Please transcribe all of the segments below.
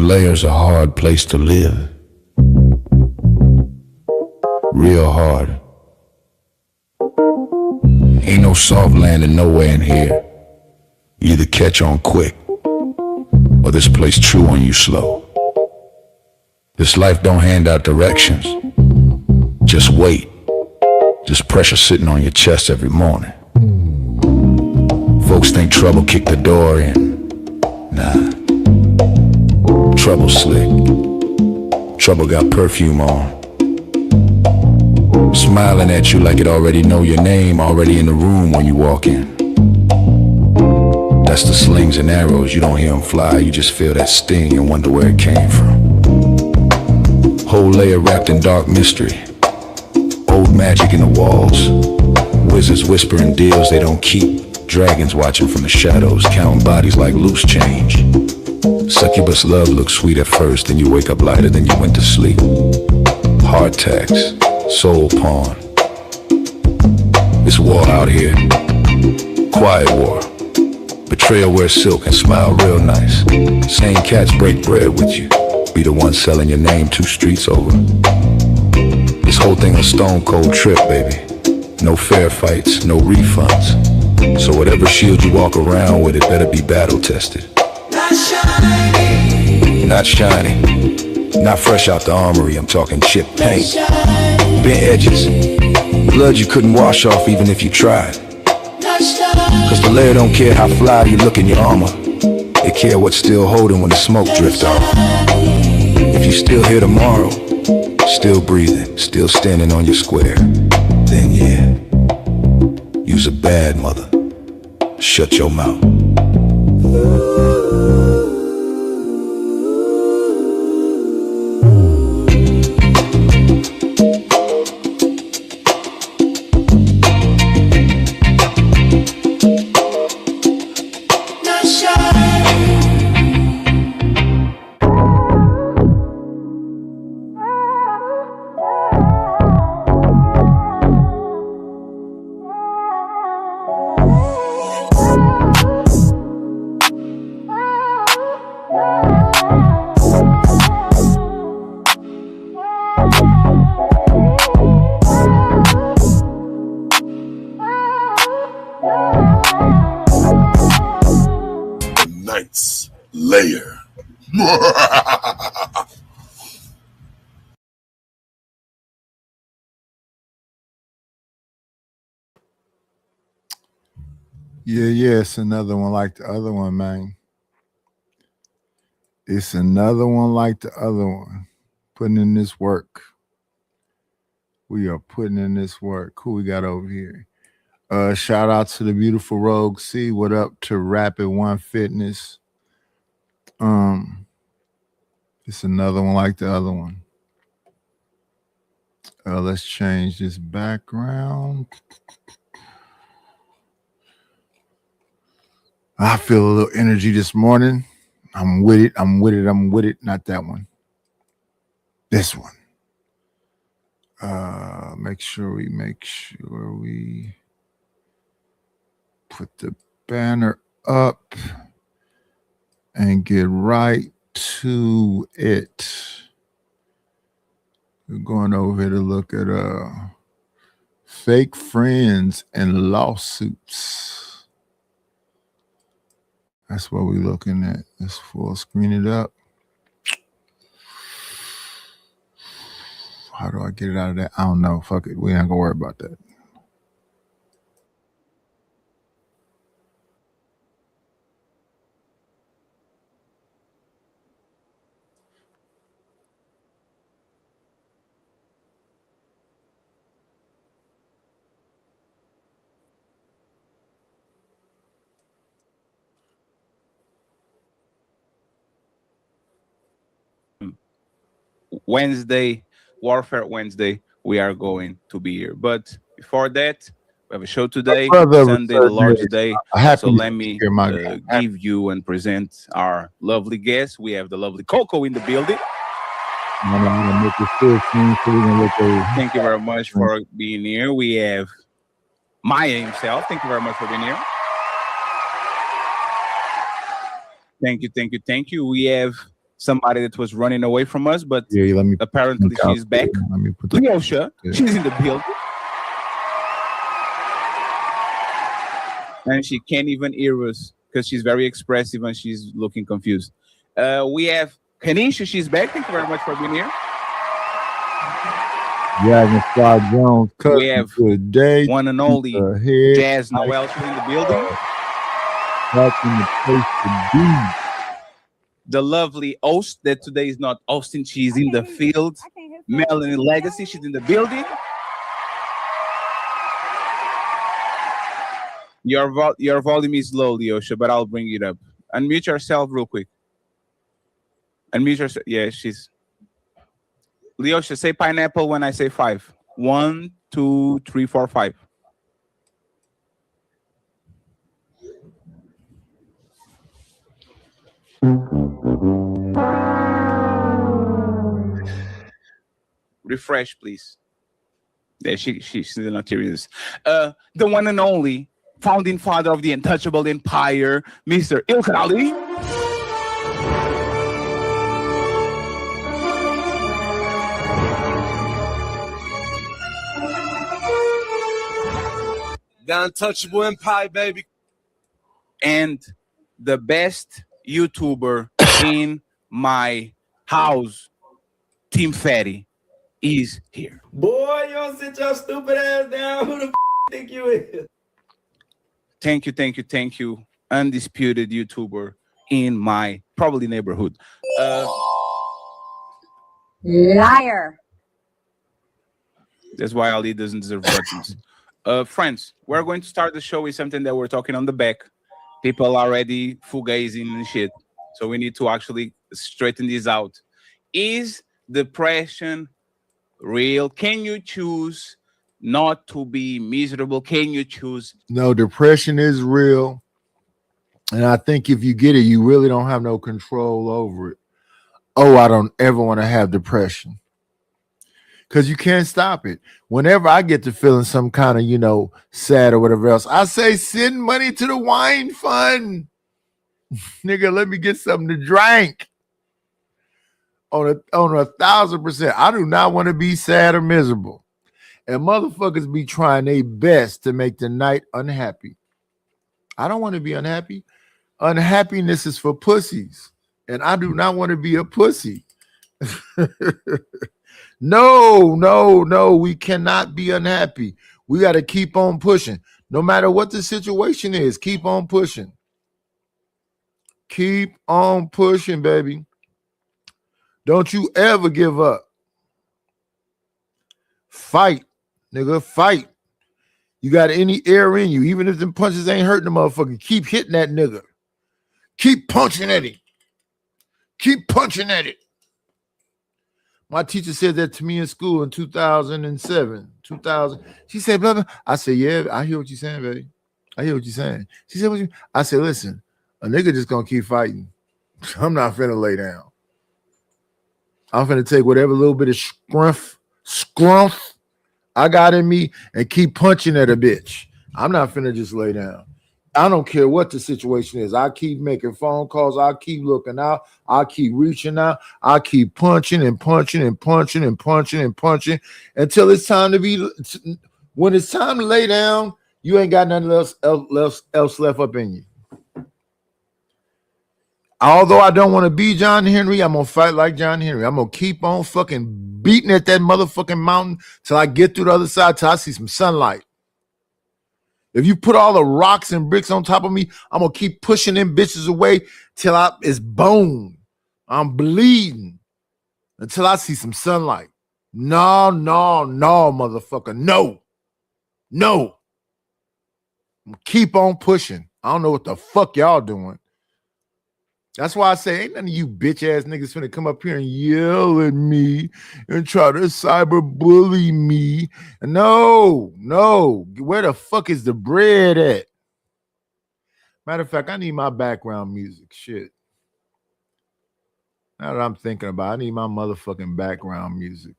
Layer's a hard place to live. Real hard. Ain't no soft landing nowhere in here. You either catch on quick, or this place chew on you slow. This life don't hand out directions. Just wait. Just pressure sitting on your chest every morning. Folks think trouble kicked the door in. Nah. Trouble slick. Trouble got perfume on. Smiling at you like it already know your name, already in the room when you walk in. That's the slings and arrows, you don't hear them fly, you just feel that sting and wonder where it came from. Whole layer wrapped in dark mystery. Old magic in the walls. Wizards whispering deals they don't keep. Dragons watching from the shadows, counting bodies like loose change. Succubus love looks sweet at first, then you wake up lighter than you went to sleep. Heart tax, soul pawn. It's war out here. Quiet war. Betrayal wears silk and smile real nice. Same cats break bread with you. Be the one selling your name 2 streets over. This whole thing a stone cold trip, baby. No fair fights, no refunds. So whatever shield you walk around with, it better be battle tested. Not shiny. Not shiny. Not fresh out the armory, I'm talking chip paint. Bent edges. Blood you couldn't wash off even if you tried. Cause the layer don't care how fly you look in your armor. They care what's still holding when the smoke drifts off. If you still here tomorrow, still breathing, still standing on your square, then yeah, you's a bad mother. Shut your mouth. Layer. Yeah, it's another one like the other one, man. It's another one like the other one. Putting in this work. We are putting in this work. Who we got over here? Shout out to the beautiful Rogue C. What up to Rapid One Fitness? It's another one like the other one. Let's change this background. I feel a little energy this morning. I'm with it. Not that one. This one. Make sure we put the banner up and get right to it. We're going over here to look at fake friends and lawsuits. That's what we're looking at. Let's full screen it up. How do I get it out of that? I don't know. Fuck it. We ain't gonna worry about that. Wednesday, Warfare Wednesday, we are going to be here. But before that, we have a show today, Sunday, the Lord's Day. So let me give you and present our lovely guest. We have the lovely Coco in the building. Thank you very much for being here. We have Maya himself. Thank you very much for being here. Thank you. We have somebody that was running away from us, but apparently she's back. Leosha, she's in the building. And she can't even hear us because she's very expressive and she's looking confused. We have Kanisha, she's back. Thank you very much for being here. Yeah, Mr. Jones. We have one and only Jazz Noel in the building. Back in the place to be. The lovely host that today is not hosting, she's in the field. Melanie Legacy, she's in the building. Your volume is low, Leosha, but I'll bring it up. Unmute yourself real quick. Unmute yourself. Yeah, she's. Leosha, say pineapple when I say 5. 1, 2, 3, 4, 5. Refresh, please. Yeah, she's not serious. The one and only founding father of the untouchable empire, Mr. Ilkan Ali. The untouchable empire, baby. And the best YouTuber in my house, Team Fatty, is here. Boy, you don't sit your stupid ass down. Who the think you is? Thank you. Undisputed YouTuber in my probably neighborhood. Liar. That's why Ali doesn't deserve buttons. Friends, we're going to start the show with something that we're talking on the back. People are already fugazing and shit. So we need to actually straighten this out. Is depression real? Can you choose not to be miserable? Can you choose? No, depression is real. And I think if you get it, you really don't have no control over it. Oh, I don't ever want to have depression. Because you can't stop it. Whenever I get to feeling some kind of, sad or whatever else, I say, send money to the wine fund. Nigga, let me get something to drink. On 1,000%. I do not want to be sad or miserable. And motherfuckers be trying their best to make the night unhappy. I don't want to be unhappy. Unhappiness is for pussies. And I do not want to be a pussy. No, we cannot be unhappy. We got to keep on pushing. No matter what the situation is, keep on pushing. Keep on pushing, baby. Don't you ever give up. Fight, nigga, fight. You got any air in you, even if them punches ain't hurting the motherfucker, keep hitting that nigga. Keep punching at it. Keep punching at it. My teacher said that to me in school in 2007. She said, blah, blah. I said, yeah, I hear what you're saying, baby. I hear what you're saying. She said, what you? I said, listen, a nigga just gonna keep fighting. I'm not finna lay down. I'm finna take whatever little bit of scrumph I got in me and keep punching at a bitch. I'm not finna just lay down. I don't care what the situation is. I keep making phone calls. I keep looking out. I keep reaching out. I keep punching and punching and punching and punching and punching until it's time to be. When it's time to lay down, you ain't got nothing else left up in you. Although I don't want to be John Henry, I'm going to fight like John Henry. I'm going to keep on fucking beating at that motherfucking mountain till I get through the other side, till I see some sunlight. If you put all the rocks and bricks on top of me, I'm going to keep pushing them bitches away till it's bone. I'm bleeding until I see some sunlight. No, motherfucker. No. Keep on pushing. I don't know what the fuck y'all doing. That's why I say ain't none of you bitch ass niggas finna come up here and yell at me and try to cyber bully me. No. Where the fuck is the bread at? Matter of fact, I need my background music. Shit. Now that I'm thinking about it, I need my motherfucking background music.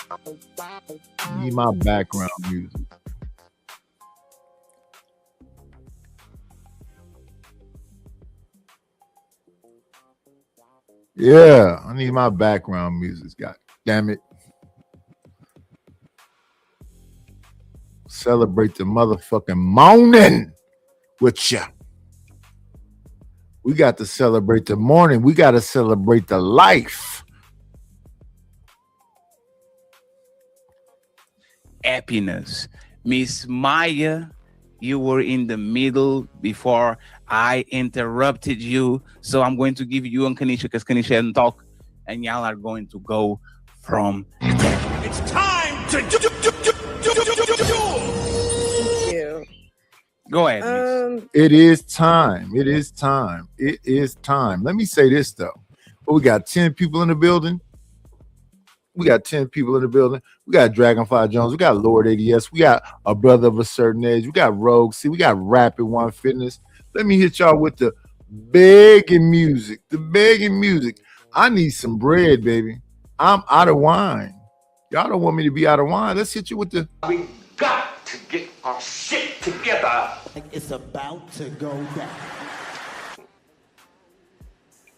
I need my background music. Yeah, I need my background music. God damn it. Celebrate the motherfucking morning with ya. We got to celebrate the morning. We got to celebrate the life. Happiness. Miss Maya, you were in the middle before I interrupted you. So I'm going to give you and Kanisha, because Kanisha hadn't talked, and y'all are going to go from the top. It's time to do. Thank you. Go ahead. It is time. It is time. It is time. Let me say this though. Well, we got 10 people in the building. We got 10 people in the building. We got Dragonfly Jones. We got Lord ADS. We got a brother of a certain age. We got Rogue C. We got Rapid One Fitness. Let me hit y'all with the begging music. The begging music. I need some bread, baby. I'm out of wine. Y'all don't want me to be out of wine. Let's hit you with the. We got to get our shit together. It's about to go down.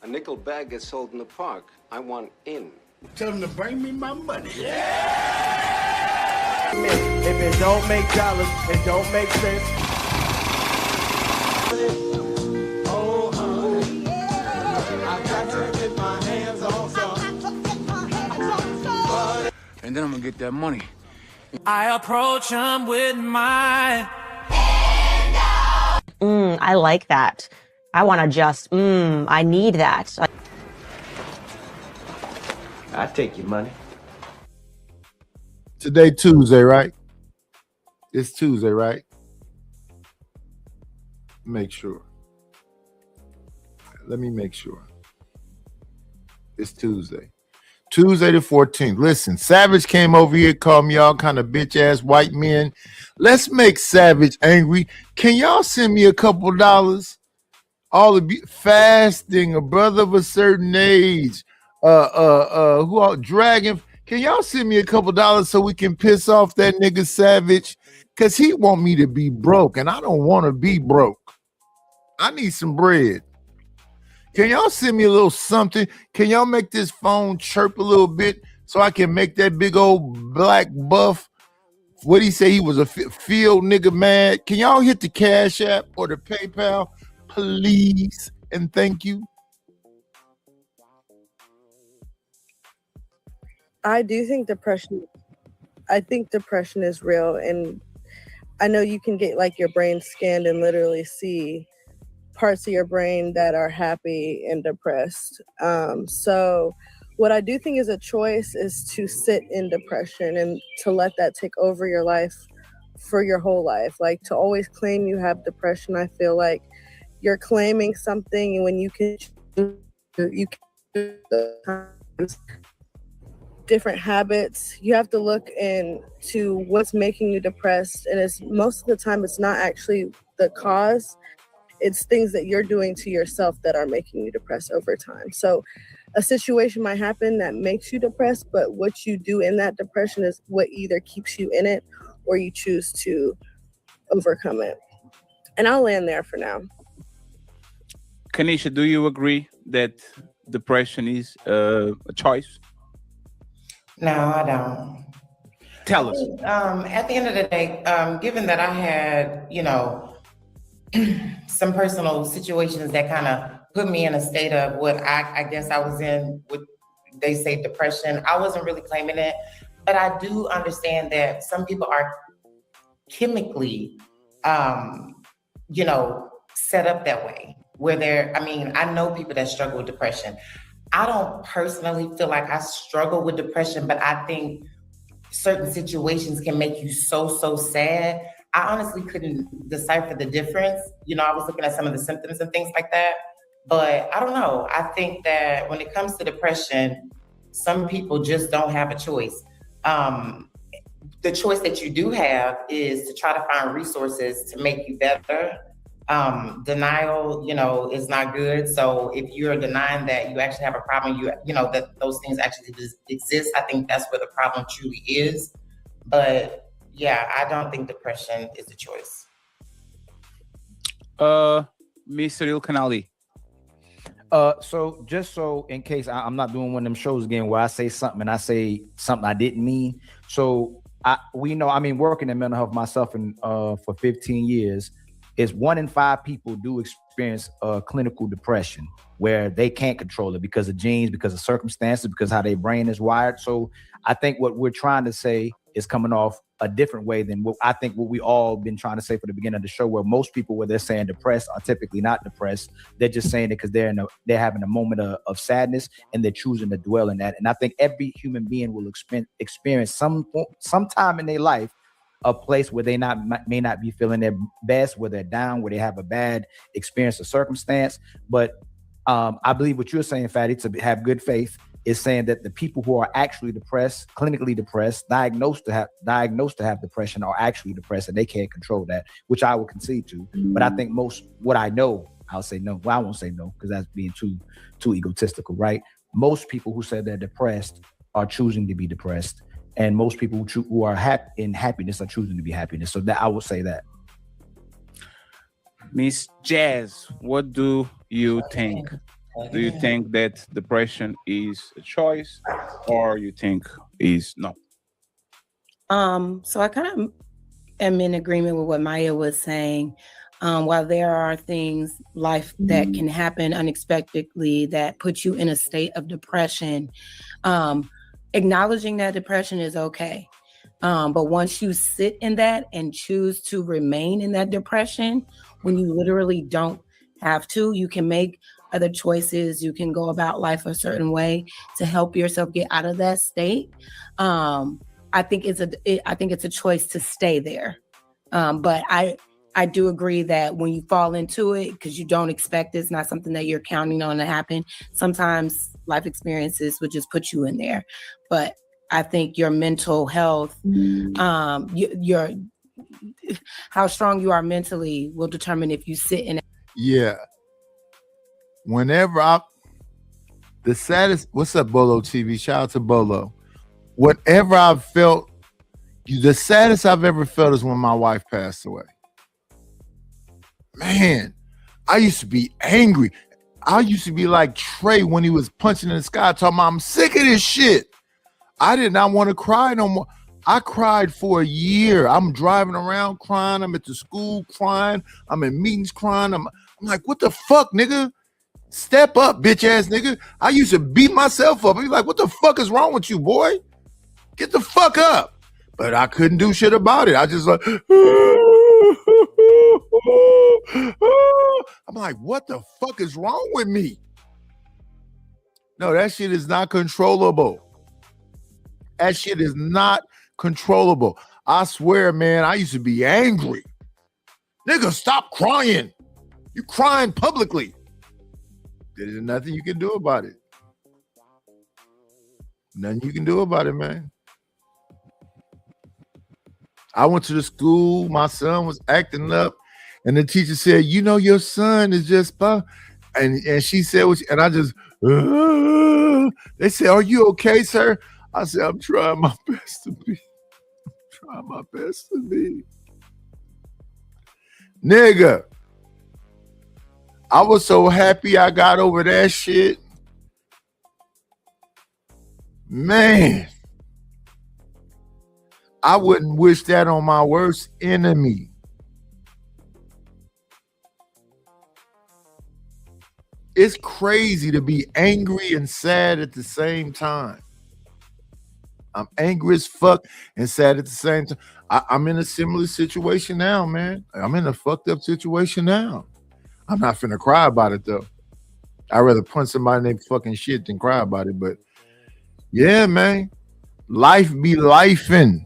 A nickel bag gets sold in the park. I want in. Tell them to bring me my money. Yeah! If it don't make dollars, it don't make sense. Oh, honey, I got to get my hands on some. And then I'm gonna get that money. I approach him with my I like that. I want to just, I need that. I take your money. Today, Tuesday, right? It's Tuesday, right? Make sure. Let me make sure. It's Tuesday. Tuesday the 14th. Listen, Savage came over here, called me all kind of bitch-ass white men. Let's make Savage angry. Can y'all send me a couple dollars? All the fasting, a brother of a certain age, who are Dragon. Can y'all send me a couple dollars so we can piss off that nigga Savage? Because he want me to be broke, and I don't want to be broke. I need some bread. Can y'all send me a little something? Can y'all make this phone chirp a little bit so I can make that big old black buff? What he say? He was a field nigga mad. Can y'all hit the Cash App or the PayPal, please? And thank you. I do think depression is real, and I know you can get like your brain scanned and literally see parts of your brain that are happy and depressed. So what I do think is a choice is to sit in depression and to let that take over your life for your whole life. Like, to always claim you have depression, I feel like you're claiming something, and when you can different habits, you have to look into what's making you depressed, and it's most of the time it's not actually the cause. It's things that you're doing to yourself that are making you depressed over time. So a situation might happen that makes you depressed, but what you do in that depression is what either keeps you in it or you choose to overcome it. And I'll land there for now. Kanisha, do you agree that depression is a choice? No, I don't. Tell us. At the end of the day, given that I had, some personal situations that kind of put me in a state of what I guess I was in, what they say depression. I wasn't really claiming it, but I do understand that some people are chemically, set up that way where I know people that struggle with depression. I don't personally feel like I struggle with depression, but I think certain situations can make you so sad. I honestly couldn't decipher the difference. I was looking at some of the symptoms and things like that, but I don't know. I think that when it comes to depression, some people just don't have a choice. The choice that you do have is to try to find resources to make you better. Denial, is not good. So if you're denying that you actually have a problem, that those things actually exist, I think that's where the problem truly is. But yeah, I don't think depression is a choice. Mr. Ilkanali, So just so in case I'm not doing one of them shows again where I say something and I say something I didn't mean. So we know, I mean, working in mental health myself and for 15 years, is 1 in 5 people do experience clinical depression where they can't control it because of genes, because of circumstances, because how their brain is wired. So I think what we're trying to say is coming off a different way than what I think what we all been trying to say for the beginning of the show, where most people, where they're saying depressed, are typically not depressed. They're just saying it because they're having a moment of sadness and they're choosing to dwell in that. And I think every human being will experience sometime in their life a place where they may not be feeling their best, where they're down, where they have a bad experience or circumstance. But I believe what you're saying, Fatty, to have good faith, is saying that the people who are actually depressed, clinically depressed, diagnosed to have depression, are actually depressed, and they can't control that, which I will concede to. But I think I'll say no. Well, I won't say no because that's being too egotistical, right? Most people who say they're depressed are choosing to be depressed, and most people who are in happiness are choosing to be happiness. So that I will say that. Miss Jazz, what do you think? Do you think that depression is a choice, or you think is not? So I kind of am in agreement with what Maya was saying. While there are things life that can happen unexpectedly that put you in a state of depression, acknowledging that depression is okay. But once you sit in that and choose to remain in that depression, when you literally don't have to, you can make other choices. You can go about life a certain way to help yourself get out of that state. I think it's a choice to stay there. But I do agree that when you fall into it, because you don't expect it's not something that you're counting on to happen, sometimes life experiences would just put you in there. But I think your mental health, your how strong you are mentally will determine if you sit in it. Yeah. Whenever the saddest, what's up, Bolo TV? Shout out to Bolo. Whatever I've felt, the saddest I've ever felt is when my wife passed away. Man, I used to be angry. I used to be like Trey when he was punching in the sky, talking about, I'm sick of this shit. I did not want to cry no more. I cried for a year. I'm driving around crying. I'm at the school crying. I'm in meetings crying. I'm like, what the fuck, nigga? Step up, bitch ass nigga. I used to beat myself up. He's like, what the fuck is wrong with you, boy? Get the fuck up. But I couldn't do shit about it. I just like, I'm like, what the fuck is wrong with me? No, that shit is not controllable. That shit is not controllable. I swear, man, I used to be angry. Nigga, stop crying. You crying publicly. There's nothing you can do about it. Nothing you can do about it, man. I went to the school. My son was acting up, and the teacher said, "You know, your son is just," and she said, and I just, they said, "Are you okay, sir?" I said, "I'm trying my best to be. I'm trying my best to be." Nigga, I was so happy I got over that shit. Man, I wouldn't wish that on my worst enemy. It's crazy to be angry and sad at the same time. I'm angry as fuck and sad at the same time. I'm in a similar situation now, man. I'm in a fucked up situation now. I'm not finna cry about it though. I'd rather punch somebody in their fucking shit than cry about it. But yeah, man, life be lifing.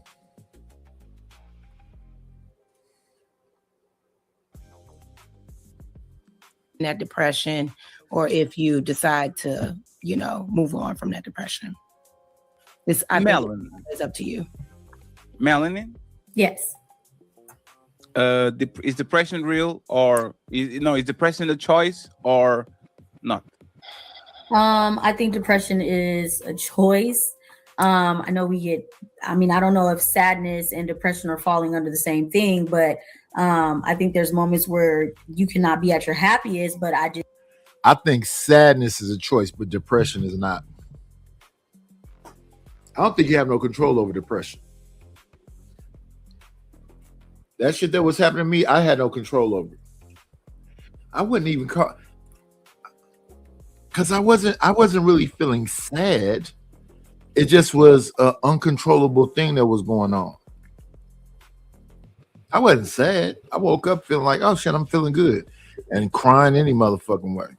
That depression, or if you decide to, move on from that depression. It's up to you. Melanie? Yes. Is depression real, or is depression a choice or not? I think depression is a choice. I know I don't know if sadness and depression are falling under the same thing, but I think there's moments where you cannot be at your happiest, but I think sadness is a choice, but depression is not. I don't think you have no control over depression. That shit that was happening to me, I had no control over it. I wouldn't even call, because I wasn't really feeling sad. It just was an uncontrollable thing that was going on. I wasn't sad. I woke up feeling like, oh shit, I'm feeling good, and crying any motherfucking way.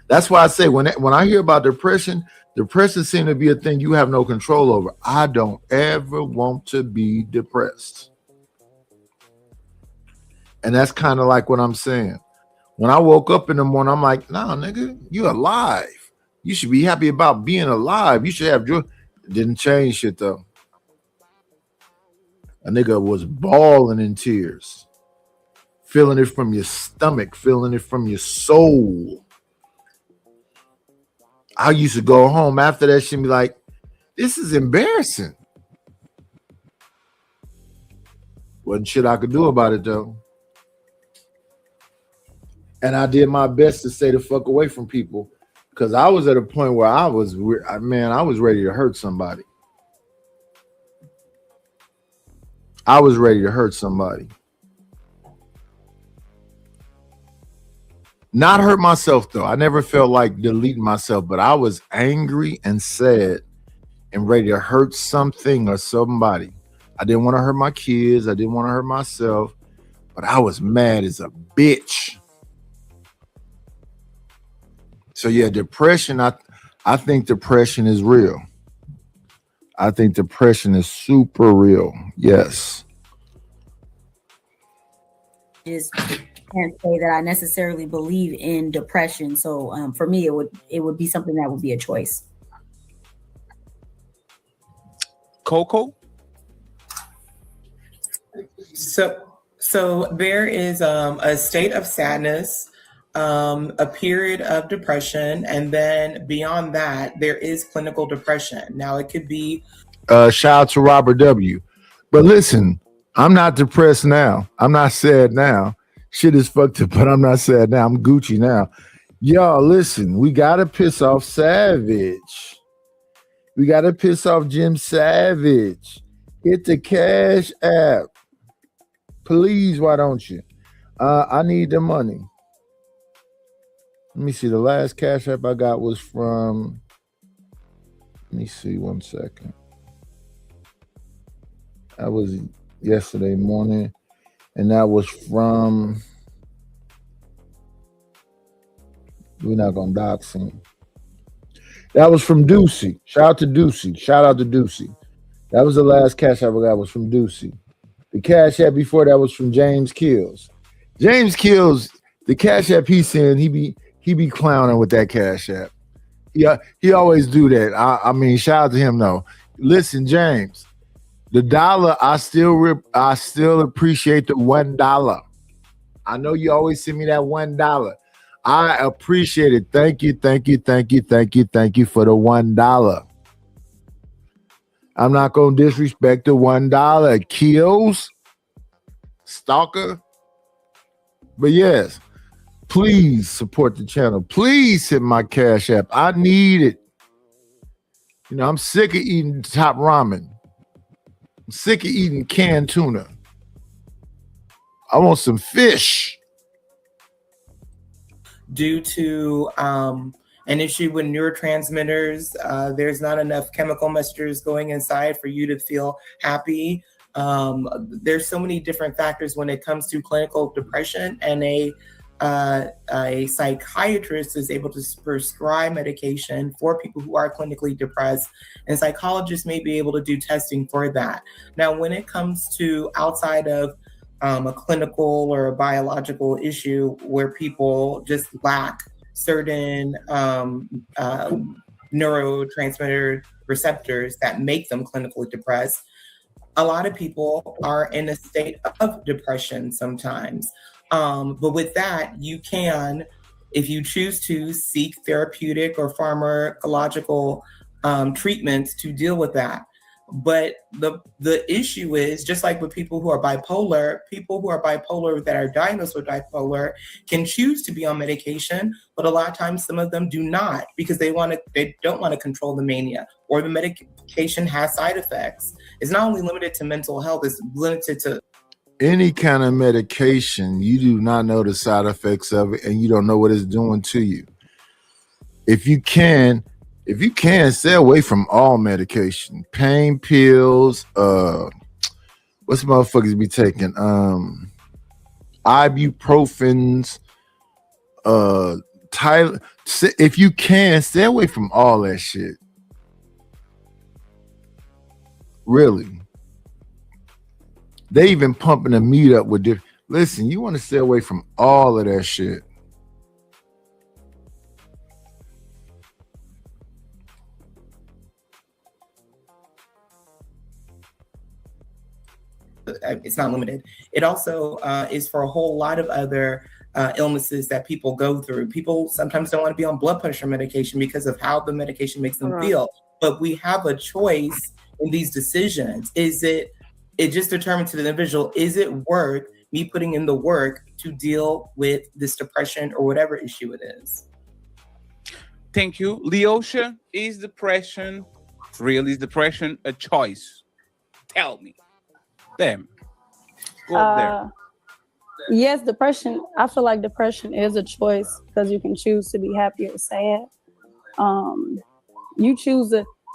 That's why I say when I hear about depression seems to be a thing you have no control over. I don't ever want to be depressed. And that's kind of like what I'm saying. When I woke up in the morning, I'm like, nah, nigga, you alive. You should be happy about being alive. You should have joy. It didn't change shit though. A nigga was bawling in tears, feeling it from your stomach, feeling it from your soul. I used to go home after that shit and be like, this is embarrassing. Wasn't shit I could do about it though. And I did my best to stay the fuck away from people because I was at a point where I was ready to hurt somebody. I was ready to hurt somebody. Not hurt myself though. I never felt like deleting myself, but I was angry and sad and ready to hurt something or somebody. I didn't want to hurt my kids. I didn't want to hurt myself, but I was mad as a bitch. So yeah, depression, I think depression is real. I think depression is super real. Yes. Just can't say that I necessarily believe in depression. So for me, it would be something that would be a choice. Coco? So there is a state of sadness, a period of depression, and then beyond that, there is clinical depression. Now it could be shout out to Robert W. But listen, I'm not depressed now. I'm not sad now. Shit is fucked up, but I'm not sad now. I'm Gucci now. Y'all, listen, we gotta piss off Savage. We gotta piss off Jim Savage. Hit the Cash App. Please, why don't you? I need the money. Let me see. The last Cash App I got was from, let me see 1 second. That was yesterday morning. And that was from, we're not going to dox him. That was from Deucey. Shout out to Deucey. Shout out to Deucey. That was the last Cash App I got was from Deucey. The Cash App before that was from James Kills. James Kills, the Cash App he sent, he be clowning with that Cash App. He always do that. I mean, shout out to him though. Listen, James, the dollar, I still appreciate the $1. I know you always send me that $1. I appreciate it. Thank you for the $1. I'm not gonna disrespect the $1. Kills, stalker. But yes, please support the channel. Please hit my Cash App. I need it. You know, I'm sick of eating top ramen. I'm sick of eating canned tuna. I want some fish. Due to an issue with neurotransmitters, there's not enough chemical messengers going inside for you to feel happy. There's so many different factors when it comes to clinical depression, and a psychiatrist is able to prescribe medication for people who are clinically depressed, and psychologists may be able to do testing for that. Now, when it comes to outside of a clinical or a biological issue where people just lack certain neurotransmitter receptors that make them clinically depressed, a lot of people are in a state of depression sometimes. But with that, you can, if you choose to, seek therapeutic or pharmacological treatments to deal with that. But the issue is, just like with people who are bipolar that are diagnosed with bipolar can choose to be on medication, but a lot of times some of them do not, because they don't want to control the mania, or the medication has side effects. It's not only limited to mental health, it's limited to any kind of medication. You do not know the side effects of it, and you don't know what it's doing to you. If you can, stay away from all medication. Pain pills, what's motherfuckers be taking? Ibuprofens, if you can, stay away from all that shit. Really. They even pumping the meat up with different. Listen, you want to stay away from all of that shit. It's not limited. It also is for a whole lot of other illnesses that people go through. People sometimes don't want to be on blood pressure medication because of how the medication makes them feel. But we have a choice in these decisions. It just determines to the individual, is it worth me putting in the work to deal with this depression or whatever issue it is? Thank you. Leosha, is depression a choice? Tell me. Them. Go up there. Yes, depression. I feel like depression is a choice because you can choose to be happy or sad.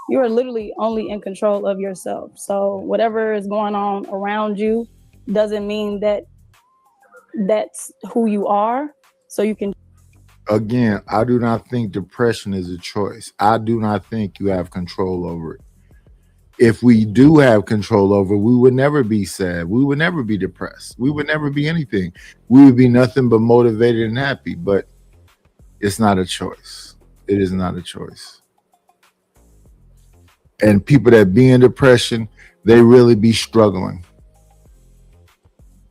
You are literally only in control of yourself. So whatever is going on around you doesn't mean that that's who you are. So you can. Again, I do not think depression is a choice. I do not think you have control over it. If we do have control over it, we would never be sad. We would never be depressed. We would never be anything. We would be nothing but motivated and happy. But it's not a choice. It is not a choice. And people that be in depression, they really be struggling.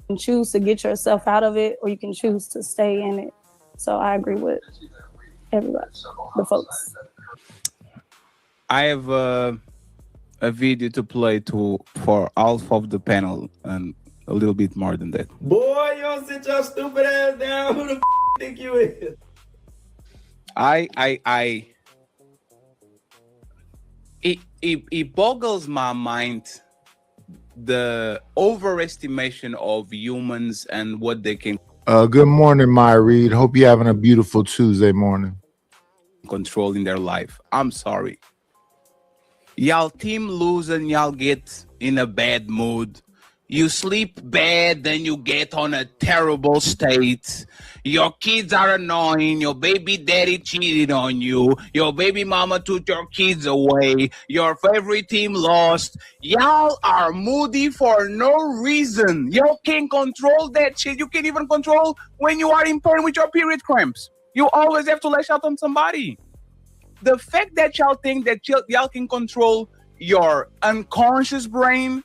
You can choose to get yourself out of it, or you can choose to stay in it. So I agree with everybody, the folks. I have a video to play for half of the panel and a little bit more than that. Boy, you don't sit your stupid ass down. Who the think you is? It boggles my mind, the overestimation of humans and what they can. Good morning, Maya Reed. Hope you're having a beautiful Tuesday morning. Control in their life. I'm sorry. Y'all team lose and y'all get in a bad mood. You sleep bad, then you get on a terrible state. Your kids are annoying. Your baby daddy cheated on you. Your baby mama took your kids away. Your favorite team lost. Y'all are moody for no reason. Y'all can't control that shit. You can't even control when you are in pain with your period cramps. You always have to lash out on somebody. The fact that y'all think that y'all can control your unconscious brain,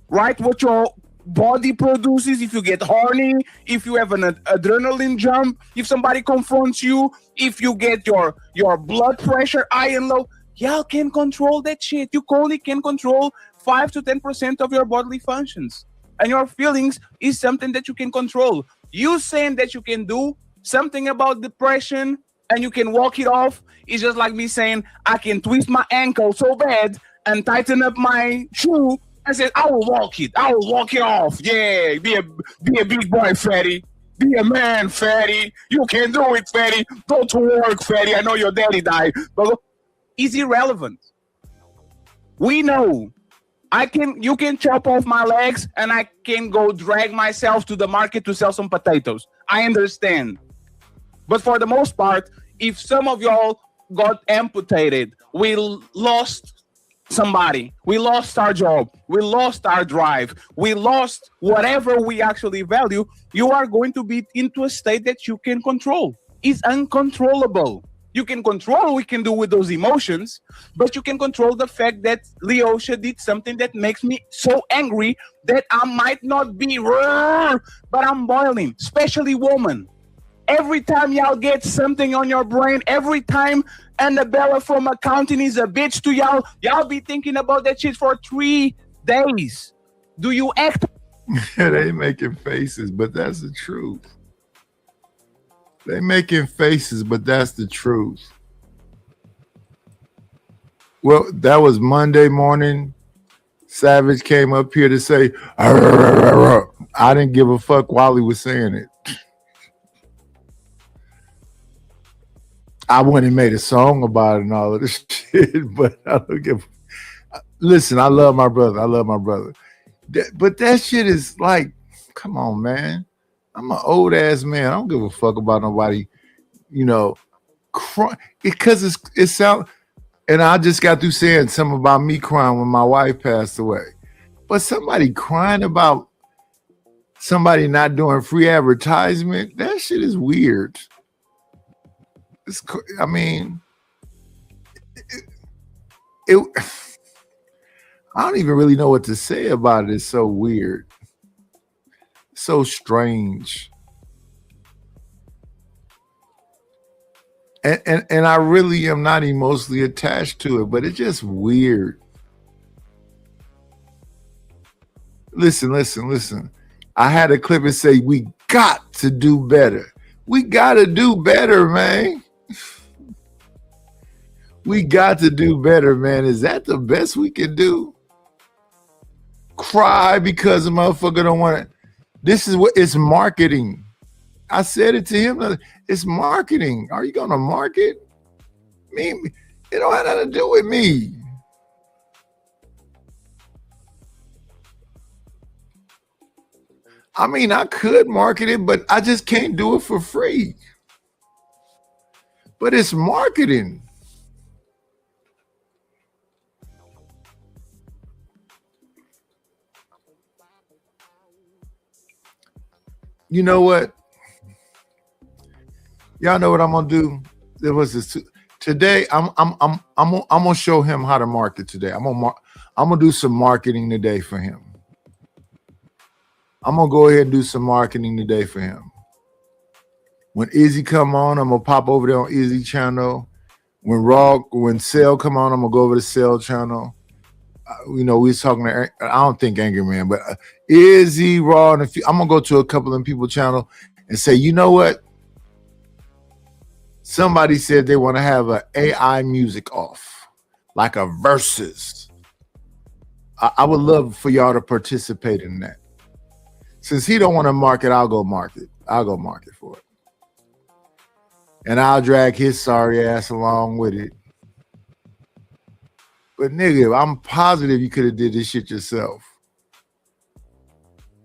right? What your body produces, if you get horny, if you have an adrenaline jump, if somebody confronts you, if you get your blood pressure high and low, y'all can control that shit. You only can control 5 to 10% of your bodily functions. And your feelings is something that you can control. You saying that you can do something about depression and you can walk it off is just like me saying I can twist my ankle so bad and tighten up my shoe and say I will walk it off. Yeah, be a big boy, fatty. Be a man, fatty. You can do it, fatty. Go to work, fatty. I know your daddy died, but it's irrelevant. We know you can chop off my legs and I can go drag myself to the market to sell some potatoes. I understand. But for the most part, if some of y'all got amputated, we lost somebody, we lost our job, we lost our drive, we lost whatever we actually value, you are going to be into a state that you can control. It's uncontrollable. You can control what we can do with those emotions, but you can control the fact that Leosha did something that makes me so angry that I might not be, but I'm boiling, especially women. every time y'all get something on your brain, every time Annabella from accounting is a bitch to y'all, y'all be thinking about that shit for 3 days. Do you act? They making faces, but that's the truth. They making faces, but that's the truth. Well, that was Monday morning. Savage came up here to say, I didn't give a fuck while he was saying it. I went and made a song about it and all of this shit, but I don't give. Listen, I love my brother. I love my brother. But that shit is like, come on, man. I'm an old ass man. I don't give a fuck about nobody, you know, because it sounds. And I just got through saying something about me crying when my wife passed away. But somebody crying about somebody not doing free advertisement, that shit is weird. I mean, I don't even really know what to say about it. It's so weird. So strange. And I really am not emotionally attached to it, but it's just weird. Listen. I had a clip and say, we got to do better. We got to do better, man. We got to do better, man. Is that the best we can do? Cry because a motherfucker don't want it. This is what it's marketing. I said it to him. It's marketing. Are you going to market? Me, it don't have nothing to do with me. I mean, I could market it, but I just can't do it for free. But it's marketing. You know what? Y'all know what I'm gonna do? There was this today. I'm gonna show him how to market today. I'm gonna do some marketing today for him. I'm gonna go ahead and do some marketing today for him. When Izzy come on, I'm gonna pop over there on Izzy channel. When Cell come on, I'm gonna go over to Cell channel. You know, we was talking to, I don't think Angry Man, but Izzy, Raw, and I'm gonna go to a couple of people channel and say, you know what? Somebody said they want to have an AI music off, like a versus. I would love for y'all to participate in that. Since he don't want to market, I'll go market. I'll go market for it. And I'll drag his sorry ass along with it. But nigga, I'm positive you could have did this shit yourself.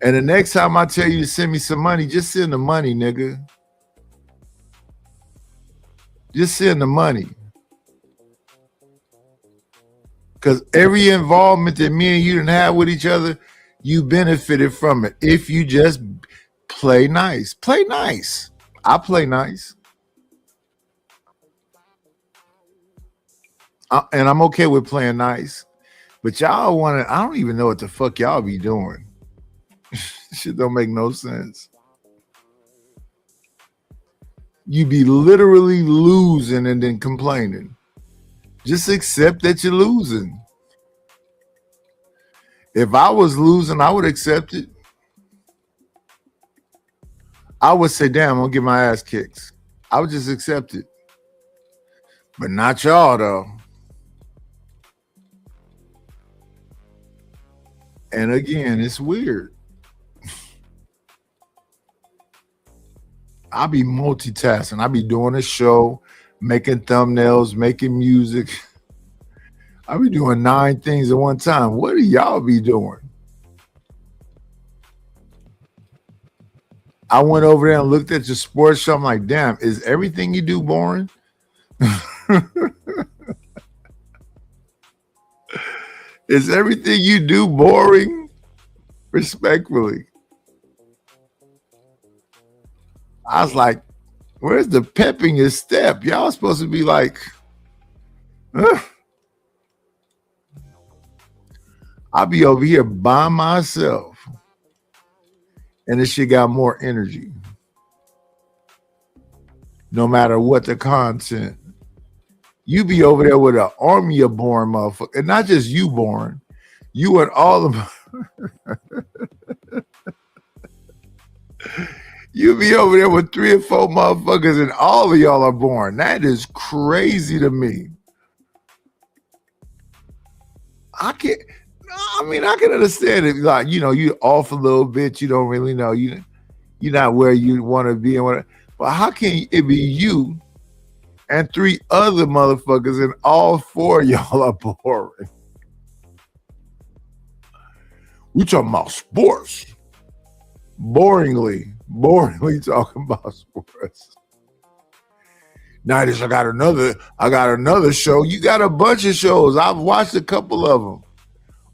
And the next time I tell you to send me some money, just send the money, nigga. Just send the money. Because every involvement that me and you didn't have with each other, you benefited from it. If you just play nice. Play nice. I play nice. And I'm okay with playing nice. But y'all want to, I don't even know what the fuck y'all be doing. Shit don't make no sense. You be literally losing and then complaining. Just accept that you're losing. If I was losing, I would accept it. I would say, damn, I'm gonna get my ass kicked. I would just accept it. But not y'all though. And again, it's weird. I be multitasking. I be doing a show, making thumbnails, making music. I be doing 9 things at one time. What do y'all be doing? I went over there and looked at your sports show. I'm like, damn, is everything you do boring? Is everything you do boring? Respectfully. I was like, where's the pep in your step? Y'all supposed to be like, I'll be over here by myself. And this shit got more energy. no matter what the content. You be over there with an army of boring motherfuckers, and not just you boring. You and all of you be over there with 3 or 4 motherfuckers, and all of y'all are boring. That is crazy to me. I can understand it. Like, you know, you off a little bit. You don't really know. You're not where you want to be, and whatever. But how can it be you and 3 other motherfuckers, and all 4 of y'all are boring? We talking about sports. Boringly talking about sports. Nighties, I got another show. You got a bunch of shows. I've watched a couple of them.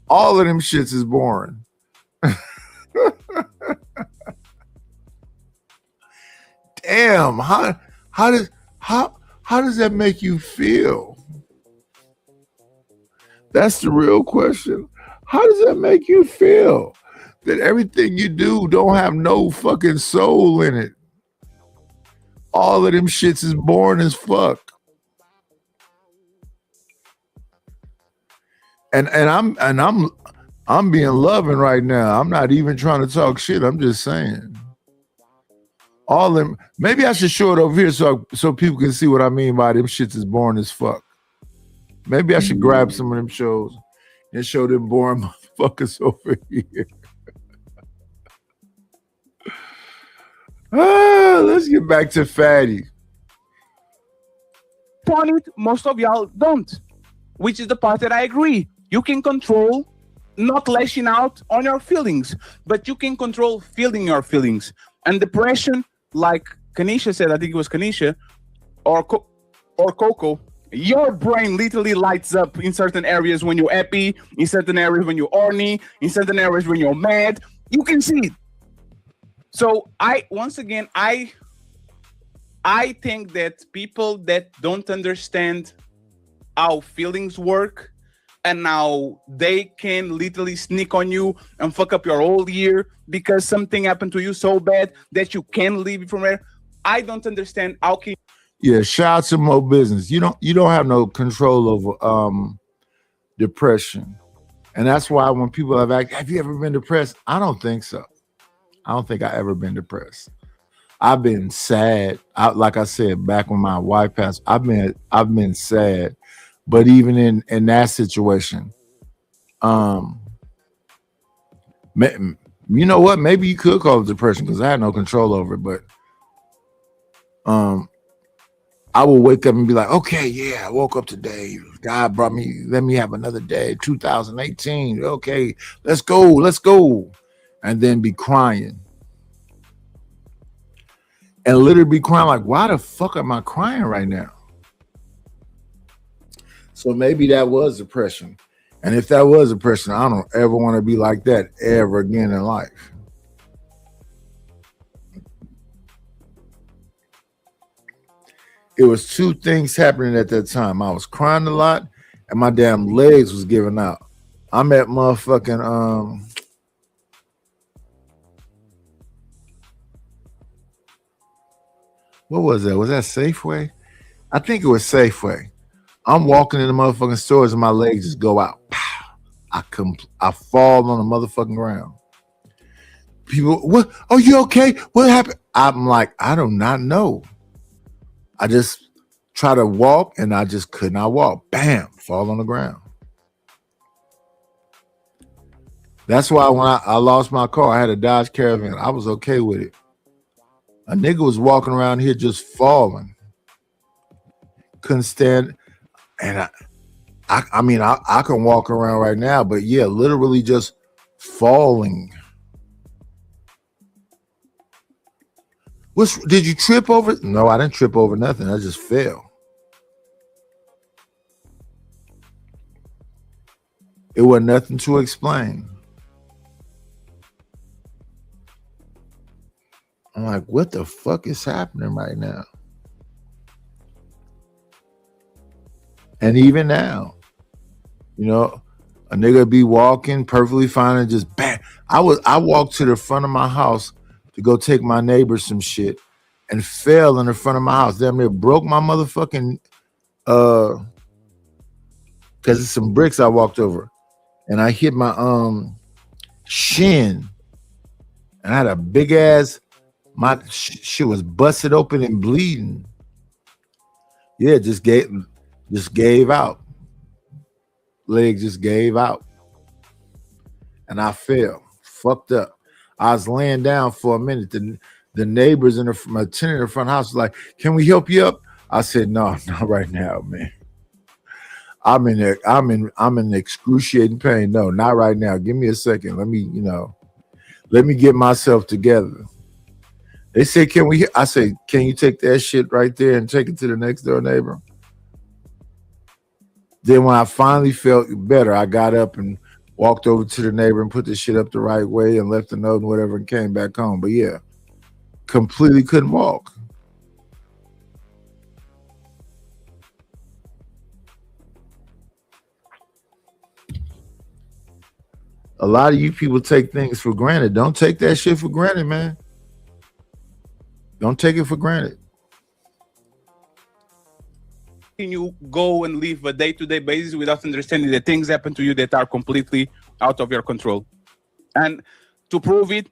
All of them shits is boring. Damn, how does that make you feel? That's the real question. How does that make you feel? That everything you do don't have no fucking soul in it. All of them shits is boring as fuck. And I'm being loving right now. I'm not even trying to talk shit. I'm just saying. All them. Maybe I should show it over here so people can see what I mean by them shits is boring as fuck. Maybe I should grab some of them shows and show them boring motherfuckers over here. Let's get back to Fatty. Point, most of y'all don't, which is the part that I agree. You can control not lashing out on your feelings, but you can control feeling your feelings. And depression, like Kanisha said, I think it was Kanisha, or Coco, your brain literally lights up in certain areas when you're happy, in certain areas when you're horny, in certain areas when you're mad. You can see it. So I think that people that don't understand how feelings work and how they can literally sneak on you and fuck up your whole year because something happened to you so bad that you can't leave it from there. I don't understand how can. Yeah, shout out to Mo Business. You don't have no control over depression, and that's why when people have you ever been depressed? I don't think so. I don't think I ever been depressed. I've been sad. Like I said, back when my wife passed, I've been sad. But even in that situation, you know what? Maybe you could call it depression because I had no control over it. But I will wake up and be like, okay, yeah, I woke up today. God brought me. Let me have another day. 2018. Okay, let's go. And then be crying. And literally be crying like, why the fuck am I crying right now? So maybe that was depression. And if that was depression, I don't ever want to be like that ever again in life. It was 2 things happening at that time. I was crying a lot and my damn legs was giving out. I'm at motherfucking what was that? Was that Safeway? I think it was Safeway. I'm walking in the motherfucking stores and my legs just go out. I fall on the motherfucking ground. People, what? Oh, you okay? What happened? I'm like, I do not know. I just try to walk and I just could not walk. Bam, fall on the ground. That's why when I lost my car, I had a Dodge Caravan. I was okay with it. A nigga was walking around here just falling. Couldn't stand. And I mean, I can walk around right now, but yeah, literally just falling. Did you trip over? No, I didn't trip over nothing. I just fell. It wasn't nothing to explain. I'm like, what the fuck is happening right now? And even now, you know, a nigga be walking perfectly fine and just bang. I walked to the front of my house to go take my neighbor some shit. and fell in the front of my house. Damn near broke my motherfucking because it's some bricks I walked over, and I hit my shin, and I had a big ass. My shit was busted open and bleeding. Yeah, just gave out. Leg just gave out, and I fell, fucked up. I was laying down for a minute. The neighbors and my tenant in the front house was like, "Can we help you up?" I said, "No, not right now, man. I'm in excruciating pain. No, not right now. Give me a second. Let me get myself together." They said, "Can we?" I said, "Can you take that shit right there and take it to the next door neighbor?" Then when I finally felt better, I got up and walked over to the neighbor and put the shit up the right way and left a note and whatever and came back home. But yeah, completely couldn't walk. A lot of you people take things for granted. Don't take that shit for granted, man. Don't take it for granted. You go and live a day-to-day basis without understanding that things happen to you that are completely out of your control. And to prove it,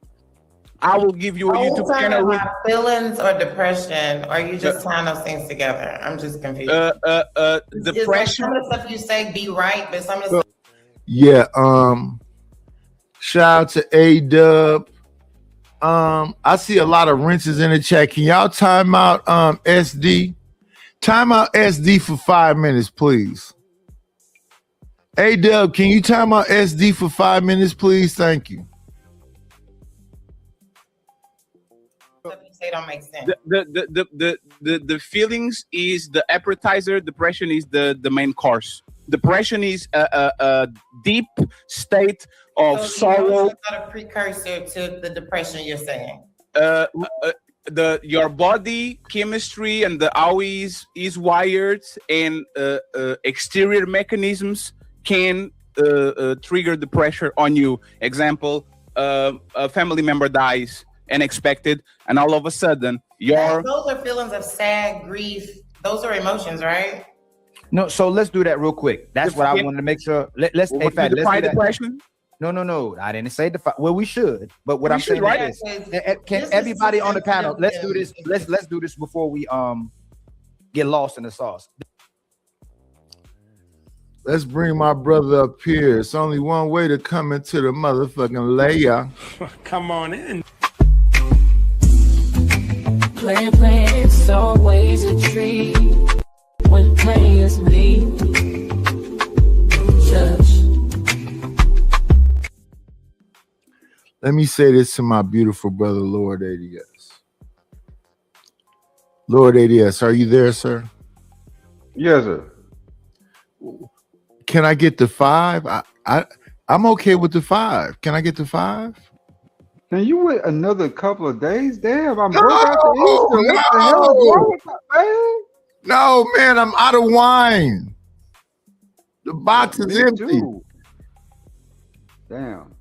I will give you a YouTube channel. With feelings or depression, or are you just tying those things together? I'm just confused. Depression. Some of the stuff you say be right, but some of the stuff. Yeah. Shout out to A-Dub. I see a lot of wrenches in the chat. Can y'all time out SD? Time out SD for 5 minutes, please. A-Dub, can you time out SD for 5 minutes, please? Thank you. Stuff you say don't make sense. The feelings is the appetizer. Depression is the main course. Depression is a deep state of sorrow. It's not a precursor to the depression you're saying. Your body chemistry and how is wired, and exterior mechanisms can trigger the pressure on you. Example, a family member dies unexpected, and all of a sudden those are feelings of sad grief. Those are emotions, right? No, so let's do that real quick. That's what I wanted to make sure. Let's define depression. No. I didn't say define. Well, we should, but what I'm saying is, can everybody on the panel? Let's do this. Let's do this before we get lost in the sauce. Let's bring my brother up here. It's only one way to come into the motherfucking layer. Come on in. Playing, it's always a treat when players leave. Let me say this to my beautiful brother, Lord ADS. Lord ADS, are you there, sir? Yes, sir. Can I get the 5? I'm okay with the 5. Can I get the 5? Can you wait another couple of days? Damn, I'm broke after Easter. What the hell is wrong with that, man? No, man, I'm out of wine. The box is empty. Too. Damn.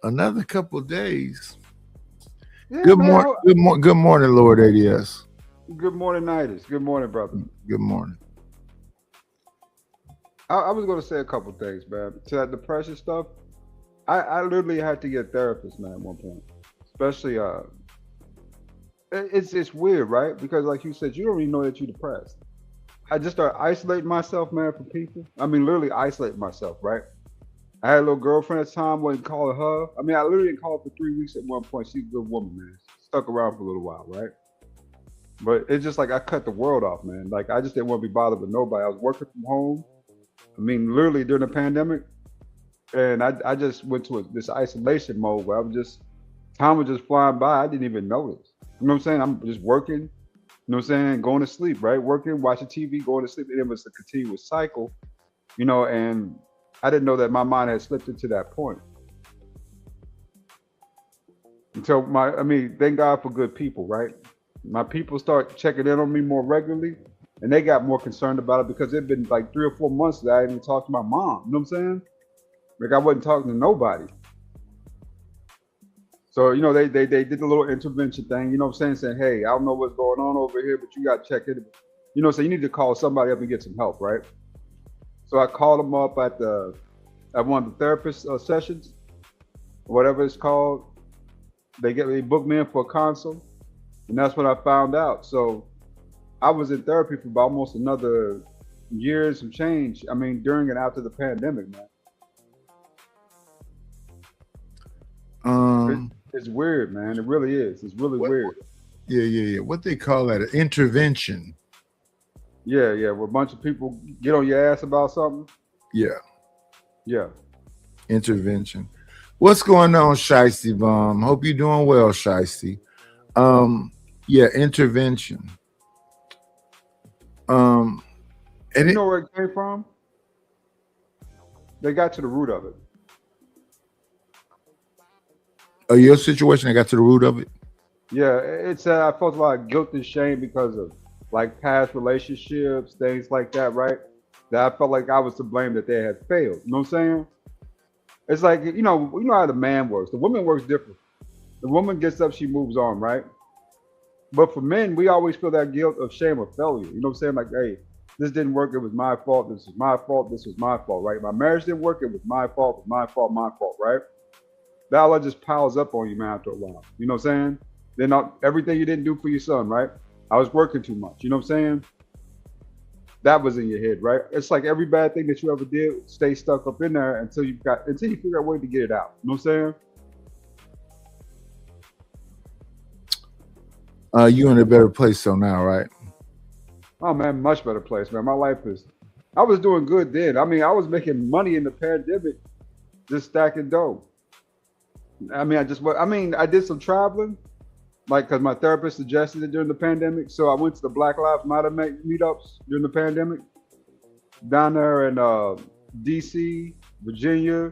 Another couple of days. Yeah, good morning, Lord ADS. Good morning, Nidus. Good morning, brother. Good morning. I was going to say a couple of things, man. To that depression stuff, I literally had to get a therapist, man, at one point. Especially, it's weird, right? Because like you said, you don't even know that you're depressed. I just started isolating myself, man, from people. I mean, literally isolating myself, right? I had a little girlfriend at the time, wasn't calling her. I mean, I literally didn't call her for 3 weeks at one point. She's a good woman, man. Stuck around for a little while, right? But it's just like I cut the world off, man. Like I just didn't want to be bothered with nobody. I was working from home. I mean, literally during the pandemic. And I just went to this isolation mode where time was just flying by. I didn't even notice. You know what I'm saying? I'm just working, you know what I'm saying? Going to sleep, right? Working, watching TV, going to sleep. And it was a continuous cycle, you know, and I didn't know that my mind had slipped into that point. Until thank God for good people, right? My people start checking in on me more regularly, and they got more concerned about it because it'd been like 3 or 4 months that I didn't even talk to my mom. You know what I'm saying? Like I wasn't talking to nobody. So, you know, they did the little intervention thing, you know what I'm saying, hey, I don't know what's going on over here, but you got to check it. You know, so you need to call somebody up and get some help, right? So I called them up at one of the therapist sessions, whatever it's called. They booked me in for a consult, and that's when I found out. So I was in therapy for about almost another year and some change. I mean, during and after the pandemic, man. It's weird, man. It really is. It's really weird. Yeah. What they call that? An intervention. Yeah. Where a bunch of people get on your ass about something. Yeah. Intervention. What's going on, Shiesty Bomb? Hope you're doing well, Shiesty. Yeah, intervention. And you know where it came from? They got to the root of it. Your situation, I got to the root of it. Yeah, it's I felt a lot of guilt and shame because of like past relationships, things like that, right? That I felt like I was to blame that they had failed. You know what I'm saying? It's like, you know how the man works. The woman works different. The woman gets up, she moves on, right? But for men, we always feel that guilt of shame or failure. You know what I'm saying? Like, hey, this didn't work. It was my fault. This is my fault. This was my fault, right? My marriage didn't work. It was my fault. My fault, right? That all just piles up on you, man, after a while. You know what I'm saying? Then everything you didn't do for your son, right? I was working too much. You know what I'm saying? That was in your head, right? It's like every bad thing that you ever did stay stuck up in there until you figure out a way to get it out. You know what I'm saying? You in a better place so now, right? Oh man, much better place, man. My life I was doing good then. I mean, I was making money in the pandemic, just stacking dough. I did some traveling, like, because my therapist suggested it during the pandemic. So I went to the Black Lives Matter meetups during the pandemic, down there in DC, Virginia,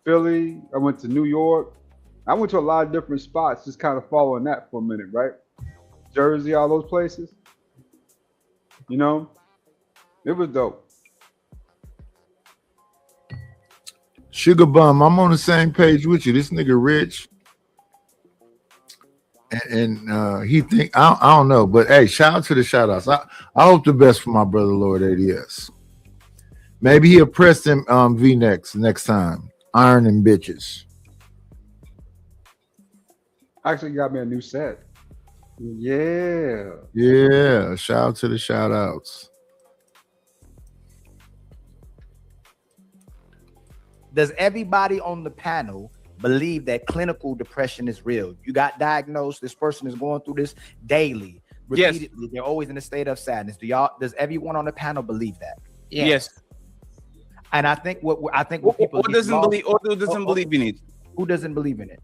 Philly. I went to New York. I went to a lot of different spots, just kind of following that for a minute, right? Jersey, all those places. You know, it was dope. Sugar Bum, I'm on the same page with you. This nigga rich. And he think I don't know, but hey, shout out to the shout outs. I hope the best for my brother Lord ADS. Maybe he'll press them V-necks next time. Ironing bitches. Actually got me a new set. Yeah. Shout out to the shout outs. Does everybody on the panel believe that clinical depression is real? You got diagnosed, this person is going through this daily, repeatedly. Yes. They're always in a state of sadness. Does everyone on the panel believe that? Yes. And I think what people doesn't believe in it? Who doesn't believe in it?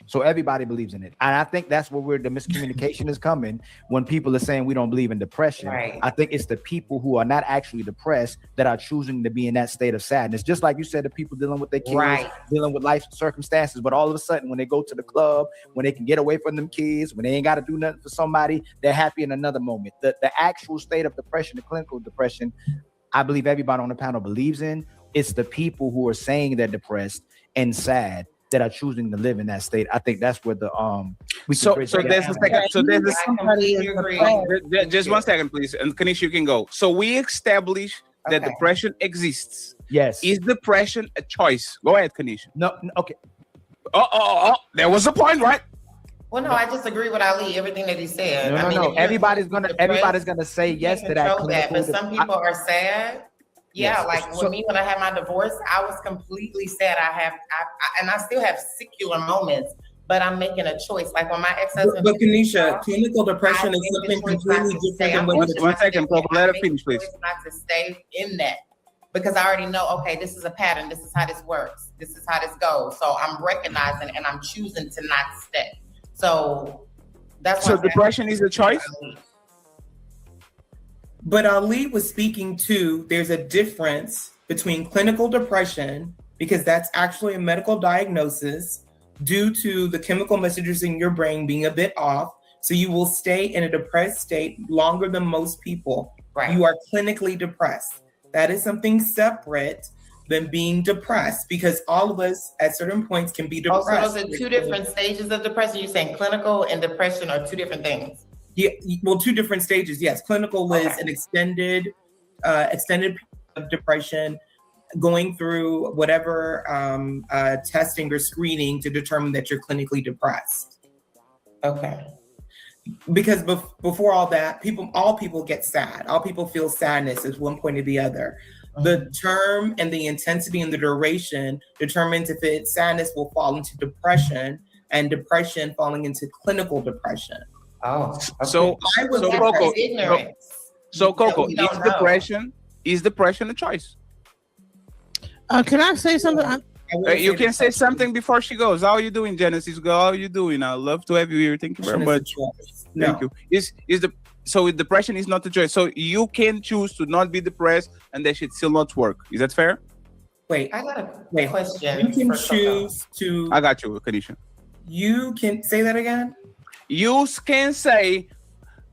So everybody believes in it. And I think that's where the miscommunication is coming when people are saying we don't believe in depression. Right. I think it's the people who are not actually depressed that are choosing to be in that state of sadness. Just like you said, the people dealing with their kids, dealing with life circumstances, but all of a sudden when they go to the club, when they can get away from them kids, when they ain't got to do nothing for somebody, they're happy in another moment. The actual state of depression, the clinical depression, I believe everybody on the panel believes in. It's the people who are saying they're depressed and sad that are choosing to live in that state. I think that's where the just 1 second, please, and Kanish, you can go. So we establish that depression exists. Yes. Is depression a choice? Go ahead, Kanish. No, okay. There was a point, right? Well, no, I just agree with Ali, everything that he said. No. Everybody's gonna say yes to that. But some people are sad. Yeah, yes. Like me, when I had my divorce, I was completely sad. And I still have secular moments, but I'm making a choice. Like when my ex-husband. But Kanisha, clinical depression is something completely different than what. 1 second, let her finish, please. Not to stay in that, because I already know. Okay, this is a pattern. This is how this works. This is how this goes. So I'm recognizing and I'm choosing to not stay. So that's. So depression is a choice. But Ali was speaking to, there's a difference between clinical depression, because that's actually a medical diagnosis due to the chemical messages in your brain being a bit off. So you will stay in a depressed state longer than most people. Right. You are clinically depressed. That is something separate than being depressed, because all of us at certain points can be Also, depressed. those are two different stages of depression. You're saying clinical and depression are two different things. Yeah, well, two different stages. Yes, clinical is an extended period of depression, going through whatever testing or screening to determine that you're clinically depressed. Okay. Because before all that, all people get sad. All people feel sadness at one point or the other. The term and the intensity and the duration determines if sadness will fall into depression, and depression falling into clinical depression. Oh, okay. So Coco, Coco, is depression a choice? Can I say something? You can say something before she goes. How are you doing, Genesis? How are you doing? I love to have you here. Thank you very much. Thank you. So depression is not a choice. So you can choose to not be depressed, and that should still not work. Is that fair? Wait, I got a question. You can choose to. I got you, Kanisha. You can say that again. You can say,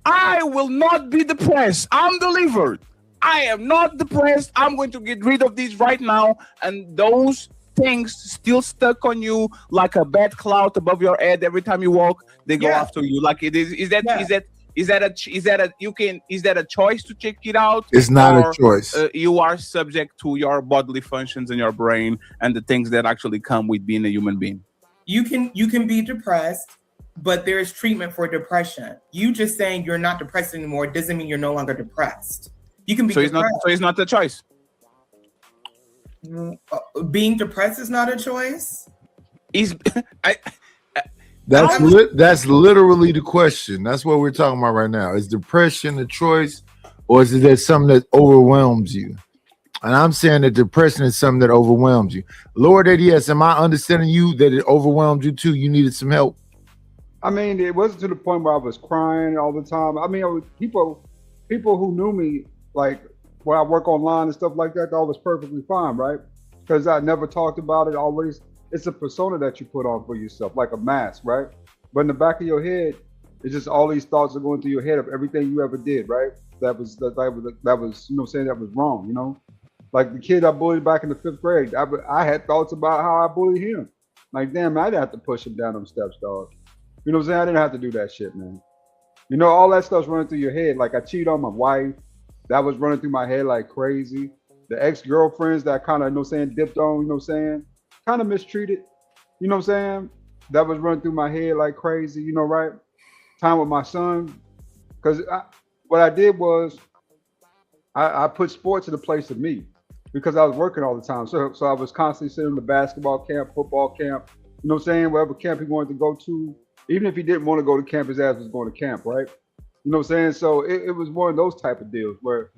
I will not be depressed. I'm delivered. I am not depressed. I'm going to get rid of this right now. And those things still stuck on you like a bad cloud above your head. Every time you walk, they go after you. Like it is. Is that a choice to check it out? It's not a choice. You are subject to your bodily functions in your brain and the things that actually come with being a human being. You can be depressed, but there is treatment for depression. You just saying you're not depressed anymore doesn't mean you're no longer depressed. You can be depressed. So it's not a choice. Being depressed is not a choice. That's literally the question. That's what we're talking about right now. Is depression a choice, or is it something that overwhelms you? And I'm saying that depression is something that overwhelms you. Lord ADS, am I understanding you that it overwhelmed you too? You needed some help? I mean, it wasn't to the point where I was crying all the time. I mean, people who knew me, like when I work online and stuff like that, all was perfectly fine, right? Because I never talked about it. Always, it's a persona that you put on for yourself, like a mask, right? But in the back of your head, it's just all these thoughts are going through your head of everything you ever did, right? That was, you know, saying that was wrong, you know? Like the kid I bullied back in the 5th grade, I had thoughts about how I bullied him. Like, damn, I didn't have to push him down them steps, dog. You know what I'm saying? I didn't have to do that shit, man. You know, all that stuff's running through your head. Like I cheated on my wife. That was running through my head like crazy. The ex-girlfriends that kind of, you know what I'm saying, dipped on, you know what I'm saying, kind of mistreated. You know what I'm saying? That was running through my head like crazy, you know, right? Time with my son. Because what I did was I put sports in the place of me because I was working all the time. So I was constantly sitting in the basketball camp, football camp, you know what I'm saying? Whatever camp he wanted to go to. Even if he didn't want to go to camp, his ass was going to camp, right? You know what I'm saying? So it was one of those type of deals where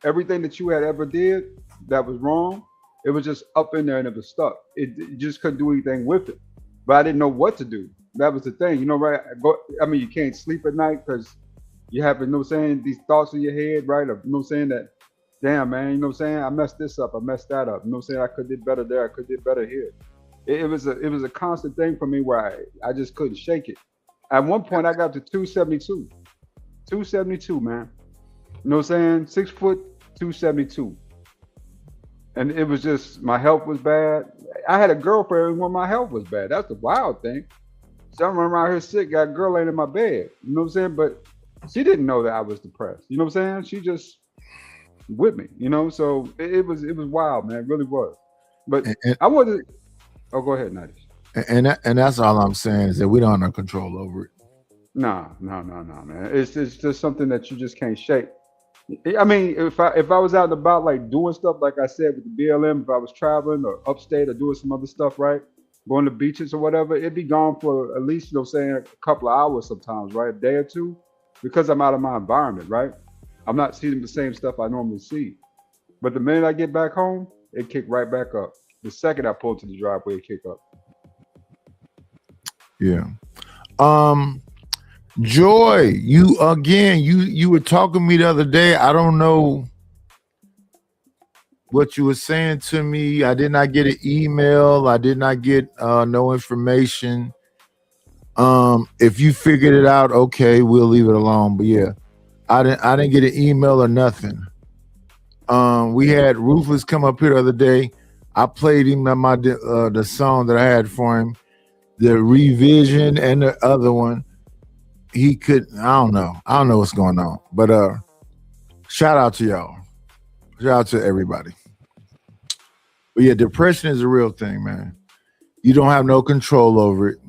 everything that you had ever did that was wrong, it was just up in there and it was stuck. You just couldn't do anything with it. But I didn't know what to do. That was the thing, you know, right? I mean, you can't sleep at night because you have, you know what I'm saying, these thoughts in your head, right? Of, you know what I'm saying, that, damn, man, you know what I'm saying? I messed this up. I messed that up. You know what I'm saying? I could did better there. I could did better here. It was a constant thing for me where I just couldn't shake it. At one point, I got to 272. 272, man. You know what I'm saying? 6 foot, 272. And it was just, my health was bad. I had a girlfriend when my health was bad. That's the wild thing. So I'm running around here sick, got a girl laying in my bed. You know what I'm saying? But she didn't know that I was depressed. You know what I'm saying? She just with me, you know? So it was wild, man. It really was. But I wasn't. Oh, go ahead, Nadish. And that's all I'm saying is that we don't have control over it. No, man. It's just something that you just can't shake. I mean, if I was out and about, like doing stuff, like I said with the BLM, if I was traveling or upstate or doing some other stuff, right, going to beaches or whatever, it'd be gone for at least, you know, saying a couple of hours sometimes, right, a day or two, because I'm out of my environment, right. I'm not seeing the same stuff I normally see. But the minute I get back home, it kick right back up. The second I pull to the driveway, it kick up. Yeah. Joy, you were talking to me the other day. I don't know what you were saying to me. I did not get an email. I did not get no information. If you figured it out, okay, we'll leave it alone. But yeah, I didn't get an email or nothing. We had Rufus come up here the other day. I played him my the song that I had for him, the revision and the other one. He could. I don't know what's going on. But shout out to y'all. Shout out to everybody. But yeah, depression is a real thing, man. You don't have no control over it.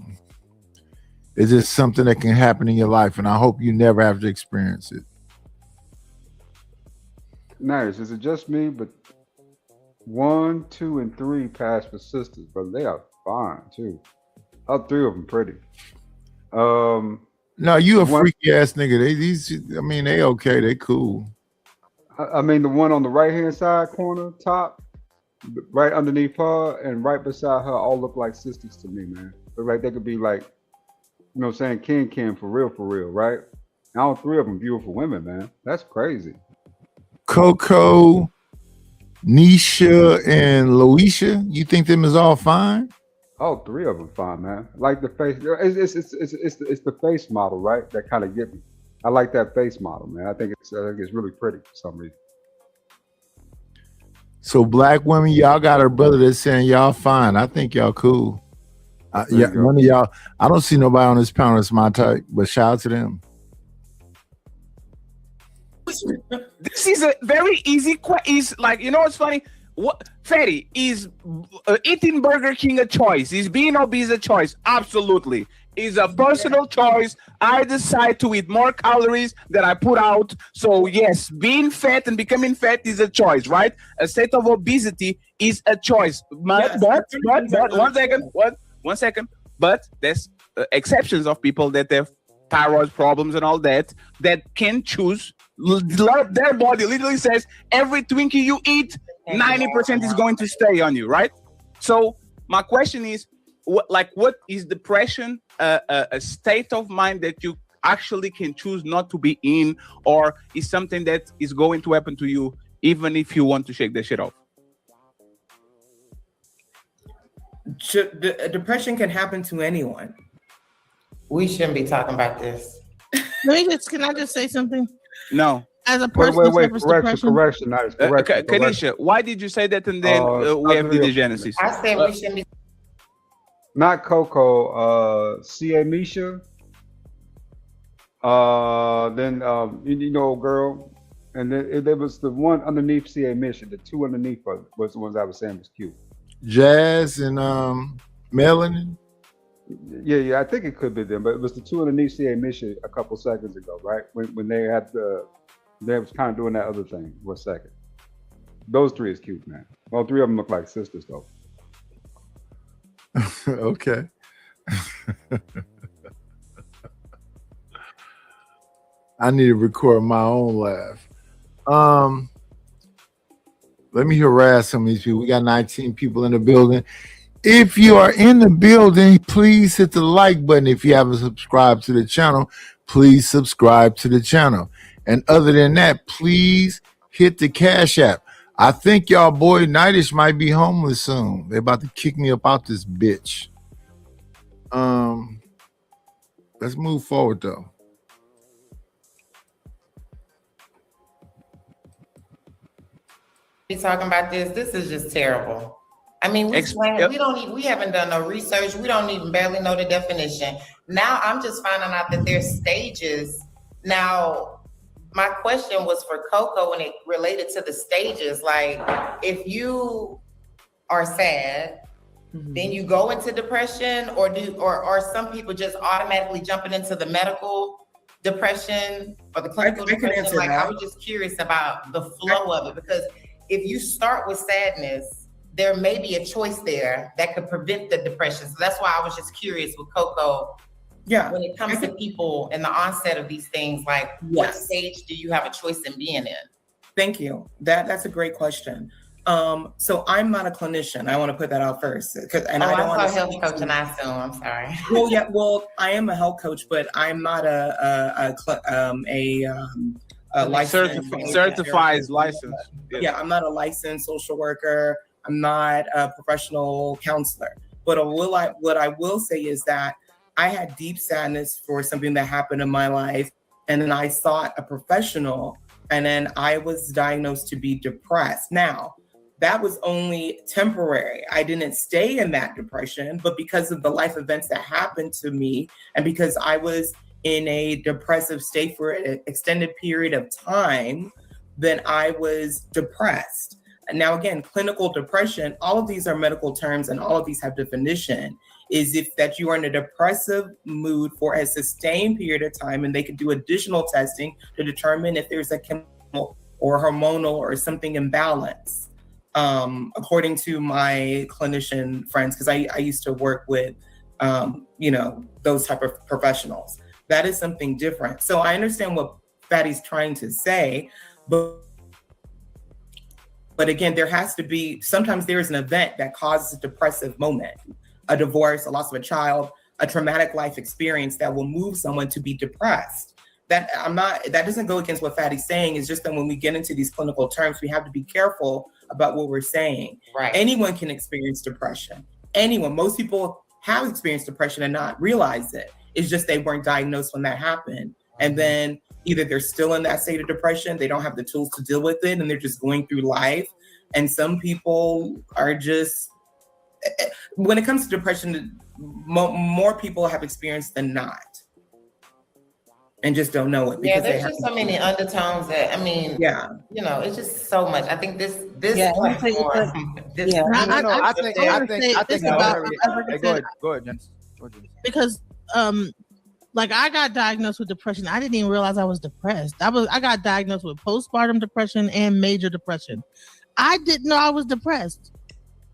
It's just something that can happen in your life, and I hope you never have to experience it. Nice. Is it just me? But 1, 2, and 3 pass for sisters, but they are fine too. All 3 of them pretty. No, you a freaky ass nigga. They okay. They cool. I mean, the one on the right hand side corner, top, right underneath her, and right beside her, all look like sisters to me, man. Look like they could be like, you know what I'm saying, Ken, for real, right? And all 3 of them beautiful women, man. That's crazy. Coco, Nisha, and Loisha, you think them is all fine? All 3 of them fine, man. Like the face, it's the face model, right? That kind of get me. I like that face model, man. I think it's really pretty for some reason. So black women, y'all got a brother that's saying y'all fine. I think y'all cool. Yeah, none of y'all. I don't see nobody on this panel that's my type, but shout out to them. This is a very easy question. Is like, you know what's funny? What, Fatty, is eating Burger King a choice? Is being obese a choice? Absolutely. It's a personal choice. I decide to eat more calories that I put out. So yes, being fat and becoming fat is a choice, right? A state of obesity is a choice. But 1 second. But there's exceptions of people that have thyroid problems and all that can choose. Their body literally says every Twinkie you eat, 90% is going to stay on you, right? So my question is, what is depression a state of mind that you actually can choose not to be in, or is something that is going to happen to you even if you want to shake that shit off? Depression can happen to anyone. We shouldn't be talking about this. Can I just say something? No. As a person wait, correction, nice, correction. Kanisha, why did you say that? And then we have the Genesis. I said we shouldn't be. Not Coco, C.A. Misha. Then you know, girl, and then there was the one underneath C.A. Misha. The 2 underneath her was the ones I was saying was cute. Jazz and Melanin. Yeah, I think it could be them, but it was the 2 underneath C.A. Misha a couple seconds ago, right? When they had they was kind of doing that other thing. 1 second. Those 3 is cute, man. All 3 of them look like sisters, though. Okay. I need to record my own laugh. Let me harass some of these people. We got 19 people in the building. If you are in the building, please hit the like button. If you haven't subscribed to the channel, please subscribe to the channel. And other than that, please hit the Cash App. I think y'all boy Nightish might be homeless soon. They're about to kick me up out this bitch. Let's move forward though. We talking about this. This is just terrible. I mean, we haven't done no research. We don't even barely know the definition. Now I'm just finding out that there's stages. Now, my question was for Coco when it related to the stages. Like, if you are sad, then you go into depression, or some people just automatically jumping into the medical depression or the clinical depression. Like, I was just curious about the flow of it, because if you start with sadness, there may be a choice there that could prevent the depression. So that's why I was just curious with Coco. Yeah. When it comes to people and the onset of these things, like what stage do you have a choice in being in? Thank you. That's a great question. So I'm not a clinician. I want to put that out first. I don't want to health coach, and I assume. I'm sorry. Well, I am a health coach, but I'm not a licensed certified license. Yeah, I'm not a licensed social worker. I'm not a professional counselor. But what I will say is that I had deep sadness for something that happened in my life, and then I sought a professional, and then I was diagnosed to be depressed. Now, that was only temporary. I didn't stay in that depression, but because of the life events that happened to me, and because I was in a depressive state for an extended period of time, then I was depressed. And now again, clinical depression, all of these are medical terms and all of these have definition, is if that you are in a depressive mood for a sustained period of time, and they could do additional testing to determine if there's a chemical or hormonal or something imbalance. According to my clinician friends, because I used to work with, those type of professionals. That is something different. So I understand what Fatty's trying to say, but again, there has to be, sometimes there is an event that causes a depressive moment, a divorce, a loss of a child, a traumatic life experience that will move someone to be depressed. That doesn't go against what Fatty's saying. It's just that when we get into these clinical terms, we have to be careful about what we're saying. Right. Anyone can experience depression. Anyone. Most people have experienced depression and not realize it. It's just they weren't diagnosed when that happened. And then either they're still in that state of depression, they don't have the tools to deal with it, and they're just going through life. And some people are just, when it comes to depression, more people have experienced than not. And just don't know it. Yeah, there's just so many undertones that, it's just so much. I think this platform. Go ahead, Jens. Because like I got diagnosed with depression. I didn't even realize I was depressed. I got diagnosed with postpartum depression and major depression. I didn't know I was depressed.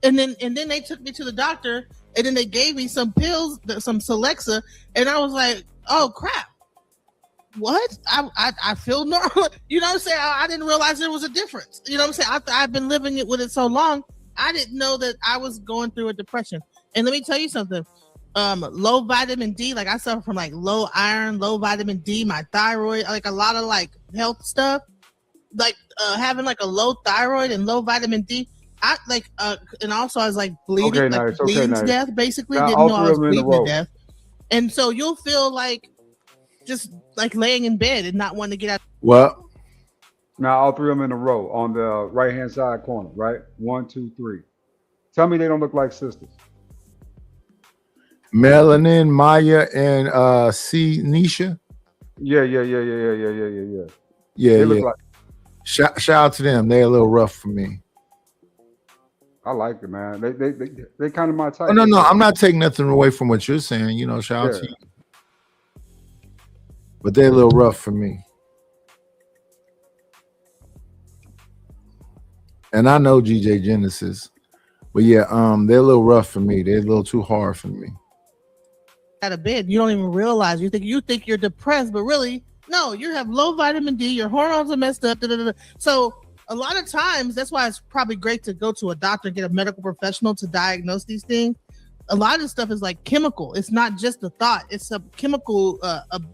And then they took me to the doctor, and then they gave me some pills, some Celexa, and I was like, oh crap. What? I feel normal. You know what I'm saying? I didn't realize there was a difference. You know what I'm saying? I've been living it with it so long. I didn't know that I was going through a depression. And let me tell you something. Low vitamin D, like I suffer from like low iron, low vitamin D, my thyroid, like a lot of like health stuff. Like having like a low thyroid and low vitamin D. And also I was like bleeding, bleeding to death, basically. Didn't know I was bleeding to death. And so you'll feel like just like laying in bed and not wanting to get out. Well, now all three of them in a row on the right-hand side corner, right? 1, 2, 3. Tell me they don't look like sisters. Melanin, Maya, and C. Nisha. Yeah. They look like. Shout out to them. They're a little rough for me. I like it, man. They kind of my type. Oh, no, I'm not taking nothing away from what you're saying. Shout out to you. But they're a little rough for me. And I know GJ Genesis. But yeah, they're a little rough for me. They're a little too hard for me. Out of bed, you don't even realize. You think you're depressed, but really, no, you have low vitamin D, your hormones are messed up. So a lot of times, that's why it's probably great to go to a doctor and get a medical professional to diagnose these things. A lot of this stuff is like chemical. It's not just a thought. It's a chemical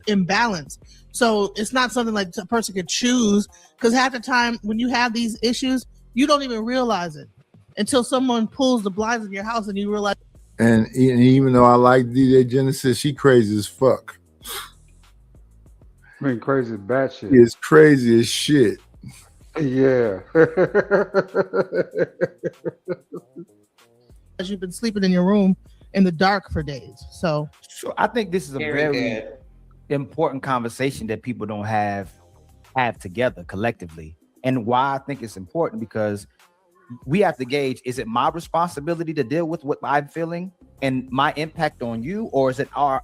imbalance. So it's not something like a person could choose, because half the time when you have these issues, you don't even realize it until someone pulls the blinds in your house and you realize. And even though I like DJ Genesis, she crazy as fuck. I mean, crazy as bad shit. It's crazy as shit. Yeah. You've been sleeping in your room in the dark for days. So I think this is a very important conversation that people don't have together collectively. And why I think it's important, because we have to gauge, is it my responsibility to deal with what I'm feeling and my impact on you, or is it all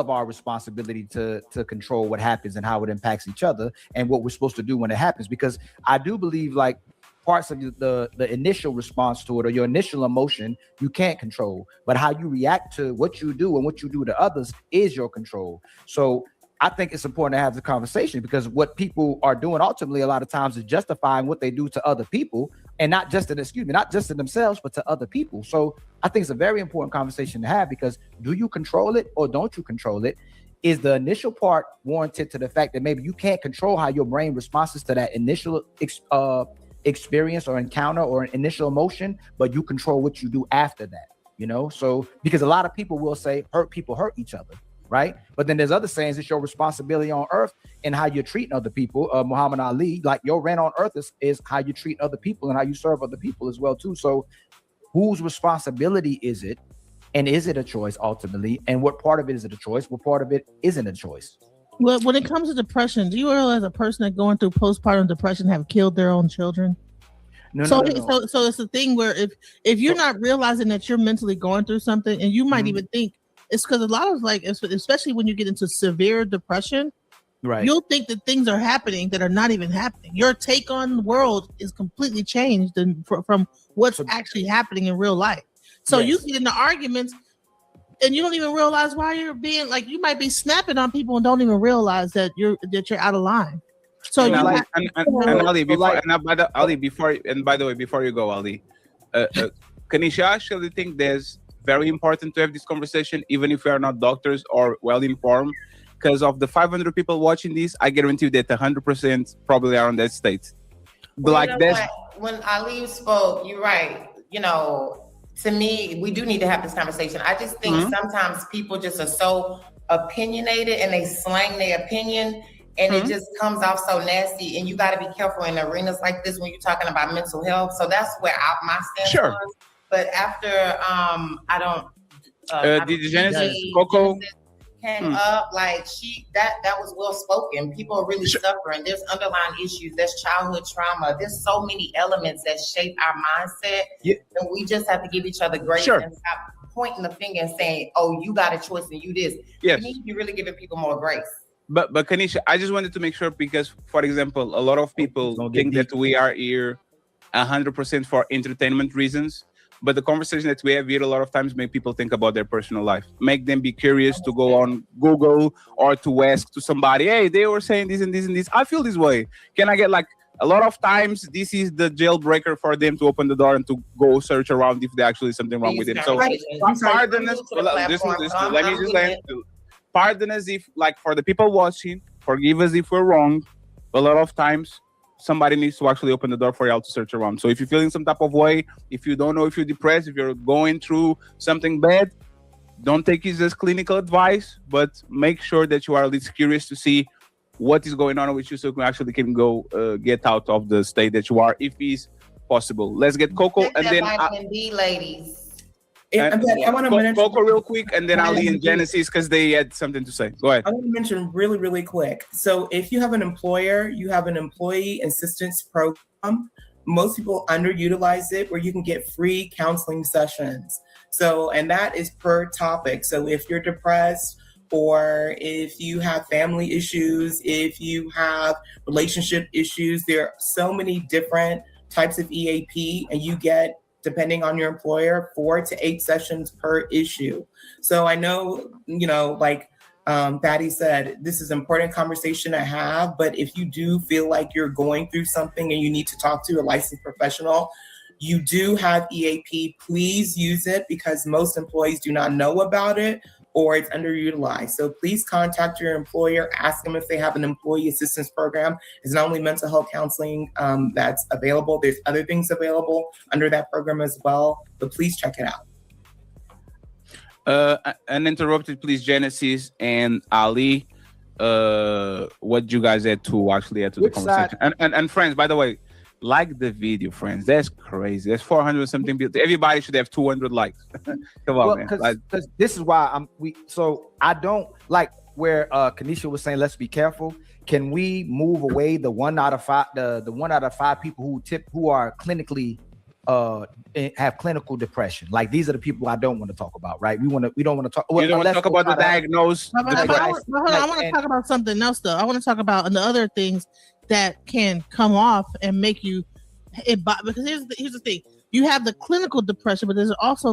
of our responsibility to control what happens and how it impacts each other and what we're supposed to do when it happens? Because I do believe like parts of the initial response to it, or your initial emotion, you can't control, but how you react to what you do and what you do to others is your control. So I think it's important to have the conversation, because what people are doing ultimately a lot of times is justifying what they do to other people, and not just to themselves, but to other people. So I think it's a very important conversation to have, because do you control it or don't you control it? Is the initial part warranted to the fact that maybe you can't control how your brain responds to that initial experience or encounter or an initial emotion, but you control what you do after that, So because a lot of people will say hurt people hurt each other. right? But then there's other sayings, it's your responsibility on earth and how you're treating other people. Muhammad Ali, like your rent on earth is how you treat other people and how you serve other people as well too. So whose responsibility is it? And is it a choice ultimately? And what part of it is it a choice? What part of it isn't a choice? Well, when it comes to depression, do you realize a person that going through postpartum depression have killed their own children? So it's a thing where if you're not realizing that you're mentally going through something, and you might even think it's because a lot of especially when you get into severe depression, right? You'll think that things are happening that are not even happening. Your take on the world is completely changed from what's actually happening in real life. So you get into arguments, and you don't even realize why you're being like, you might be snapping on people and don't even realize that you're out of line. So and Ali, before you go, Ali, Kanisha, I actually think there's very important to have this conversation, even if we are not doctors or well informed, because of the 500 people watching this, I guarantee you that 100% probably are on that state. When Ali spoke, you're right. You know, to me, we do need to have this conversation. I just think sometimes people just are so opinionated and they slang their opinion. And it just comes off so nasty, and you got to be careful in arenas like this when you're talking about mental health. So that's where my stance was. But after Genesis Coco came up, like that was well spoken. People are really suffering. There's underlying issues. There's childhood trauma. There's so many elements that shape our mindset, and we just have to give each other grace and stop pointing the finger and saying, "Oh, you got a choice and you this." Yes, you need to be really giving people more grace. But Kanisha, I just wanted to make sure, because, for example, a lot of people think that we are here 100% for entertainment reasons. But the conversation that we have here a lot of times make people think about their personal life, make them be curious to go on Google or to ask to somebody, hey, they were saying this and this and this. I feel this way. Can I get a lot of times this is the jailbreaker for them to open the door and to go search around if there's actually something wrong with them. So pardon us. Let me just say, pardon us if, for the people watching, forgive us if we're wrong. A lot of times, somebody needs to actually open the door for y'all to search around. So if you're feeling some type of way, if you don't know if you're depressed, if you're going through something bad, don't take it as clinical advice, but make sure that you are at least curious to see what is going on with you, so you actually can go get out of the state that you are, if it's possible. Let's get Coco, and then vitamin D, ladies. I want to mention Coco real quick, and then Ali and Genesis, because they had something to say. Go ahead. I want to mention really, really quick. So if you have an employer, you have an employee assistance program. Most people underutilize it, where you can get free counseling sessions. So, and that is per topic. So if you're depressed, or if you have family issues, if you have relationship issues, there are so many different types of EAP, and you get, depending on your employer, 4 to 8 sessions per issue. So I know, Patty said, this is an important conversation to have, but if you do feel like you're going through something and you need to talk to a licensed professional, you do have EAP, please use it, because most employees do not know about it, or it's underutilized. So please contact your employer, ask them if they have an employee assistance program. It's not only mental health counseling that's available, there's other things available under that program as well, but please check it out. Uninterrupted, please, Genesis and Ali. What you guys had to actually add to the conversation? And friends, by the way, like the video, friends. That's crazy. That's 400 something people. Everybody should have 200 likes. Come on, man. Because this is why so I don't like where Kanisha was saying, let's be careful. Can we move away the 1 out of 5, the 1 out of 5 people who are clinically have clinical depression? Like, these are the people I don't want to talk about, right? We don't want to talk. You don't want to talk about the diagnosed. I want to talk about something else, though. I want to talk about the other things that can come off and make you because here's the thing. You have the clinical depression, but there's also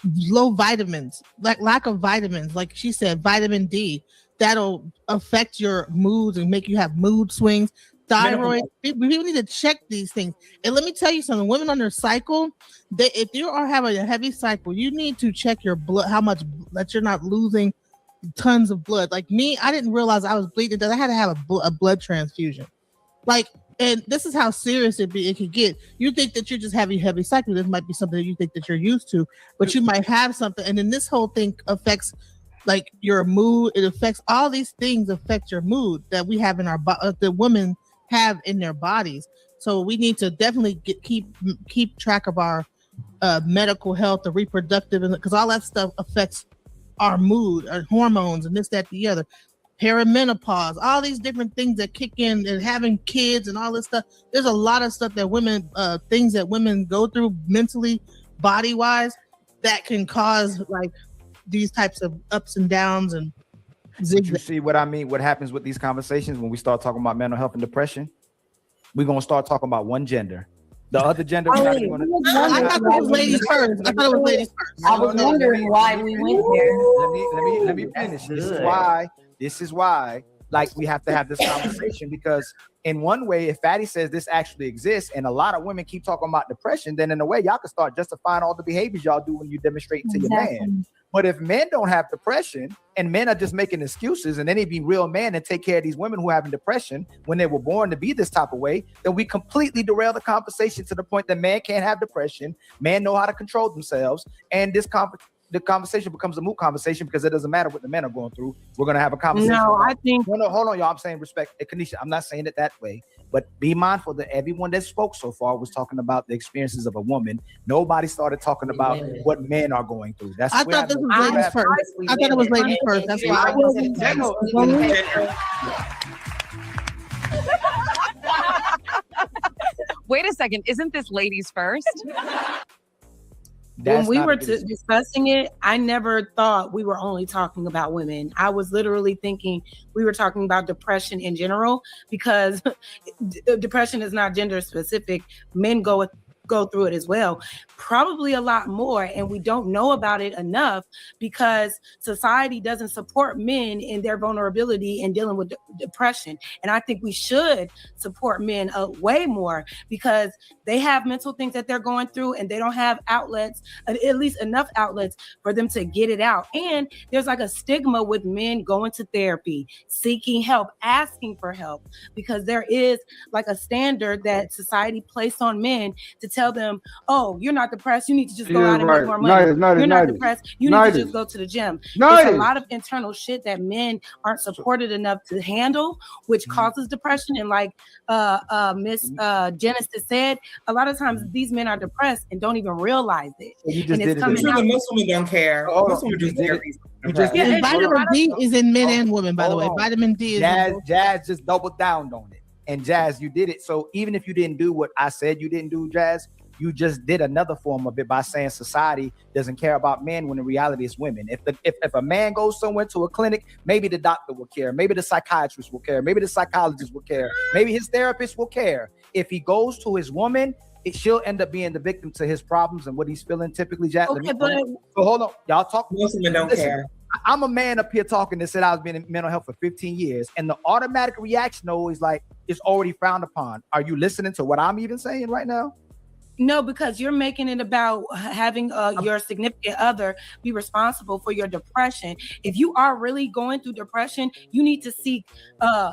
low vitamins, lack of vitamins, like she said, vitamin D, that'll affect your moods and make you have mood swings. Thyroid, people need to check these things. And let me tell you something, women on their cycle, if you are having a heavy cycle, you need to check your blood, how much that you're not losing tons of blood. Like me, I didn't realize I was bleeding. I had to have a blood transfusion. And this is how serious it could get. You think that you're just having heavy cycle. This might be something that you think that you're used to, but you might have something. And then this whole thing affects like your mood. It affects all these things affect your mood that we have in our the women have in their bodies. So we need to definitely keep track of our medical health, the reproductive, because all that stuff affects our mood, our hormones, and this, that, the other. Perimenopause, all these different things that kick in, and having kids and all this stuff. There's a lot of stuff that women, things that women go through mentally, body wise, that can cause like these types of ups and downs and zigzags. You see what I mean? What happens with these conversations when we start talking about mental health and depression? We're gonna start talking about one gender. The other gender. I thought it was ladies first. I was wondering why we went there. Let me finish. This is why, like, we have to have this conversation, because in one way, if Fatty says this actually exists, and a lot of women keep talking about depression, then in a way, y'all can start justifying all the behaviors y'all do when you demonstrate to your man. But if men don't have depression, and men are just making excuses, and then they be real men and take care of these women who are having depression when they were born to be this type of way, then we completely derail the conversation to the point that man can't have depression, men know how to control themselves, and the conversation becomes a moot conversation because it doesn't matter what the men are going through. We're going to have a conversation. No, I think. No, hold on, y'all. I'm saying respect. Kanisha, I'm not saying it that way, but be mindful that everyone that spoke so far was talking about the experiences of a woman. Nobody started talking about what men are going through. That's I thought this was ladies first. I thought it was ladies first. That's why Wait a second. Isn't this ladies first? When we were discussing it, I never thought we were only talking about women. I was literally thinking we were talking about depression in general, because depression is not gender specific. Men go through it as well, probably a lot more, and we don't know about it enough because society doesn't support men in their vulnerability and dealing with depression. And I think we should support men way more, because they have mental things that they're going through, and they don't have outlets, at least enough outlets for them to get it out. And there's like a stigma with men going to therapy, seeking help, asking for help, because there is like a standard that society placed on men to tell them, oh, you're not depressed, you need to just go out and make more money. You're not depressed, you need to just go to the gym. There's a lot of internal shit that men aren't supported enough to handle, which causes depression. And like Miss Genesis said, a lot of times these men are depressed and don't even realize it. And it's coming out. Most women don't care. Most women just care. And vitamin D is in men and women, by the way. Vitamin D is Jazz just doubled down on it. And Jazz, you did it. So even if you didn't do what I said you didn't do, Jazz, you just did another form of it by saying society doesn't care about men when in reality it's women. If a man goes somewhere to a clinic, maybe the doctor will care, maybe the psychiatrist will care, maybe the psychologist will care, maybe his therapist will care. If he goes to his woman, she'll end up being the victim to his problems and what he's feeling typically, Jack. Okay, so hold on, y'all talk. Most women don't care. I'm a man up here talking that said I was been in mental health for 15 years, and the automatic reaction always like it's already frowned upon. Are you listening to what I'm even saying right now? No, because you're making it about having your significant other be responsible for your depression. If you are really going through depression, you need to seek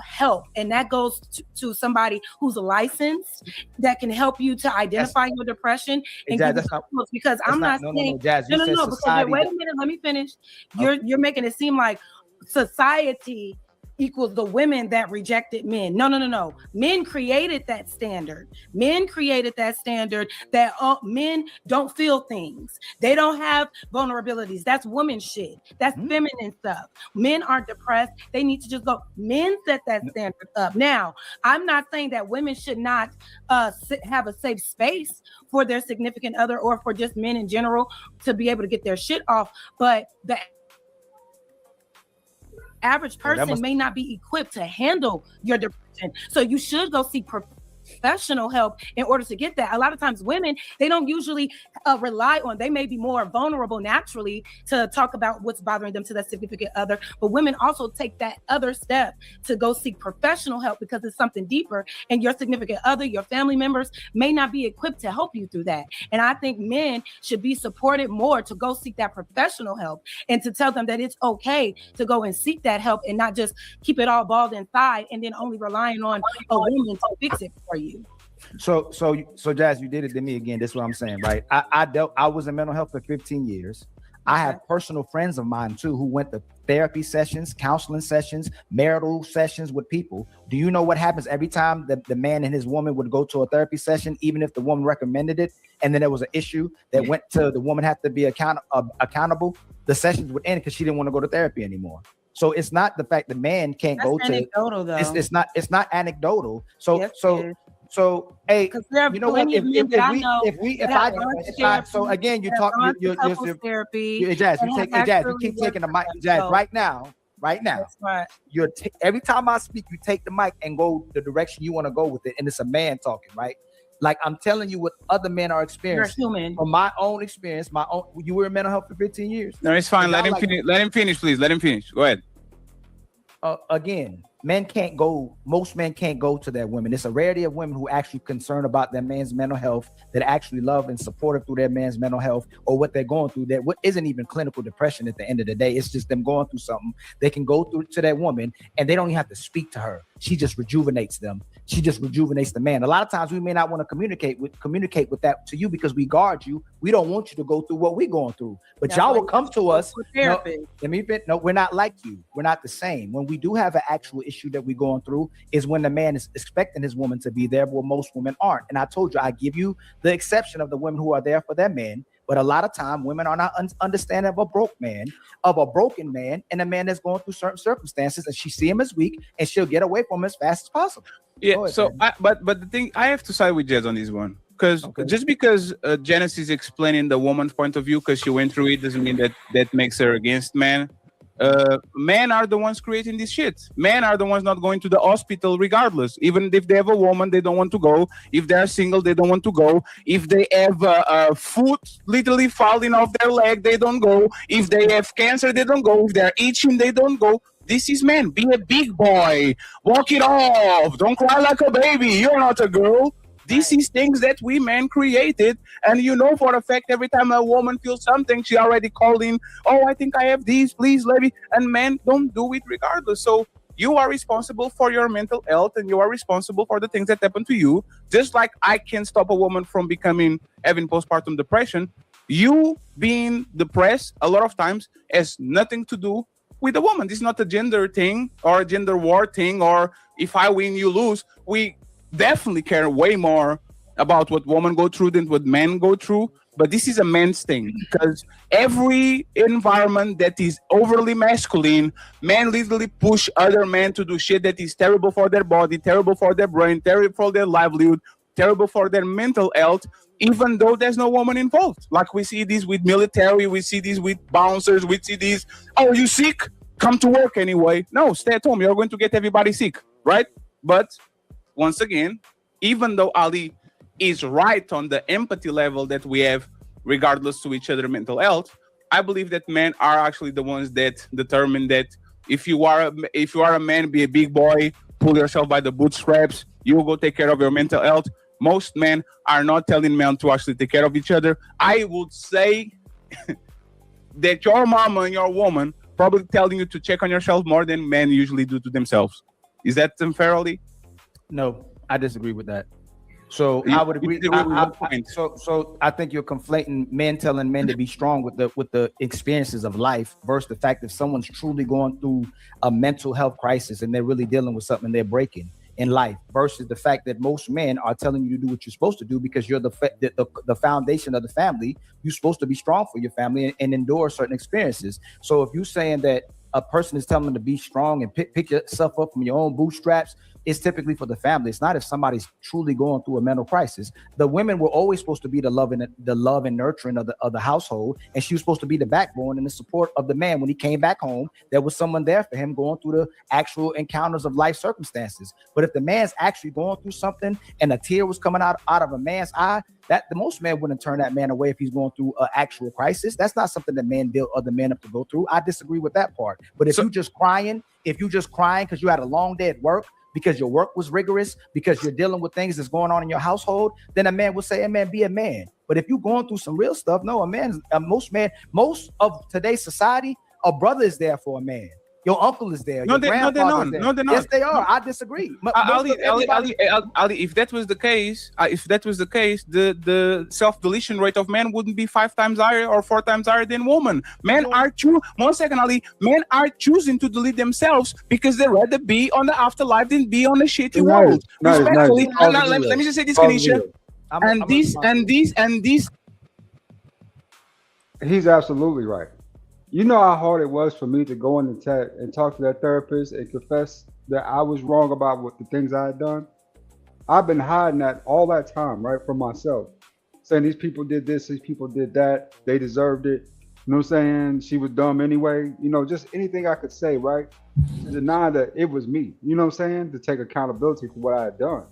help. And that goes to somebody who's licensed that can help you to identify your depression. And give you because I'm not saying, Jazz, no, because wait a minute, let me finish. You're making it seem like society equals the women that rejected men. No. Men created that standard. Men created that standard that men don't feel things. They don't have vulnerabilities. That's woman shit. That's feminine stuff. Men aren't depressed. They need to just go. Men set that standard up. Now, I'm not saying that women should not have a safe space for their significant other or for just men in general to be able to get their shit off, but the average person may not be equipped to handle your depression. So you should go seek professional help in order to get that. A lot of times women, they don't usually rely on, they may be more vulnerable naturally to talk about what's bothering them to that significant other, but women also take that other step to go seek professional help because it's something deeper, and your significant other, your family members may not be equipped to help you through that. And I think men should be supported more to go seek that professional help and to tell them that it's okay to go and seek that help and not just keep it all balled inside and then only relying on a woman to fix it for you. So Jazz, you did it to me again. This is what I'm saying, right? I was in mental health for 15 years. I have personal friends of mine too who went to therapy sessions, counseling sessions, marital sessions with people. Do you know what happens every time the man and his woman would go to a therapy session, even if the woman recommended it, and then there was an issue that went to the woman had to be accountable, the sessions would end because she didn't want to go to therapy anymore. So it's not the fact the man can't go to. Anecdotal, though. It's not anecdotal. So Yes, so it is. so hey, there are you know what? plenty of men that I know So again, you talk. You're therapy. Jazz, you keep taking the mic. Jazz, right now. You're every time I speak, you take the mic and go the direction you want to go with it, and it's a man talking, right? Like I'm telling you what other men are experiencing. You're human. From my own experience, you were in mental health for 15 years. No, it's fine. Let him finish. Let him finish, please. Let him finish. Go ahead. Again, most men can't go to their women. It's a rarity of women who actually concerned about their man's mental health, that actually love and support through their man's mental health or what they're going through, that what isn't even clinical depression at the end of the day. It's just them going through something. They can go through to that woman and they don't even have to speak to her. She just rejuvenates them. She just rejuvenates the man. A lot of times we may not want to communicate with that to you because we guard you. We don't want you to go through what we're going through. But y'all will come to us. No, we're not like you. We're not the same. When we do have an actual issue that we're going through is when the man is expecting his woman to be there, but most women aren't. And I told you, I give you the exception of the women who are there for their men. But a lot of time, women are not understanding of a broken man, and a man that's going through certain circumstances, and she see him as weak, and she'll get away from him as fast as possible. Yeah. But the thing, I have to side with Jez on this one, because just because Janice is explaining the woman's point of view because she went through it doesn't mean that makes her against men. Men are the ones creating this shit. Men are the ones not going to the hospital regardless. Even if they have a woman, they don't want to go. If they're single, they don't want to go. If they have a foot literally falling off their leg, they don't go. If they have cancer, they don't go. If they're itching, they don't go. This is men. Be a big boy. Walk it off. Don't cry like a baby. You're not a girl. This is things that we men created. And you know for a fact, every time a woman feels something, she already called in, oh, I think I have this, please let me. And men don't do it regardless. So you are responsible for your mental health and you are responsible for the things that happen to you. Just like I can stop a woman from having postpartum depression, you being depressed a lot of times has nothing to do with a woman. This is not a gender thing or a gender war thing, or if I win, you lose. We definitely care way more about what women go through than what men go through, but this is a man's thing because every environment that is overly masculine, men literally push other men to do shit that is terrible for their body, terrible for their brain, terrible for their livelihood, terrible for their mental health, even though there's no woman involved. Like we see this with military, we see this with bouncers, we see this, oh, you sick? Come to work anyway. No, stay at home. You're going to get everybody sick, right? But once again, even though Ali is right on the empathy level that we have regardless to each other mental health, I believe that men are actually the ones that determine that if you are a man, be a big boy, pull yourself by the bootstraps, you will go take care of your mental health. Most men are not telling men to actually take care of each other. I would say that your mama and your woman probably telling you to check on yourself more than men usually do to themselves. Is that unfair, Ali? No, I disagree with that. So I would agree. So I think you're conflating men telling men to be strong with the experiences of life versus the fact that someone's truly going through a mental health crisis and they're really dealing with something they're breaking in life versus the fact that most men are telling you to do what you're supposed to do because you're the foundation of the family. You're supposed to be strong for your family and endure certain experiences. So if you're saying that a person is telling them to be strong and pick yourself up from your own bootstraps, it's typically for the family. It's not if somebody's truly going through a mental crisis. The women were always supposed to be the love and nurturing of the household, and she was supposed to be the backbone and the support of the man when he came back home. There was someone there for him going through the actual encounters of life circumstances. But if the man's actually going through something and a tear was coming out of a man's eye, that the most men wouldn't turn that man away if he's going through an actual crisis. That's not something that men build other men up to go through. I disagree with that part. But if you just crying because you had a long day at work, because your work was rigorous, because you're dealing with things that's going on in your household, then a man will say, hey man, be a man. But if you're going through some real stuff, no, most of today's society, a brother is there for a man. Your uncle is there. No, Your they're not. grandfather's there. No, they're not. Yes, they are. No. I disagree. Ali, if that was the case, the self-deletion rate of men wouldn't be 5 times higher or 4 times higher than women. Men are men are choosing to delete themselves because they'd rather be on the afterlife than be on the shitty world. Respectfully, let me just say this, Kanisha. And these. He's absolutely right. You know how hard it was for me to go in the chat and talk to that therapist and confess that I was wrong about what the things I had done. I've been hiding that all that time, right, from myself. Saying these people did this, these people did that, they deserved it. You know what I'm saying? She was dumb anyway. You know, just anything I could say, right? To deny that it was me. You know what I'm saying? To take accountability for what I had done.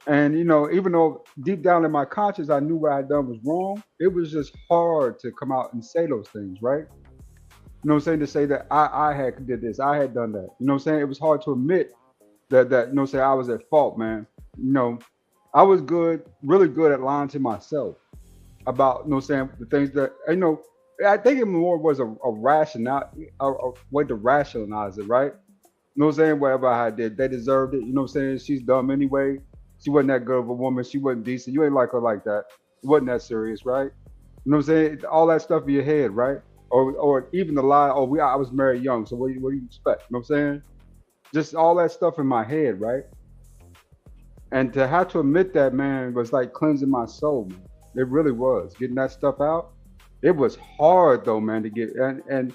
And, you know, even though deep down in my conscience, I knew what I had done was wrong, it was just hard to come out and say those things, right? You know what I'm saying? To say that I had did this, I had done that. You know what I'm saying? It was hard to admit that you know what I'm saying, I was at fault, man. You know, I was really good at lying to myself about, you know what I'm saying, the things that, you know, I think it more was a way to rationalize it, right? You know what I'm saying? Whatever I did, they deserved it. You know what I'm saying? She's dumb anyway. She wasn't that good of a woman. She wasn't decent. You ain't like her like that. It wasn't that serious, right? You know what I'm saying? All that stuff in your head, right? Or even the lie, I was married young, so what do you expect? You know what I'm saying? Just all that stuff in my head, right? And to have to admit that, man, was like cleansing my soul, man. It really was. Getting that stuff out. It was hard though, man, to get. And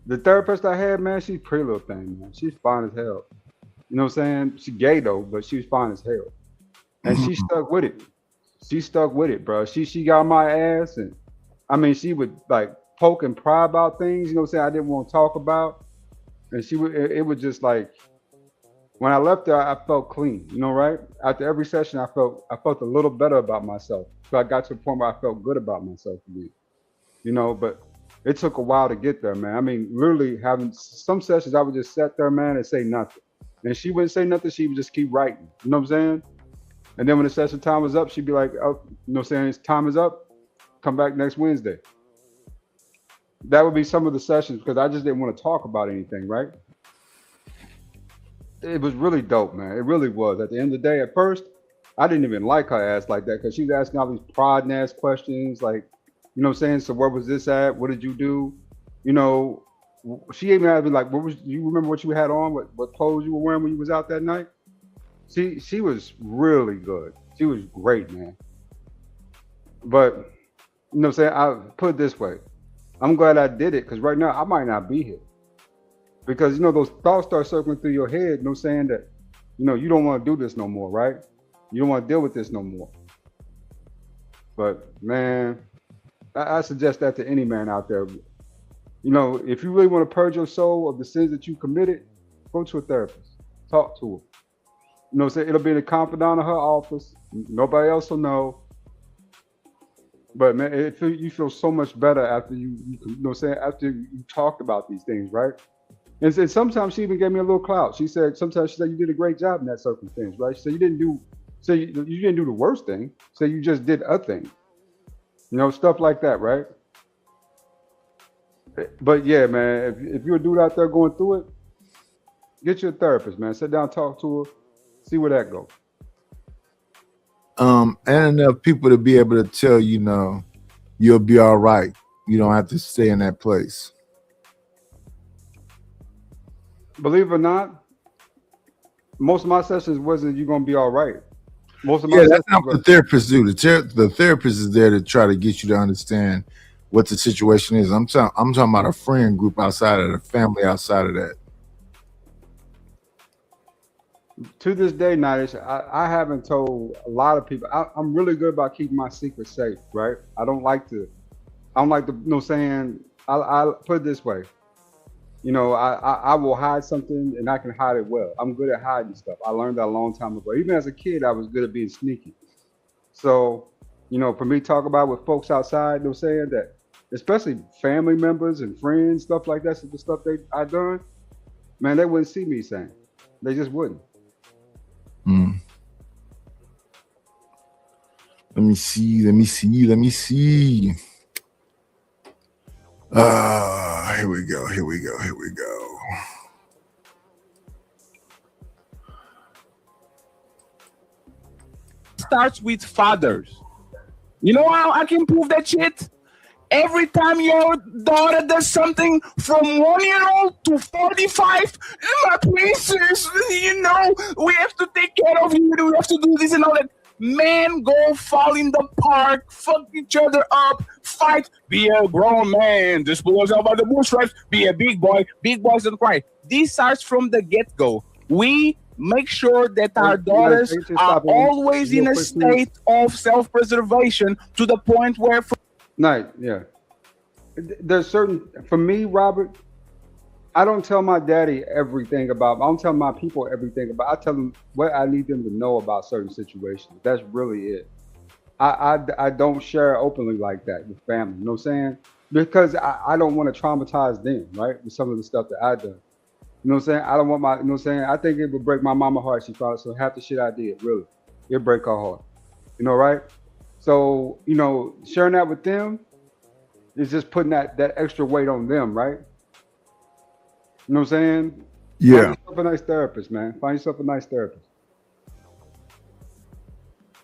the therapist I had, man, she's a pretty little thing, man. She's fine as hell. You know what I'm saying? She's gay though, but she was fine as hell. And she stuck with it. She stuck with it, bro. She got my ass, and I mean, she would like poke and pry about things, you know what I'm saying, I didn't want to talk about. And it was just like, when I left there, I felt clean, you know, right? After every session, I felt a little better about myself. So I got to the point where I felt good about myself again, you know, but it took a while to get there, man. I mean, literally having some sessions, I would just sit there, man, and say nothing. And she wouldn't say nothing, she would just keep writing, you know what I'm saying? And then when the session time was up, she'd be like, oh, you know what I'm saying, time is up, come back next Wednesday. That would be some of the sessions because I just didn't want to talk about anything, right? It was really dope, man. It really was. At the end of the day, at first, I didn't even like her ass like that because she was asking all these prodding ass questions, like, you know what I'm saying? So where was this at? What did you do? You know, she even had me like, you remember what you had on? What clothes you were wearing when you was out that night? She was really good. She was great, man. But, you know what I'm saying? I'll put it this way. I'm glad I did it because right now I might not be here. Because, you know, those thoughts start circling through your head, you know, saying that, you know, you don't want to do this no more, right? You don't want to deal with this no more. But, man, I suggest that to any man out there. You know, if you really want to purge your soul of the sins that you committed, go to a therapist. Talk to her. You know what I'm saying? It'll be the confidant of her office. Nobody else will know. But man, you feel so much better after you know what I'm saying, after you talked about these things, right? And sometimes she even gave me a little clout. Sometimes she said you did a great job in that circumstance, right? She said you didn't do the worst thing. So you just did a thing. You know, stuff like that, right? But yeah, man, if you're a dude out there going through it, get you a therapist, man. Sit down, talk to her, see where that goes. And enough people to be able to tell you, know, you'll be all right. You don't have to stay in that place. Believe it or not, most of my sessions wasn't you're gonna be all right. Most of my that's not what the therapist do. The therapist is there to try to get you to understand what the situation is. I'm talking about a friend group outside of the family, outside of that. To this day, Nadish, I haven't told a lot of people. I'm really good about keeping my secrets safe, right? I don't like to, you know, saying, I'll put it this way. You know, I will hide something and I can hide it well. I'm good at hiding stuff. I learned that a long time ago. Even as a kid, I was good at being sneaky. So, you know, for me to talk about with folks outside, they're saying that, especially family members and friends, stuff like that, the stuff I done, man, they wouldn't see me saying. They just wouldn't. Let me see. Here we go. starts with fathers. You know how I can prove that shit? Every time your daughter does something from 1-year-old to 45, my princess, you know, we have to take care of you. We have to do this and all that. Men go fall in the park, fuck each other up, fight, be a grown man, just pull yourself out the bootstraps, be a big boy. Big boys don't cry. This starts from the get-go. We make sure that our daughters are always in a state of self-preservation to the point where... Yeah. There's certain, for me, Robert, I don't tell my daddy everything about, I don't tell my people everything about, I tell them what I need them to know about certain situations. That's really it. I don't share openly like that with family, you know what I'm saying? Because I don't want to traumatize them, right? With some of the stuff that I done. You know what I'm saying? I don't want my, you know what I'm saying? I think it would break my mama heart. She probably, so half the shit I did, really, it'd break her heart. You know, right? So, you know, sharing that with them is just putting that extra weight on them, right? You know what I'm saying? Yeah. Find yourself a nice therapist, man. Find yourself a nice therapist.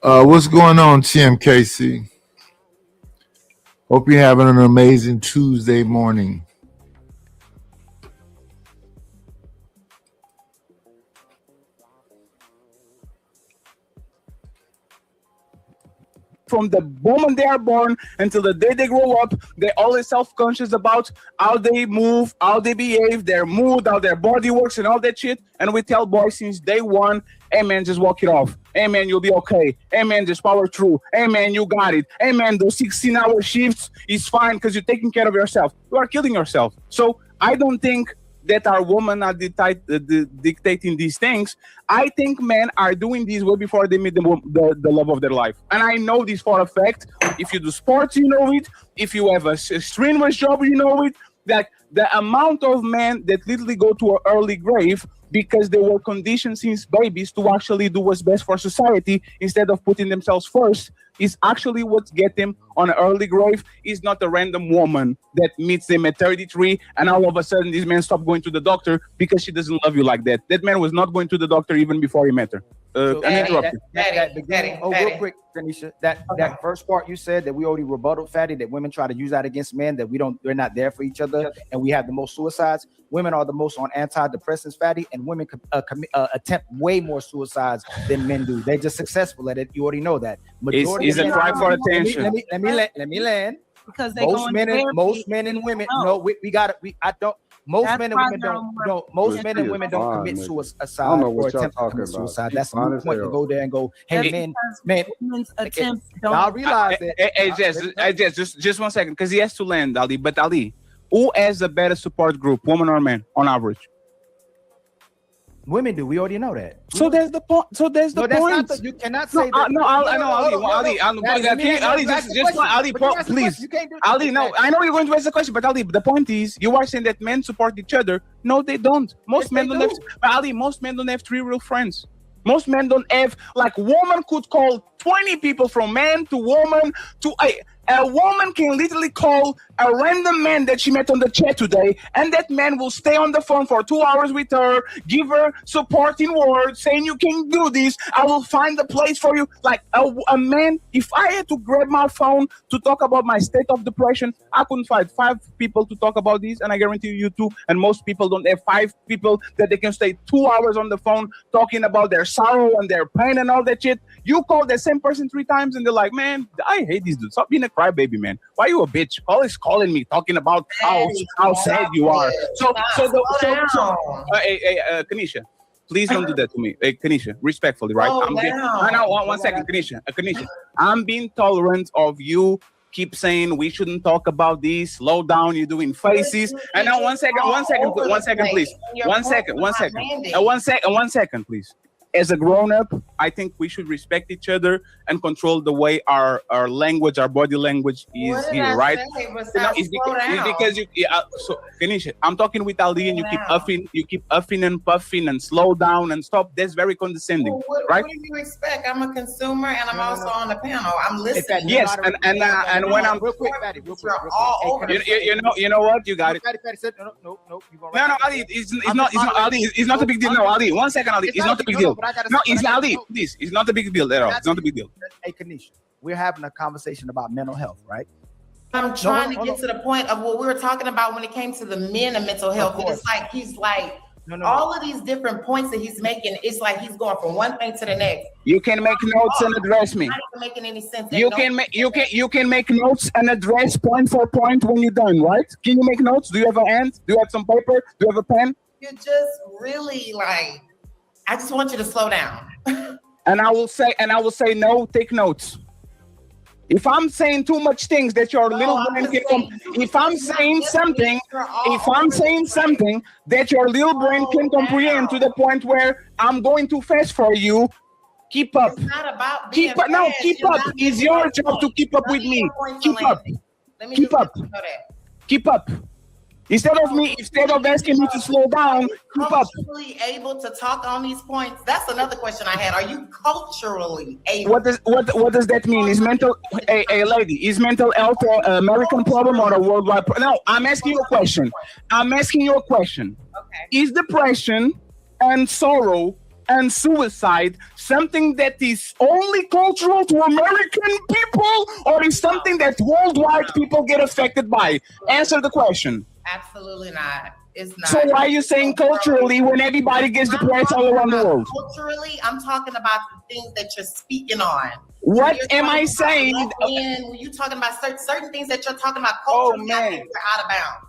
What's going on, TMKC? Hope you're having an amazing Tuesday morning. From the moment they are born until the day they grow up, they're always self-conscious about how they move, how they behave, their mood, how their body works, and all that shit. And we tell boys since day one, hey man, just walk it off. Hey man, you'll be okay. Hey man, just power through. Hey man, you got it. Hey man, those 16-hour shifts is fine because you're taking care of yourself. You are killing yourself. So I don't think that our women are dictating these things. I think men are doing this way before they meet the love of their life. And I know this for a fact. If you do sports, you know it. If you have a strenuous job, you know it. That the amount of men that literally go to an early grave because they were conditioned since babies to actually do what's best for society instead of putting themselves first is actually what gets them on an early grave. Is not a random woman that meets them at 33 and all of a sudden this man stopped going to the doctor because she doesn't love you like that. That man was not going to the doctor even before he met her. Real quick, Tanisha, that first part you said that we already rebutted, Fatty, that women try to use that against men, that we're not there for each other, and we have the most suicides. Women are the most on antidepressants, Fatty, and women attempt way more suicides than men do. They're just successful at it. You already know that. It's a cry for attention. Let me land. Because they most men and women. No, we got it. Most men and women don't. Most men and women don't commit suicide or attempt to commit suicide. That's the point to go there and go, hey, men, attempt. I realize that. Hey, Jess, just 1 second, because he has to land, Ali. But Ali, who has a better support group, woman or man, on average? Women do. We already know that. So there's the point. You cannot say that. No, Ali, please. Ali, no, I know you're going to ask the question, but Ali, the point is, you are saying that men support each other. No, they don't. Most men don't have. But Ali, most men don't have 3 real friends. Most men don't have, like, woman could call 20 people from man to woman to a woman can literally call a random man that she met on the chat today, and that man will stay on the phone for 2 hours with her, give her supporting words, saying you can do this, I will find a place for you. Like a man, if I had to grab my phone to talk about my state of depression, I couldn't find 5 people to talk about this, and I guarantee you too, and most people don't have 5 people that they can stay 2 hours on the phone talking about their sorrow and their pain and all that shit. You call the same person 3 times and they're like, man, I hate this dude. Stop being a crybaby, man. Why are you a bitch? Always calling me, talking about how sad you are. Kanisha, please don't do that to me. Hey, Kanisha, respectfully, right? One second, Kanisha. I'm being tolerant of you. Keep saying we shouldn't talk about this. Slow down, you're doing faces. And now one second, please. One second, please. As a grown-up, I think we should respect each other and control the way our language, our body language is here, right? It's because you. So, Kanisha, I'm talking with Ali, and you keep huffing and puffing, and slow down and stop. That's very condescending, right? What do you expect? I'm a consumer, and I'm also on the panel. I'm listening. Yes, and when I'm real quick, Fatty, you know what? You got it. No, Ali, it's not Ali. It's not a big deal. No, Ali. 1 second, Ali. It's not a big deal. No, it's Ali. this. It's not a big deal at all. It's not a big deal. Hey, Kanisha, we're having a conversation about mental health, right? I'm trying to get to the point of what we were talking about when it came to the men and mental health. It's like he's like all of these different points that he's making. It's like he's going from one thing to the next. You can make notes and address me. Not even making any sense. You can make notes and address point for point when you're done, right? Can you make notes? Do you have a hand? Do you have some paper? Do you have a pen? You're just really like. I just want you to slow down. And I will say no. Take notes. If I'm saying too much things that your little brain can, if I'm saying something that your little brain can comprehend to the point where I'm going too fast for you, keep up. It's not about keep up. No, keep up. It's your job to keep up with me. Keep up. Keep up. Keep up. Instead of asking me to slow down, keep up. Culturally able to talk on these points? That's another question I had. Are you culturally able? What does that mean? Is mental is mental health an American problem or a worldwide problem? No, I'm asking you a question. Okay. Is depression and sorrow and suicide something that is only cultural to American people, or is something that worldwide people get affected by? Answer the question. Absolutely not. It's not. So why are you saying culturally when everybody gets depressed all around the world? Culturally, I'm talking about the things that you're speaking on. What am I saying? When you're talking about certain things that you're talking about culturally, I think you're out of bounds.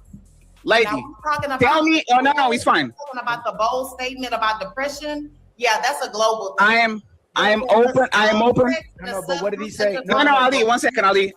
Lady, tell me. Oh no, it's fine. Talking about the bold statement about depression. Yeah, that's a global thing. I am open. No, but what did he say? No, Ali. 1 second, Ali.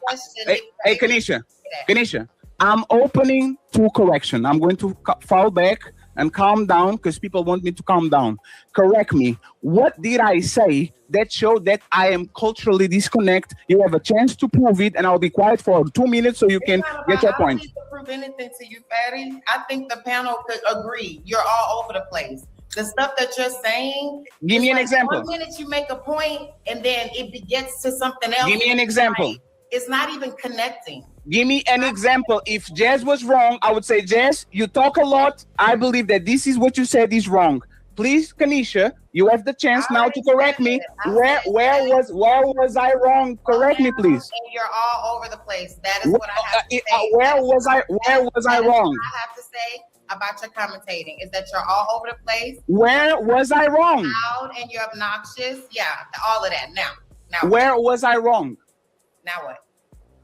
Hey, Kanisha. I'm opening to correction. I'm going to fall back and calm down because people want me to calm down. Correct me. What did I say that showed that I am culturally disconnected? You have a chance to prove it, and I'll be quiet for 2 minutes so you can get your point. I don't need to prove anything to you, Fatty. I think the panel could agree. You're all over the place. The stuff that you're saying. Give me an example. 1 minute you make a point, and then it begets to something else. Give me an example. It's not even connecting. Give me an example. If Jazz was wrong, I would say, Jazz, you talk a lot. I believe that this is what you said is wrong. Please, Kanisha, you have the chance now to correct me. Where was I wrong? Correct me, please. And you're all over the place. That is what I have to say. Where was I wrong? I have to say about your commentating is that you're all over the place. Where was I wrong? Loud and you're obnoxious. Yeah, all of that. Now. Where was I wrong? Now what?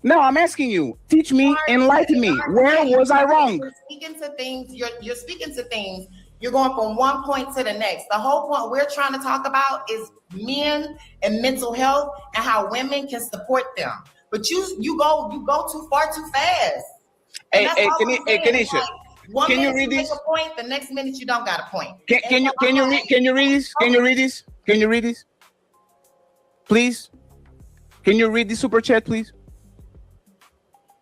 No, I'm asking you. Teach me, enlighten me. Where was I wrong? You're speaking to things. You're speaking to things. You're going from one point to the next. The whole point we're trying to talk about is men and mental health and how women can support them. But you go too far too fast. Hey, Kanisha. Like, can you read this? Make a point, the next minute you don't got a point. Can you read this? Please. Can you read the super chat, please?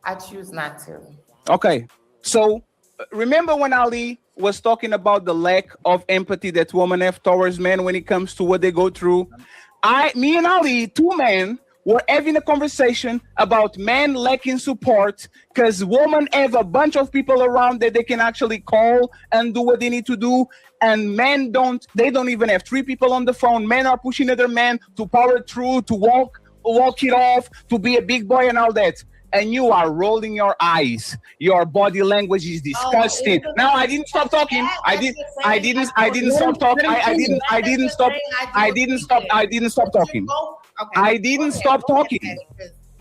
I choose not to. Okay. So remember when Ali was talking about the lack of empathy that women have towards men when it comes to what they go through? Me and Ali, two men, were having a conversation about men lacking support because women have a bunch of people around that they can actually call and do what they need to do, and men don't. They don't even have 3 people on the phone. Men are pushing other men to power through, to walk it off, to be a big boy and all that. And you are rolling your eyes. Your body language is disgusting. No, I didn't stop talking. I didn't stop talking. I didn't stop talking. I didn't stop talking.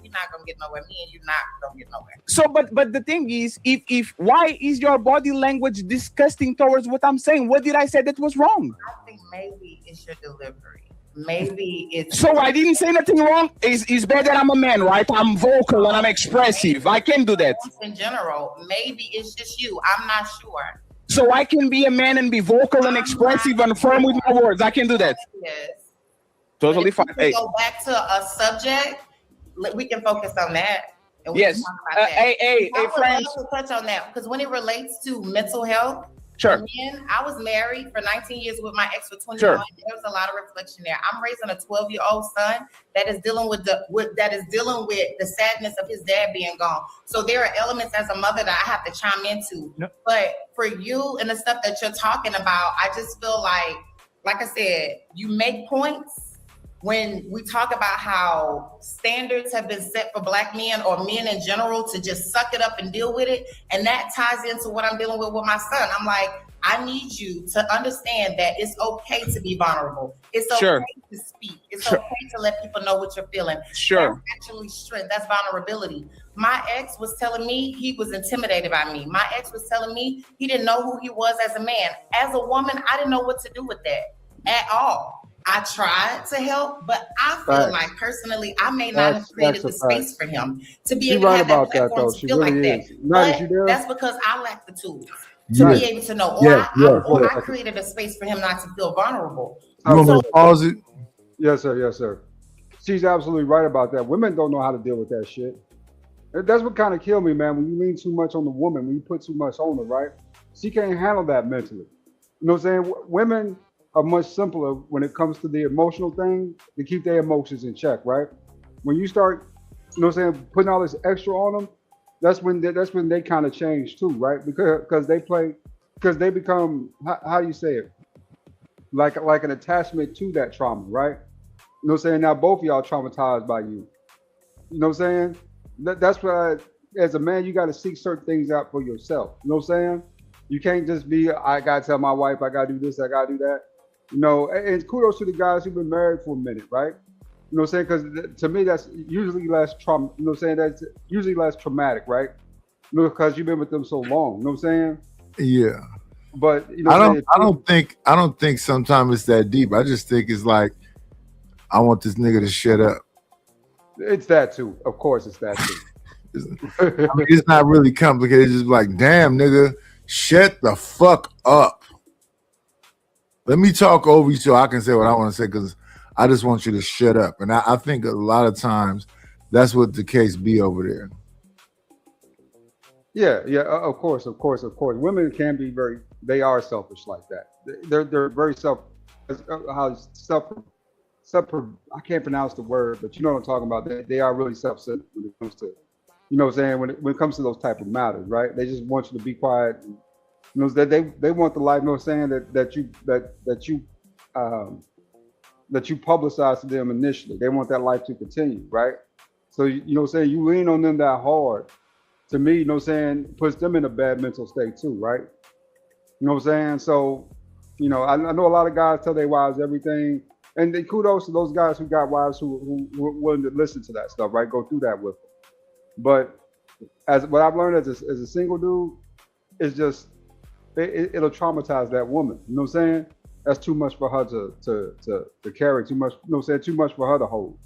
You're not gonna get nowhere. Me and you not gonna get nowhere. So, but the thing is, if why is your body language disgusting towards what I'm saying? What did I say that was wrong? I think maybe it's your delivery. Maybe it's so I didn't say nothing wrong. It's better that I'm a man, right? I'm vocal and I'm expressive. I can do that. In general, maybe it's just you. I'm not sure. So I can be a man and be vocal and expressive and firm with my words. I can do that. Yes. Totally fine. Hey. Go back to a subject. We can focus on that. And we yes. Hey, friends. I would love to touch on that because when it relates to mental health. Sure. Men, I was married for 19 years with my ex for 21. Sure. There was a lot of reflection there. I'm raising a 12-year-old son that is dealing with the sadness of his dad being gone. So there are elements as a mother that I have to chime into. No. But for you and the stuff that you're talking about, I just feel like I said, you make points when we talk about how standards have been set for Black men or men in general to just suck it up and deal with it, and that ties into what I'm dealing with my son. I'm like, I need you to understand that it's okay to be vulnerable. It's okay to speak. It's okay to let people know what you're feeling. That's actually strength. That's vulnerability. My ex was telling me he was intimidated by me. My ex was telling me he didn't know who he was as a man. As a woman, I didn't know what to do with that at all. I tried to help, but I feel like personally, I may not have created the space for him to be able to have that platform to feel like that. But that's because I lack the tools to be able to know, or I created a space for him not to feel vulnerable. You want me to pause it? Yes, sir. Yes, sir. She's absolutely right about that. Women don't know how to deal with that shit. That's what kind of killed me, man. When you lean too much on the woman, when you put too much on her, right? She can't handle that mentally. You know what I'm saying? Women are much simpler when it comes to the emotional thing to keep their emotions in check, right? When you start, you know what I'm saying, putting all this extra on them, that's when they kind of change too, right? Because they become, how do you say it? Like an attachment to that trauma, right? You know what I'm saying? Now both of y'all traumatized by you. You know what I'm saying? That's why, as a man, you got to seek certain things out for yourself. You know what I'm saying? You can't just be, I got to tell my wife, I got to do this, I got to do that. You know, and kudos to the guys who've been married for a minute, right? You know what I'm saying? Because to me, that's usually less trauma. You know what I'm saying? That's usually less traumatic, right? You know, because you've been with them so long. You know what I'm saying? Yeah. But you know, I don't think sometimes it's that deep. I just think it's like, I want this nigga to shut up. It's that too. Of course, it's that too. I mean, it's not really complicated. It's just like, damn, nigga, shut the fuck up. Let me talk over you so I can say what I want to say, because I just want you to shut up. And I think a lot of times that's what the case be over there. Yeah, of course. Women can be they are selfish like that. They're very I can't pronounce the word, but you know what I'm talking about. They are really self-centered when it comes to, you know what I'm saying, when it comes to those type of matters, right? They just want you to be quiet. And, you know, that they want the life, you know what I'm saying, that you publicize to them initially. They want that life to continue, right? So you know what I'm saying, you lean on them that hard, to me, you know what I'm saying, puts them in a bad mental state too, right? You know what I'm saying? So, you know, I know a lot of guys tell their wives everything. And then kudos to those guys who got wives who were willing to listen to that stuff, right? Go through that with them. But as what I've learned as a single dude, is just it'll traumatize that woman. You know what I'm saying? That's too much for her to carry. Too much, you know what I'm saying? Too much for her to hold.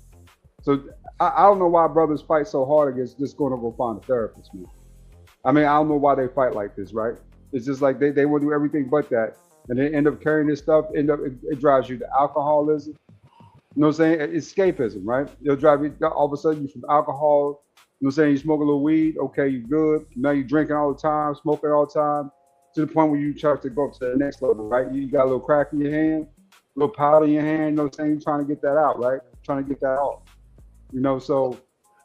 So I don't know why brothers fight so hard against just going to go find a therapist, man. I mean, I don't know why they fight like this, right? It's just like they want to do everything but that. And they end up carrying this stuff, it drives you to alcoholism. You know what I'm saying? Escapism, right? It'll drive you, all of a sudden, you from alcohol, you know what I'm saying? You smoke a little weed, okay, you good. Now you're drinking all the time, smoking all the time, to the point where you try to go up to the next level, right? You got a little crack in your hand, a little powder in your hand, you know what I'm saying? You're trying to get that out, right? Trying to get that off. You know, so.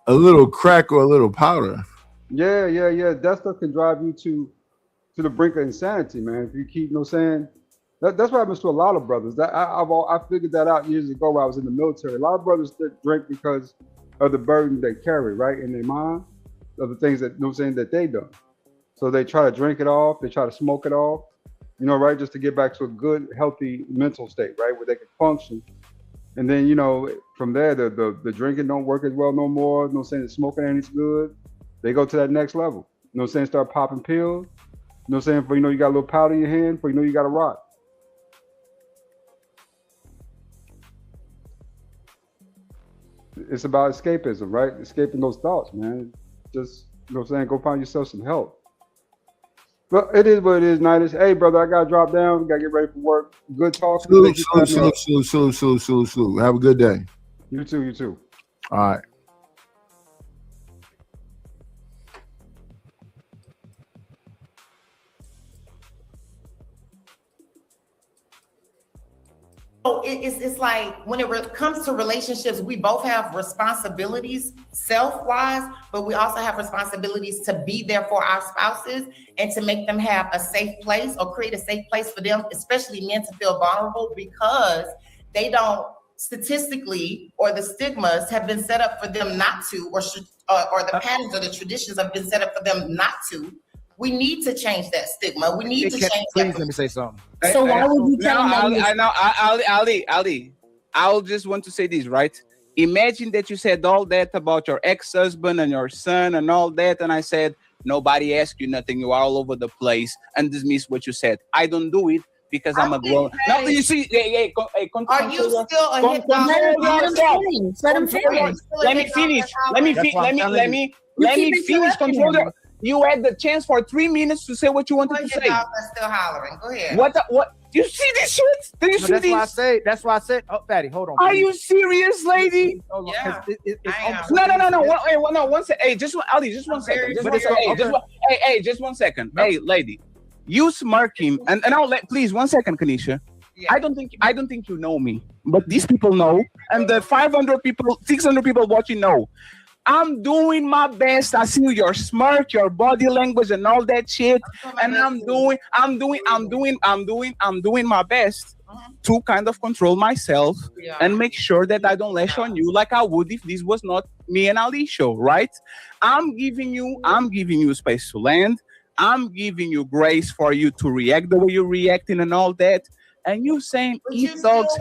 A little crack or a little powder. Yeah. That stuff can drive you to the brink of insanity, man. If you keep, you know what I'm saying? That's what happens to a lot of brothers. I figured that out years ago when I was in the military. A lot of brothers drink because of the burden they carry, right, in their mind, of the things that, you know what I'm saying, that they done. So they try to drink it off, they try to smoke it off, you know, right, just to get back to a good, healthy mental state, right, where they can function. And then, you know, from there, the drinking don't work as well no more. You know what I'm saying? The smoking ain't as good. They go to that next level. You know what I'm saying? Start popping pills. You know what I'm saying? For, you know, you got a little powder in your hand, for, you know, you got a rock. It's about escapism, right? Escaping those thoughts, man. Just, you know what I'm saying? Go find yourself some help. But it is what it is, Nidus. Hey, brother, I got to drop down. We got to get ready for work. Good talk. Salute. Have a good day. You too. All right. So it's like when it comes to relationships, we both have responsibilities self-wise, but we also have responsibilities to be there for our spouses and to make them have a safe place or create a safe place for them, especially men, to feel vulnerable, because they don't statistically, or the stigmas have been set up for them not to, or the patterns or the traditions have been set up for them not to. We need to change that stigma. We need to change that. Please let me say something. So why would you tell them? Ali, I'll just want to say this, right? Imagine that you said all that about your ex-husband and your son and all that, and I said, nobody asked you nothing, you are all over the place, and dismiss what you said. I don't do it because I'm a grown. Now you see, are you still a hit dog? Let him finish. Let me finish. Control your. You had the chance for 3 minutes to say what you wanted to say. That's still hollering. Go ahead. What? You see this shit? Do you see this? That's why I said. Oh, Fatty, hold on. Are you serious, lady? Yeah. No. Wait, no. One second. Hey, just Ali. Just 1 second. Just 1 second. Hey, lady, you smirking, and I'll let. Please, 1 second, Kanisha. Yeah. I don't think you know me, but these people know, and the 500 people, 600 people watching know. I'm doing my best. I see your smirk, your body language, and all that shit. And I'm doing my best to kind of control myself and make sure that I don't lash on you like I would if this was not me and Ali show, right? I'm giving you space to land. I'm giving you grace for you to react the way you're reacting and all that. And you saying eat dogs?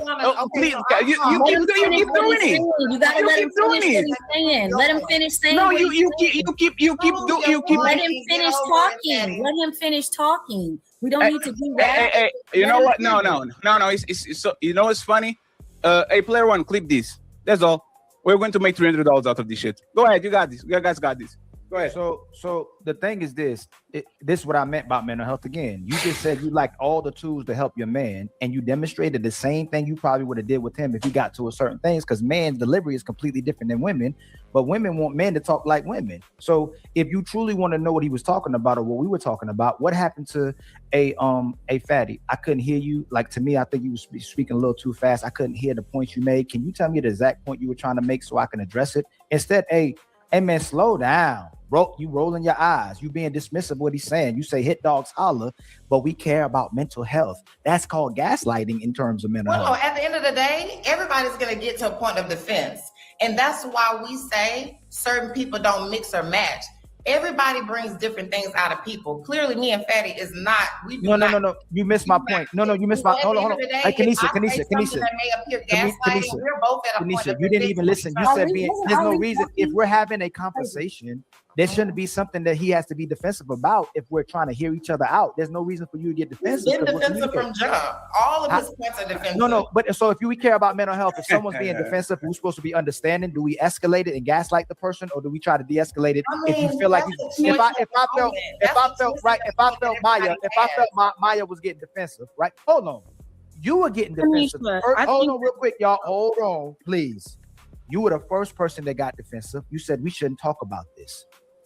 Please, you keep doing it. You gotta let him finish what he's saying. Let him finish saying. No, you keep. Let him finish talking. Let him finish talking. We don't need to do that. Hey, you know what? No. It's so. You know what's funny? Hey, player one, clip this. That's all. We're going to make $300 out of this shit. Go ahead. You got this. You guys got this. Go ahead. So the thing is this is what I meant about mental health again. You just said you like all the tools to help your man, and you demonstrated the same thing you probably would have did with him if he got to a certain things, because man's delivery is completely different than women, but women want men to talk like women. So if you truly want to know what he was talking about or what we were talking about, what happened to a Fatty? I couldn't hear you. Like, to me, I think you were speaking a little too fast. I couldn't hear the points you made. Can you tell me the exact point you were trying to make so I can address it? Instead, hey man, slow down. Bro, you rolling your eyes. You being dismissive of what he's saying. You say hit dogs holler, but we care about mental health. That's called gaslighting in terms of mental health. Well, at the end of the day, everybody's going to get to a point of defense. And that's why we say certain people don't mix or match. Everybody brings different things out of people. Clearly, me and Fatty is not. No. You missed my point. No, you missed my. Hold on. Hey, Kanisha. You didn't even listen. You said there's no reason. If we're having a conversation, there shouldn't be something that he has to be defensive about. If we're trying to hear each other out, there's no reason for you to get defensive. He's been defensive from jump. All of his points are defensive. No. But so if we care about mental health, if someone's being defensive, we're supposed to be understanding. Do we escalate it and gaslight the person, or do we try to de-escalate it? If you feel like if I felt Maya was getting defensive, right? Hold on. You were getting defensive. Hold on real quick, y'all. Hold on, please. You were the first person that got defensive. You said we shouldn't talk about this.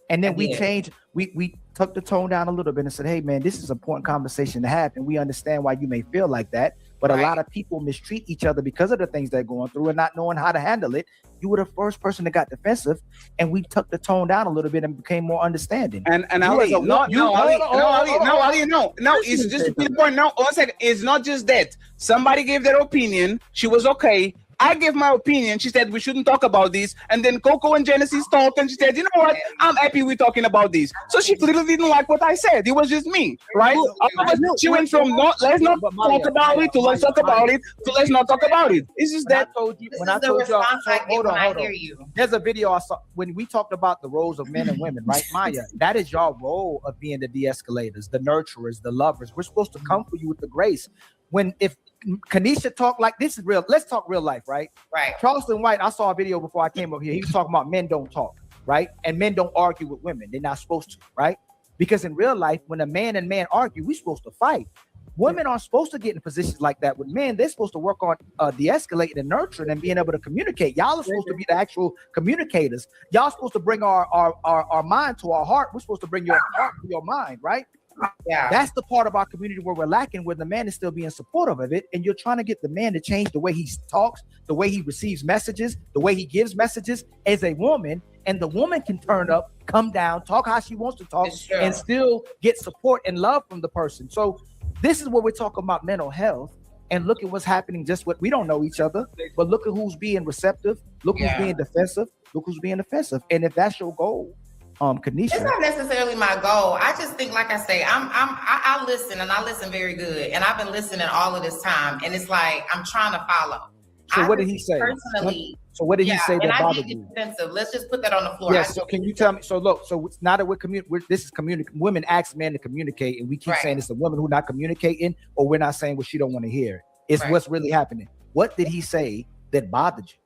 And then we changed, we took the tone down a little bit and said, hey man, this is an important conversation to have. And we understand why you may feel like that. But a lot of people mistreat each other because of the things they're going through and not knowing how to handle it. You were the first person that got defensive, and we took the tone down a little bit and became more understanding. And Ali, no, it's just to the point. No, 1 second. It's not just that. Somebody gave their opinion. She was okay. I gave my opinion. She said we shouldn't talk about this. And then Coco and Genesis talked, and she said, you know what? I'm happy we're talking about this. So she clearly didn't like what I said. It was just me, right? She went from let's not talk about it to let's talk about it to let's not talk about it. It's just that. When I told you, hold on. There's a video I saw when we talked about the roles of men and women, right, Maya? That is your role of being the de-escalators, the nurturers, the lovers. We're supposed to come for you with the grace. If Kanisha talk like this is real, let's talk real life, right? Right. Charleston White, I saw a video before I came up here. He was talking about men don't talk, right? And men don't argue with women. They're not supposed to, right? Because in real life, when a man and man argue, we're supposed to fight. Women aren't supposed to get in positions like that with men. They're supposed to work on de-escalating and nurturing and being able to communicate. Y'all are supposed to be the actual communicators. Y'all supposed to bring our mind to our heart. We're supposed to bring your heart to your mind, right? Yeah, that's the part of our community where we're lacking, where the man is still being supportive of it, and you're trying to get the man to change the way he talks, the way he receives messages, the way he gives messages as a woman, and the woman can turn up, come down, talk how she wants to talk, and still get support and love from the person. So this is what we're talking about mental health. And look at what's happening. Just what we don't know each other, but look at who's being receptive. Look who's being defensive. Look who's being offensive. And if that's your goal, Kanisha, it's not necessarily my goal. I just think, like I say, I listen, and I listen very good, and I've been listening all of this time, and it's like I'm trying to follow. So what did he say? Personally, so what did he say that bothered you? Defensive. Let's just put that on the floor. Yes. So can you tell me? So look. So it's not that this is communicating. Women ask men to communicate, and we keep saying it's the woman who not communicating, or we're not saying what she don't want to hear. It's what's really happening. What did he say that bothered you?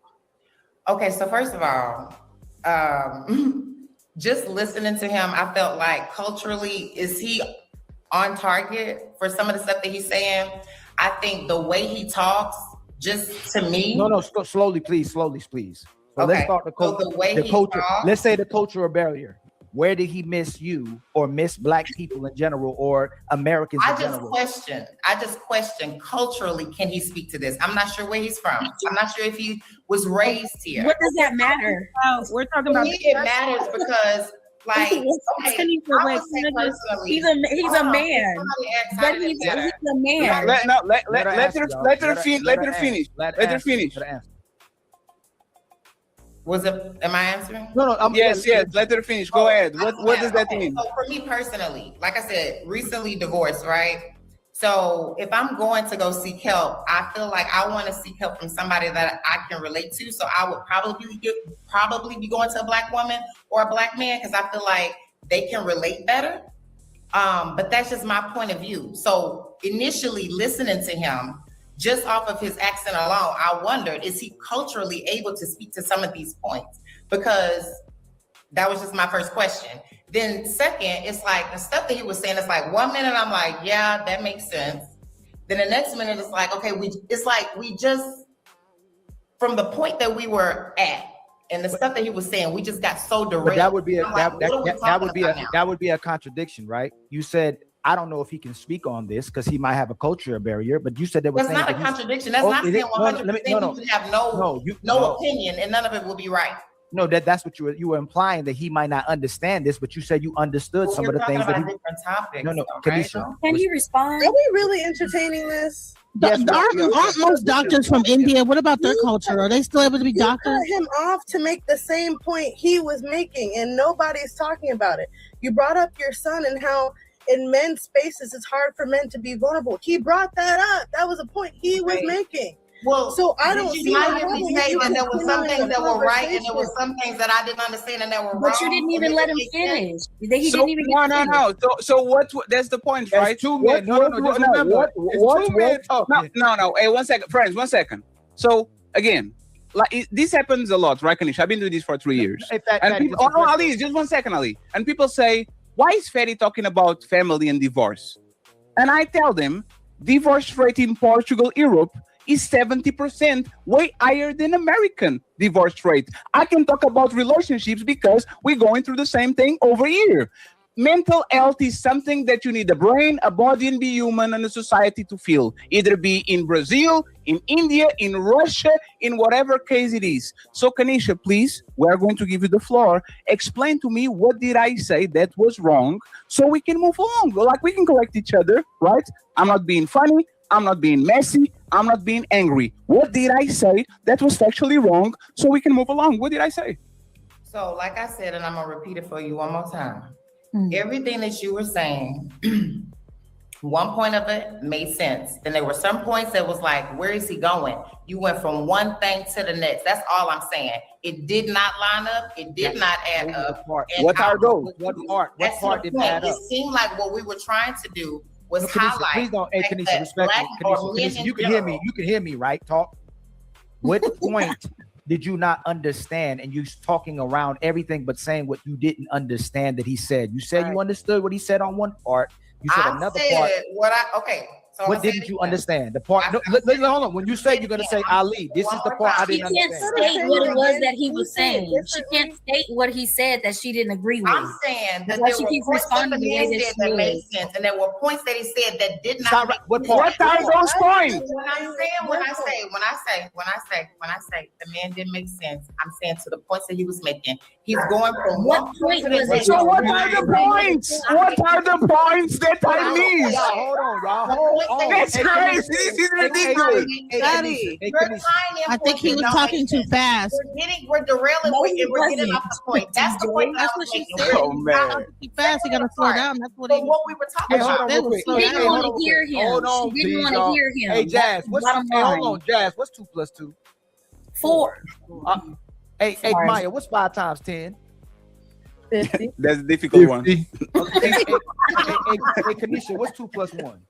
Okay. So first of all, just listening to him, I felt like culturally, is he on target for some of the stuff that he's saying? I think the way he talks, just to me. No, slowly, please. So let's start the culture. So the way he culture. talks, let's say the cultural barrier. Where did he miss you, or miss Black people in general, or Americans in general? I just question culturally, can he speak to this? I'm not sure where he's from. I'm not sure if he was raised here. What does that matter? We're talking about. It matters because, like, he's a man, but he's a man. Let her finish. Was it? Am I answering? No. Yes. Let her finish. Go ahead. What does that mean? So for me personally, like I said, recently divorced, right? So if I'm going to go seek help, I feel like I want to seek help from somebody that I can relate to. So I would probably be going to a Black woman or a Black man because I feel like they can relate better. But that's just my point of view. So initially listening to him, just off of his accent alone, I wondered, is he culturally able to speak to some of these points? Because that was just my first question. Then second, it's like the stuff that he was saying, it's like 1 minute I'm like, yeah, that makes sense. Then the next minute it's like, okay, we just, from the point that we were at and the stuff that he was saying, we just got so derailed. But that would be that would be a contradiction, right? You said, I don't know if he can speak on this because he might have a cultural barrier, but you said there was. That's not a contradiction. That's not saying 100%. You can have no opinion, and none of it will be right. No, that's what you were implying, that he might not understand this, but you said you understood some of the things that he. Different topics. No, Kanisha. Can he respond? Are we really entertaining this? Aren't most doctors from India? What about their culture? Are they still able to be doctors? You cut him off to make the same point he was making, and nobody's talking about it. You brought up your son and how in men's spaces it's hard for men to be vulnerable. He brought that up. That was a point he was making. Well, so I don't see why you say that there were some things that were right and there were some things that I didn't understand and that were wrong. But you didn't even let him finish. He didn't even No. So what? That's the point, right? 2 minutes. No. Hey, 1 second, friends. 1 second. So again, like this happens a lot, right, Kanisha? I've been doing this for 3 years. Ali, just 1 second, Ali. And people say, why is Fetty talking about family and divorce? And I tell them, divorce rate in Portugal, Europe is 70%, way higher than American divorce rate. I can talk about relationships because we're going through the same thing over here. Mental health is something that you need a brain, a body, and be human, and a society to feel. Either be in Brazil, in India, in Russia, in whatever case it is. So Kanisha, please, we are going to give you the floor. Explain to me, what did I say that was wrong so we can move along? Like, we can correct each other, right? I'm not being funny. I'm not being messy. I'm not being angry. What did I say that was factually wrong so we can move along? What did I say? So like I said, and I'm going to repeat it for you one more time. Everything that you were saying, one point of it made sense. Then there were some points that was like, where is he going? You went from one thing to the next. That's all I'm saying. It did not line up. It did not add up. What part did add up? It seemed like what we were trying to do was highlight. Please don't, Kanisha, respect me. Kanisha, you can hear me. You can hear me, right? Talk. What point did you not understand? And you talking around everything but saying what you didn't understand that he said. You said you understood what he said on one part. You said another part. So what didn't you understand? The part. Hold on. When you say you're gonna say Ali, this is the part I didn't understand. She can't state what it was that he was saying. She can't state what he said that she didn't agree with. I'm saying that there were points that he said that made sense, and there were points that he said that did not. What are those points? When I say the man didn't make sense, I'm saying to the points that he was making, He's going from What one point person to was the it? next. So what are the points? What are the points that I missed? Hold on, y'all. That's crazy. This is ridiculous. Daddy, I think he was talking too fast. We're derailing. No, we're he getting off the point. That's the point. That's what she said. Oh, man. Too fast. He gotta slow down. That's what he. But what we were talking Hold about. on, They real was quick. slow She down. didn't want to hear him. Hold on, She didn't please, want to y'all. hear him. Hey, That's Jazz, the what's bottom hold line. on, Jazz, what's 2 + 2? 4. Hey, Sorry. Maya, what's 5 × 10? 50. That's a difficult one. Hey, Kanisha, what's 2 + 1?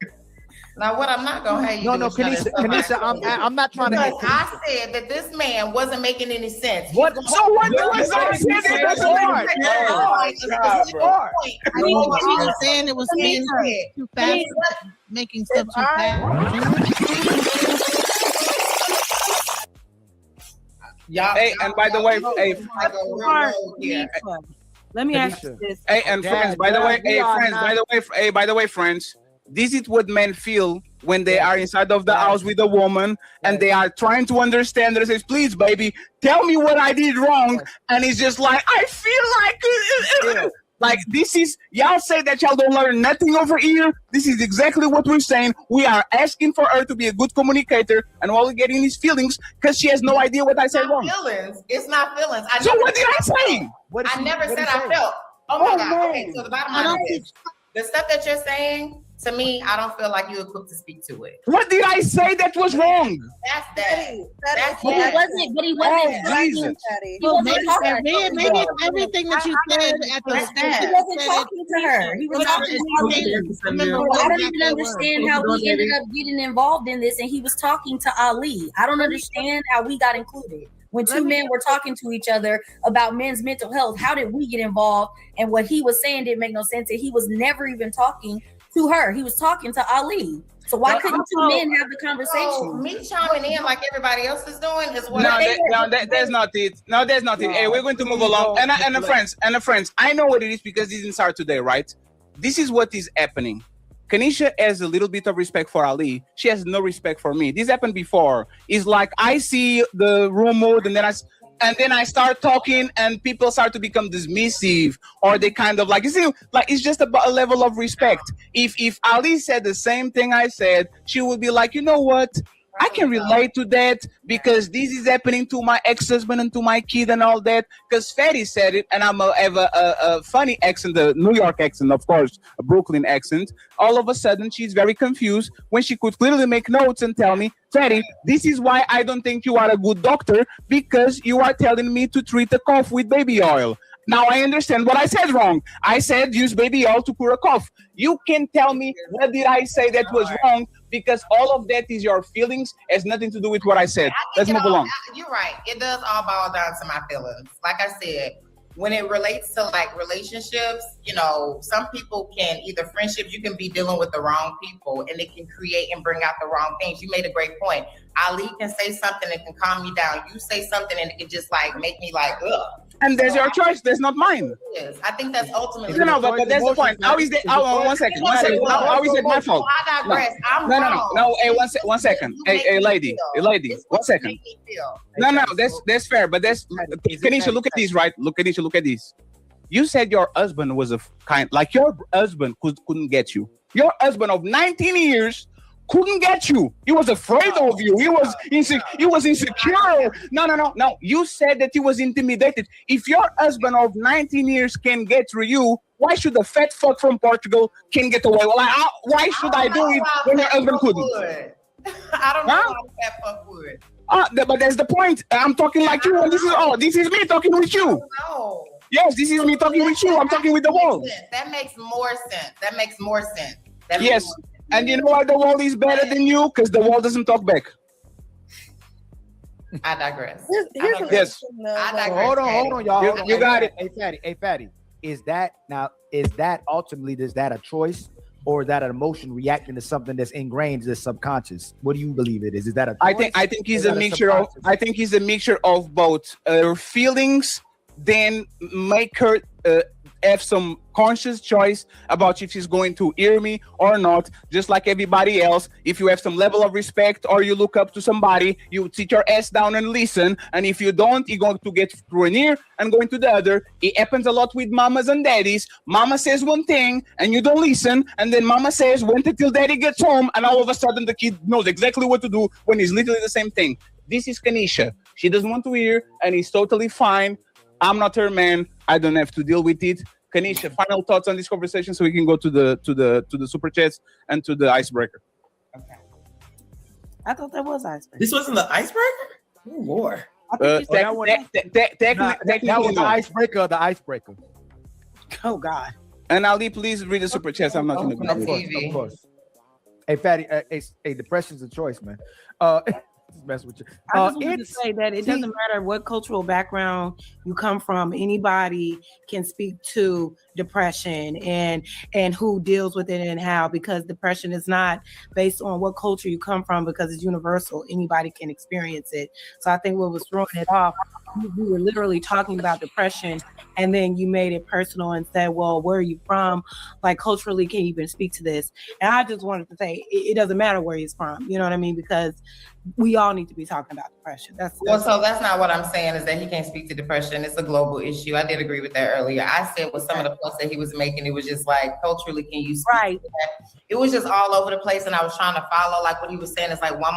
Now, what I'm not gonna have you do is try to Kanisha, I'm not trying to. Because I said that this man wasn't making any sense. What? So what was I saying? That's hard. I think he was saying it was being too fast, making stuff too fast. Hey, and by the way, hey, Let me ask you this. hey, and friends, by the way, hey, friends, by the way, friends, this is what men feel when they are inside of the house with a woman and they are trying to understand. They says, "Please, baby, tell me what I did wrong," and it's just like, I feel like. Like this is y'all say that y'all don't learn nothing over here. This is exactly what we're saying. We are asking for her to be a good communicator, and all we're getting is feelings because she has no idea what I said wrong. Feelings. It's not feelings. So what did I say? I never said I felt. Oh my God. Okay, so the bottom line is the stuff that you're saying to me, I don't feel like you're equipped to speak to it. What did I say that was wrong? That's that. That's But he wasn't. But he wasn't. Oh, Jesus. He wasn't talking. Maybe everything that you said at the He wasn't talking to her. He was talking to Ali. I don't even understand how we ended up getting involved in this, and he was talking to Ali. I don't understand how we got included. When two men were talking to each other about men's mental health, how did we get involved? And what he was saying didn't make no sense. And he was never even talking to her. He was talking to Ali. So why couldn't two men have the conversation? Me chiming in like everybody else is doing is what That's not it. No, that's not it. Hey, we're going to move along. And the friends, I know what it is because this didn't start today, right? This is what is happening. Kanisha has a little bit of respect for Ali. She has no respect for me. This happened before. It's like I see the room mode and then I start talking and people start to become dismissive or they kind of like, you see, like it's just about a level of respect. If Ali said the same thing I said, she would be like, you know what? I can relate to that because this is happening to my ex-husband and to my kid and all that. Because Fatty said it, and I'm have a funny accent, the New York accent, of course, a Brooklyn accent. All of a sudden, she's very confused when she could clearly make notes and tell me, Fatty, this is why I don't think you are a good doctor because you are telling me to treat a cough with baby oil. Now I understand what I said wrong. I said use baby oil to cure a cough. You can tell me what did I say that was wrong because all of that is your feelings, has nothing to do with what I said. Let's move along. You're right. It does all boil down to my feelings. Like I said, when it relates to like relationships, you know, some people can either friendships, you can be dealing with the wrong people and it can create and bring out the wrong things. You made a great point. Ali can say something that can calm me down. You say something and it can just like make me like, ugh. And there's your choice. That's not mine. Yes, I think that's ultimately. No, but that's the point. How is that? One second. How is it my fault? I digress. No. Hey, one second. Hey, lady. One second. No. That's fair. But that's Kanisha. Look at this, right? Look at this. You said your husband was a kind, like your husband couldn't get you. Your husband of 19 years couldn't get you. He was afraid of you. He was insecure. No. You said that he was intimidated. If your husband of 19 years can get through you, why should a fat fuck from Portugal can get away? Well, why should I do it when your husband couldn't? I don't know how fat fuck would. But that's the point. I'm talking like you, and this is me talking with you. No. Yes, this is me talking with you. I'm talking with the wall. That makes more sense. Yes. And you know why the wall is better than you? Because the wall doesn't talk back. I digress. Yes. I digress. Hold on, y'all. You got it. Hey, Fatty. Is that ultimately, is that a choice or is that an emotion reacting to something that's ingrained in the subconscious? What do you believe it is? Is that a choice? I think he's a mixture of both. Her feelings then make her have some conscious choice about if she's going to hear me or not, just like everybody else. If you have some level of respect or you look up to somebody, you sit your ass down and listen. And if you don't, you're going to get through an ear and go into the other. It happens a lot with mamas and daddies. Mama says one thing and you don't listen, and then mama says wait until daddy gets home, and all of a sudden the kid knows exactly what to do when it's literally the same thing. This is Kanisha. She doesn't want to hear, and it's totally fine. I'm not her man. I don't have to deal with it. Kanisha, final thoughts on this conversation, so we can go to the super chats and to the icebreaker. I thought that was icebreaker. This wasn't the icebreaker? Oh, Lord. That was the icebreaker. The icebreaker. Oh God. And Ali, please read the super chats. I'm not going to be. Of course. Hey, Fatty. Hey, depression's a choice, man. Mess with you. I just wanted to say that it doesn't matter what cultural background you come from. Anybody can speak to depression and who deals with it and how, because depression is not based on what culture you come from, because it's universal. Anybody can experience it. So I think what was throwing it off, we were literally talking about depression, and then you made it personal and said, well, where are you from? Like, culturally, can you even speak to this? And I just wanted to say it doesn't matter where he's from. You know what I mean? Because we all need to be talking about depression. So that's not what I'm saying, is that he can't speak to depression. It's a global issue. I did agree with that earlier. I said with some of the points that he was making, it was just like, culturally, can you speak to that? It was just all over the place, and I was trying to follow. Like, what he was saying is like one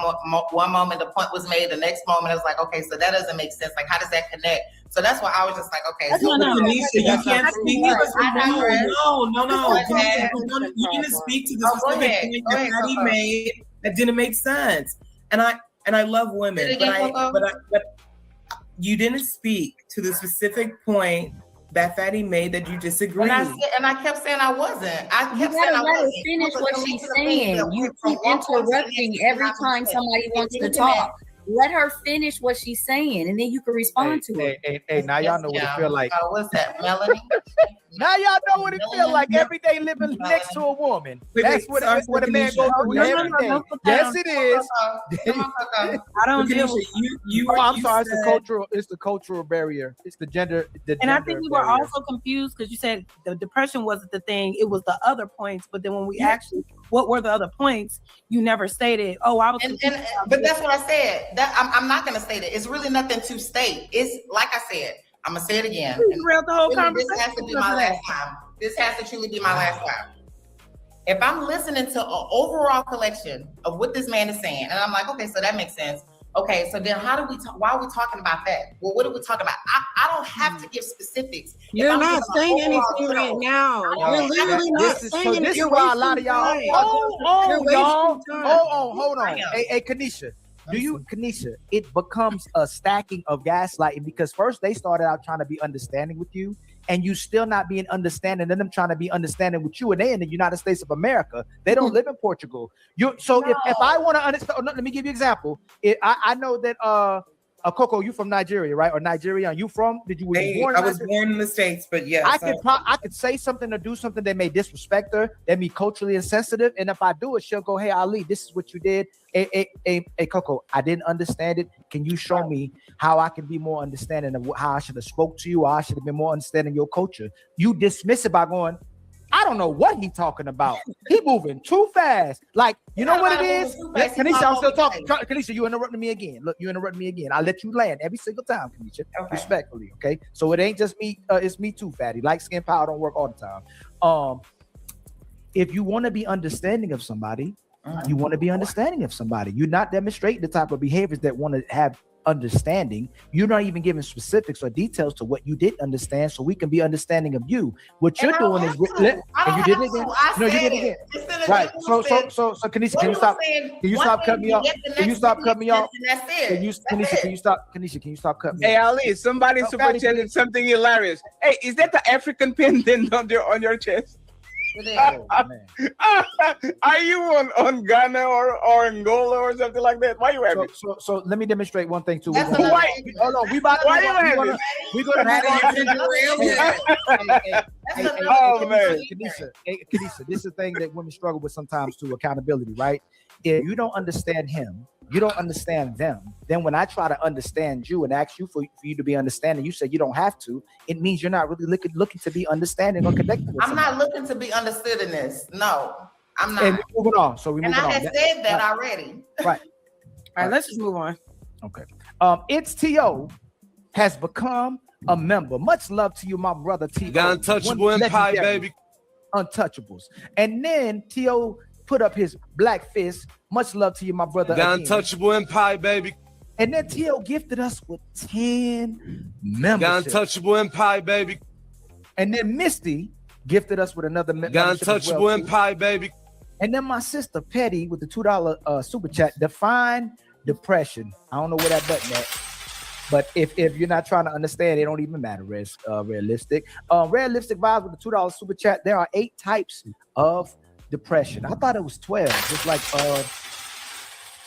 moment the point was made, the next moment it was like, okay, so that doesn't make sense. Like, how does that connect? So that's why I was just like, okay. So Kanisha, you can't speak. No. You didn't speak to the specific point that Patty made that didn't make sense. And I love women, but you didn't speak to the specific point that Fatty made that you disagree. And I kept saying I wasn't. I kept saying I let her wasn't. finish what she's saying. You keep interrupting every time somebody wants to talk. Let her finish what she's saying, and then you can respond to it. Hey, now y'all know what it feel like. What's that, Melanie? Now y'all know what it feel like every day living next to a woman. That's what a man goes through every day. Yes, it is. I don't deal with you. I'm sorry. It's the cultural barrier. It's the gender. And I think we were also confused because you said the depression wasn't the thing; it was the other points. But then when we actually, what were the other points? You never stated. Oh, I was. But that's what I said. That I'm not going to state it. It's really nothing to state. It's like I said. I'm gonna say it again. The whole conversation. This has to be my last time. This has to truly be my last time. If I'm listening to an overall collection of what this man is saying, and I'm like, okay, so that makes sense. Okay, so then why are we talking about that? Well, what are we talking about? I don't have to give specifics. You're not saying anything right now. You're literally not saying anything. This is why a lot of y'all. Hold on. Hey, Kanisha. Kanisha, it becomes a stacking of gaslighting, because first they started out trying to be understanding with you, and you still not being understanding, and them trying to be understanding with you, and they in the United States of America. They don't live in Portugal. If I want to understand, let me give you an example. I know that Coco, you from Nigeria, right? Or Nigeria? You from? Were you born? I was born in the States, but yes. I could say something or do something that may disrespect her, that be culturally insensitive, and if I do it, she'll go, "Hey, Ali, this is what you did. Hey, Coco, I didn't understand it. Can you show me how I can be more understanding of how I should have spoke to you, or I should have been more understanding your culture?" You dismiss it by going, "I don't know what he talking about. He moving too fast." Like, you know what it is? Kanisha, I'm still talking. Kanisha, you interrupting me again. Look, you interrupting me again. I let you land every single time, Kanisha. Okay. Respectfully, okay? So it ain't just me. It's me too, Fatty. Light skin power don't work all the time. If you want to be understanding of somebody, you want to be understanding of somebody. You're not demonstrating the type of behaviors that want to have understanding. You're not even giving specifics or details to what you didn't understand, so we can be understanding of you. What you're doing is, and you did it again. No, you did it again. Right. So, Kanisha, can you stop? Can you stop cutting me off? Can you stop cutting me off? Kanisha, can you stop? Kanisha, can you stop cutting me off? Hey, Ali, somebody super chatted something hilarious. Hey, is that the African pendant on your chest? Are you on Ghana or Angola or something like that? Why you have it? So let me demonstrate one thing too. Hold on, we about to. Why you have it? We're gonna Oh man, Kanisha, this is the thing that women struggle with sometimes too. Accountability, right? If you don't understand him, You don't understand them. Then when I try to understand you and ask you for you to be understanding, you say you don't have to. It means you're not really looking to be understanding or connected with I'm not looking to be understood in this. No, I'm not. And we're moving on. So we're moving on. And I had said that already. Right. All right, let's just move on. Okay. It's T.O. has become a member. Much love to you, my brother T.O. Got Untouchable Empire, baby. Untouchables. And then T.O. put up his black fist. Much love to you, my brother. Got Untouchable Empire, baby. And then T.O. gifted us with 10 memberships. Got Untouchable Empire, baby. And then Misty gifted us with another membership. Got Untouchable Empire, baby. And then my sister Petty with the $2 super chat. Define depression. I don't know where that button at. But if you're not trying to understand, it don't even matter. Realistic. Red Lipstick Vibes with the $2 super chat. There are 8 types of depression. I thought it was 12, just like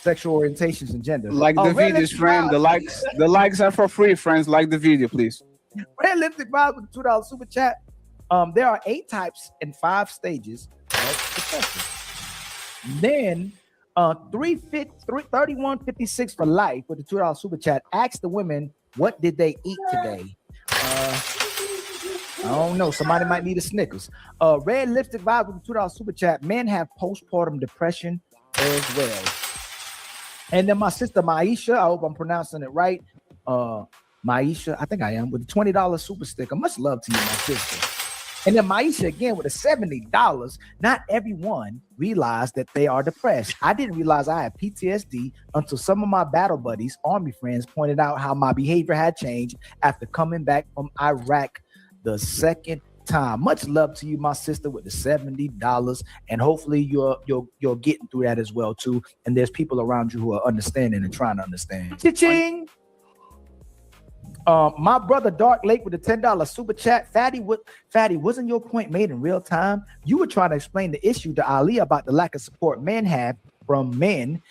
sexual orientations and gender. Like the videos, friend. The likes are for free, friends. Like the video, please. Red Lipstick Vibes with the $2 super chat. There are 8 types and 5 stages of depression. Then 3156 for life with the $2 super chat. Ask the women, what did they eat today? I don't know. Somebody might need a Snickers. Red Lipstick Vibe with the $2 super chat. Men have postpartum depression as well. And then my sister Maisha, I hope I'm pronouncing it right. Maisha, I think I am, with the $20 super sticker. Much love to you, my sister. And then Maisha again with the $70. Not everyone realized that they are depressed. I didn't realize I had PTSD until some of my battle buddies, army friends, pointed out how my behavior had changed after coming back from Iraq the second time. Much love to you, my sister, with the $70, and hopefully you're getting through that as well too. And there's people around you who are understanding and trying to understand. Cha-ching! My brother Dark Lake with the $10 super chat. Fatty, wasn't your point made in real time? You were trying to explain the issue to Ali about the lack of support men have from men,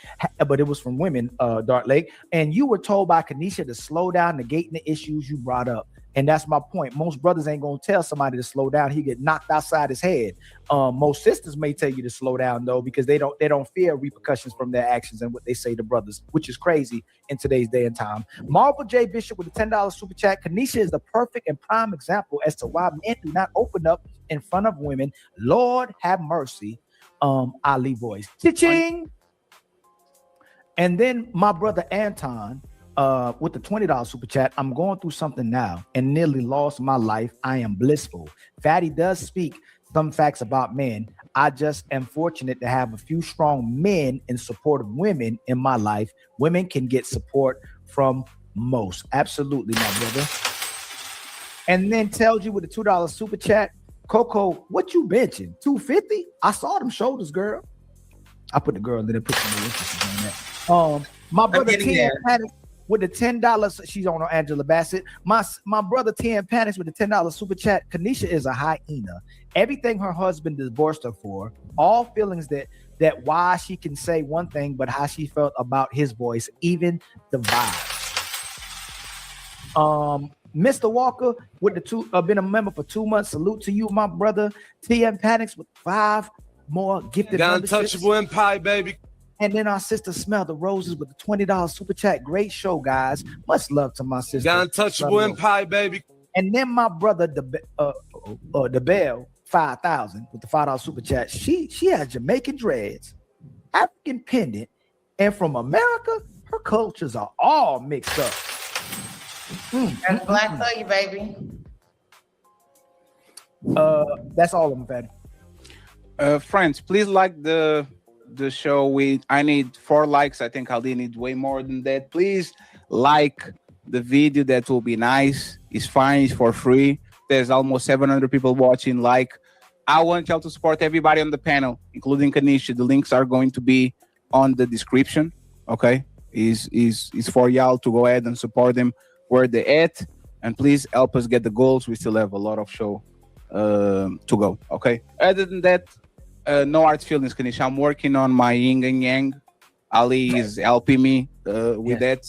but it was from women, Dark Lake. And you were told by Kanisha to slow down, negating the issues you brought up. And that's my point. Most brothers ain't gonna tell somebody to slow down. He get knocked outside his head. Most sisters may tell you to slow down though, because they don't fear repercussions from their actions and what they say to brothers, which is crazy in today's day and time. Marvel J Bishop with the $10 super chat. Kanisha is the perfect and prime example as to why men do not open up in front of women. Lord have mercy. Ali voice. Cha-ching. And then my brother Anton with the $20 super chat. I'm going through something now and nearly lost my life. I am blissful. Fatty does speak some facts about men. I just am fortunate to have a few strong men in support of women in my life. Women can get support from most. Absolutely, my brother. And then tells you with the $2 super chat, Coco, what you benching? 250? I saw them shoulders, girl. I put the girl in there, put some emphasis on that. My brother Ken Panic with the $10. She's on Angela Bassett. My brother Ken Panics with the $10 super chat. Kanisha is a hyena. Everything her husband divorced her for, all feelings that why she can say one thing, but how she felt about his voice, even the vibes. Mr. Walker with the been a member for 2 months. Salute to you, my brother. TM Panics with 5 more gifted. Got Untouchable Empire, baby. And then our sister Smell the Roses with the $20 super chat. Great show, guys. Much love to my sister. Got Untouchable Empire, baby. And then my brother, the Bell 5000 with the $5 super chat. She has Jamaican dreads, African pendant, and from America, her cultures are all mixed up. That's black for you, baby. That's all I'm fatty. Friends, please like the show. I need 4 likes. I think Ali needs way more than that. Please like the video. That will be nice. It's fine. It's for free. There's almost 700 people watching. I want y'all to support everybody on the panel, including Kanisha. The links are going to be on the description. Okay, is for y'all to go ahead and support them where they're at, and please help us get the goals. We still have a lot of show to go. Okay. Other than that, no hard feelings, Kanisha. I'm working on my yin and yang. Ali is helping me with that,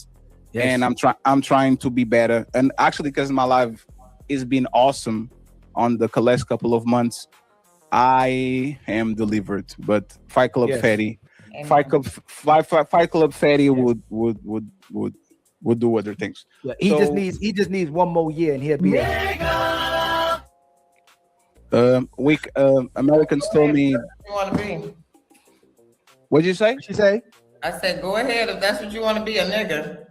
and I'm trying to be better. And actually, because my life has been awesome on the last couple of months, I am delivered. But Fight Club Fatty Fight Club Fatty would do other things. Yeah, he just needs one more year and he'll be there. Americans told me. You want to be? What'd you say? She say? I said, go ahead if that's what you want to be, a nigga.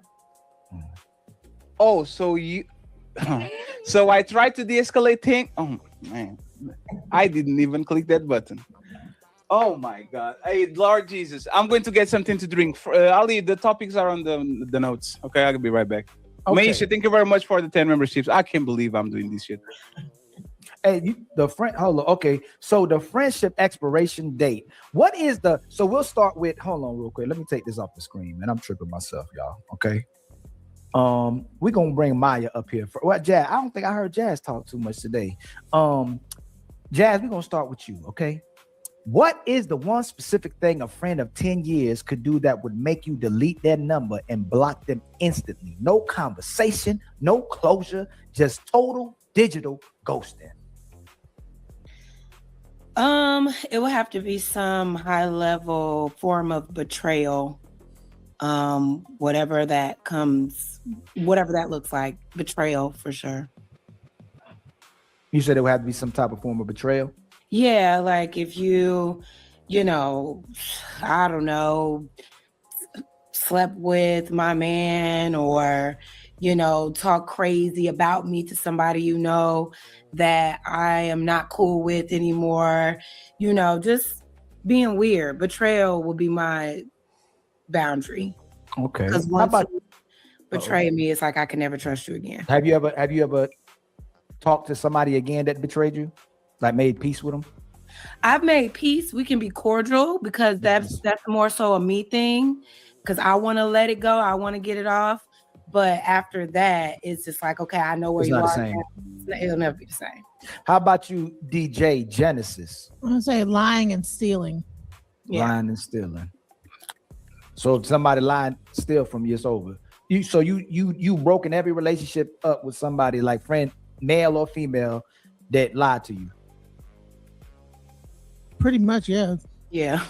Oh, so you. So I tried to de-escalate thing. Oh man, I didn't even click that button. Oh my God! Hey, Lord Jesus, I'm going to get something to drink. Ali, the topics are on the notes. Okay, I'll be right back. Okay. Maisha, thank you very much for the 10 memberships. I can't believe I'm doing this shit. Hey, hold on. Okay, so the friendship expiration date. What is so we'll start with, hold on real quick. Let me take this off the screen, man. I'm tripping myself, y'all. Okay. We're gonna bring Maya up here for what, Jazz. I don't think I heard Jazz talk too much today. Jazz, we're gonna start with you, okay? What is the one specific thing a friend of 10 years could do that would make you delete their number and block them instantly? No conversation, no closure, just total digital ghosting. It would have to be some high level form of betrayal. Whatever that looks like, betrayal for sure. You said it would have to be some type of form of betrayal? Yeah, like if you know, I don't know, slept with my man or, talk crazy about me to somebody that I am not cool with anymore, just being weird. Betrayal will be my boundary. Okay. Because once you betray me, it's like I can never trust you again. Have you ever talked to somebody again that betrayed you? Like made peace with them? I've made peace. We can be cordial because that's more so a me thing. Because I want to let it go. I want to get it off. But after that, it's just like, okay, I know where you are. It'll never be the same. How about you, DJ Genesis? I'm gonna say lying and stealing. Yeah. Lying and stealing. So if somebody lied, steal from you, it's over. You broken every relationship up with somebody, like friend, male or female, that lied to you. Pretty much, yeah. Yeah.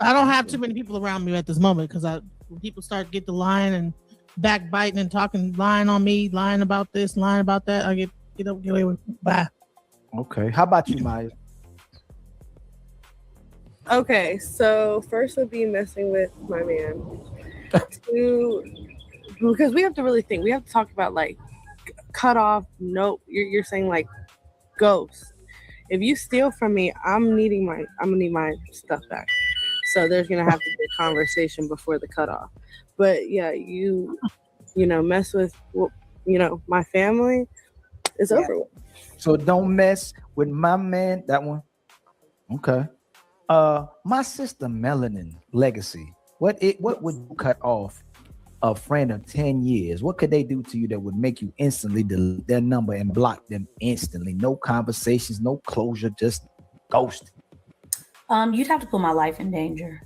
I don't have too many people around me at this moment because when people start get the lying and backbiting and talking, lying on me, lying about this, lying about that, I get away with it. Bye. Okay. How about you, Maya? Okay, so first would be messing with my man. Because we have to really think. We have to talk about like cut off. No, you're saying like ghost. If you steal from me, I'm gonna need my stuff back. So there's gonna have to be a conversation before the cutoff. But yeah, you mess with my family, it's over with. So don't mess with my man. That one. Okay. My sister Melanin Legacy. What would you cut off a friend of 10 years? What could they do to you that would make you instantly delete their number and block them instantly? No conversations, no closure, just ghost. You'd have to put my life in danger.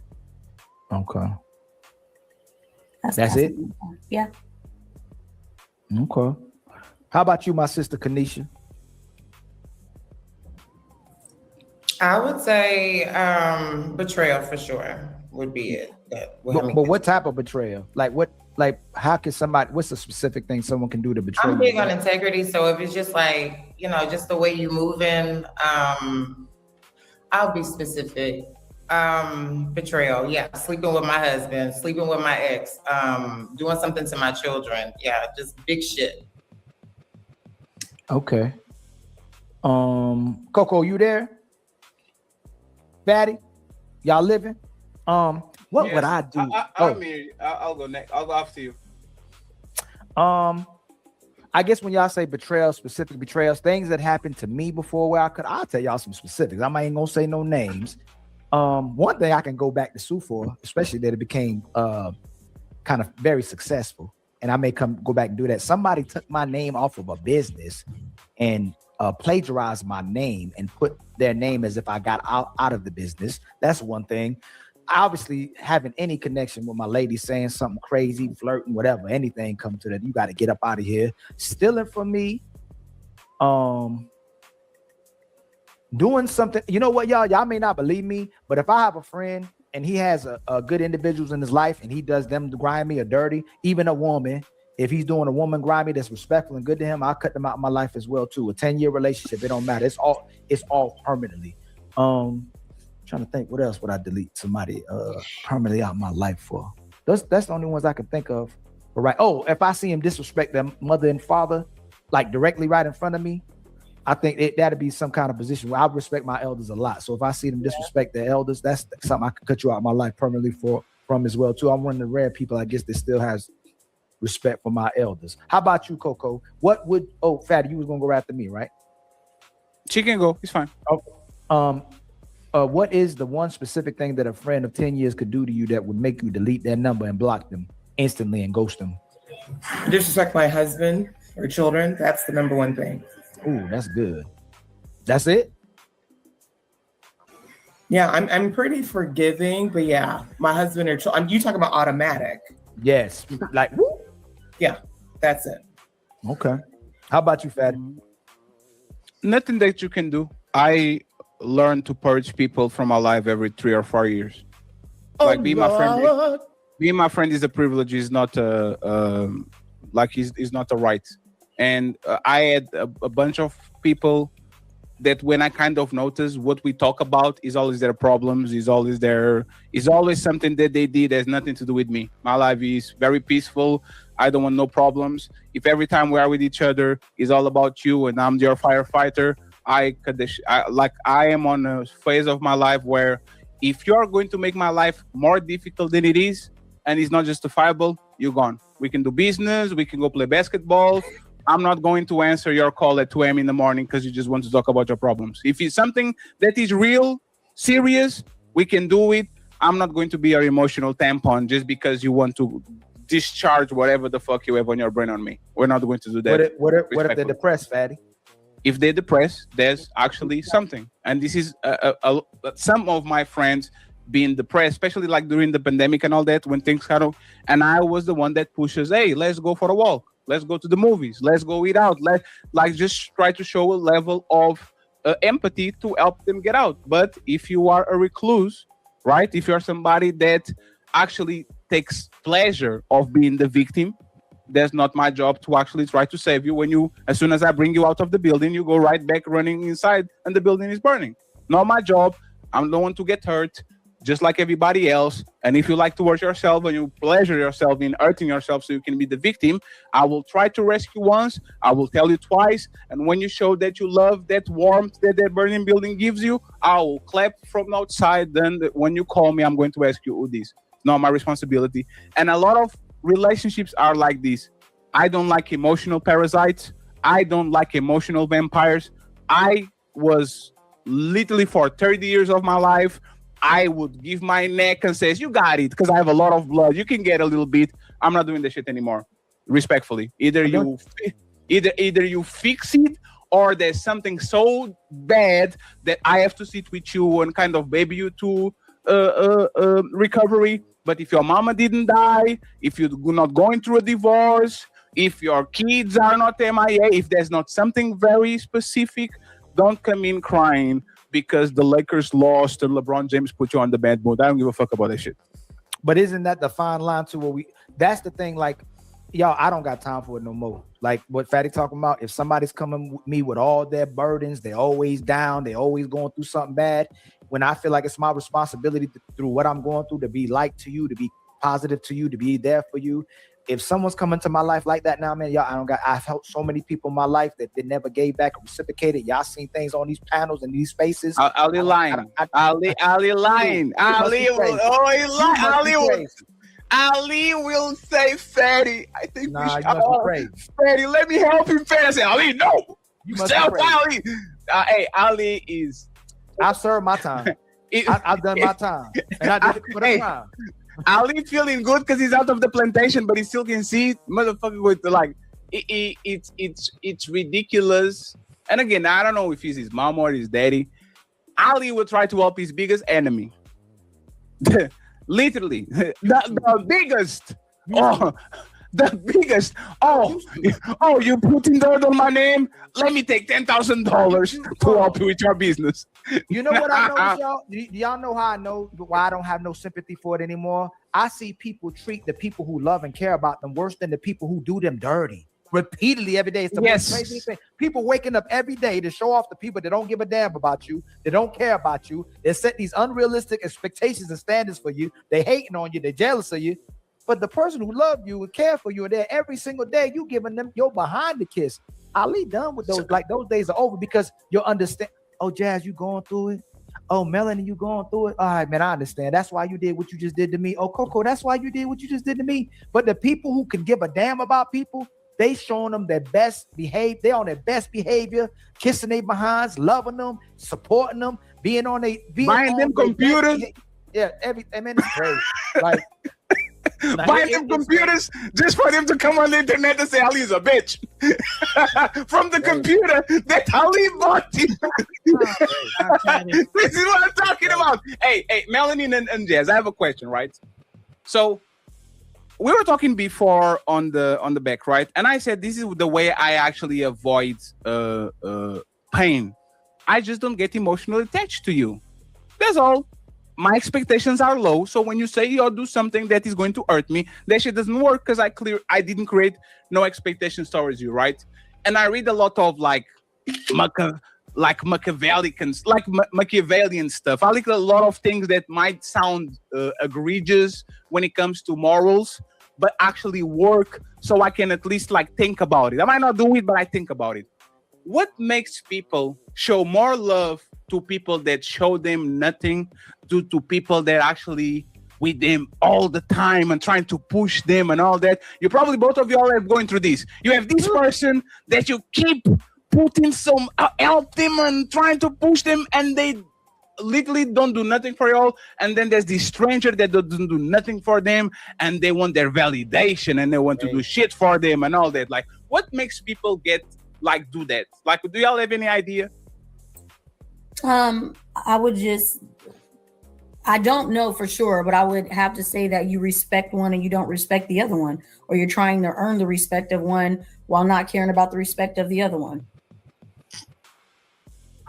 Okay. That's it? Yeah. Okay. How about you, my sister Kanisha? I would say betrayal for sure would be it. But what type of betrayal? Like how can somebody, what's a specific thing someone can do to betray you? I'm big on integrity, so if it's just like, just the way you moving, I'll be specific. Betrayal, yeah. Sleeping with my husband, sleeping with my ex, doing something to my children. Yeah, just big shit. Okay. Coco, you there? Fatty, y'all living? What would I do? I'm here. I'll go next. I'll go after you. I guess when y'all say betrayal, specific betrayals, things that happened to me before where I'll tell y'all some specifics. I ain't gonna say no names. One thing I can go back to sue for, especially that it became kind of very successful, and I may go back and do that. Somebody took my name off of a business and plagiarized my name and put their name as if I got out of the business. That's one thing. Obviously, having any connection with my lady, saying something crazy, flirting, whatever, anything come to that, you got to get up out of here. Stealing from me, doing something. You know what, y'all may not believe me, but if I have a friend and he has a good individuals in his life and he does them grimy or dirty, even a woman, if he's doing a woman grimy that's respectful and good to him, I'll cut them out of my life as well too. A 10-year relationship, it don't matter. It's all permanently. Trying to think, what else would I delete somebody permanently out of my life for? That's the only ones I can think of. But right, if I see him disrespect their mother and father, like directly right in front of me, I think that'd be some kind of position where I respect my elders a lot. So if I see them disrespect their elders, that's something I could cut you out of my life permanently from as well too. I'm one of the rare people, I guess, that still has respect for my elders. How about you, Coco? What would Fatty, you was gonna go after me, right? She can go. It's fine. What is the one specific thing that a friend of 10 years could do to you that would make you delete their number and block them instantly and ghost them? Disrespect my husband or children. That's the number one thing. Ooh, that's good. That's it? Yeah, I'm pretty forgiving, but yeah, my husband or children. You talking about automatic? Yes, like whoop. Yeah, that's it. Okay. How about you, Fatty? Nothing that you can do. I learn to purge people from my life every 3 or 4 years. Like being my friend. Being my friend is a privilege. Is not is not a right. And I had a bunch of people that when I kind of notice what we talk about is always their problems, is always something that they did has nothing to do with me. My life is very peaceful. I don't want no problems. If every time we are with each other is all about you and I'm your firefighter, I am on a phase of my life where if you're going to make my life more difficult than it is and it's not justifiable, you're gone. We can do business, we can go play basketball. I'm not going to answer your call at 2 a.m. in the morning because you just want to talk about your problems. If it's something that is real, serious, we can do it. I'm not going to be your emotional tampon just because you want to discharge whatever the fuck you have on your brain on me. We're not going to do that. What if they're depressed, Fatty? If they're depressed, there's actually something. And this is some of my friends being depressed, especially like during the pandemic and all that, when things kind of, and I was the one that pushes, hey, let's go for a walk. Let's go to the movies. Let's go eat out. Let's just try to show a level of empathy to help them get out. But if you are a recluse, right? If you're somebody that actually takes pleasure of being the victim, that's not my job to actually try to save you. As soon as I bring you out of the building, you go right back running inside and the building is burning. Not my job. I'm the one to get hurt, just like everybody else. And if you like to hurt yourself and you pleasure yourself in hurting yourself so you can be the victim, I will try to rescue once, I will tell you twice, and when you show that you love that warmth that burning building gives you, I will clap from outside. Then when you call me, I'm going to ask you who this. It's not my responsibility. And a lot of relationships are like this. I don't like emotional parasites. I don't like emotional vampires. I was literally for 30 years of my life, I would give my neck and says, you got it, because I have a lot of blood. You can get a little bit. I'm not doing this shit anymore. Respectfully. Either you fix it, or there's something so bad that I have to sit with you and kind of baby you to recovery. But if your mama didn't die, if you're not going through a divorce, if your kids are not MIA, if there's not something very specific, don't come in crying because the Lakers lost and LeBron James put you on the bad mood. I don't give a fuck about that shit. But isn't that the fine line to what that's the thing, like, y'all, I don't got time for it no more. Like what Fatty talking about, if somebody's coming with me with all their burdens, they're always down, they're always going through something bad. When I feel like it's my responsibility through what I'm going through to be light to you, to be positive to you, to be there for you. If someone's coming to my life like that now, man, y'all, I've helped so many people in my life that they never gave back or reciprocated. Y'all seen things on these panels and these spaces. Ali lying. Ali lying. Ali will say, Fatty, I think we should. Fatty, let me help him. Fatty, I say, Ali, no. You help Ali. Hey, Ali is. I served my time. I've done my time. And I did it for the time. Ali feeling good because he's out of the plantation, but he still can see motherfucker with the, like, it's ridiculous. And again, I don't know if he's his mom or his daddy. Ali will try to help his biggest enemy. Literally, the biggest. Oh, the biggest. Oh, you putting dirt on my name? Let me take $10,000 to help you with your business. You know what I noticed, y'all? Do y'all know how I know why I don't have no sympathy for it anymore? I see people treat the people who love and care about them worse than the people who do them dirty. Repeatedly every day. It's the most crazy thing. People waking up every day to show off the people that don't give a damn about you, they don't care about you. They set these unrealistic expectations and standards for you. They hating on you, they're jealous of you. But the person who love you and care for you are there every single day. You giving them your behind the kiss. Ali done with those. Like those days are over because you'll understand. Oh, Jazz, you going through it? Oh, Melanie, you going through it? All right, man, I understand. That's why you did what you just did to me. Oh, Coco, that's why you did what you just did to me. But the people who can give a damn about people, they showing them their best behavior. They're on their best behavior, kissing their behinds, loving them, supporting them, being on their buying them computers. Yeah, man, it's crazy. Like buying them computers just for them to come on the internet and say Ali is a bitch. From the computer that Ali bought you. This is what I'm talking about. Hey, Melanie and Jazz, I have a question, right? So we were talking before on the back, right? And I said this is the way I actually avoid pain. I just don't get emotionally attached to you. That's all. My expectations are low, so when you say you'll do something that is going to hurt me, that shit doesn't work because I didn't create no expectations towards you, right? And I read a lot of Machiavellian stuff. I like a lot of things that might sound egregious when it comes to morals, but actually work, so I can at least think about it. I might not do it, but I think about it. What makes people show more love to people that show them nothing, to people that actually with them all the time and trying to push them and all that? You probably, both of y'all are going through this. You have this person that you keep putting some help them and trying to push them, and they literally don't do nothing for y'all. And then there's this stranger that doesn't do nothing for them, and they want their validation and they want to do shit for them and all that. Like, what makes people do that? Like, do y'all have any idea? I don't know for sure, but I would have to say that you respect one and you don't respect the other one, or you're trying to earn the respect of one while not caring about the respect of the other one.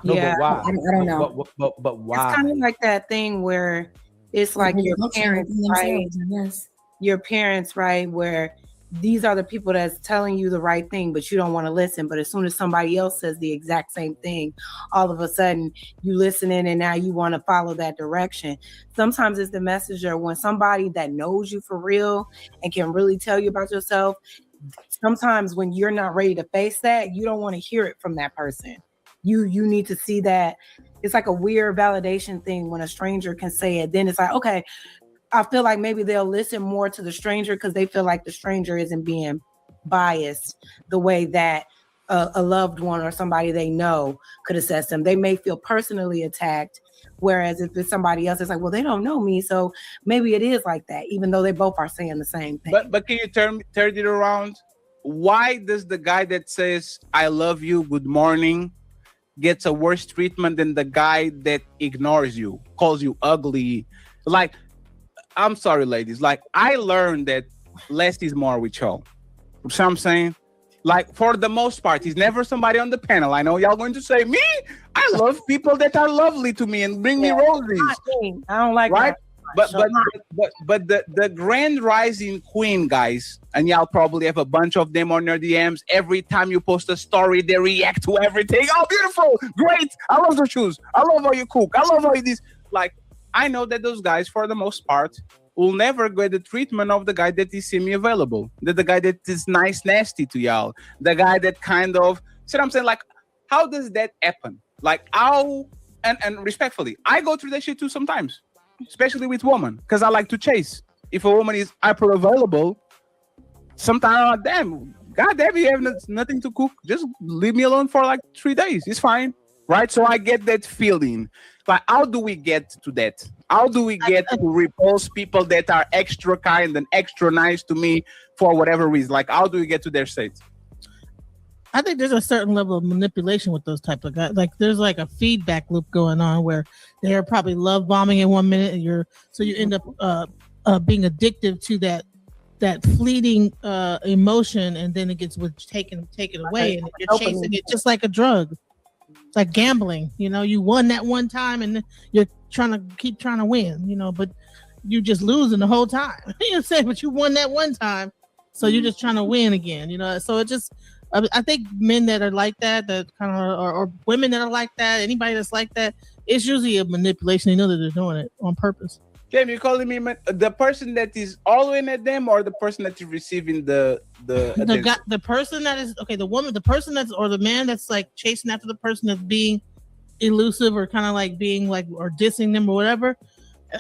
No, Yeah. but why? I don't know. But why? It's kind of like that thing where it's like your parents, right? Yes. Your parents, right? Where these are the people that's telling you the right thing, but you don't want to listen. But as soon as somebody else says the exact same thing, all of a sudden you listen in and now you want to follow that direction. Sometimes it's the messenger. When somebody that knows you for real and can really tell you about yourself, sometimes when you're not ready to face that, you don't want to hear it from that person. You need to see that. It's like a weird validation thing when a stranger can say it. Then it's like, okay, I feel like maybe they'll listen more to the stranger because they feel like the stranger isn't being biased the way that a loved one or somebody they know could assess them. They may feel personally attacked, whereas if it's somebody else, it's like, well, they don't know me, so maybe it is like that, even though they both are saying the same thing. But can you turn it around? Why does the guy that says I love you, good morning, gets a worse treatment than the guy that ignores you, calls you ugly? Like, I'm sorry, ladies. Like, I learned that less is more with y'all. You know what I'm saying? Like, for the most part, he's never somebody on the panel. I know y'all going to say, me? I love people that are lovely to me and bring me roses. I don't like right? that. But the grand rising queen, guys, and y'all probably have a bunch of them on your DMs. Every time you post a story, they react to everything. Oh, beautiful, great. I love the shoes. I love how you cook. I love how you this. Like, I know that those guys, for the most part, will never get the treatment of the guy that is semi-available. The guy that is nice, nasty to y'all. The guy that kind of, see what I'm saying? Like, how does that happen? Like, how, and respectfully, I go through that shit too sometimes, especially with women, because I like to chase. If a woman is hyper available, sometimes I'm like, damn, God damn, you have nothing to cook. Just leave me alone for like 3 days. It's fine. Right? So I get that feeling. Like, how do we get to that? How do we get to repulse people that are extra kind and extra nice to me for whatever reason? Like, how do we get to their state? I think there's a certain level of manipulation with those type of guys. Like, there's like a feedback loop going on where they're probably love bombing in 1 minute, and you end up being addictive to that fleeting emotion, and then it gets taken away, and you're chasing it just like a drug. It's like gambling, you know. You won that one time, and you're trying to win, but you just losing the whole time. You know what I'm saying? But you won that one time, so you're just trying to win again, So it just, I think men that are like that kind of, or women that are like that, anybody that's like that, it's usually a manipulation. They know that they're doing it on purpose. Jim, you calling me the person that is all in at them, or the person that is receiving the person that is the woman, the person that's, or the man that's like chasing after the person that's being elusive or kind of like being like, or dissing them or whatever.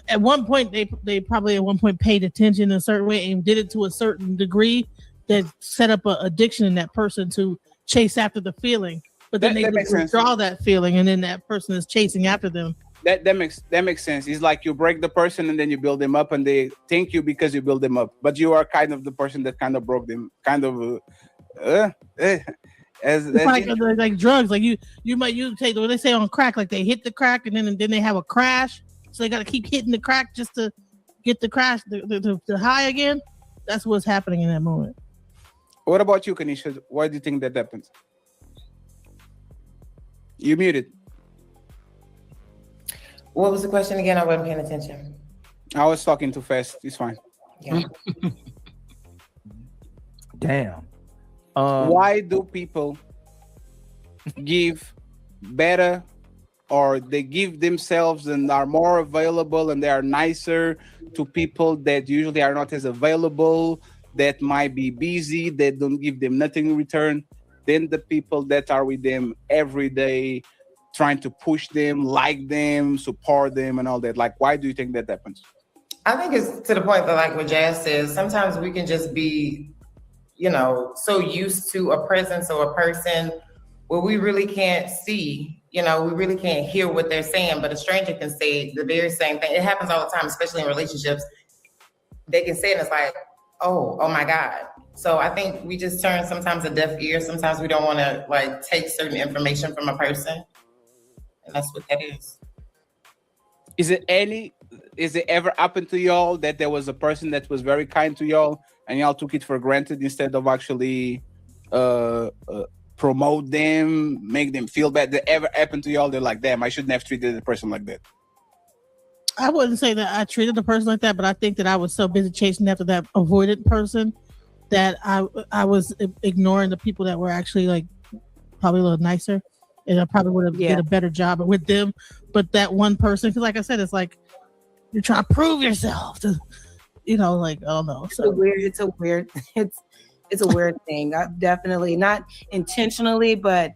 At one point, they probably at one point paid attention in a certain way and did it to a certain degree that set up an addiction in that person to chase after the feeling. But then they just withdraw that feeling, and then that person is chasing after them. That makes sense. It's like you break the person and then you build them up, and they thank you because you build them up. But you are kind of the person that kind of broke them. Kind of, like drugs. Like you might take what they say on crack. Like they hit the crack and then they have a crash. So they got to keep hitting the crack just to get the crash, the high again. That's what's happening in that moment. What about you, Kanisha? Why do you think that happens? You muted. What was the question again? I wasn't paying attention. I was talking too fast. It's fine. Yeah. Damn. Why do people give better, or they give themselves and are more available and they are nicer to people that usually are not as available, that might be busy, that don't give them nothing in return, than the people that are with them every day, trying to push them, like them, support them, and all that? Like, why do you think that happens? I think it's to the point that, like what Jazz says, sometimes we can just be, so used to a presence or a person where we really can't see, we really can't hear what they're saying, but a stranger can say the very same thing. It happens all the time, especially in relationships. They can say it and it's like, oh my God. So I think we just turn sometimes a deaf ear. Sometimes we don't want to like take certain information from a person. And that's what that is. Is it ever happened to y'all that there was a person that was very kind to y'all and y'all took it for granted instead of actually promote them, make them feel bad? That ever happened to y'all? They're like, damn, I shouldn't have treated a person like that. I wouldn't say that I treated the person like that, but I think that I was so busy chasing after that avoidant person that I was ignoring the people that were actually like probably a little nicer, and I probably would have did a better job with them. But that one person, because like I said, it's like you're trying to prove yourself to, like, I don't know. So It's a weird thing. I definitely not intentionally, but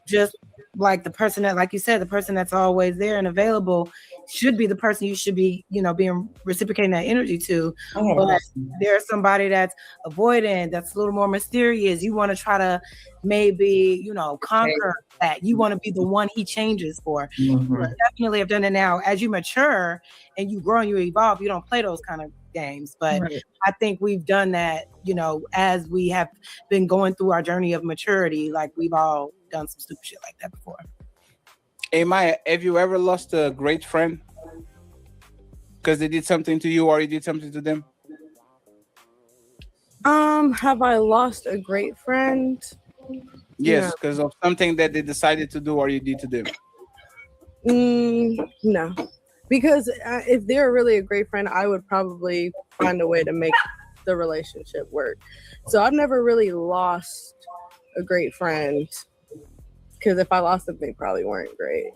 just like the person that, like you said, the person that's always there and available should be the person you should be, being reciprocating that energy to. But there's somebody that's avoidant, that's a little more mysterious. You want to try to maybe, conquer that. You want to be the one he changes for. Mm-hmm. Definitely have done it now. As you mature and you grow and you evolve, you don't play those kind of games. But I think we've done that, as we have been going through our journey of maturity. Like we've all done some stupid shit like that before. Hey Maya, have you ever lost a great friend because they did something to you or you did something to them? Have I lost a great friend? Yes, because of something that they decided to do or you did to them. No, because if they're really a great friend, I would probably find a way to make the relationship work. So I've never really lost a great friend, because if I lost them, they probably weren't great.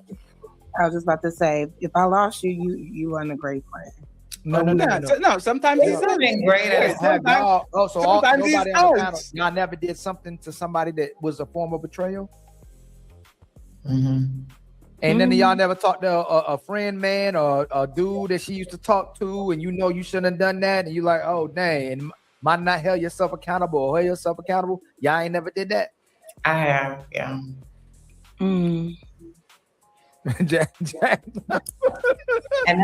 I was just about to say, if I lost you, you weren't a great friend. No. Sometimes he's been great. Sometimes nobody on the panel, y'all never did something to somebody that was a form of betrayal. Mm-hmm. And then y'all never talked to a friend, man, or a dude that she used to talk to, and you shouldn't have done that, and you like, oh dang, and might not hold yourself accountable or hold yourself accountable. Y'all ain't never did that. I have, yeah. Jack. And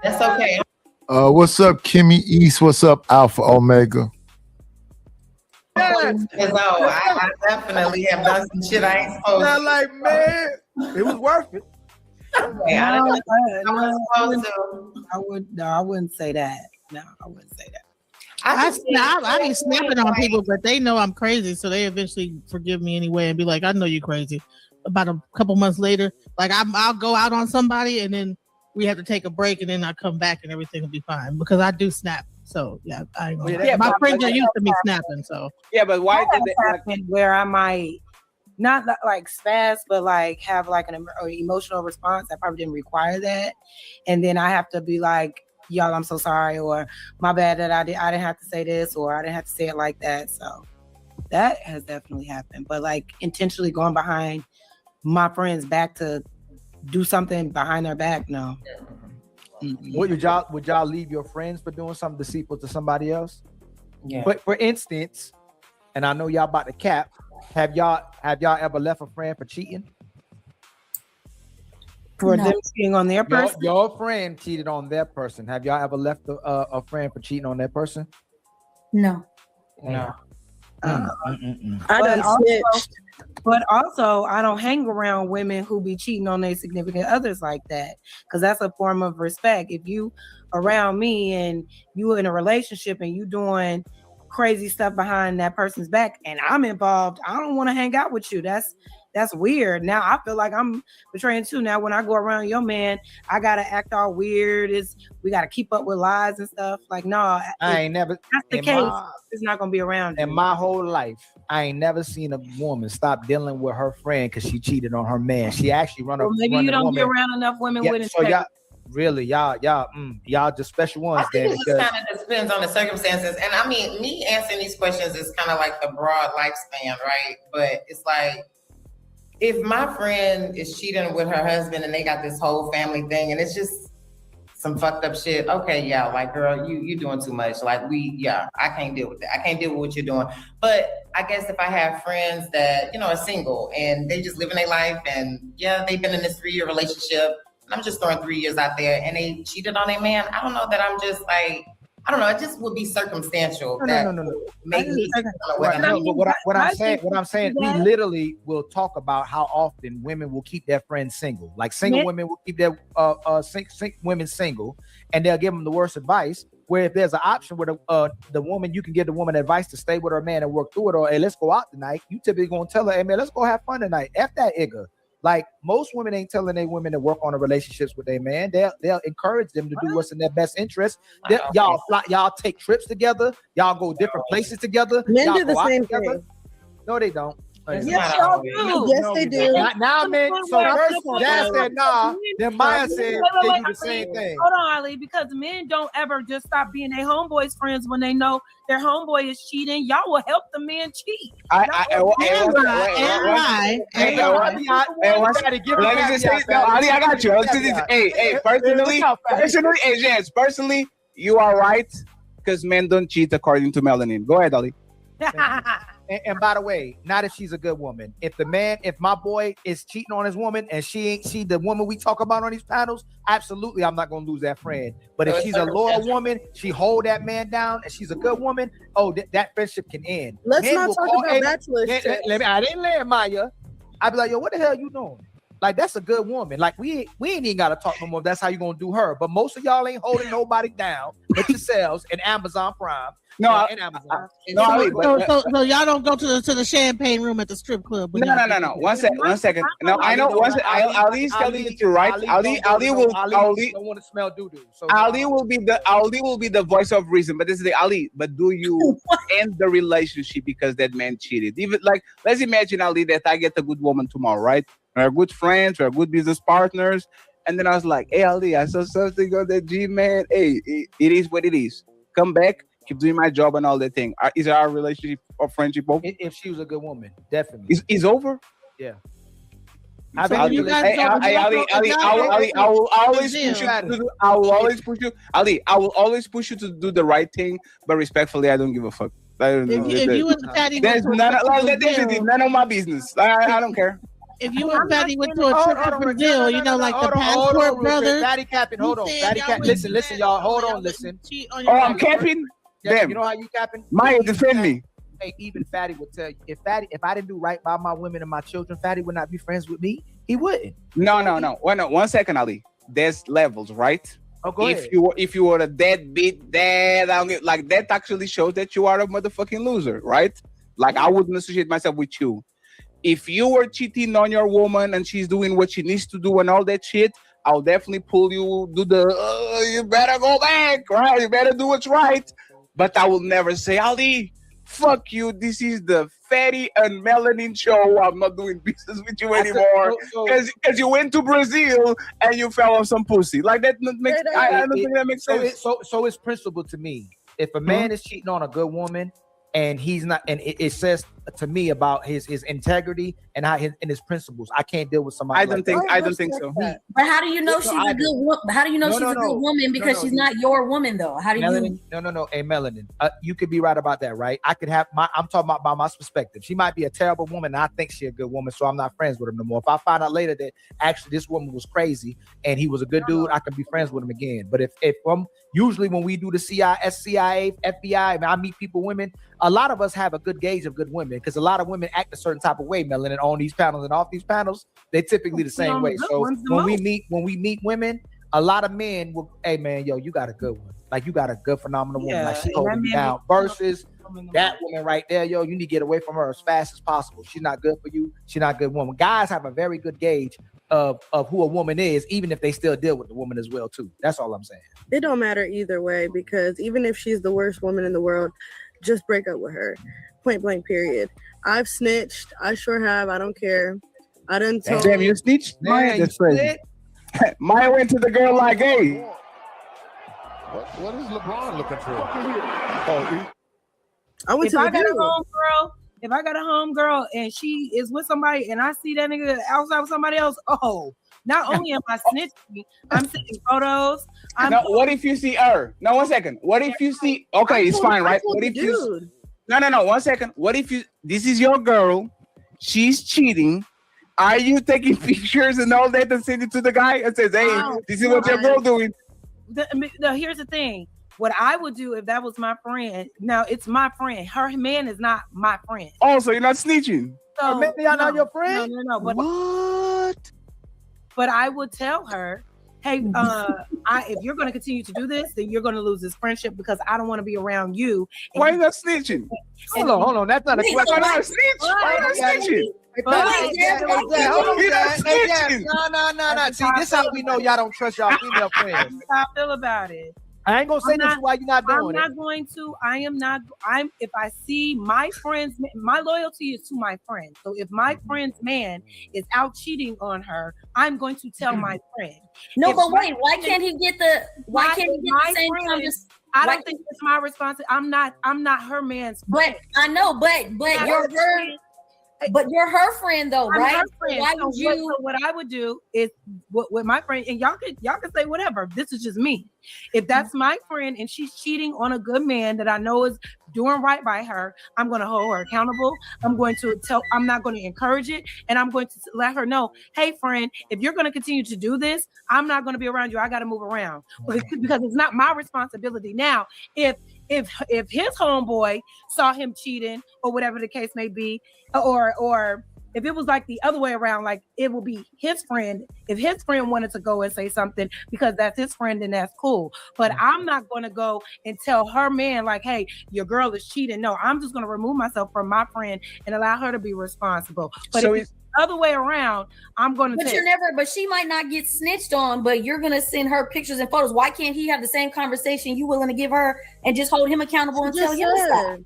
that's okay. What's up, Kimmy East? What's up, Alpha Omega? I definitely have done some shit I ain't supposed to. Like, man, it was worth it. I wasn't supposed to. I wouldn't say that. No, I wouldn't say that. I be snapping on people, but they know I'm crazy, so they eventually forgive me anyway and be like, "I know you crazy." About a couple months later, like I'll go out on somebody, and then we have to take a break, and then I come back, and everything will be fine because I do snap. So yeah, my friends are used to me snapping. So yeah, but why did it happen where I might not like spaz, but like have like an emotional response that probably didn't require that, and then I have to be like, y'all, I'm so sorry, or my bad that I didn't have to say this, or I didn't have to say it like that. So that has definitely happened. But like intentionally going behind my friends' back to do something behind their back, no. Would y'all leave your friends for doing something deceitful to somebody else? Yeah. But for instance, and I know y'all about to cap, have y'all ever left a friend for cheating? For them cheating on their person? Your friend cheated on their person. Have y'all ever left a friend for cheating on their person? No. No. I done snitched. But also, I don't hang around women who be cheating on their significant others like that, because that's a form of respect. If you around me and you in a relationship and you doing crazy stuff behind that person's back and I'm involved, I don't want to hang out with you. That's weird. Now I feel like I'm betraying too. Now when I go around your man, I gotta act all weird. We gotta keep up with lies and stuff. Like, no, I ain't never. That's the case. It's not gonna be around. In my whole life, I ain't never seen a woman stop dealing with her friend because she cheated on her man. She actually maybe you don't be around enough women with it. So y'all just special ones. I think it just kind of depends on the circumstances. And I mean, me answering these questions is kind of like the broad lifespan, right? But it's like, if my friend is cheating with her husband and they got this whole family thing and it's just some fucked up shit, okay, yeah, like, girl, you doing too much. Like, I can't deal with that. I can't deal with what you're doing. But I guess if I have friends that, are single and they just living their life and yeah, they've been in this 3-year relationship, and I'm just throwing 3 years out there and they cheated on their man, I don't know that I'm just like, I don't know. It just would be circumstantial. No. Maybe what I'm saying, we literally will talk about how often women will keep their friends single. Like single women will keep their women single, and they'll give them the worst advice. Where if there's an option where the woman, you can give the woman advice to stay with her man and work through it, or hey, let's go out tonight. You typically gonna tell her, hey man, let's go have fun tonight. F that igga. Like most women ain't telling their women to work on the relationships with their man. They'll encourage them to do what's in their best interest. Y'all take trips together. Y'all go different places together. Men do the same thing. No, they don't. Yes, y'all do. Yes, they do. Now, men. So first, Jazz said nah. Then Maya said they do the same thing. Hold on, Ali, because men don't ever just stop being their homeboys' friends when they know their homeboy is cheating. Y'all will help the men cheat. Let me just say, Ali, I got you. Hey, personally, you are right because men don't cheat according to Melanin. Go ahead, Ali. And by the way, not if she's a good woman. If my boy is cheating on his woman and she ain't the woman we talk about on these panels, absolutely, I'm not gonna lose that friend. But if she's a loyal woman, she hold that man down, and she's a good woman, that friendship can end. Let's not talk about bachelor shit. I didn't let Maya. I'd be like, yo, what the hell you doing? Like, that's a good woman. Like, we ain't even gotta talk no more. That's how you gonna do her. But most of y'all ain't holding nobody down but yourselves and Amazon Prime. And Amazon. So y'all don't go to the champagne room at the strip club. No. 1 second. No, I know. Ali's telling you to right. Ali will don't want to smell doo-doo. So Ali will be the voice of reason. But this is the Ali. But do you end the relationship because that man cheated? Even like, let's imagine, Ali, that I get a good woman tomorrow, right? We're good friends, we're good business partners. And then I was like, hey, Ali, I saw something on the G, man. Hey, it is what it is. Come back, keep doing my job and all that thing. Is our relationship or friendship over? If she was a good woman, definitely. Is over? Yeah. I will always push you. Ali, I will always push you to do the right thing, but respectfully, I don't give a fuck. If you and Fatty, there's none of my business. I don't care. If you and Fatty went to a trip to Brazil, like the Passport Brothers. Fatty capping, hold on. Fatty capping. Listen, y'all. Hold on, listen. Oh, I'm capping? Damn. You know how you capping? Maya, defend me. Hey, even Fatty would tell you, if I didn't do right by my women and my children, Fatty would not be friends with me. He wouldn't. No. 1 second, Ali. There's levels, right? if you were a deadbeat dad, like that actually shows that you are a motherfucking loser, right? Like I wouldn't associate myself with you. If you were cheating on your woman and she's doing what she needs to do and all that shit, I'll definitely pull you, do the, you better go back, right? You better do what's right. But I will never say, Ali, fuck you. This is the Fatty and Melanin show. I'm not doing business with you anymore. Because you went to Brazil and you fell on some pussy. Like that makes, I don't think that makes sense. So it's principle to me. If a man is cheating on a good woman and he's not, and it says to me about his integrity and his principles, I can't deal with somebody. I don't think so. But how do you know she's a good woman? How do you know she's a good woman because she's not your woman though? How do Melanin, you? No. Hey, Melanin, you could be right about that, right? I could have I'm talking about my perspective. She might be a terrible woman, and I think she's a good woman, so I'm not friends with her no more. If I find out later that actually this woman was crazy and he was a good dude, I could be friends with him again. But if usually when we do the CIA, FBI, I meet people, women. A lot of us have a good gauge of good women because a lot of women act a certain type of way, Melanin, on these panels and off these panels. They typically the same way. So when we meet women, a lot of men will, hey man, yo, you got a good one. Like you got a good, phenomenal woman. Like she holding me down. Versus that woman right there, yo, you need to get away from her as fast as possible. She's not good for you. She's not a good woman. Guys have a very good gauge of who a woman is, even if they still deal with the woman as well too. That's all I'm saying. It don't matter either way because even if she's the worst woman in the world, just break up with her. Point blank, period. I've snitched. I sure have. I don't care. I done told. Damn, you snitched? Maya, that's crazy. Maya went to the girl like, hey. What is LeBron looking for? I went if to I the got a video. homegirl, if I got a homegirl and she is with somebody and I see that nigga outside with somebody else, not only am I snitching, I'm sending photos. Now, what if you see her? No, 1 second. What if you see? Okay, it's fine, right? What if you? No. 1 second. What if you? This is your girl. She's cheating. Are you taking pictures and all that and send it to the guy and says, "Hey, this is what your girl doing"? Here's the thing. What I would do if that was my friend. Now it's my friend. Her man is not my friend. Oh, so you're not snitching? So maybe y'all not your friend. No. But, what? But I would tell her, hey, if you're going to continue to do this, then you're going to lose this friendship because I don't want to be around you. Why are you not snitching? Hold on. That's not a question. Why not snitch? Why not snitching? No. See, this is how we know y'all don't trust y'all female friends. How I feel about it. I ain't gonna say this why you're not doing it. I'm not going to. If I see my friends, my loyalty is to my friend. So if my friend's man is out cheating on her, I'm going to tell my friend. No, but wait, why can't he get the same time? I don't think it's my responsibility. I'm not her man's friend. But I know, but you're her. But you're her friend though, I'm right? her friend. Why would you? So what I would do is with my friend, and y'all can say whatever. This is just me. If that's my friend and she's cheating on a good man that I know is doing right by her, I'm going to hold her accountable. I'm not going to encourage it, and I'm going to let her know, hey friend, if you're going to continue to do this, I'm not going to be around you. I got to move around because it's not my responsibility. Now, if his homeboy saw him cheating or whatever the case may be, or if it was like the other way around, like it will be his friend. If his friend wanted to go and say something because that's his friend, then that's cool. But I'm not going to go and tell her man like, hey, your girl is cheating. No, I'm just going to remove myself from my friend and allow her to be responsible. But so if it's the other way around, I'm going to But she might not get snitched on, but you're going to send her pictures and photos. Why can't he have the same conversation you willing to give her and just hold him accountable and tell him to stop?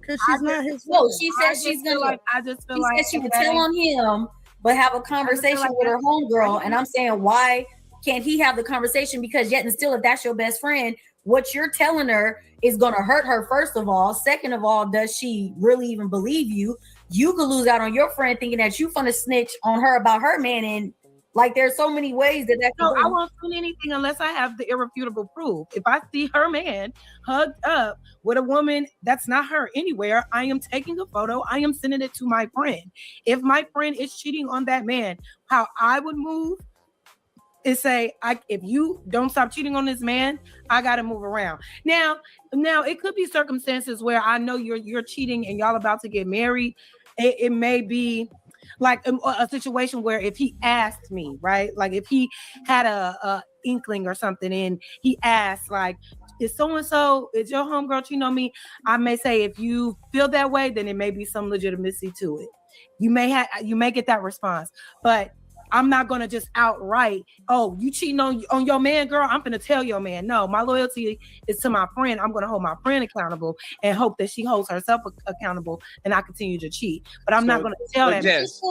Because she's not his. No, she said she's gonna. I just feel like she would tell on him, but have a conversation with her homegirl. And I'm saying, why can't he have the conversation? Because yet and still, if that's your best friend, what you're telling her is gonna hurt her. First of all, second of all, does she really even believe you? You could lose out on your friend thinking that you gonna snitch on her about her man, and like there's so many ways that. No, I won't do anything unless I have the irrefutable proof. If I see her man hugged up with a woman that's not her anywhere, I am taking a photo. I am sending it to my friend. If my friend is cheating on that man, how I would move is say, if you don't stop cheating on this man, I got to move around. Now it could be circumstances where I know you're cheating and y'all about to get married. It may be Like a situation where if he asked me, right? Like if he had a inkling or something and he asked like, is so-and-so, is your homegirl cheating on me? I may say, if you feel that way, then it may be some legitimacy to it. You may get that response, but I'm not gonna just outright, oh, you cheating on your man, girl, I'm gonna tell your man. No, my loyalty is to my friend. I'm gonna hold my friend accountable and hope that she holds herself accountable and I continue to cheat. But I'm not gonna tell that. It just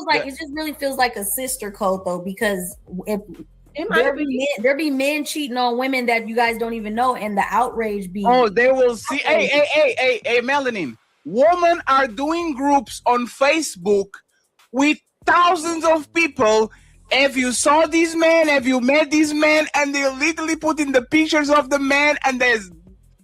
really feels like a sister code though, because if there be men cheating on women that you guys don't even know, and the outrage be. Oh, they will see. Hey, Melanin. Women are doing groups on Facebook with thousands of people. If you saw this man, if you met this man, and they literally put in the pictures of the man, and there's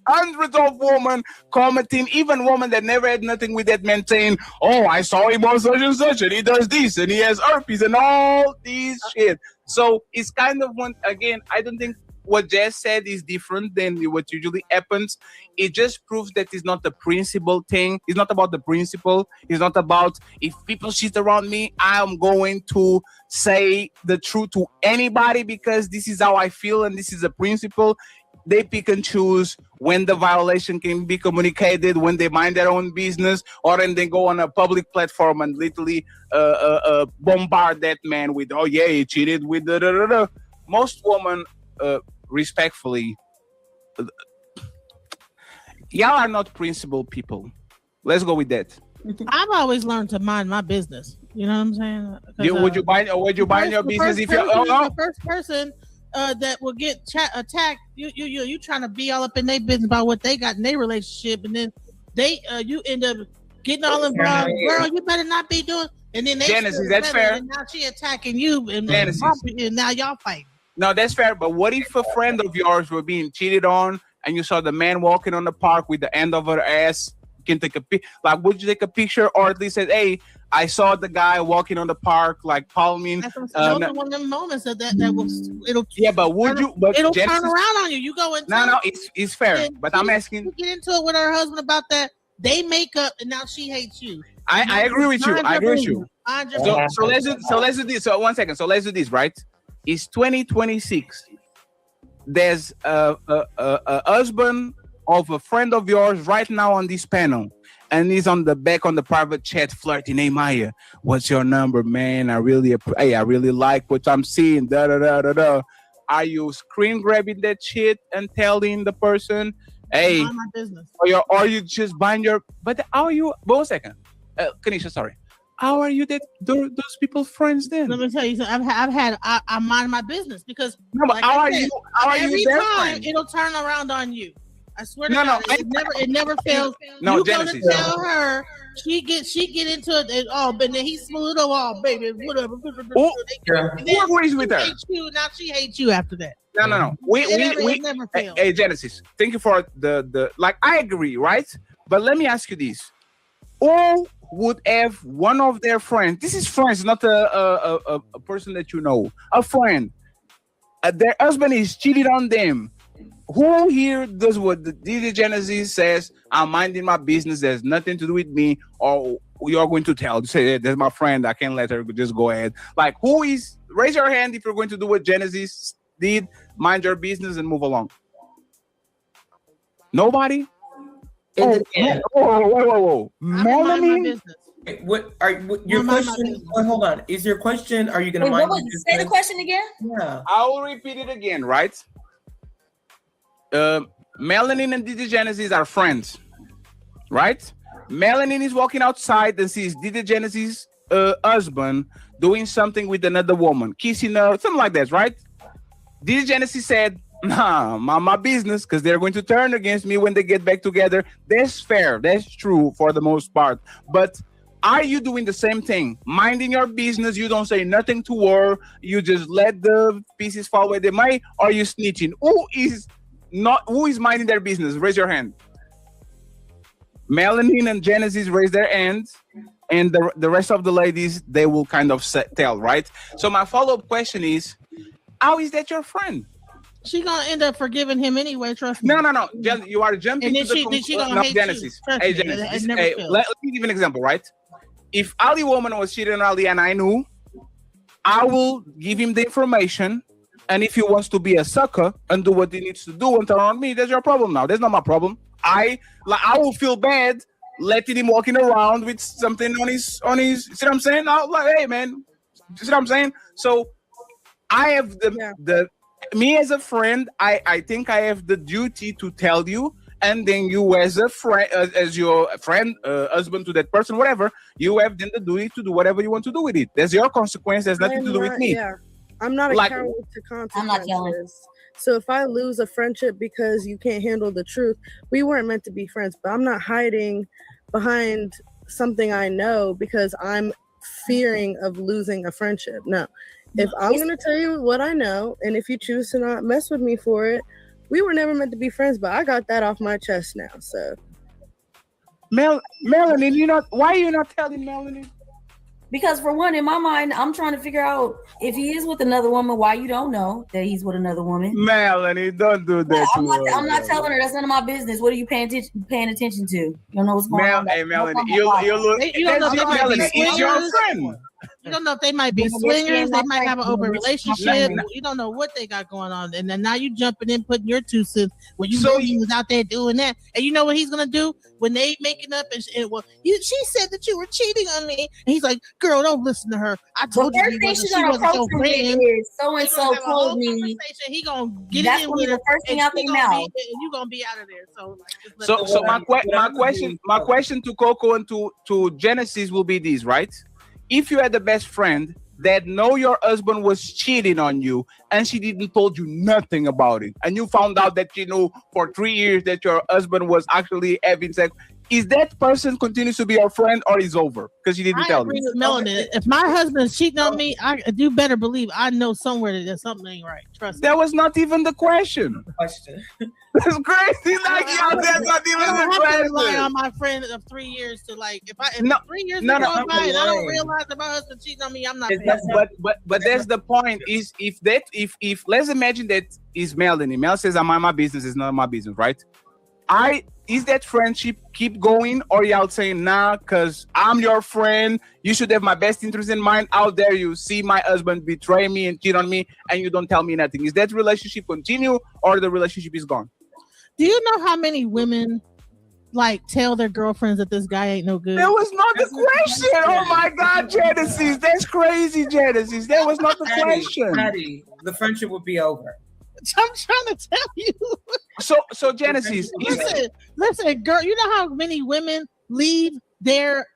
hundreds of women commenting, even women that never had nothing with that man saying, oh, I saw him on such and such, and he does this, and he has herpes, and all these shit. So it's kind of one, again, I don't think what Jess said is different than what usually happens. It just proves that it's not the principle thing. It's not about the principle. It's not about if people shit around me, I'm going to say the truth to anybody because this is how I feel and this is a principle. They pick and choose when the violation can be communicated, when they mind their own business, or then they go on a public platform and literally bombard that man with, oh yeah, he cheated with da-da-da-da. Most women, respectfully, y'all are not principled people. Let's go with that. I've always learned to mind my business. You know what I'm saying? Would you mind your business if you're the first person that will get attacked? You trying to be all up in their business about what they got in their relationship, and then you end up getting all involved. Girl, you better not be doing. And then Genesis, that's fair. And now she attacking you, and now y'all fighting. No, that's fair. But what if a friend of yours were being cheated on, and you saw the man walking on the park with the end of her ass? You can take a like, would you take a picture, or at least say, "Hey, I saw the guy walking on the park, like palming." That's one of them moments that will it'll. Yeah, but would you? But it'll turn around on you. You go into no, it's fair. But I'm asking. You get into it with her husband about that. They make up, and now she hates you. I agree with you. I agree with you. So let's do this. So 1 second. So let's do this. Right? It's 2026. There's a husband of a friend of yours right now on this panel, and he's on the back on the private chat flirting. Hey Maya, what's your number, man? I really like what I'm seeing. Da da da da da. Are you screen grabbing that shit and telling the person, hey, my business? Or you just buying your? But how are you? 1 second, Kanisha, sorry. How are you those people friends then? Let me tell you something. I mind my business because no, but like how are you their friend? It'll turn around on you. I swear to God, it never fails. No, you Genesis. Gonna tell her she get into it. And, but then he smooth over. Oh, baby, whatever. Who agrees with her? Now she hates you after that. No. We never fails. Hey, Genesis. Thank you for the like. I agree, right? But let me ask you this: who would have one of their friends? This is friends, not a person that you know. A friend. Their husband is cheating on them. Who here does what the DJ Genesis says? I'm minding my business. There's nothing to do with me. Or you're going to tell, say, hey, that's my friend. I can't let her just go ahead. Like, who is? Raise your hand if you're going to do what Genesis did. Mind your business and move along. Nobody? Whoa. Melanie? What your question? Hold on. Is your question? Are you going to mind? Say the question again. Yeah. I will repeat it again. Right. Melanin and DJ Genesis are friends, right? Melanin is walking outside and sees DJ Genesis' husband doing something with another woman, kissing her, something like that, right? DJ Genesis said, nah, my business, because they're going to turn against me when they get back together. That's fair. That's true for the most part. But are you doing the same thing? Minding your business, you don't say nothing to her, you just let the pieces fall where they might, or are you snitching? Who is minding their business? Raise your hand. Melanin and Genesis raise their hands, and the rest of the ladies, they will kind of tell, right? So my follow-up question is, how is that your friend? She gonna end up forgiving him anyway. Trust me. No. You are jumping to the Genesis. Hey, Genesis. Let me give an example, right? if Ali woman was cheating on Ali and I knew, I will give him the information. And if he wants to be a sucker and do what he needs to do and turn on me, that's your problem now. That's not my problem. I will feel bad letting him walking around with something on his. See what I'm saying? I'm like, hey man, see what I'm saying? So I have me as a friend. I think I have the duty to tell you, and then you as a friend, as your friend, husband to that person, whatever, you have then the duty to do whatever you want to do with it. That's your consequence. There's nothing to do with me. Yeah. I'm not accountable to consequences. I'm not yelling. So if I lose a friendship because you can't handle the truth, we weren't meant to be friends, but I'm not hiding behind something I know because I'm fearing of losing a friendship. No. If I'm going to tell you what I know, and if you choose to not mess with me for it, we were never meant to be friends, but I got that off my chest now. So Melanie, why are you not telling Melanie? Because for one, in my mind, I'm trying to figure out if he is with another woman, why you don't know that he's with another woman. Melanie, don't do that. I'm not telling her. That's none of my business. What are you paying attention to? You don't know what's going on. Hey, Melanie, you don't know Melanie, it's your friend. You don't know if they might be swingers. They might have an open relationship. You don't know what they got going on. And then now you jumping in, putting your 2 cents when you know he was out there doing that. And you know what he's going to do when they making up? And she said that you were cheating on me. And he's like, girl, don't listen to her. I told you she wasn't your friend. So-and-so told me. He going to get that's in with the first thing out their mouth. And you're going to be out of there. So my question to Coco and to Genesis will be this, right? If you had the best friend that know your husband was cheating on you and she didn't told you nothing about it, and you found out that you know for 3 years that your husband was actually having sex, is that person continues to be your friend or is over because you didn't tell me? I agree with Melanie. If my husband's cheating on me, I do better believe I know somewhere that there's something ain't right. Trust me. That was not even the question. That's crazy. Like, that's not even the question. Rely on my friend of 3 years to if 3 years go by and I don't realize that my husband cheating on me, I'm not. But that's the point. Is if let's imagine that is Melanie. Mel says, "I'm my business is not my business," right? Is that friendship keep going, or y'all saying nah? Because I'm your friend, you should have my best interest in mind. How dare you see my husband betray me and cheat on me, and you don't tell me nothing? Is that relationship continue, or the relationship is gone? Do you know how many women tell their girlfriends that this guy ain't no good? That was not the question. Oh my God, Genesis, that's crazy, Genesis. That was not the question. Patty, the friendship would be over. I'm trying to tell you. So Genesis, listen, girl. You know how many women leave their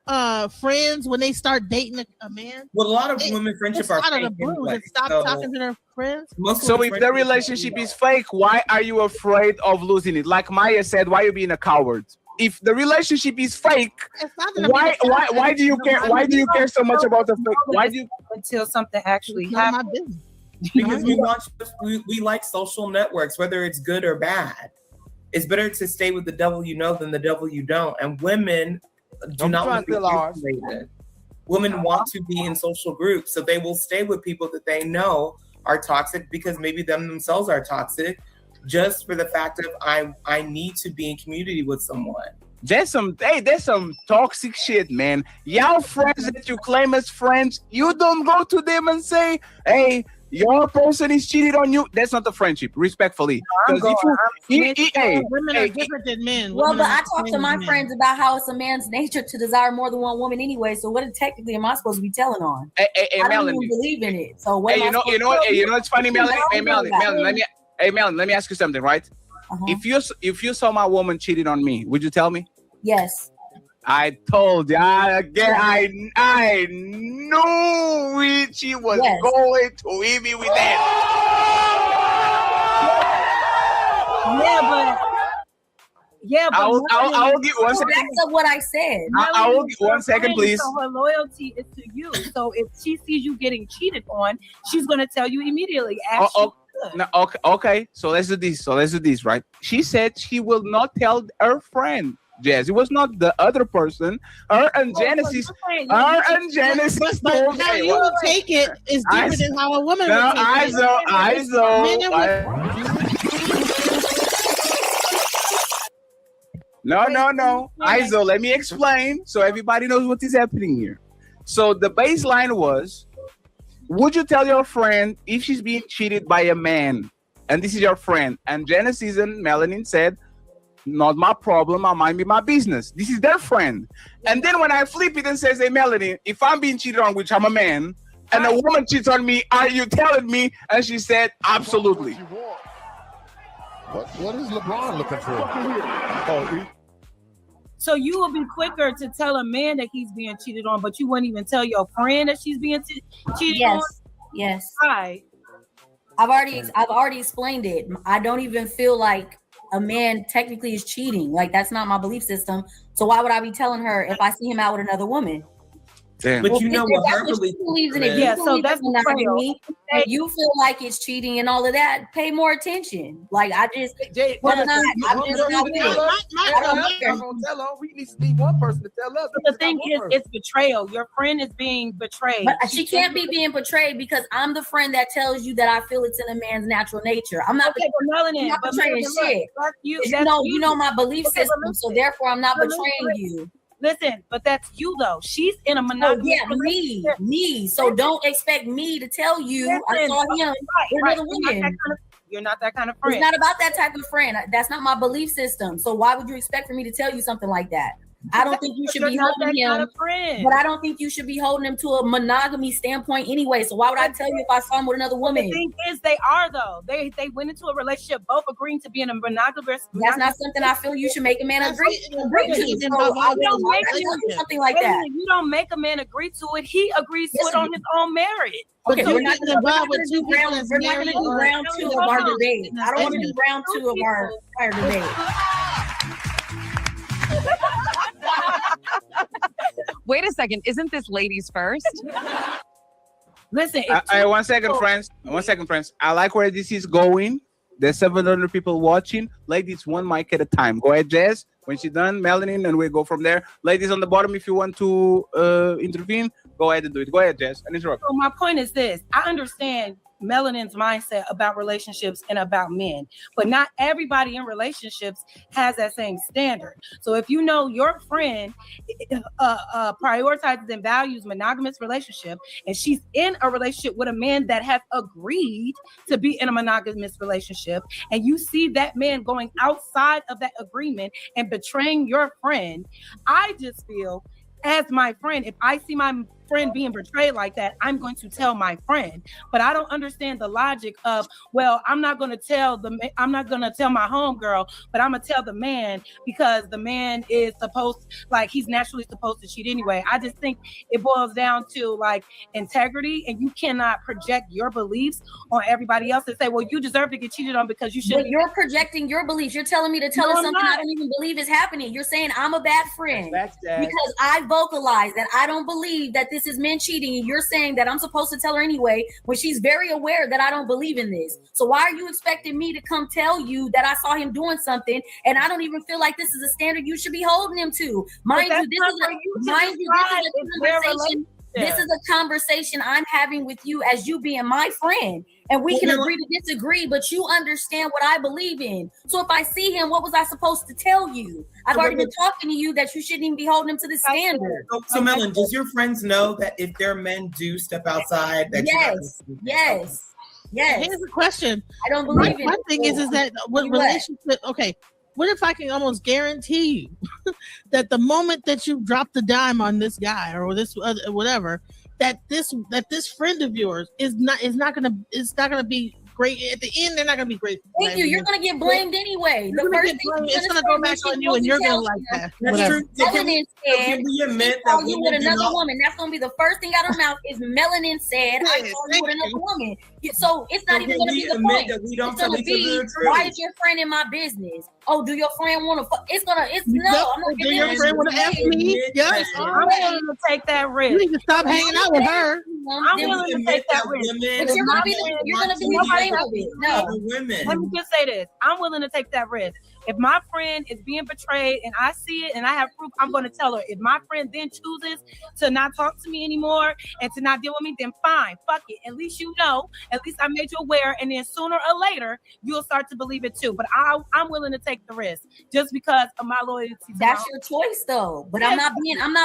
friends when they start dating a man? Well, a lot of women friendship are out of the blue and stop talking to their friends. So if the relationship is fake, why are you afraid of losing it? Like Maya said, why are you being a coward? If the relationship is fake, why do you care? Why do you care so much about the fake? Why do you until something actually happens? Because we like social networks, whether it's good or bad. It's better to stay with the devil you know than the devil you don't. And women do not want to be isolated. Women want to be in social groups, so they will stay with people that they know are toxic because maybe them themselves are toxic, just for the fact of I need to be in community with someone. That's some toxic shit, man. Y'all friends that you claim as friends, you don't go to them and say, hey, your person is cheating on you. That's not a friendship, respectfully. Women are different than men. Well, but I talk to my friends about how it's a man's nature to desire more than one woman anyway. So what technically am I supposed to be telling on? Hey, I don't even believe in it. So what you know it's funny, Melanie. Melanie, let me ask you something, right? If you saw my woman cheating on me, would you tell me? Yes. I told you. I knew she was going to hit me with that. I will give 1 second. That's what I said. I will give 1 second, please. So her loyalty is to you. So if she sees you getting cheated on, she's going to tell you immediately. Okay. So let's do this, right? She said she will not tell her friend. Jazz. It was not the other person. Her and Genesis. But how you take it is different than how a woman would take it. No. Iso, let me explain so everybody knows what is happening here. So the baseline was, would you tell your friend if she's being cheated by a man? And this is your friend. And Genesis and Melanin said, not my problem, I mind be my business. This is their friend. And then when I flip it and says, hey, Melanin, if I'm being cheated on, which I'm a man, and a woman cheats on me, are you telling me? And she said, absolutely. What is LeBron looking for? So you will be quicker to tell a man that he's being cheated on, but you wouldn't even tell your friend that she's being cheated on? Yes. Right. I've already explained it. I don't even feel like a man technically is cheating. Like, that's not my belief system. So why would I be telling her if I see him out with another woman? Damn. But you know what her belief belief believes in it. Yeah, so that's monogamy. If you feel like it's cheating and all of that, pay more attention. Like, I'm just not with it. We need one person to tell us. But the thing is, it's betrayal. Your friend is being betrayed. But she can't be being betrayed because I'm the friend that tells you that I feel it's in a man's natural nature. I'm not, Melanin, not betraying shit. You know my belief system, so therefore I'm not betraying you. Listen, but that's you though. She's in a monogamous relationship. me. So don't expect me to tell you I saw him with another woman. You're not that kind of friend. It's not about that type of friend. That's not my belief system. So why would you expect for me to tell you something like that? I don't think you should be holding him, but I don't think you should be holding him to a monogamy standpoint anyway. So why would I tell you if I saw him with another woman? The thing is, they are though. They went into a relationship, both agreeing to be in a monogamous. That's not something I feel you should make a man agree to. Something like that. You don't make a man agree to it. He agrees to it on his own merit. Okay, we're not going to do round two of our debate. I don't want to do round two of our debate. Wait a second. Isn't this ladies first? Listen. 1 second, friends. 1 second, friends. I like where this is going. There's 700 people watching. Ladies, one mic at a time. Go ahead, Jazz. When she's done, Melanin, and we go from there. Ladies on the bottom, if you want to intervene, go ahead and do it. Go ahead, Jazz. And interrupt. So my point is this. I understand Melanin's mindset about relationships and about men, but not everybody in relationships has that same standard. So if you know your friend prioritizes and values monogamous relationship, and she's in a relationship with a man that has agreed to be in a monogamous relationship, and you see that man going outside of that agreement and betraying your friend, I just feel, as my friend, if I see my friend being betrayed like that, I'm going to tell my friend. But I don't understand the logic of, well, I'm not going to tell my homegirl, but I'm gonna tell the man because the man is he's naturally supposed to cheat anyway. I just think it boils down to like integrity, and you cannot project your beliefs on everybody else and say, well, you deserve to get cheated on because you should. But you're projecting your beliefs. You're telling me to tell her something I don't even believe is happening. You're saying I'm a bad friend because I vocalize that I don't believe that this is men cheating, and you're saying that I'm supposed to tell her anyway when she's very aware that I don't believe in this. So why are you expecting me to come tell you that I saw him doing something and I don't even feel like this is a standard you should be holding him to? This is a conversation I'm having with you as you being my friend, and we can agree to disagree, but you understand what I believe in. So if I see him, what was I supposed to tell you? I've already been talking to you that you shouldn't even be holding him to the standard. So Melon, does your friends know that if their men do step outside, that yes. Here's the question. I don't believe it. One thing is that what relationship? Okay, what if I can almost guarantee you that the moment that you drop the dime on this guy or this whatever, that this friend of yours is not gonna be great at the end. They're not gonna be great. Thank you. You're gonna get blamed anyway. The first thing it's gonna go back on you, and you're gonna like that. Melanin said I saw you with another woman. That's gonna be the first thing out of her mouth. Is Melanin said I saw you with another woman. So it's not even gonna be the point. It's gonna be why is your friend in my business? Oh, do your friend want to? It's no. I'm not do your friend want to ask me? Yes, I'm willing to take that risk. You need to stop hanging out with her. I'm willing to take that risk. But you're gonna be the blame of it. No. Let me just say this. I'm willing to take that risk If my friend is being betrayed and I see it and I have proof, I'm going to tell her. If my friend then chooses to not talk to me anymore and to not deal with me, then fine, fuck it. At least you know. At least I made you aware, and then sooner or later you'll start to believe it too. But I'm willing to take the risk just because of my loyalty. That's your choice, though. But I'm not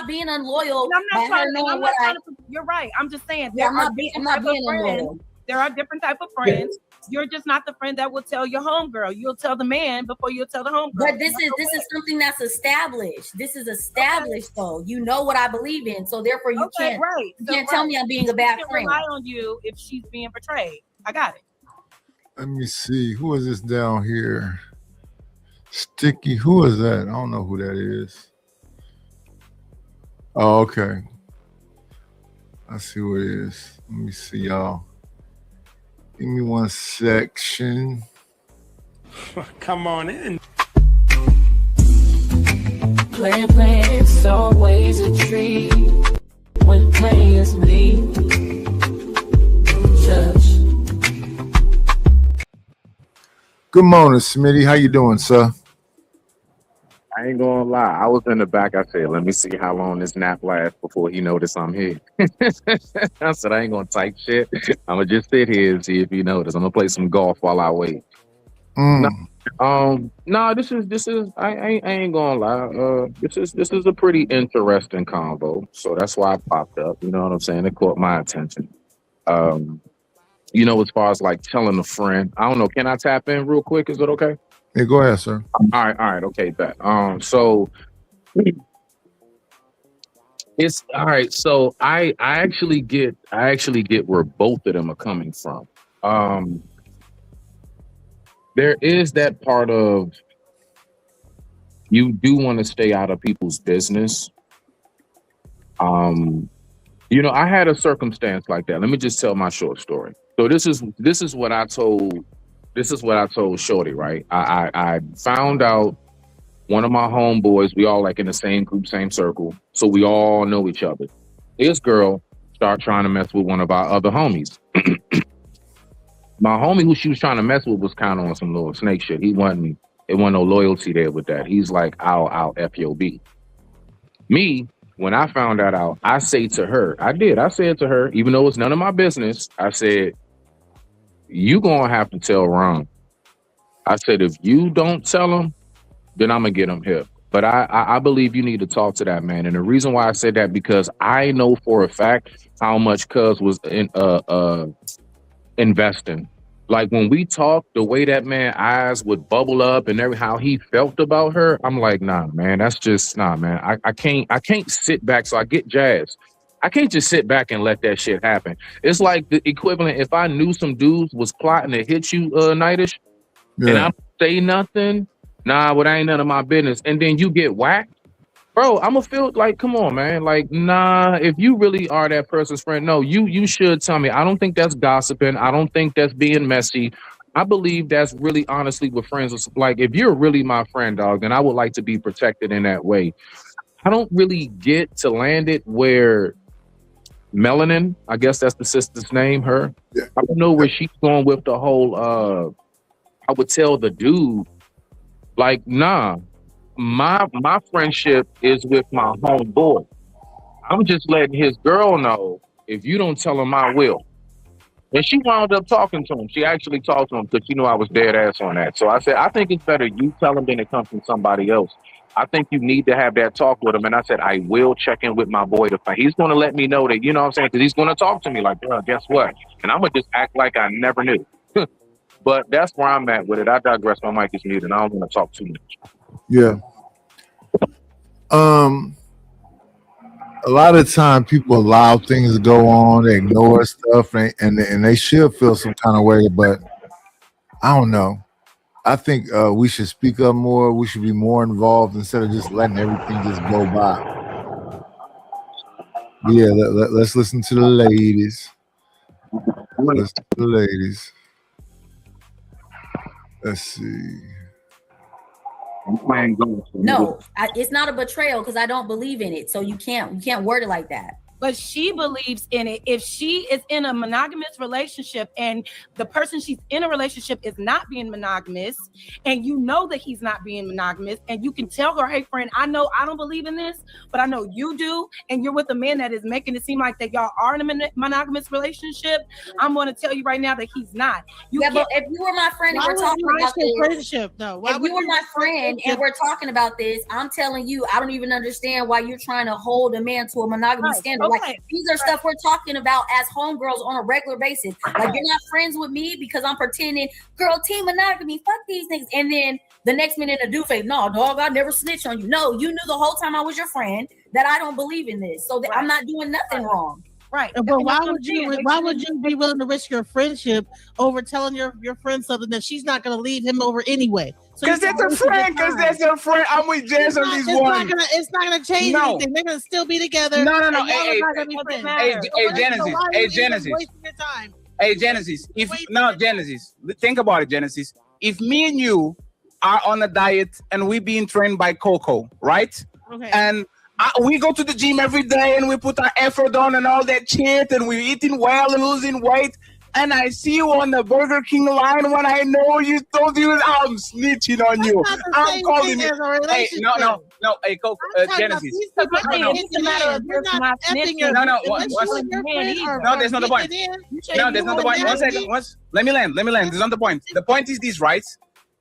being unloyal. I'm not trying to. You're right. I'm just saying I'm not being unloyal. There are different type of friends. You're just not the friend that will tell your homegirl. You'll tell the man before you'll tell the homegirl. But this is something that's established. This is established, though. You know what I believe in, so therefore you can't tell me I'm being a bad friend. Rely on you if she's being betrayed. I got it. Let me see. Who is this down here? Sticky. Who is that? I don't know who that is. Oh, okay. I see who it is. Let me see, y'all. Give me one section. Come on in. It's always a treat when players meet. Good morning, Smitty. How you doing, sir? I ain't gonna lie. I was in the back. I said, let me see how long this nap lasts before he notice I'm here. I said, I ain't gonna type shit. I'm gonna just sit here and see if he notice. I'm gonna play some golf while I wait. No, this is I ain't gonna lie. This is a pretty interesting convo. So that's why I popped up. You know what I'm saying? It caught my attention. You know, as far as like telling a friend, I don't know. Can I tap in real quick? Is it okay? Yeah, go ahead, sir. All right, okay, bet. So it's all right. So I actually get where both of them are coming from. There is that part of you do want to stay out of people's business. You know, I had a circumstance like that. Let me just tell my short story. So this is what I told. This is what I told Shorty, right? I found out one of my homeboys, we all like in the same group, same circle. So we all know each other. This girl started trying to mess with one of our other homies. My homie who she was trying to mess with was kind of on some little snake shit. It wasn't no loyalty there with that. He's like, I'll FOB. Me, when I found that out, I said to her, even though it's none of my business, I said, you gonna have to tell Ron. I said, if you don't tell him, then I'm gonna get him here. But I believe you need to talk to that man. And the reason why I said that, because I know for a fact how much Cuz was investing. Like when we talked, the way that man eyes would bubble up and how he felt about her, I'm like, nah, man, that's just man. I can't sit back. So I get jazzed. I can't just sit back and let that shit happen. It's like the equivalent if I knew some dudes was plotting to hit you, Nightish, and I say nothing, well, that ain't none of my business. And then you get whacked, bro, I'm gonna feel like, come on, man. Like, nah, if you really are that person's friend, no, you should tell me. I don't think that's gossiping. I don't think that's being messy. I believe that's really honestly what friends are like. If you're really my friend, dog, then I would like to be protected in that way. I don't really get to land it where Melanin, I guess that's the sister's name, her. Yeah. I don't know where she's going with the whole, I would tell the dude, like, nah, my friendship is with my homeboy. I'm just letting his girl know, if you don't tell him, I will. And she wound up talking to him. She actually talked to him because she knew I was dead ass on that. So I said, I think it's better you tell him than it comes from somebody else. I think you need to have that talk with him. And I said, I will check in with my boy to find. He's going to let me know that, you know what I'm saying? Because he's going to talk to me like, bro, guess what? And I'm going to just act like I never knew. But that's where I'm at with it. I digress. My mic is muted and I don't want to talk too much. Yeah. A lot of time people allow things to go on, they ignore stuff, and they should feel some kind of way, but I don't know. I think we should speak up more. We should be more involved instead of just letting everything just go by. Yeah, let's listen to the ladies. Let's to the ladies. Let's see. No, it's not a betrayal because I don't believe in it. So you can't word it like that. but she believes in it. If she is in a monogamous relationship and the person she's in a relationship is not being monogamous, and you know that he's not being monogamous, and you can tell her, hey friend, I know I don't believe in this, but I know you do, and you're with a man that is making it seem like that y'all are in a monogamous relationship, I'm going to tell you right now that he's not. But if you were my friend and we're talking about this, friendship, though, if you were my friend and we're talking about this, I'm telling you, I don't even understand why you're trying to hold a man to a monogamy standard. Okay. Like these are stuff we're talking about as homegirls on a regular basis. Like you're not friends with me because I'm pretending, girl, team monogamy, fuck these things. And then the next minute a dude face, no, dog, I never snitch on you. No, you knew the whole time I was your friend that I don't believe in this. So that I'm not doing nothing wrong. Right. But why would you be willing to risk your friendship over telling your friend something that she's not going to leave him over anyway? Because that's a friend. Because that's a friend. I'm with Jazz on this one. It's not going to change anything. They're going to still be together. No. Hey, Genesis. Genesis. Think about it, Genesis. If me and you are on a diet and we being trained by Coco, right? Okay. And we go to the gym every day and we put our effort on and all that shit and we're eating well and losing weight. And I see you on the Burger King line when I know you told you I'm snitching on you. I'm calling you. Hey, no. Hey, Coco, Genesis. No, that's not the point. No, that's not the point. 1 second. Let me land. That's not the point. The point is this, right?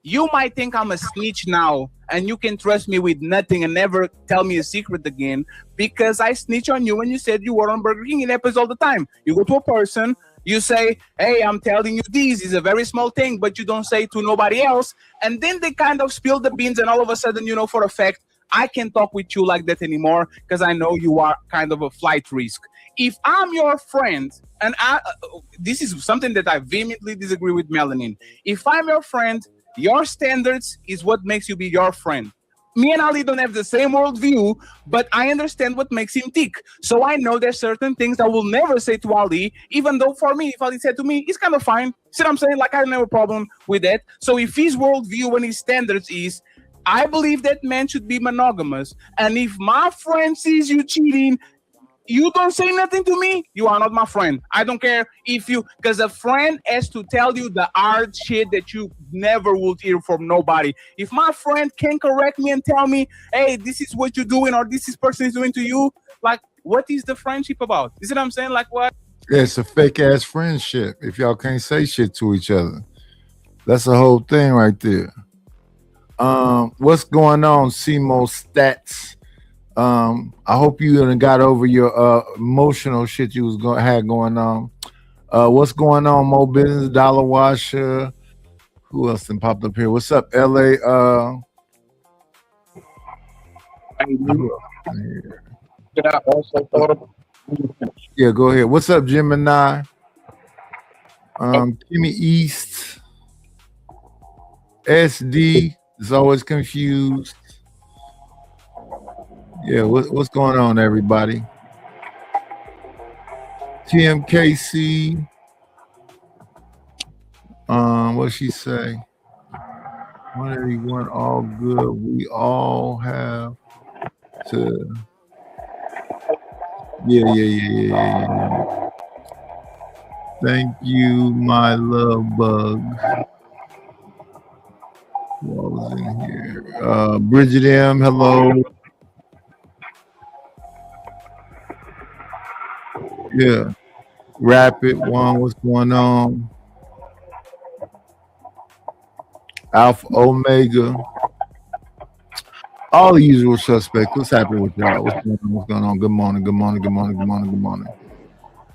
You might think I'm a snitch now and you can trust me with nothing and never tell me a secret again because I snitch on you when you said you were on Burger King. It happens all the time. You go to a person, you say, hey, I'm telling you this is a very small thing, but you don't say it to nobody else. And then they kind of spill the beans and all of a sudden, you know, for a fact, I can't talk with you like that anymore because I know you are kind of a flight risk. If I'm your friend, and this is something that I vehemently disagree with Melanin. If I'm your friend, your standards is what makes you be your friend. Me and Ali don't have the same worldview, but I understand what makes him tick. So I know there's certain things I will never say to Ali, even though for me, if Ali said to me, it's kind of fine. See what I'm saying? Like I don't have a problem with that. So if his worldview and his standards is, I believe that man should be monogamous. And if my friend sees you cheating, you don't say nothing to me, you are not my friend. I don't care if you, because a friend has to tell you the hard shit that you never would hear from nobody. If my friend can correct me and tell me, hey, this is what you're doing or this person is doing to you, like, what is the friendship about? You see what I'm saying? Like, what? Yeah, it's a fake ass friendship if y'all can't say shit to each other. That's the whole thing right there. What's going on, CMO Stats? I hope you done got over your emotional shit you was had going on. What's going on, Mo Business, Dollar Washer? Who else done popped up here? What's up, LA? Yeah, go ahead. What's up, Gemini? Kimmy East. SD is always confused. Yeah, what's going on, everybody? TMKC. What'd she say? 181, all good. We all have to. Yeah. Thank you, my love bug. What was in here? Bridget M, hello. Yeah. Rapid One, what's going on? Alpha Omega. All the usual suspects. What's happening with y'all? What's going on? Good morning.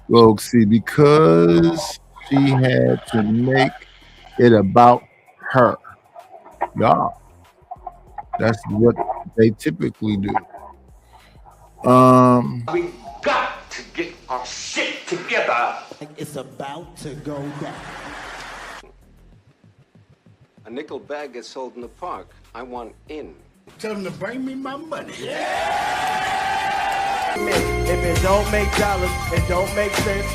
Rogue C, because she had to make it about her. Y'all. That's what they typically do. We got to get our shit together. It's about to go down. A nickel bag gets sold in the park. I want in. Tell them to bring me my money. If it don't make dollars, it don't make sense.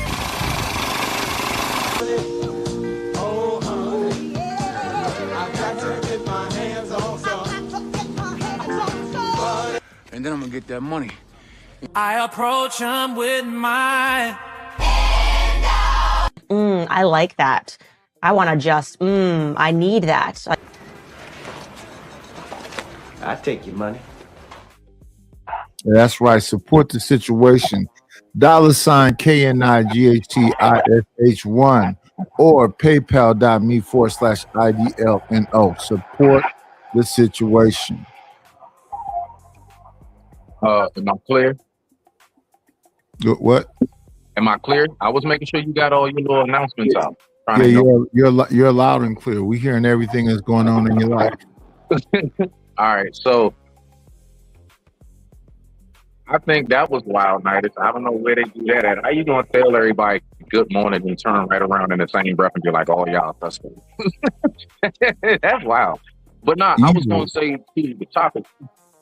Oh, honey, I got to get my hands on some. And then I'm gonna get that money I approach him with my. I like that. I want to just, I need that. I take your money. That's right. Support the situation. $ KNIGHTISH1 or paypal.me/IDLNO. Support the situation. Am I clear? What? Am I clear? I was making sure you got all your little announcements out. Yeah, you're loud and clear. We're hearing everything that's going on in your life. All right, so I think that was wild night. I don't know where they do that at. How you gonna tell everybody good morning and turn right around in the same breath and be like, "Oh, y'all, that's cool." That's wild. But nah, I was gonna say to the topic,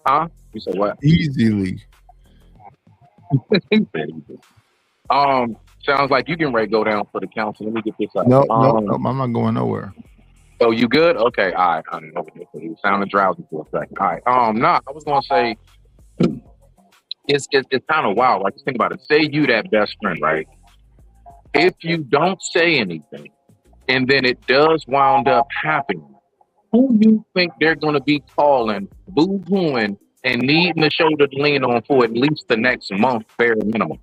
huh? You said what? Easily. Sounds like you getting ready to go down for the council. Let me get this out. No, I'm not going nowhere. Oh, you good? Okay, all right. I don't know. You sounded drowsy for a second. All right. Nah, I was gonna say it's kind of wild. Like, think about it. Say you that best friend, right? If you don't say anything, and then it does wound up happening, who you think they're gonna be calling, boo-hooing, and needing a shoulder to lean on for at least the next month, bare minimum?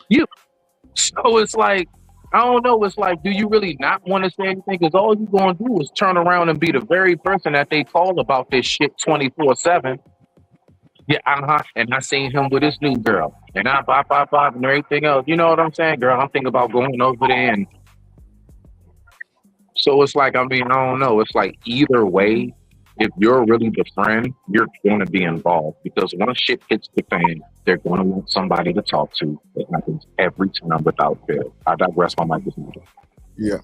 You. So it's like, I don't know. It's like, do you really not want to say anything? Because all you're going to do is turn around and be the very person that they call about this shit 24/7. Yeah, and I seen him with his new girl, and I bop and everything else. You know what I'm saying, girl? I'm thinking about going over there, and so it's like, I mean, I don't know. It's like either way, if you're really the friend, you're going to be involved, because once shit hits the fan, they're going to want somebody to talk to. It happens every time without fail. I digress. My mic is moving. Yeah.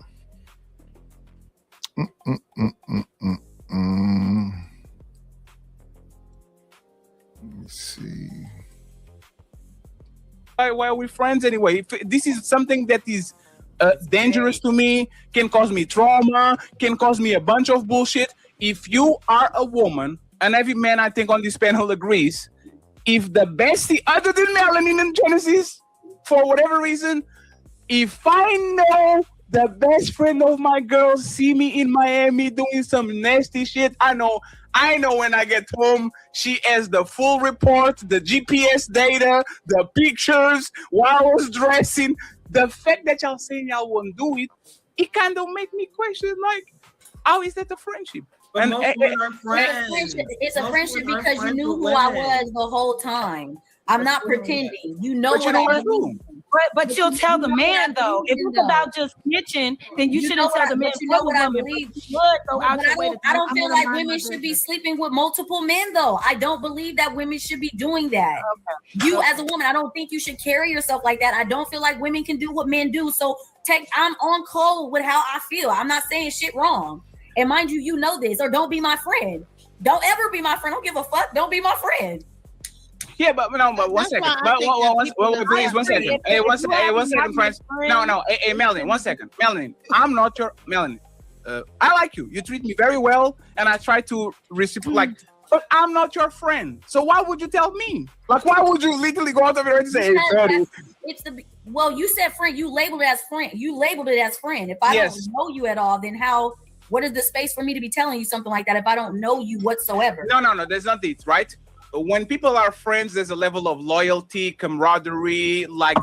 Let me see. Why are we friends anyway? If this is something that is dangerous to me, can cause me trauma, can cause me a bunch of bullshit. If you are a woman, and every man I think on this panel agrees, if the bestie, other than Melanin and Genesis, for whatever reason, if I know the best friend of my girl see me in Miami doing some nasty shit, I know when I get home, she has the full report, the GPS data, the pictures, while I was dressing. The fact that y'all saying y'all won't do it, it kind of make me question, like, how is that a friendship? But most women are friends. It's a friendship because you knew who I was the whole time. I'm not pretending. You know what I do. But you'll tell the man though. If it's about just snitching, then you shouldn't tell the man. You know what I believe. I don't feel like women should be sleeping with multiple men though. I don't believe that women should be doing that. Okay. You as a woman, I don't think you should carry yourself like that. I don't feel like women can do what men do. So I'm on code with how I feel. I'm not saying shit wrong. And mind you, you know this, or don't be my friend. Don't ever be my friend. Don't give a fuck. Don't be my friend. Yeah, but no, but one second. Please, 1 second. Hey, one second, friends. No. Hey, Melanie, 1 second. Melanie, I'm not your Melanie. I like you. You treat me very well, and I try to reciprocate. But I'm not your friend. So why would you tell me? Like, why would you literally go out of your and say, "Hey, well, you said friend. You labeled it as friend. If I don't know you at all, then how? What is the space for me to be telling you something like that if I don't know you whatsoever? No. There's not it, right? When people are friends, there's a level of loyalty, camaraderie, like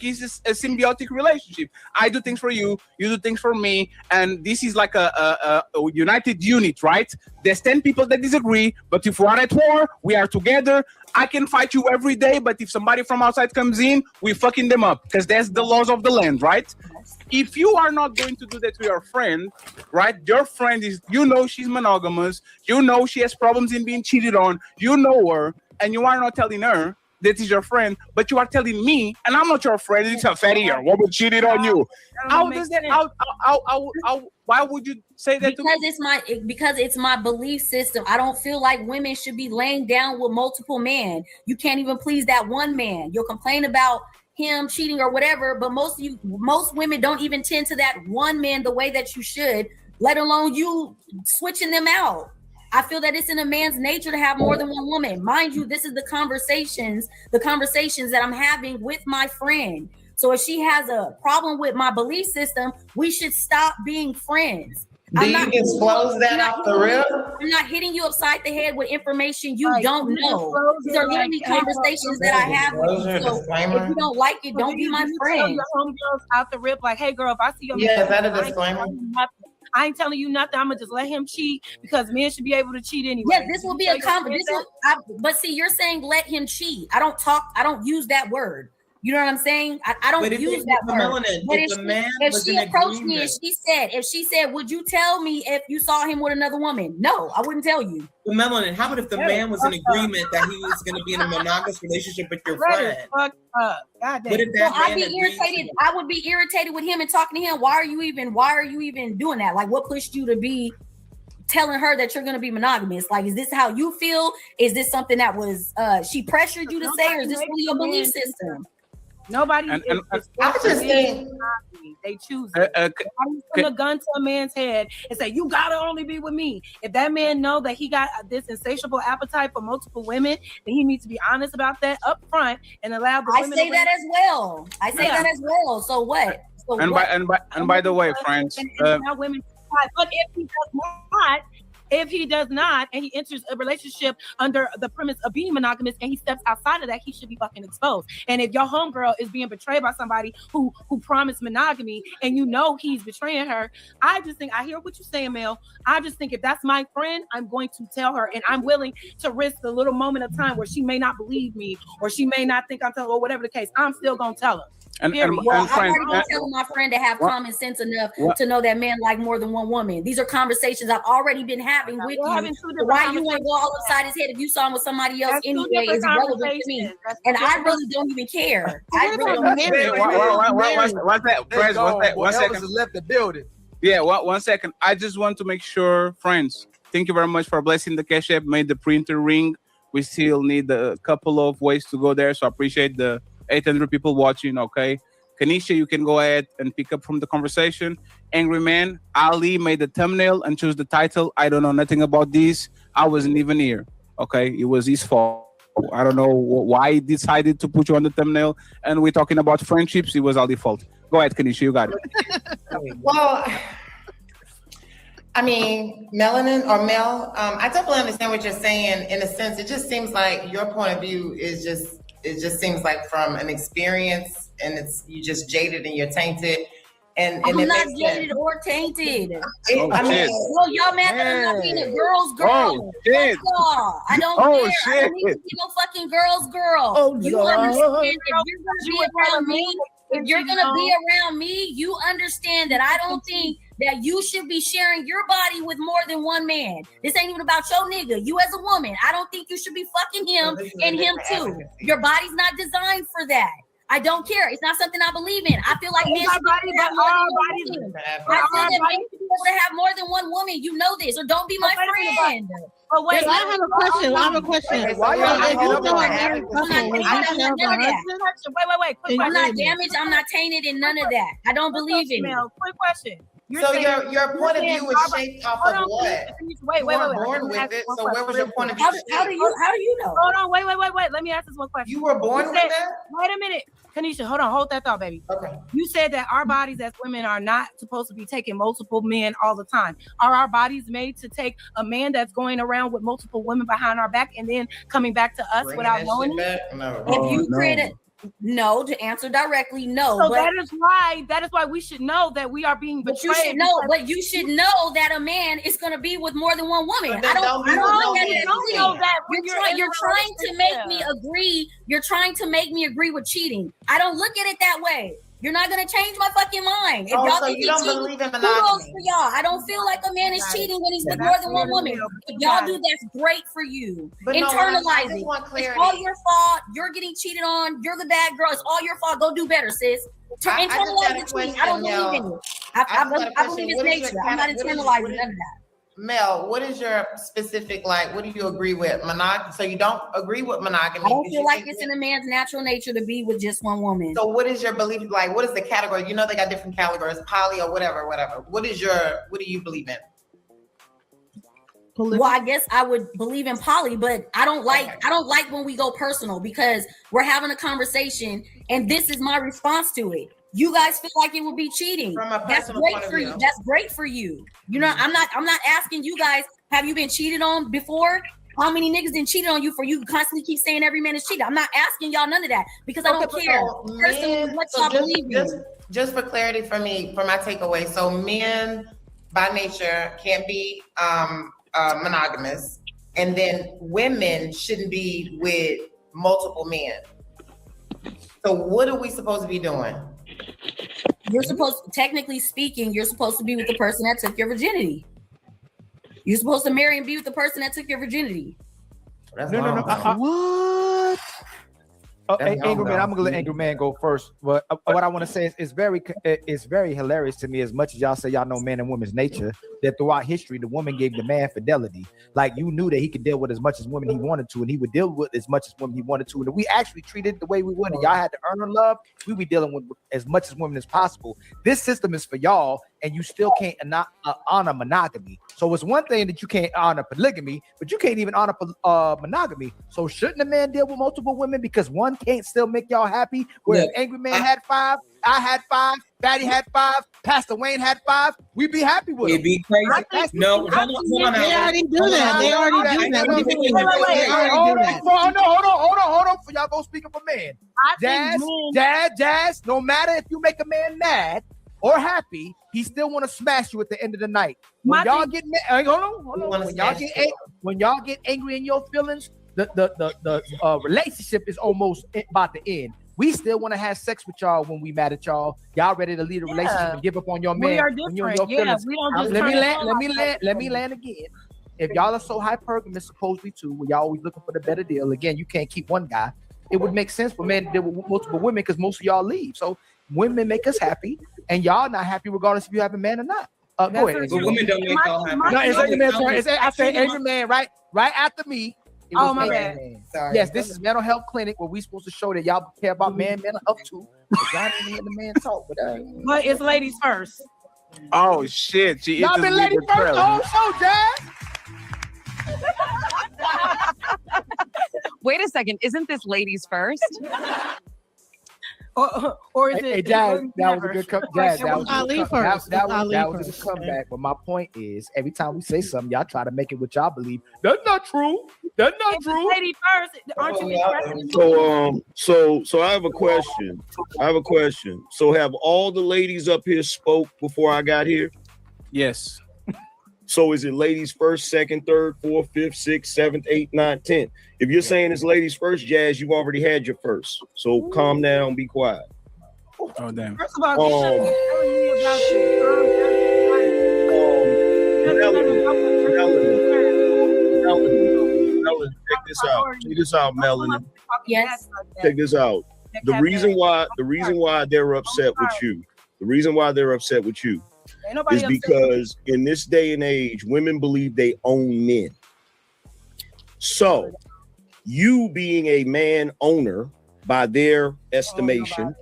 it's just a symbiotic relationship. I do things for you, you do things for me, and this is like a united unit, right? There's 10 people that disagree, but if we're at war, we are together. I can fight you every day, but if somebody from outside comes in, we fucking them up, because that's the laws of the land, right? If you are not going to do that to your friend, right? Your friend is, you know, she's monogamous. You know, she has problems in being cheated on. You know her, and you are not telling her that is your friend, but you are telling me, and I'm not your friend. It's a fatty or woman cheated on you. How does that? Why would you say that? Because it's my belief system. I don't feel like women should be laying down with multiple men. You can't even please that one man. You'll complain about him cheating or whatever, but most women don't even tend to that one man the way that you should, let alone you switching them out. I feel that it's in a man's nature to have more than one woman. Mind you, this is the conversations that I'm having with my friend. So if she has a problem with my belief system, we should stop being friends. Do you disclose that off the rip? I'm not hitting you upside the head with information you don't know. These are literally conversations that I have with you. So if you don't like it, don't be my friend. Your homegirls out the rip, like, hey girl, if I see your is that a disclaimer? I ain't telling you nothing. I'm gonna just let him cheat because men should be able to cheat anyway. Yes, this will be a conversation. But see, you're saying let him cheat. I don't use that word. You know what I'm saying? I don't use that word. But if she approached me and if she said, would you tell me if you saw him with another woman? No, I wouldn't tell you. But Melanin, how about if the man was in agreement that he was going to be in a monogamous relationship with your friend? What if that I'd be irritated. I would be irritated with him and talking to him. Why are you even doing that? Like, what pushed you to be telling her that you're going to be monogamous? Like, is this how you feel? Is this something that was she pressured you to say, or is this really your belief system? Nobody. I just think they choose it. Put a gun to a man's head and say, you gotta only be with me. If that man know that he got this insatiable appetite for multiple women, then he needs to be honest about that up front and allow the women. I say that as well. I say that as well. So what? By the way, friends, women. But if he does not, and he enters a relationship under the premise of being monogamous, and he steps outside of that, he should be fucking exposed. And if your homegirl is being betrayed by somebody who promised monogamy, and you know he's betraying her, I just think, I hear what you're saying, Mel. I just think if that's my friend, I'm going to tell her, and I'm willing to risk the little moment of time where she may not believe me, or she may not think I'm telling her, or whatever the case. I'm still gonna tell her. I'm already telling my friend to have common sense enough to know that men like more than one woman. These are conversations I've already been having with you. Why you want to go all upside his head if you saw him with somebody else anyway is irrelevant to me. And I really don't even care. I really don't care. What's that? One second. Left the building. Yeah, 1 second. I just want to make sure, friends, thank you very much for blessing the Cash App, made the printer ring. We still need a couple of ways to go there, so I appreciate the 800 people watching. Okay, Kanisha, you can go ahead and pick up from the conversation. Angry Man, Ali made the thumbnail and chose the title. I don't know nothing about this. I wasn't even here. Okay, it was his fault. I don't know why he decided to put you on the thumbnail. And we're talking about friendships. It was Ali's fault. Go ahead, Kanisha, you got it. Well, I mean, Melanin or Mel, I definitely understand what you're saying. In a sense, it just seems like your point of view is it just seems like from an experience, and you just jaded and you're tainted. And I'm not jaded or tainted. I mean, well, y'all mad that I'm not being a girl's girl. That's all. I don't care. I don't need to be no fucking girl's girl. You understand if you're gonna be around me, you understand that I don't think that you should be sharing your body with more than one man. This ain't even about your nigga. You as a woman, I don't think you should be fucking him and him too. Your body's not designed for that. I don't care. It's not something I believe in. I feel like men should be able to have more than one woman. I feel that men should be able to have more than one woman. You know this, or don't be my friend. But wait, I have a question. Why I'm not damaged. I'm not tainted in none of that. I don't believe in it. Quick question. So your point of view is shaped off of what? Wait. Born with it. So where was your point of view? How do you know? Hold on. Wait. Let me ask this one question. You were born with that? Wait a minute. Kanisha, hold that thought, baby. Okay. You said that our bodies as women are not supposed to be taking multiple men all the time. Are our bodies made to take a man that's going around with multiple women behind our back and then coming back to us without knowing it? No. If you create it. No, to answer directly, no. So that is why we should know that we are being betrayed. But you should know that a man is going to be with more than one woman. I don't know that. You're trying to make me agree. You're trying to make me agree with cheating. I don't look at it that way. You're not gonna change my fucking mind. If y'all think you don't believe in monogamy. Kudos for y'all. I don't feel like a man is cheating when he's with more than one woman. If y'all do, that's great for you. But internalize it. It's all your fault. You're getting cheated on. You're the bad girl. It's all your fault. Go do better, sis. Internalize the tweet. I don't believe in it. I believe it's nature. I'm not internalizing none of that. Mel, what is your specific, what do you agree with? Monogamy? So you don't agree with monogamy? I don't feel like it's in a man's natural nature to be with just one woman. So what is your belief? What is the category? You know, they got different categories, poly or whatever. What do you believe in? Well, I guess I would believe in poly, but I don't like when we go personal because we're having a conversation and this is my response to it. You guys feel like it would be cheating. That's great for you. That's great for you. You know, I'm not asking you guys, have you been cheated on before? How many niggas didn't cheat on you for you constantly keep saying every man is cheating? I'm not asking y'all none of that because I don't care. Personally, what y'all believe in. Just for clarity for me, for my takeaway. So men by nature can't be monogamous, and then women shouldn't be with multiple men. So what are we supposed to be doing? Technically speaking, you're supposed to be with the person that took your virginity. You're supposed to marry and be with the person that took your virginity. No. What? Angry Man, I'm gonna let Angry Man go first. But what I want to say is it's very hilarious to me. As much as y'all say y'all know men and women's nature, that throughout history the woman gave the man fidelity. Like you knew that he could deal with as much as women he wanted to, and he would deal with as much as women he wanted to. And we actually treated it the way we would. And y'all had to earn her love. We be dealing with as much as women as possible. This system is for y'all, and you still can't honor monogamy. So it's one thing that you can't honor polygamy, but you can't even honor monogamy. So shouldn't a man deal with multiple women because one can't still make y'all happy? Where Angry Man had 5, I had 5, Fatty had 5, Pastor Wayne had 5, we'd be happy with it. It'd be crazy. No, hold on. They already do that. They already do that. What do you mean? Hold on. For y'all go speaking for men. Jazz, no matter if you make a man mad or happy, he still want to smash you at the end of the night. When y'all get mad, hold on. When y'all get angry in your feelings, the relationship is almost about to end. We still want to have sex with y'all when we mad at y'all. Y'all ready to leave a relationship and give up on your man. We are different. We don't just let me land again. If y'all are so hypergamous, supposedly too, where y'all always looking for the better deal, again, you can't keep one guy. It would make sense for men to deal with multiple women because most of y'all leave. So women make us happy, and y'all not happy regardless if you have a man or not. Go ahead. But women don't make y'all happy. No, it's Angry Man. I say Angry Man right after me. Oh, my bad. Sorry. Yes, this is mental health clinic where we supposed to show that y'all care about mental health too. Y'all didn't hear the man talk, but it's ladies first. Oh shit! Y'all been ladies first the whole show, Jazz. Wait a second, isn't this ladies first? Or is it? Hey, Jazz, that was a good comeback. That was a good comeback. But my point is, every time we say something, y'all try to make it what y'all believe. That's not true. That's not true. Lady first, aren't you? So I have a question. So have all the ladies up here spoke before I got here? Yes. So is it ladies first, second, third, fourth, fifth, sixth, seventh, eighth, ninth, 10th? If you're saying it's ladies first, Jazz, you already had your first. So calm down, be quiet. Oh damn. First of all, Melanie, check this out. Check this out, Melanie. Yes. Check this out. The reason why they're upset with you, is because in this day and age, women believe they own men. So you being a man owner by their estimation,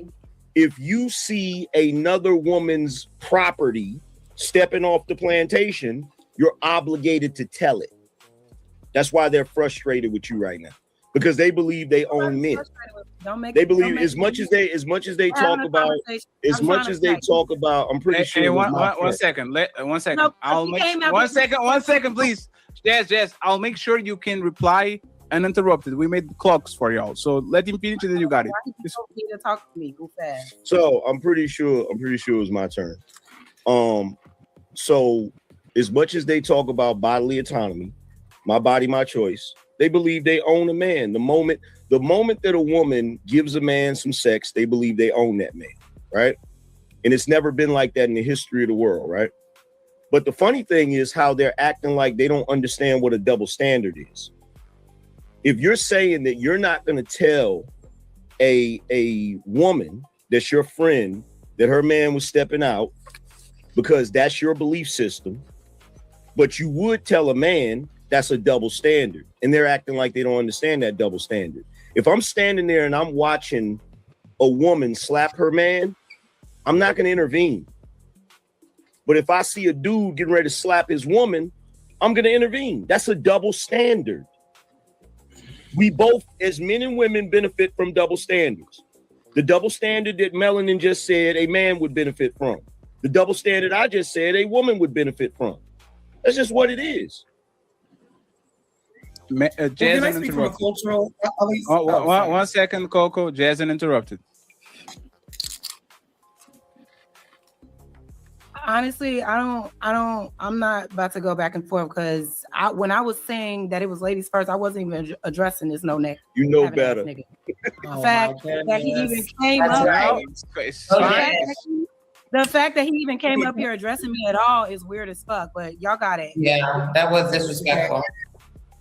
if you see another woman's property stepping off the plantation, you're obligated to tell it. That's why they're frustrated with you right now, because they believe they own men. They believe as much as they talk about, I'm pretty sure. Hey, one second. No, I'll make 1 second. 1 second, please. Jazz, I'll make sure you can reply uninterrupted. We made clocks for y'all, so let him finish and then you got it. To talk to me, go fast. So I'm pretty sure it's my turn. So as much as they talk about bodily autonomy, my body, my choice, they believe they own a man. The moment that a woman gives a man some sex, they believe they own that man, right? And it's never been like that in the history of the world, right? But the funny thing is how they're acting like they don't understand what a double standard is. If you're saying that you're not going to tell a woman that's your friend that her man was stepping out because that's your belief system, but you would tell a man, that's a double standard. And they're acting like they don't understand that double standard. If I'm standing there and I'm watching a woman slap her man, I'm not going to intervene. But if I see a dude getting ready to slap his woman, I'm going to intervene. That's a double standard. We both, as men and women, benefit from double standards. The double standard that Melanin just said a man would benefit from. The double standard I just said a woman would benefit from. That's just what it is. Jasmine interrupted. One second, Coco. Jasmine interrupted. Honestly, I'm not about to go back and forth because when I was saying that it was ladies first, I wasn't even addressing this no neck. You know better. The fact that he even came up. The fact that he even came up here addressing me at all is weird as fuck, but y'all got it. Yeah, that was disrespectful.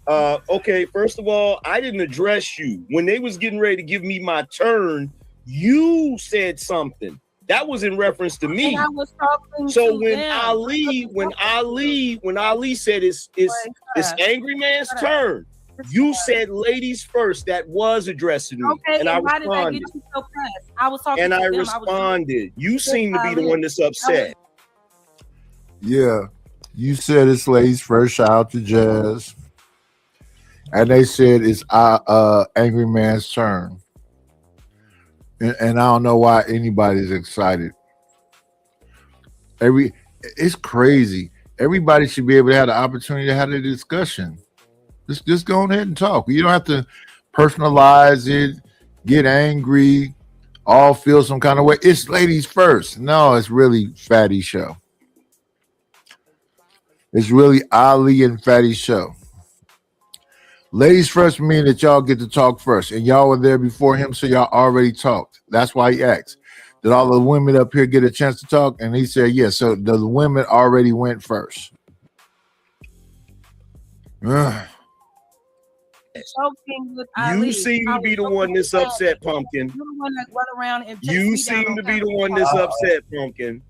Okay, first of all, I didn't address you. When they was getting ready to give me my turn, you said something. That was in reference to me. And I was talking so to when them. Ali said it's angry man's turn, you said ladies first. That was addressing me. Okay, and I why did that get you so pressed? I was talking and to I them. responded. You seem to be the one that's upset. Yeah, you said it's ladies first. Shout out to Jazz. And they said it's angry man's turn. And I don't know why anybody's excited. It's crazy. Everybody should be able to have the opportunity to have a discussion. Just go ahead and talk. You don't have to personalize it, get angry, all feel some kind of way. It's ladies first. No, it's really Fatty show. It's really Ali and Fatty show. Ladies first mean that y'all get to talk first, and y'all were there before him, so y'all already talked. That's why he asked. Did all the women up here get a chance to talk? And he said, yes. So the women already went first. You seem to be the one that's upset, Pumpkin. You're the one that run around and you seem to be the one that's upset, Pumpkin.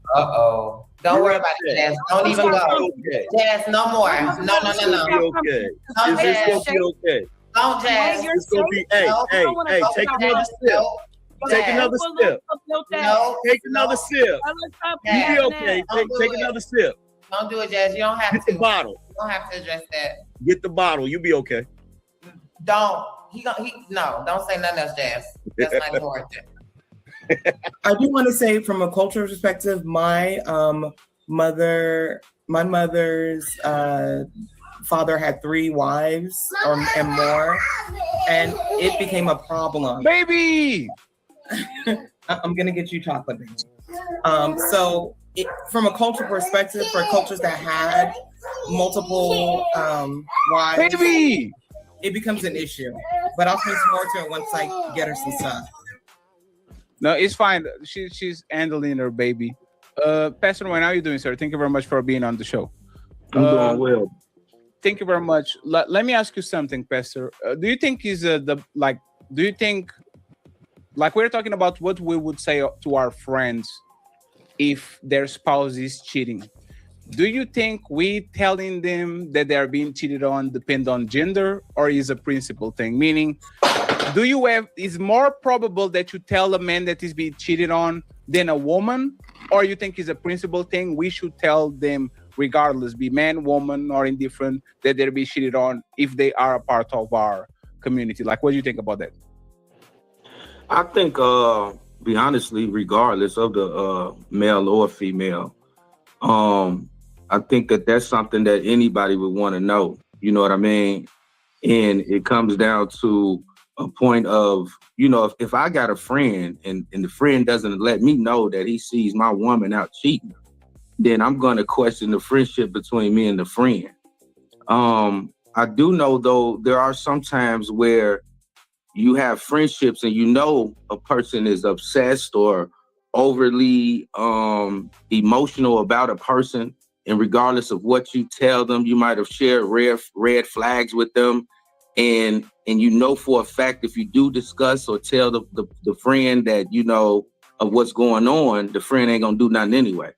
Don't worry about it, Jazz. Don't even go. Jazz, no more. No. It's gonna be okay. It's gonna be okay. Don't, Jazz. It's gonna be, hey, take another sip. Take another sip. No. Take another sip. You'll be okay. Take another sip. Don't do it, Jazz. You don't have to. Get the bottle. You don't have to address that. Get the bottle. You'll be okay. Don't say nothing else, Jazz. That's not important. I do want to say, from a cultural perspective, my mother's father had 3 wives and more, and it became a problem. Baby, I'm gonna get you chocolate, baby. From a cultural perspective, for cultures that had multiple wives, baby, it becomes an issue. But I'll speak more to it once I get her some stuff. No, it's fine. She's handling her baby. Pastor Wayne, how are you doing, sir? Thank you very much for being on the show. I'm doing well. Thank you very much. Let me ask you something, Pastor. Do you think we're talking about what we would say to our friends if their spouse is cheating? Do you think we telling them that they are being cheated on depend on gender, or is a principle thing? Meaning, is more probable that you tell a man that is being cheated on than a woman, or you think it's a principle thing? We should tell them regardless, be man, woman, or indifferent, that they're being cheated on if they are a part of our community. Like, what do you think about that? I think, be honestly, regardless of the male or female, I think that that's something that anybody would want to know. You know what I mean? And it comes down to a point of, if I got a friend and the friend doesn't let me know that he sees my woman out cheating, then I'm going to question the friendship between me and the friend. I do know, though, there are some times where you have friendships and a person is obsessed or overly emotional about a person, and regardless of what you tell them, you might have shared red flags with them, and for a fact, if you do discuss or tell the friend that of what's going on, the friend ain't gonna do nothing anyway.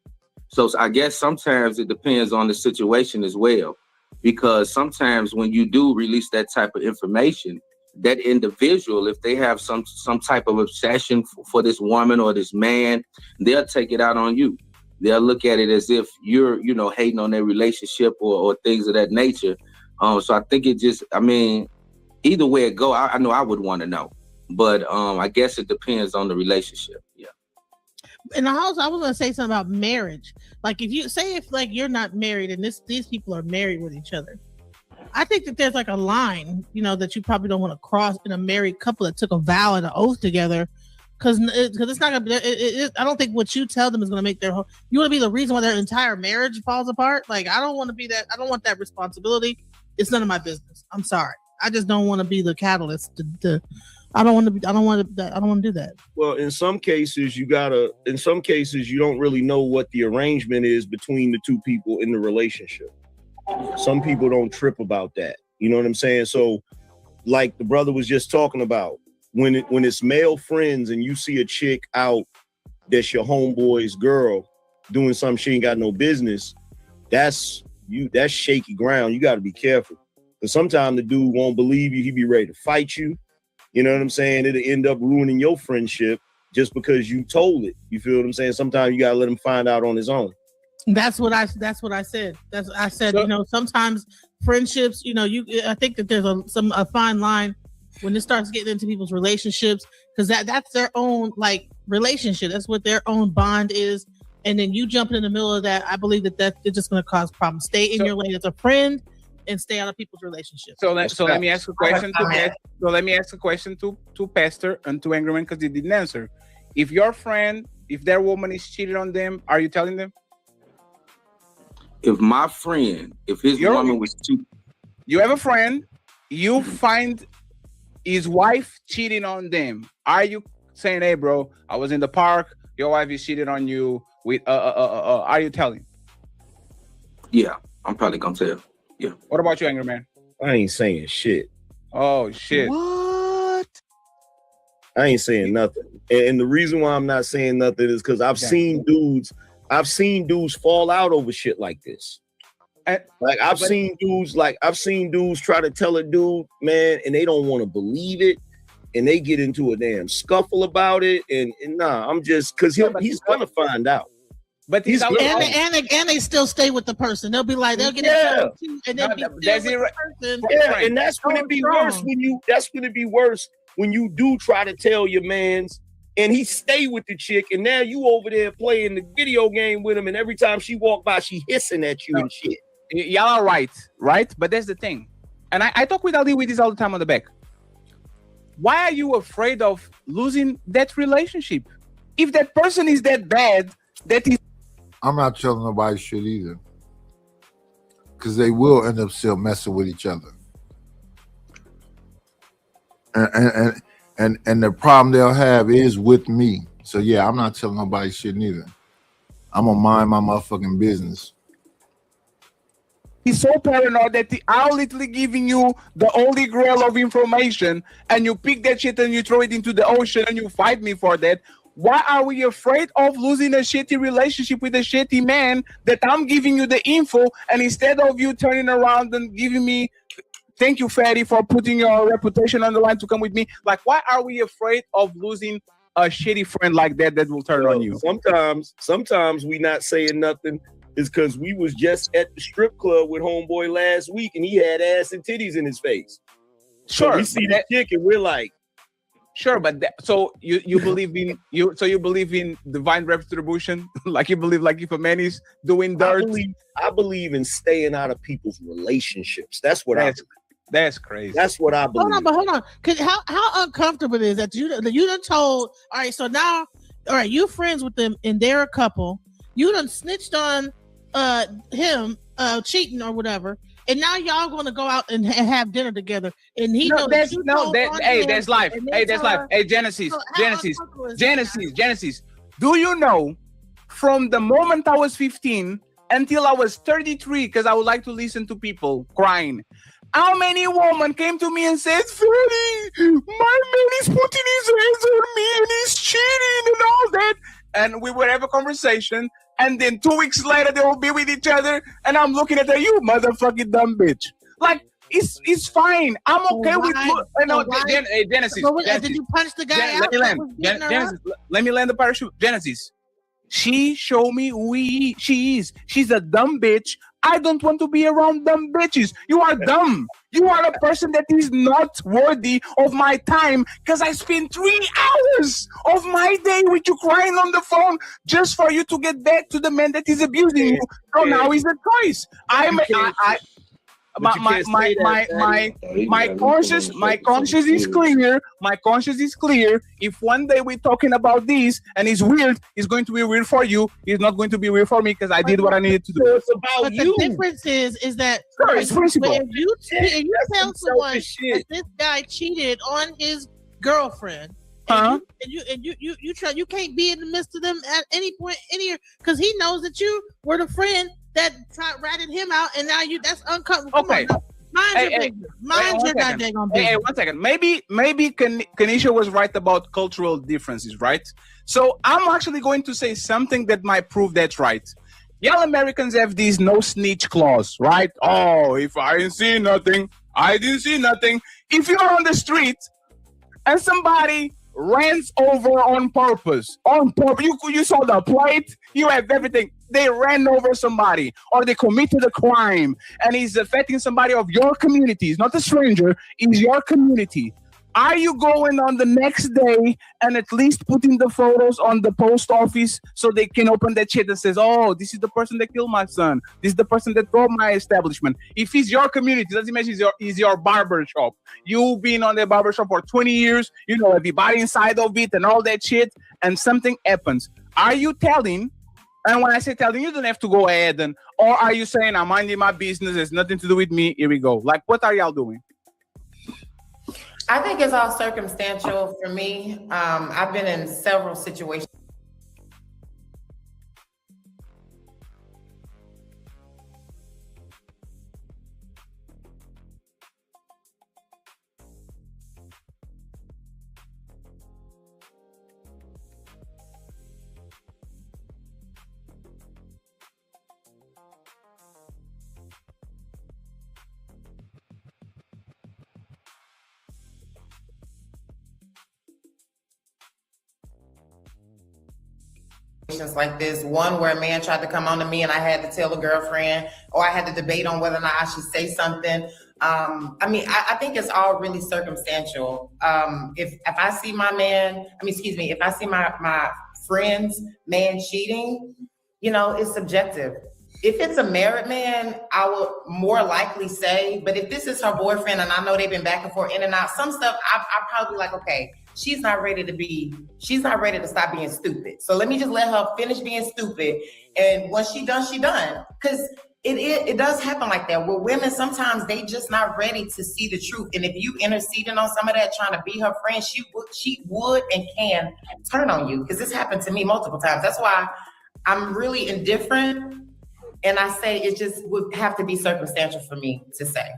So I guess sometimes it depends on the situation as well, because sometimes when you do release that type of information, that individual, if they have some type of obsession for this woman or this man, they'll take it out on you. they'll look at it as if you're, you know, hating on their relationship or things of that nature. So I think it just, I mean, either way it go, I know I would want to know, but I guess it depends on the relationship. Yeah. And I was gonna say something about marriage. Like if like you're not married and these people are married with each other, I think that there's like a line, you know, that you probably don't want to cross in a married couple that took a vow and an oath together, because it's not gonna be. I don't think what you tell them is gonna make their whole. You want to be the reason why their entire marriage falls apart. Like I don't want to be that. I don't want that responsibility. It's none of my business. I'm sorry. I just don't want to be the catalyst. I don't want to do that. Well, in some cases, you don't really know what the arrangement is between the two people in the relationship. Some people don't trip about that. You know what I'm saying? So, like the brother was just talking about, when it's male friends and you see a chick out that's your homeboy's girl doing something she ain't got no business, that's shaky ground. You got to be careful. Because sometimes the dude won't believe you. He be ready to fight you. You know what I'm saying? It'll end up ruining your friendship just because you told it. You feel what I'm saying? Sometimes you got to let him find out on his own. That's what I said. I said, you know, sometimes friendships, you know, I think that there's a fine line when it starts getting into people's relationships, because that's their own like relationship. That's what their own bond is. And then you jump in the middle of that. I believe that it's just going to cause problems. Stay in your lane as a friend and stay out of people's relationships. So let me ask a question to Pastor and to Angry Man, because he didn't answer. If your friend, if their woman is cheating on them, are you telling them? If my friend, if his woman was cheating, you have a friend, you find his wife cheating on them. Are you saying, "Hey, bro, I was in the park. Your wife is cheating on you"? With are you telling? Yeah, I'm probably gonna tell. Yeah. What about you, Angry Man? I ain't saying shit. Oh shit. What? I ain't saying nothing. And the reason why I'm not saying nothing is because I've seen dudes fall out over shit like this. Like I've seen dudes try to tell a dude, man, and they don't want to believe it, and they get into a damn scuffle about it. And nah, I'm just because he's gonna find out. But and they still stay with the person. They'll be like, they'll get it, and then be with the person. Yeah, and that's when it be worse when you do try to tell your mans and he stay with the chick, and now you over there playing the video game with him, and every time she walk by, she hissing at you and shit. Y'all are right? But that's the thing. And I talk with Ali with this all the time on the back. Why are you afraid of losing that relationship? If that person is that bad, I'm not telling nobody shit either, because they will end up still messing with each other, and the problem they'll have is with me. So yeah, I'm not telling nobody shit neither. I'm gonna mind my motherfucking business. He's so paranoid that I'm literally giving you the holy grail of information, and you pick that shit and you throw it into the ocean and you fight me for that. Why are we afraid of losing a shitty relationship with a shitty man that I'm giving you the info, and instead of you turning around and giving me, thank you, Fatty, for putting your reputation on the line to come with me. Like, why are we afraid of losing a shitty friend like that will turn on you? Sometimes we not saying nothing is because we was just at the strip club with homeboy last week, and he had ass and titties in his face. Sure, so we see the chick and we're like, sure, but so you believe in you believe in divine retribution? Like you believe, like if a man is doing dirt? I believe in staying out of people's relationships. That's what I believe. That's crazy. That's what I believe. Hold on. How uncomfortable is that you done told? All right, so now, all right, you friends with them and they're a couple. You done snitched on him cheating or whatever. And now y'all going to go out and have dinner together. And he that's life. Hey, that's life. Hey, Genesis. Do you know, from the moment I was 15 until I was 33, because I would like to listen to people crying, how many women came to me and said, Freddie, my man is putting his hands on me and he's cheating and all that. And we would have a conversation. And then 2 weeks later, they will be with each other. And I'm looking at her, you motherfucking dumb bitch. Like, it's fine. I'm okay with Genesis. Did you punch the guy out? Genesis, let me land the parachute. Genesis, She showed me who she is. She's a dumb bitch. I don't want to be around dumb bitches. You are dumb. You are a person that is not worthy of my time because I spent 3 hours of my day with you crying on the phone just for you to get back to the man that is abusing you. So now is a choice. My conscience is clear. My conscience is clear. If one day we're talking about this and it's weird, it's going to be weird for you. It's not going to be weird for me because I did what I needed to do. It's about But you. the difference is that it's principle. if you tell someone selfish shit. that this guy cheated on his girlfriend, Huh? and you try, you can't be in the midst of them at any point because he knows that you were the friend that ratted him out, and now that's uncomfortable. Okay. Mind your business. Mind your goddamn business. Hey, 1 second. Maybe Kanisha was right about cultural differences, right? So I'm actually going to say something that might prove that's right. Y'all Americans have these no snitch clause, right? Oh, if I didn't see nothing, I didn't see nothing. If you're on the street and somebody runs over on purpose, you saw the plate, you have everything. They ran over somebody or they committed a crime and it's affecting somebody of your community. It's not a stranger, it's your community. Are you going on the next day and at least putting the photos on the post office so they can open that shit that says, oh, this is the person that killed my son. This is the person that robbed my establishment. If it's your community, let's imagine it's your barber shop. You've been on the barber shop for 20 years. You know everybody inside of it and all that shit, and something happens. Are you telling? And when I say telling, you don't have to go ahead or are you saying I'm minding my business, it's nothing to do with me, here we go. Like, what are y'all doing? I think it's all circumstantial for me. I've been in several situations. Like this one where a man tried to come on to me and I had to tell a girlfriend, or I had to debate on whether or not I should say something. I think it's all really circumstantial. If I see my man, if I see my friend's man cheating, it's subjective. If it's a married man, I would more likely say, but if this is her boyfriend and I know they've been back and forth in and out, some stuff I probably like, okay, she's not ready to stop being stupid. So let me just let her finish being stupid. And once she done, she done. Because it does happen like that. With women, sometimes they just not ready to see the truth. And if you interceding on some of that, trying to be her friend, she would and can turn on you. Because this happened to me multiple times. That's why I'm really indifferent. And I say it just would have to be circumstantial for me to say.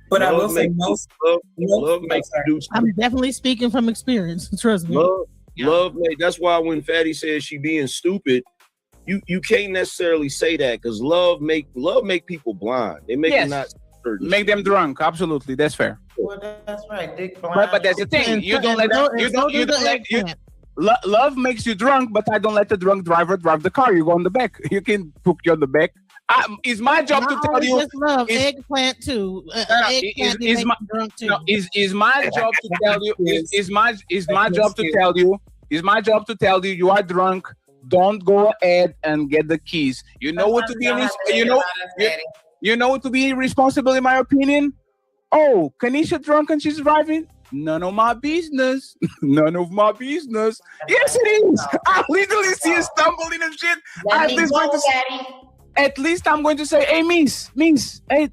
But I will say love makes you do stuff. I'm definitely speaking from experience. Trust me. Love make. That's why when Fatty says she being stupid, you can't necessarily say that because love make people blind. They make them not certain. Make them drunk. Absolutely, that's fair. Well, that's right. Dick blind. But that's the thing. Love makes you drunk, but I don't let the drunk driver drive the car. You go on the back. You can put you on the back. It's my job to tell you. Love eggplant too. Is my job to tell you. Is my job to tell you. Is my job to tell you you are drunk. Don't go ahead and get the keys. You know what to be. You know what to be responsible, in my opinion. Oh, Kanisha drunk and she's driving. None of my business. None of my business. Yes, it is. I literally see her stumbling and shit. At least I'm going to say, hey, miss, hey,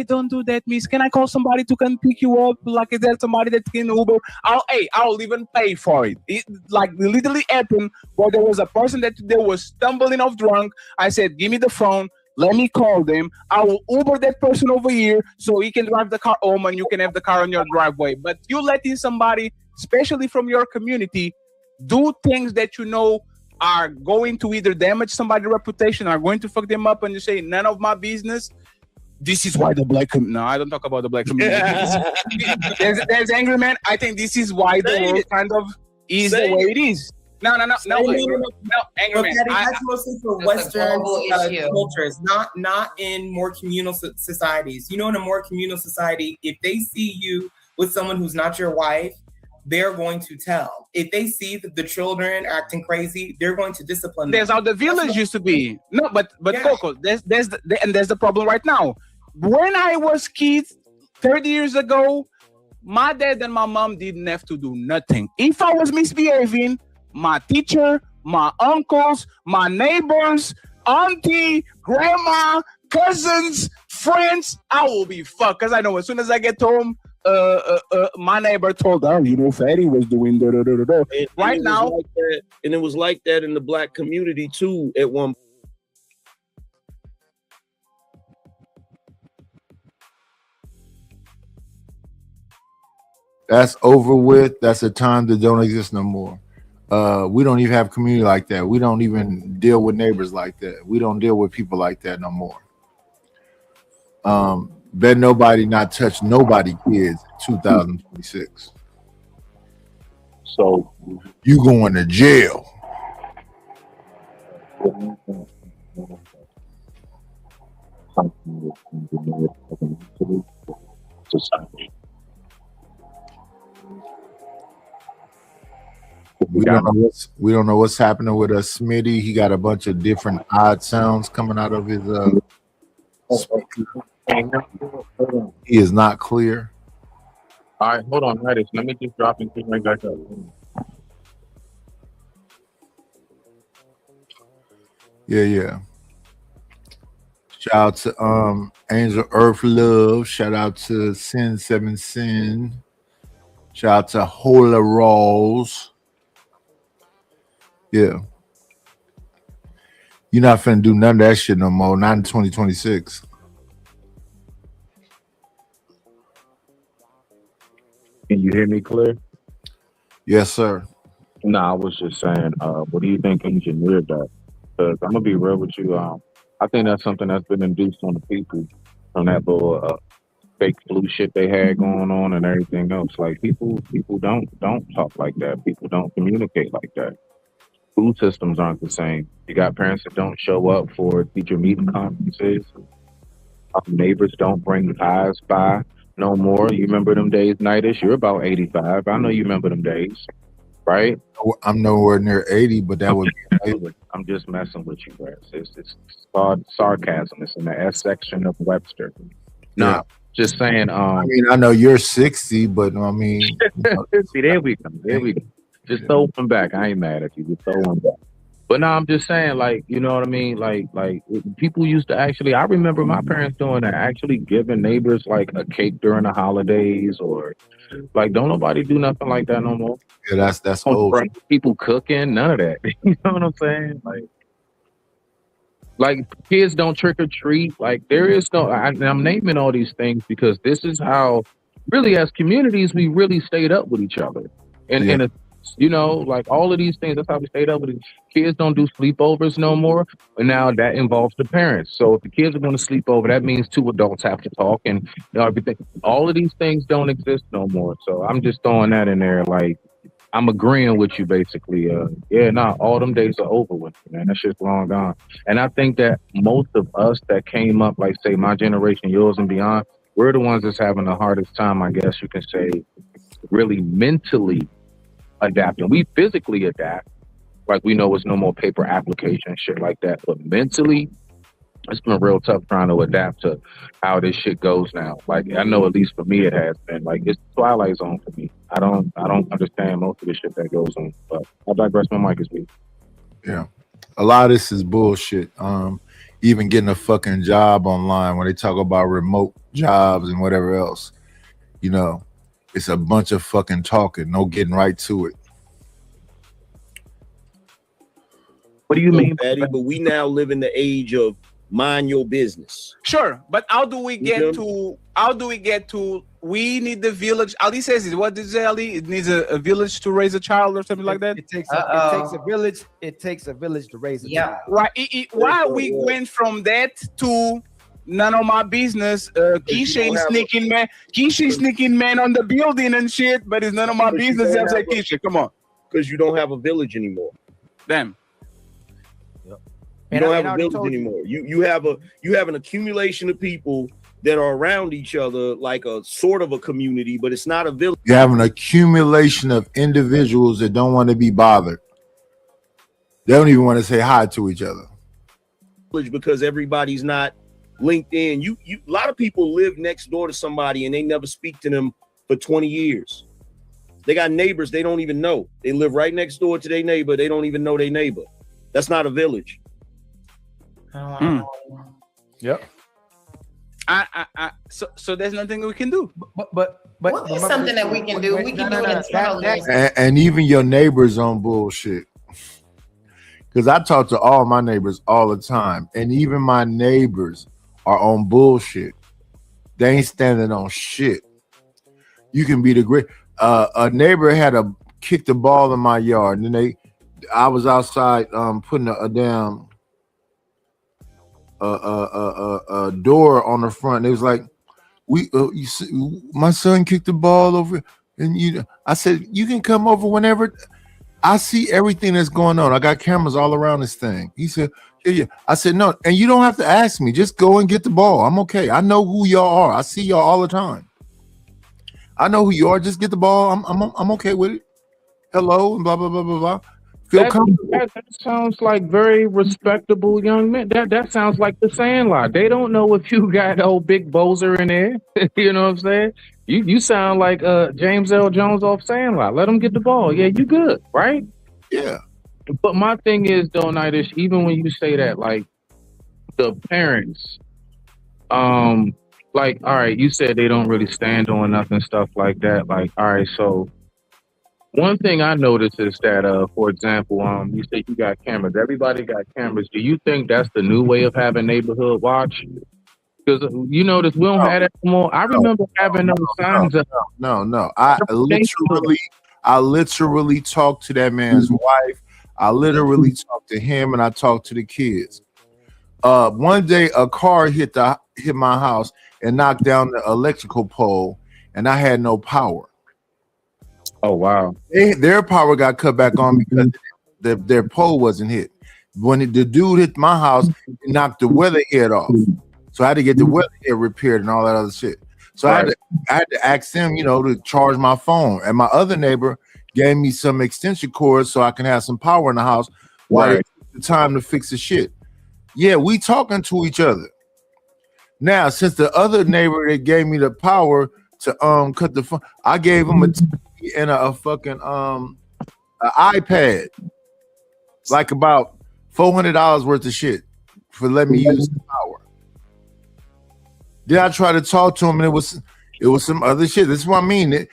don't do that, miss. Can I call somebody to come pick you up? Like, is there somebody that can Uber? I'll even pay for it. It like literally happened where there was a person that was stumbling off drunk. I said, give me the phone. Let me call them. I will Uber that person over here so he can drive the car home and you can have the car on your driveway. But you letting somebody, especially from your community, do things that you know are going to either damage somebody's reputation or going to fuck them up, and you say, none of my business. This is why the black community. No, I don't talk about the black community. there's angry man. I think this is why the world kind of is the way it is. No, Angry But Man. that's mostly for Western cultures, not in more communal societies. You know, in a more communal society, if they see you with someone who's not your wife, they're going to tell. If they see that the children acting crazy, they're going to discipline them. There's how the village used to be. No, but Coco, there's the problem right now. When I was kids 30 years ago, my dad and my mom didn't have to do nothing. If I was misbehaving, my teacher, my uncles, my neighbors, auntie, grandma, cousins, friends, I will be fucked. Because I know as soon as I get home, my neighbor told her, Fatty was doing da-da-da-da-da. Right now. And it was like that in the black community too at one point. That's over with. That's a time that don't exist no more. We don't even have community like that. We don't even deal with neighbors like that. We don't deal with people like that no more. Bet nobody not touch nobody kids in 2026. So you going to jail. We don't know what's happening with Smitty. He got a bunch of different odd sounds coming out of his speaker. He is not clear. All right, hold on, Reddish. Let me just drop and pick right back up. Yeah. Shout out to Angel Earth Love. Shout out to Sin 7 Sin. Shout out to Hola Rolls. Yeah. You're not finna do none of that shit no more. Not in 2026. Can you hear me clear? Yes, sir. No, I was just saying, what do you think engineered that? Because I'm gonna be real with you. I think that's something that's been induced on the people from that little fake flu shit they had going on and everything else. Like people don't talk like that. People don't communicate like that. Food systems aren't the same. You got parents that don't show up for teacher meeting conferences. Neighbors don't bring pies by no more. You remember them days, Nightish? You're about 85. I know you remember them days, right? I'm nowhere near 80, but that would be I'm just messing with you, Brad. It's sarcasm. It's in the S section of Webster. Nah, just saying. I mean, I know you're 60, but I mean, see, there we go. Just throw them back. I ain't mad at you. Just throw them back. But no, I'm just saying, like, you know what I mean? Like people used to actually, I remember my parents doing that, actually giving neighbors like a cake during the holidays, or like, don't nobody do nothing like that no more. Yeah, that's old. People cooking, none of that. You know what I'm saying? Like kids don't trick or treat. Like there is no, I'm naming all these things because this is how, really, as communities, we really stayed up with each other. And you know, like all of these things, that's how we stayed up with it. Kids don't do sleepovers no more. And now that involves the parents. So if the kids are going to sleep over, that means two adults have to talk and everything. All of these things don't exist no more. So I'm just throwing that in there. Like, I'm agreeing with you basically. All them days are over with, man. That shit's long gone. And I think that most of us that came up, like say my generation, yours and beyond, we're the ones that's having the hardest time, I guess you can say, really mentally adapting. We physically adapt, like we know it's no more paper application, shit like that. But mentally, it's been real tough trying to adapt to how this shit goes now. Like I know, at least for me, it has been. Like it's Twilight Zone for me. I don't understand most of the shit that goes on. But I digress. My mic is weak. Yeah, a lot of this is bullshit. Even getting a fucking job online, when they talk about remote jobs and whatever else, you know. It's a bunch of fucking talking, no getting right to it. What do you mean, Patty? But we now live in the age of mind your business. Sure, but how do we get to? We need the village. Ali says it. What did you say, Ali? It needs a village to raise a child or something like that. It takes a village. It takes a village to raise a child. Right. Why we went from that to none of my business? Keisha sneaking man. Keisha sneaking man on the building and shit, but it's none of my business. I'm saying, Keisha, come on. because you don't have a village anymore. Damn. You don't have a village anymore. You have an accumulation of people that are around each other, like a sort of a community, but it's not a village. You have an accumulation of individuals that don't want to be bothered. They don't even want to say hi to each other. Because everybody's not linked in. You a lot of people live next door to somebody and they never speak to them for 20 years. They got neighbors they don't even know. They live right next door to their neighbor. They don't even know their neighbor. That's not a village. Yep. So there's nothing we can do. What is something that we can do? We can do it internally. And even your neighbors on bullshit. Because I talk to all my neighbors all the time, and even my neighbors are on bullshit. They ain't standing on shit. You can be the great. A neighbor had kicked the ball in my yard, and then I was outside putting a damn a door on the front. It was like, my son kicked the ball over, and I said, you can come over whenever. I see everything that's going on. I got cameras all around this thing. He said, yeah. I said, no, and you don't have to ask me. Just go and get the ball. I'm okay. I know who y'all are. I see y'all all the time. I know who you are. Just get the ball. I'm okay with it. Hello and blah blah blah blah blah. Feel comfortable. That sounds like very respectable young men. That sounds like the Sandlot. They don't know if you got old Big Bozer in there. You know what I'm saying? You sound like James L. Jones off Sandlot. Let him get the ball. Yeah, you good, right? Yeah. But my thing is, though, Nightish, even when you say that, like the parents, like, all right, you said they don't really stand on nothing, stuff like that. Like, all right, so one thing I noticed is that, for example, you say you got cameras. Everybody got cameras. Do you think that's the new way of having neighborhood watch? Because you notice we don't have that anymore. I remember having those signs. No. I literally talked to that man's wife. I literally talked to him, and I talked to the kids. One day, a car hit my house and knocked down the electrical pole, and I had no power. Oh wow! Their power got cut back on because their pole wasn't hit. When the dude hit my house, he knocked the weather head off. So I had to get the weather head repaired and all that other shit. So I had to ask them, to charge my phone. And my other neighbor gave me some extension cords so I can have some power in the house while it took the time to fix the shit. Yeah, we talking to each other. Now, since the other neighbor that gave me the power to cut the phone, I gave him a TV and a fucking an iPad, like about $400 worth of shit for letting me use the power. Then I tried to talk to him, and it was some other shit. This is what I mean.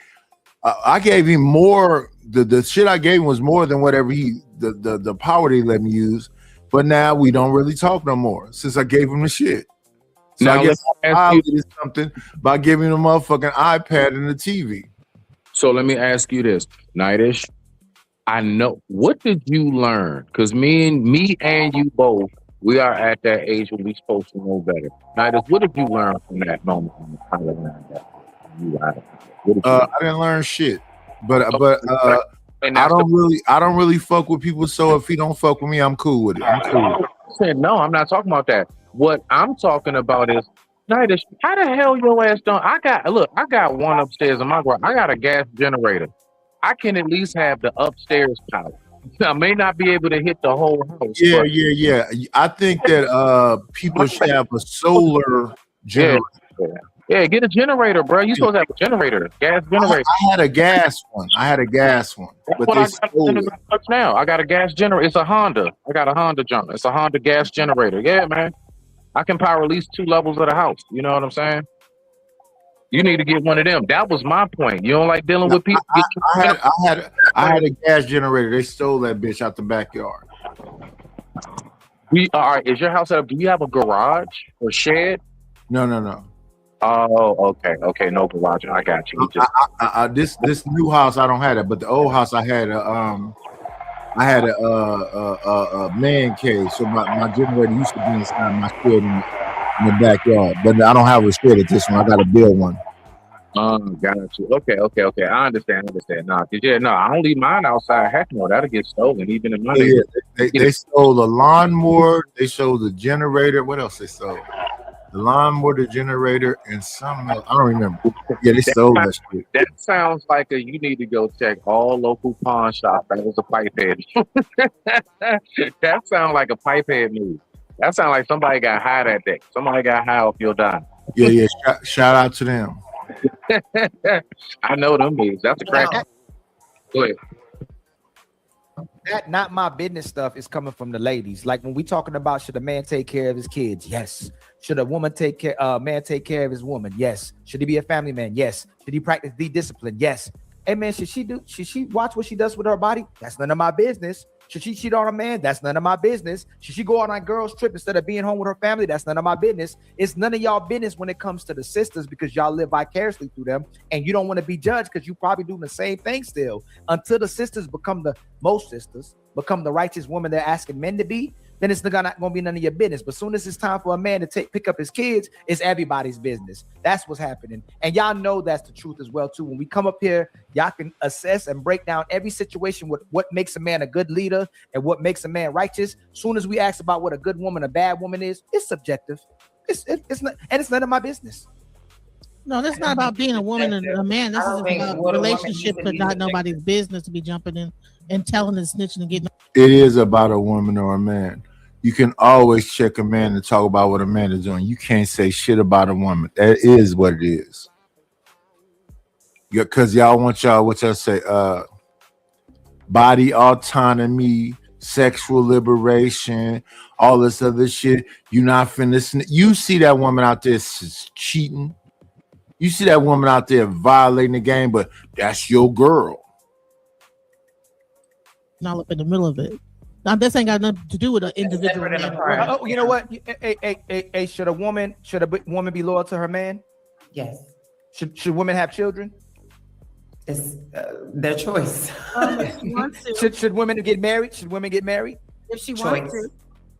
I gave him more. The shit I gave him was more than whatever the power they let me use. But now we don't really talk no more since I gave him the shit. So now I guess I did something by giving him a motherfucking iPad and the TV. So let me ask you this, Nightish. I know. What did you learn? Because me and you both, we are at that age when we're supposed to know better. Nightish, what did you learn from that moment? I didn't learn shit, but I don't really fuck with people. So if he don't fuck with me, I'm cool with it. I said no. I'm not talking about that. What I'm talking about is, Nightish, how the hell your ass done? I got one upstairs in my garage. I got a gas generator. I can at least have the upstairs power. I may not be able to hit the whole house. Yeah. I think that people should have a solar generator. Yeah, get a generator, bro. You supposed to have a generator, gas generator. I had a gas one. But what I got now. I got a gas generator. It's a Honda. I got a Honda jump. It's a Honda gas generator. Yeah, man. I can power at least 2 levels of the house. You know what I'm saying? You need to get one of them. That was my point. You don't like dealing with people. I had a gas generator. They stole that bitch out the backyard. All right. Is your house set up? Do you have a garage or shed? No. Oh, okay. No garage. I got you. This new house, I don't have it, but the old house, I had a man cave. So my generator used to be inside my shed in the backyard, but I don't have a shed at this one. I got to build one. Got you. Okay. I understand. Nah, cause I don't leave mine outside. Heck no, that'll get stolen even in my Yeah, neighborhood. they stole a lawnmower. They stole the generator. What else they stole? The lawnmower, the generator, and something else. I don't remember. Yeah, they stole that shit. That sounds like you need to go check all local pawn shops. That was a pipe head. That sounds like a pipe head move. That sounds like somebody got high that day. Somebody got high off your dime. Yeah. Shout out to them. I know them moves. That's a crack. Go ahead. That not my business stuff is coming from the ladies. Like when we talking about should a man take care of his kids? Yes. Should a woman man take care of his woman? Yes. Should he be a family man? Yes. Should he practice discipline? Yes. Hey man, should she watch what she does with her body? That's none of my business. Should she cheat on a man? That's none of my business. Should she go on a girl's trip instead of being home with her family? That's none of my business. It's none of y'all business when it comes to the sisters because y'all live vicariously through them and you don't want to be judged because you probably doing the same thing still. Until the sisters become the righteous woman they're asking men to be, then it's not gonna be none of your business. But soon as it's time for a man to pick up his kids, it's everybody's business. That's what's happening. And y'all know that's the truth as well, too. When we come up here, y'all can assess and break down every situation with what makes a man a good leader and what makes a man righteous. Soon as we ask about what a good woman, a bad woman is, it's subjective. It's not, and it's none of my business. No, that's not about being a woman and a man. This is about relationships, but not nobody's business to be jumping in and telling and snitching and getting. It is about a woman or a man. You can always check a man and talk about what a man is doing. You can't say shit about a woman. That is what it is. Because y'all want what y'all say, body autonomy, sexual liberation, all this other shit. You're not finna. You see that woman out there cheating. You see that woman out there violating the game, but that's your girl. Not up in the middle of it. Now, this ain't got nothing to do with an individual. Oh, you know what? Hey, should a woman be loyal to her man? Yes. Should women have children? It's their choice. Should women get married? Should women get married? If she wants to.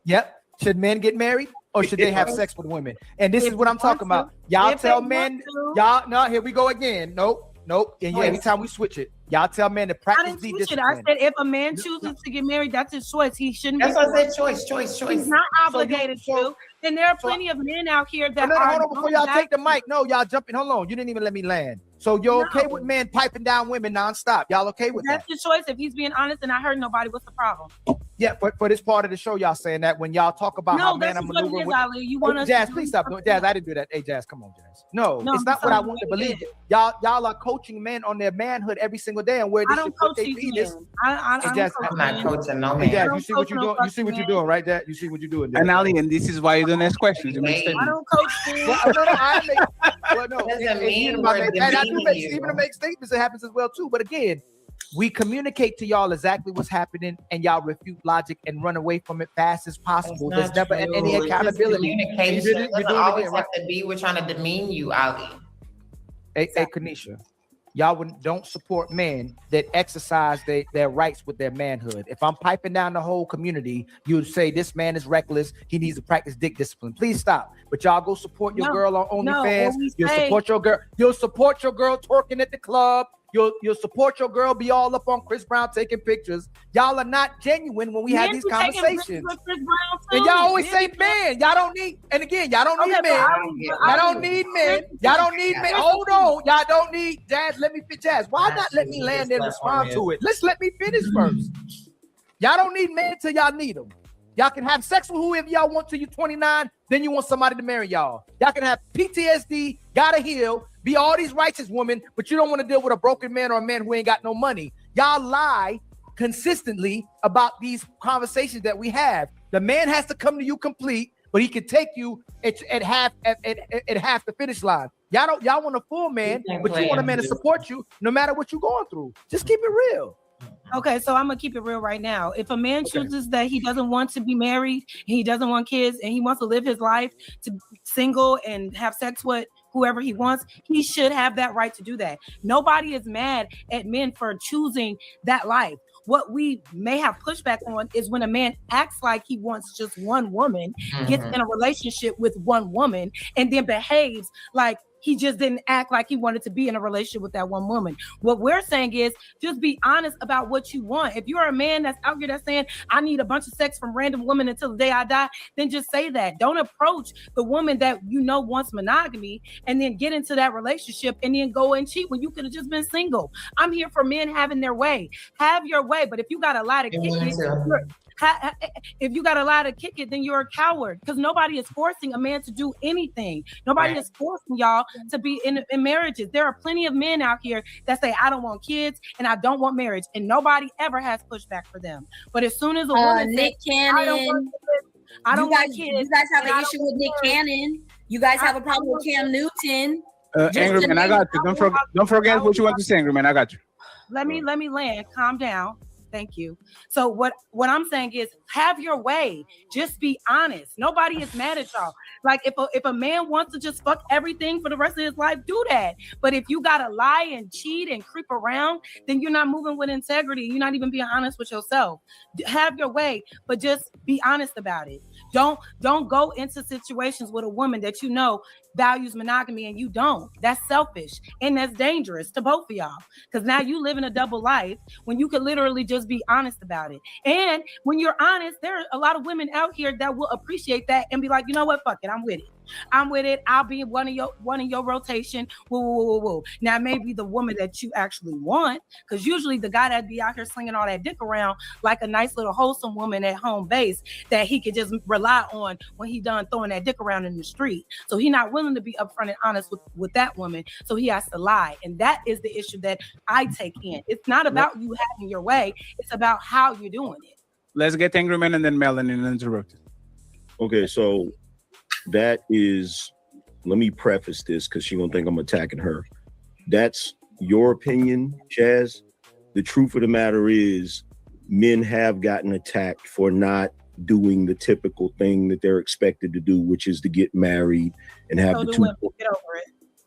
Yep. Should men get married? Or should they have sex with women? And this is what I'm talking about. Y'all tell men, here we go again. Nope. And every time we switch it, y'all tell men to practice. I didn't switch it. I said if a man chooses to get married, that's his choice. He shouldn't. That's what I said. Choice. He's not obligated to. And there are plenty of men out here that are. Hold on, before y'all take the mic. No, y'all jumping. Hold on. You didn't even let me land. So you're okay with men piping down women nonstop? Y'all okay with that? That's his choice. If he's being honest and I heard nobody, what's the problem? Yeah, for this part of the show, y'all saying that when y'all talk about how men are maneuvering with Ali. You want Jazz, please stop doing Jazz. I didn't do that. Hey, Jazz, come on, Jazz. No, it's not what I want to believe. Y'all are coaching men on their manhood every single day and where they should put their penis. I'm not coaching no man. Hey, Jazz, you see what you're doing? You see what you're doing, right? Jazz? You see what you're doing? And Ali, and this is why you don't ask questions. You make I don't coach men. Even to make statements, it happens as well too. But again, we communicate to y'all exactly what's happening, and y'all refute logic and run away from it fast as possible. There's never any accountability. Communication doesn't always have to be we're trying to demean you, Ali. Hey, Kanisha, y'all don't support men that exercise their rights with their manhood. If I'm piping down the whole community, you'd say this man is reckless. He needs to practice dick discipline. Please stop. But y'all go support your girl on OnlyFans. You'll support your girl. You'll support your girl twerking at the club. You'll support your girl, be all up on Chris Brown taking pictures. Y'all are not genuine when we have these conversations. And y'all always say men. Y'all don't need, and again, y'all don't need men. Y'all don't need men. Y'all don't need men. Hold on. Y'all don't need Jazz. Let me fit Jazz. Why not let me land and respond to it? Let's let me finish first. Y'all don't need men till y'all need them. Y'all can have sex with whoever y'all want till you're 29. Then you want somebody to marry y'all. Y'all can have PTSD, gotta heal, be all these righteous women, but you don't want to deal with a broken man or a man who ain't got no money. Y'all lie consistently about these conversations that we have. The man has to come to you complete, but he can take you at half the finish line. Y'all want a full man, but you want a man to support you no matter what you're going through. Just keep it real. Okay, so I'm gonna keep it real right now. If a man chooses that he doesn't want to be married, he doesn't want kids, and he wants to live his life to single and have sex with whoever he wants, he should have that right to do that. Nobody is mad at men for choosing that life. What we may have pushback on is when a man acts like he wants just one woman, gets in a relationship with one woman, and then behaves like He just didn't act like he wanted to be in a relationship with that one woman. What we're saying is just be honest about what you want. If you're a man that's out here that's saying, I need a bunch of sex from random women until the day I die, then just say that. Don't approach the woman that you know wants monogamy and then get into that relationship and then go and cheat when you could have just been single. I'm here for men having their way. Have your way. But if you got a lot of if you got a lot to kick it, then you're a coward, because nobody is forcing a man to do anything. Nobody is forcing y'all to be in marriages. There are plenty of men out here that say, I don't want kids and I don't want marriage, and nobody ever has pushback for them. But as soon as a woman Nick says, Cannon, I don't want kids. You guys have an issue with Nick Cannon. You guys have a problem with Cam Newton. Angry Man, I got you. Don't forget what you want to say, Angry Man. I got you. Let me land. Calm down. Thank you. So what I'm saying is, have your way. Just be honest. Nobody is mad at y'all. Like if a man wants to just fuck everything for the rest of his life, do that. But if you gotta lie and cheat and creep around, then you're not moving with integrity. You're not even being honest with yourself. Have your way, but just be honest about it. Don't go into situations with a woman that you know values monogamy and you don't. That's selfish and that's dangerous to both of y'all, because now you live in a double life when you could literally just be honest about it. And when you're honest, there are a lot of women out here that will appreciate that and be like, you know what, fuck it, I'm with it. I'll be one in your rotation. Woo. Now maybe the woman that you actually want, because usually the guy that be out here slinging all that dick around like a nice little wholesome woman at home base that he could just rely on when he done throwing that dick around in the street. So he not willing to be upfront and honest with that woman. So he has to lie. And that is the issue that I take in. It's not about you having your way. It's about how you're doing it. Let's get Angry Man and then Melanie interrupted. Okay, so that is, let me preface this because she's gonna think I'm attacking her. That's your opinion, Chaz. The truth of the matter is men have gotten attacked for not doing the typical thing that they're expected to do, which is to get married and have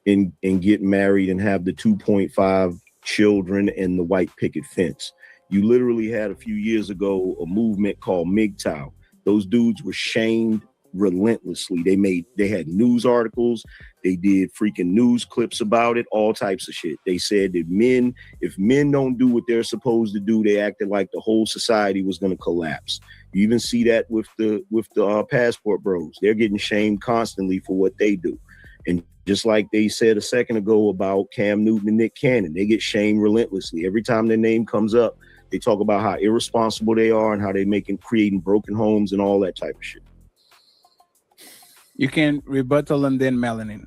and get married and have the 2.5 children and the white picket fence. You literally had a few years ago a movement called MGTOW. Those dudes were shamed relentlessly. They had news articles, they did freaking news clips about it, all types of shit. They said that if men don't do what they're supposed to do, they acted like the whole society was going to collapse. You even see that with the passport bros. They're getting shamed constantly for what they do. And just like they said a second ago about Cam Newton and Nick Cannon, they get shamed relentlessly. Every time their name comes up, they talk about how irresponsible they are and how they creating broken homes and all that type of shit. You can rebuttal and then Melanie.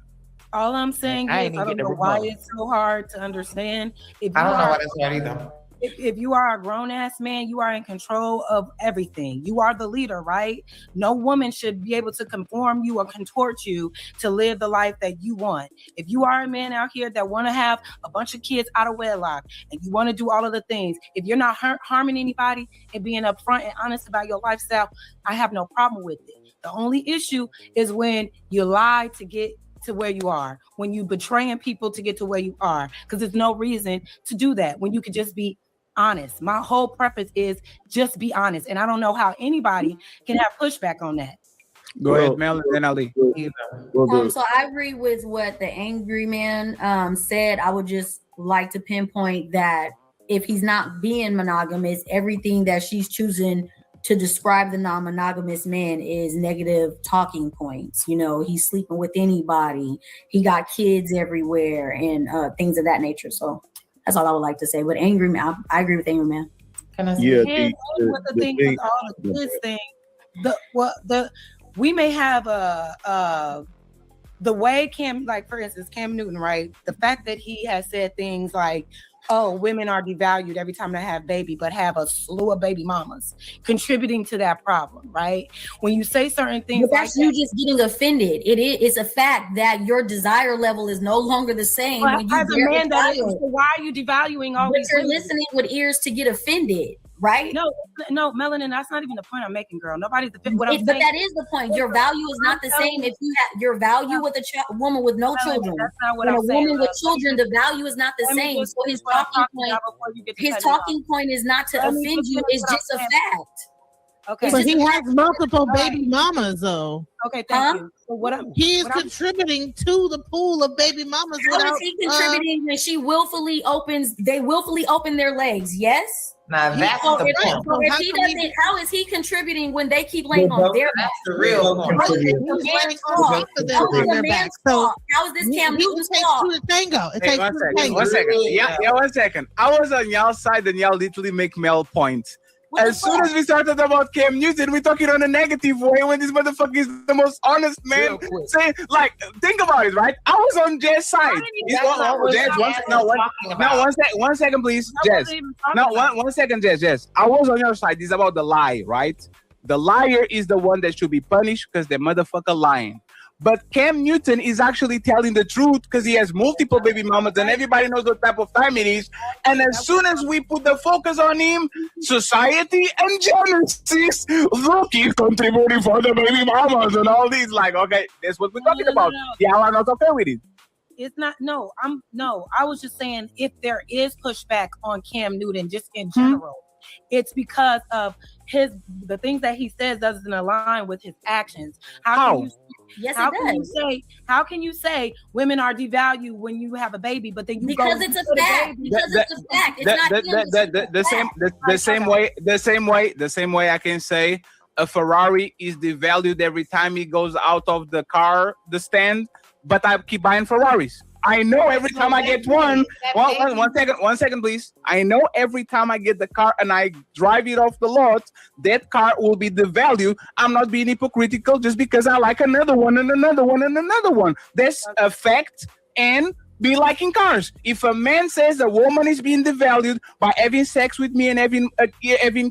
All I'm saying is I don't know why it's so hard to understand. I don't know why it's hard either. If you are a grown-ass man, you are in control of everything. You are the leader, right? No woman should be able to conform you or contort you to live the life that you want. If you are a man out here that want to have a bunch of kids out of wedlock and you want to do all of the things, if you're not harming anybody and being upfront and honest about your lifestyle, I have no problem with it. The only issue is when you lie to get to where you are, when you betraying people to get to where you are, because there's no reason to do that when you could just be honest. My whole preface is just be honest, and I don't know how anybody can have pushback on that. Go ahead, Mel, and then Ali. So I agree with what the Angry Man said. I would just like to pinpoint that if he's not being monogamous, everything that she's choosing to describe the non-monogamous man is negative talking points. You know, he's sleeping with anybody, he got kids everywhere, and things of that nature. So that's all I would like to say. But Angry Man, I agree with Angry Man. With the thing with all the kids thing, we may have the way Cam, like for instance, Cam Newton, right? The fact that he has said things like, oh, women are devalued every time they have baby, but have a slew of baby mamas, contributing to that problem, right? When you say certain things, but that's you just getting offended. It's a fact that your desire level is no longer the same. Well, when as a man, why are you devaluing all these? You're listening with ears to get offended, right? No, Melanin, that's not even the point I'm making, girl. Nobody's the point. But that is the point. Your value is not the same if you have your value with a woman with no children. That's not what I'm saying. A woman with children, the value is not the same. So his talking point is not to offend you. It's just a fact. Okay. But he has multiple baby mamas, though. Okay, thank you. So he is contributing to the pool of baby mamas. How is he contributing when they willfully open their legs? Yes. Now that's So the if, point. so if he doesn't, how is he contributing when they keep laying on their back? That's the real point. How is this a man's fault? How is this Cam Newton's fault? Hey, one second. Yeah, one second. I was on y'all side and y'all literally make Mel points. As soon as we started about Cam Newton, we're talking on a negative way when this motherfucker is the most honest man. Saying, like, think about it, right? I was on Jaz's side. One second, please, Jazz. No, one second, Jazz. I was on your side. This is about the lie, right? The liar is the one that should be punished because the motherfucker lying. But Cam Newton is actually telling the truth because he has multiple baby mamas and everybody knows what type of time it is. And as soon as we put the focus on him, society and Genesis, look, he's contributing for the baby mamas and all these. Like, okay, that's what we're talking about. Yeah, I'm not okay with it. It's not. No, I was just saying if there is pushback on Cam Newton, just in general, it's because of the things that he says doesn't align with his actions. How can you say women are devalued when you have a baby, but then you because it's a fact. Because it's a fact. It's not the same way I can say a Ferrari is devalued every time he goes out of the stand, but I keep buying Ferraris. I know every time I get one second, please. I know every time I get the car and I drive it off the lot, that car will be devalued. I'm not being hypocritical just because I like another one and another one and another one. That's a fact and be liking cars. If a man says a woman is being devalued by having sex with me and having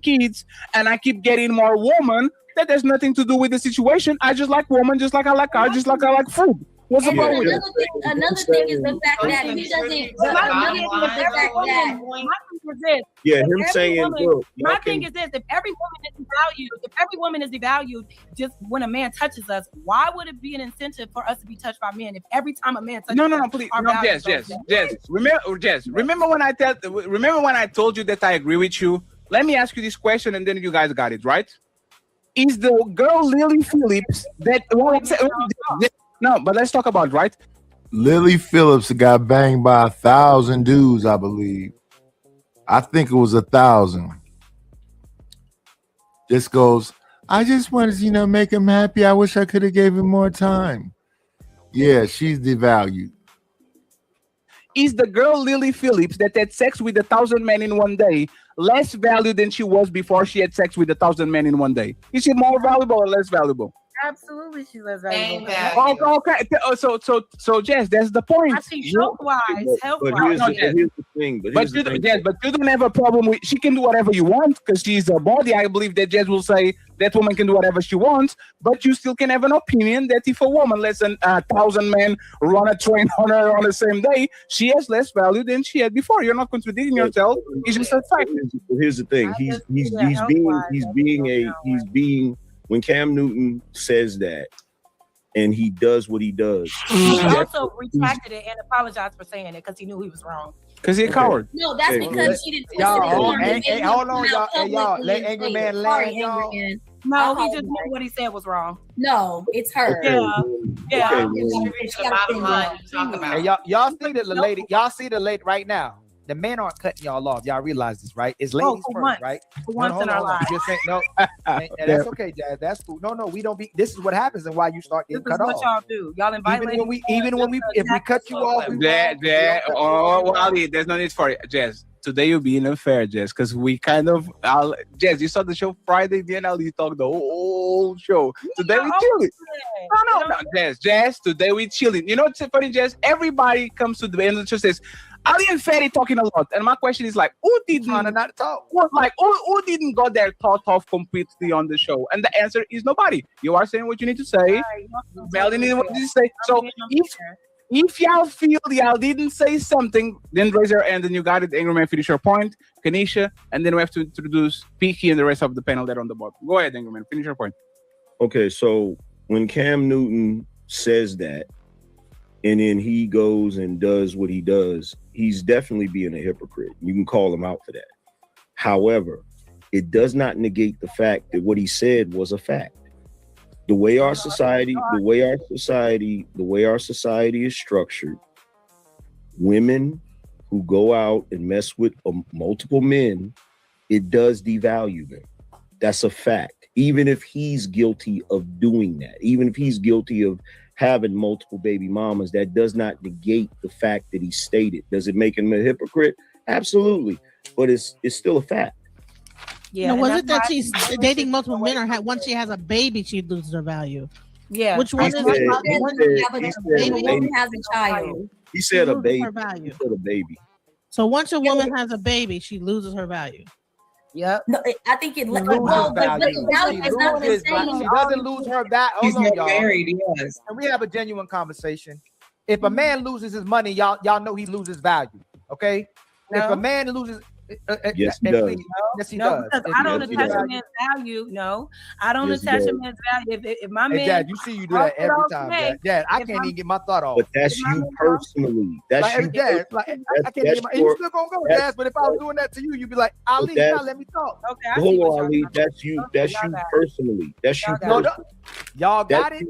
kids, and I keep getting more woman, that has nothing to do with the situation. I just like woman, just like I like cars, just like I like food. What's the problem with it? Another thing is the fact that he doesn't. My thing is this: if every woman is devalued, just when a man touches us, why would it be an incentive for us to be touched by men? If every time a man touches us, please, Jess. Remember when I told you that I agree with you? Let me ask you this question, and then you guys got it right. Is the girl Lily Phillips that? No, but let's talk about right. Lily Phillips got banged by 1,000 dudes, I believe. I think it was 1,000. This goes, I just wanted to, make him happy. I wish I could have gave him more time. Yeah, she's devalued. Is the girl Lily Phillips that had sex with 1,000 men in one day less valued than she was before she had sex with 1,000 men in one day? Is she more valuable or less valuable? Absolutely, she's less valuable. Okay. So Jess, that's the point. I think health-wise. Here's the thing. But you don't have a problem with. She can do whatever you want because she's a body. I believe that Jess will say that woman can do whatever she wants, but you still can have an opinion that if a woman lets 1,000 men run a train on her on the same day, she has less value than she had before. You're not contradicting yourself. It's just a fact. Here's the thing. He's being. When Cam Newton says that and he does what he does, he also retracted it and apologized for saying it because he knew he was wrong. Because he's a coward. No, that's because she didn't. Hold on, y'all. Let Angry Man land, y'all. No, he just knew what he said was wrong. No, it's her. Yeah. Hey, y'all see the lady right now. The men aren't cutting y'all off. Y'all realize this, right? It's ladies first, right? For once in our lives. Just saying, no, that's okay, Jazz. That's cool. No, we don't be. This is what happens and why you start getting cut off. This is what y'all do. Y'all invite if we cut you off, Ali, there's no need for it, Jazz. Today you're being unfair, Jess, because we kind of Jess, you saw the show Friday, then Ali talked the whole show. Today we chilling. No, Jess, today we chilling. You know what's funny, Jess? Everybody comes to the end of the show says Ali and Ferry talking a lot, and my question is like, who didn't not talk? Who didn't got their thought off completely on the show? And the answer is nobody. You are saying what you need to say. Melanie needs what you need to say. So if y'all feel y'all didn't say something, then raise your hand and you got it. Angry Man, finish your point. Kanisha, and then we have to introduce Peaky and the rest of the panel there on the bottom. Go ahead, Angry Man, finish your point. Okay, so when Cam Newton says that, and then he goes and does what he does, he's definitely being a hypocrite. You can call him out for that. However, it does not negate the fact that what he said was a fact. The way our society is structured, women who go out and mess with multiple men, it does devalue them. That's a fact. Even if he's guilty of doing that, even if he's guilty of having multiple baby mamas, that does not negate the fact that he stated. Does it make him a hypocrite? Absolutely. But it's still a fact. Yeah. No, was it that she's dating multiple men, or once she has a baby, she loses her value? Yeah. Which one is it? Woman has a child. He said a baby. Value. He said a baby. So once a woman has a baby, she loses her value. Yep. No, I think it. She doesn't lose her value. He's Hold on, not y'all. married. Yes. And we have a genuine conversation. If a man loses his money, y'all know he loses value. Okay. No. If a man loses, yes, he does. Yes, he No, does. because I don't attach a man's value. No, I don't attach a man's value. If my man, Hey, Dad, you see you do that every time, Dad. Dad, I can't even get my thought off. But that's you personally. That's Like, you. Dad, like, I can't get my. And you still gonna go, Dad. But if I was doing that to you, you'd be like, Ali, you gotta let me talk. Okay, I see Hold what on, y'all Ali. talking That's you. about. That's Y'all you got it. personally. That's you. Y'all got personally. Y'all got it.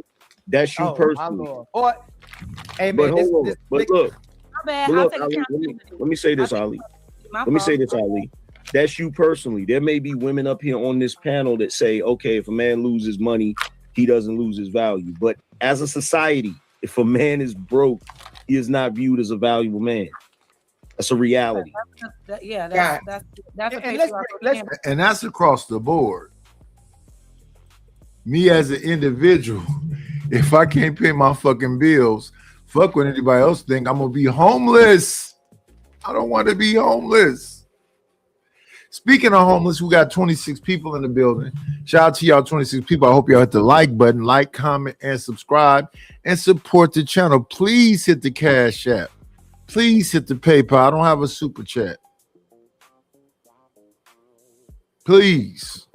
That's you Oh, my personally. Lord. Or, hey But man, hold on. But look. My bad. But I'll look, take Ali, accountability. let me say this, Ali. My Let me say fault. this, Ali. That's you personally. There may be women up here on this panel that say, okay, if a man loses money, he doesn't lose his value. But as a society, if a man is broke, he is not viewed as a valuable man. That's a reality. That's a And patriarchal And that's across the board. Me as an individual, if I can't pay my fucking bills, fuck what anybody else think. I'm gonna be homeless. I don't want to be homeless. Speaking of homeless, we got 26 people in the building. Shout out to y'all 26 people. I hope y'all hit the like button, like, comment, and subscribe, and support the channel. Please hit the Cash App. Please hit the PayPal. I don't have a super chat. Please.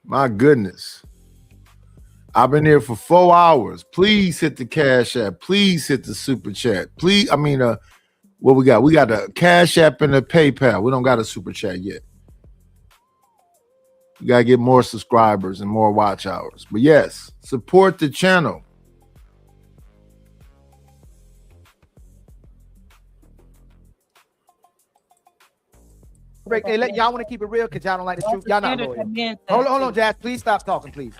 My goodness. I've been here for 4 hours. Please hit the Cash App. Please hit the super chat. Please, what we got? We got a Cash App and a PayPal. We don't got a super chat yet. We got to get more subscribers and more watch hours. But yes, support the channel. break. Hey, y'all want to keep it real because y'all don't like the truth. Y'all not loyal. Hold on, Jazz. Please stop talking, please.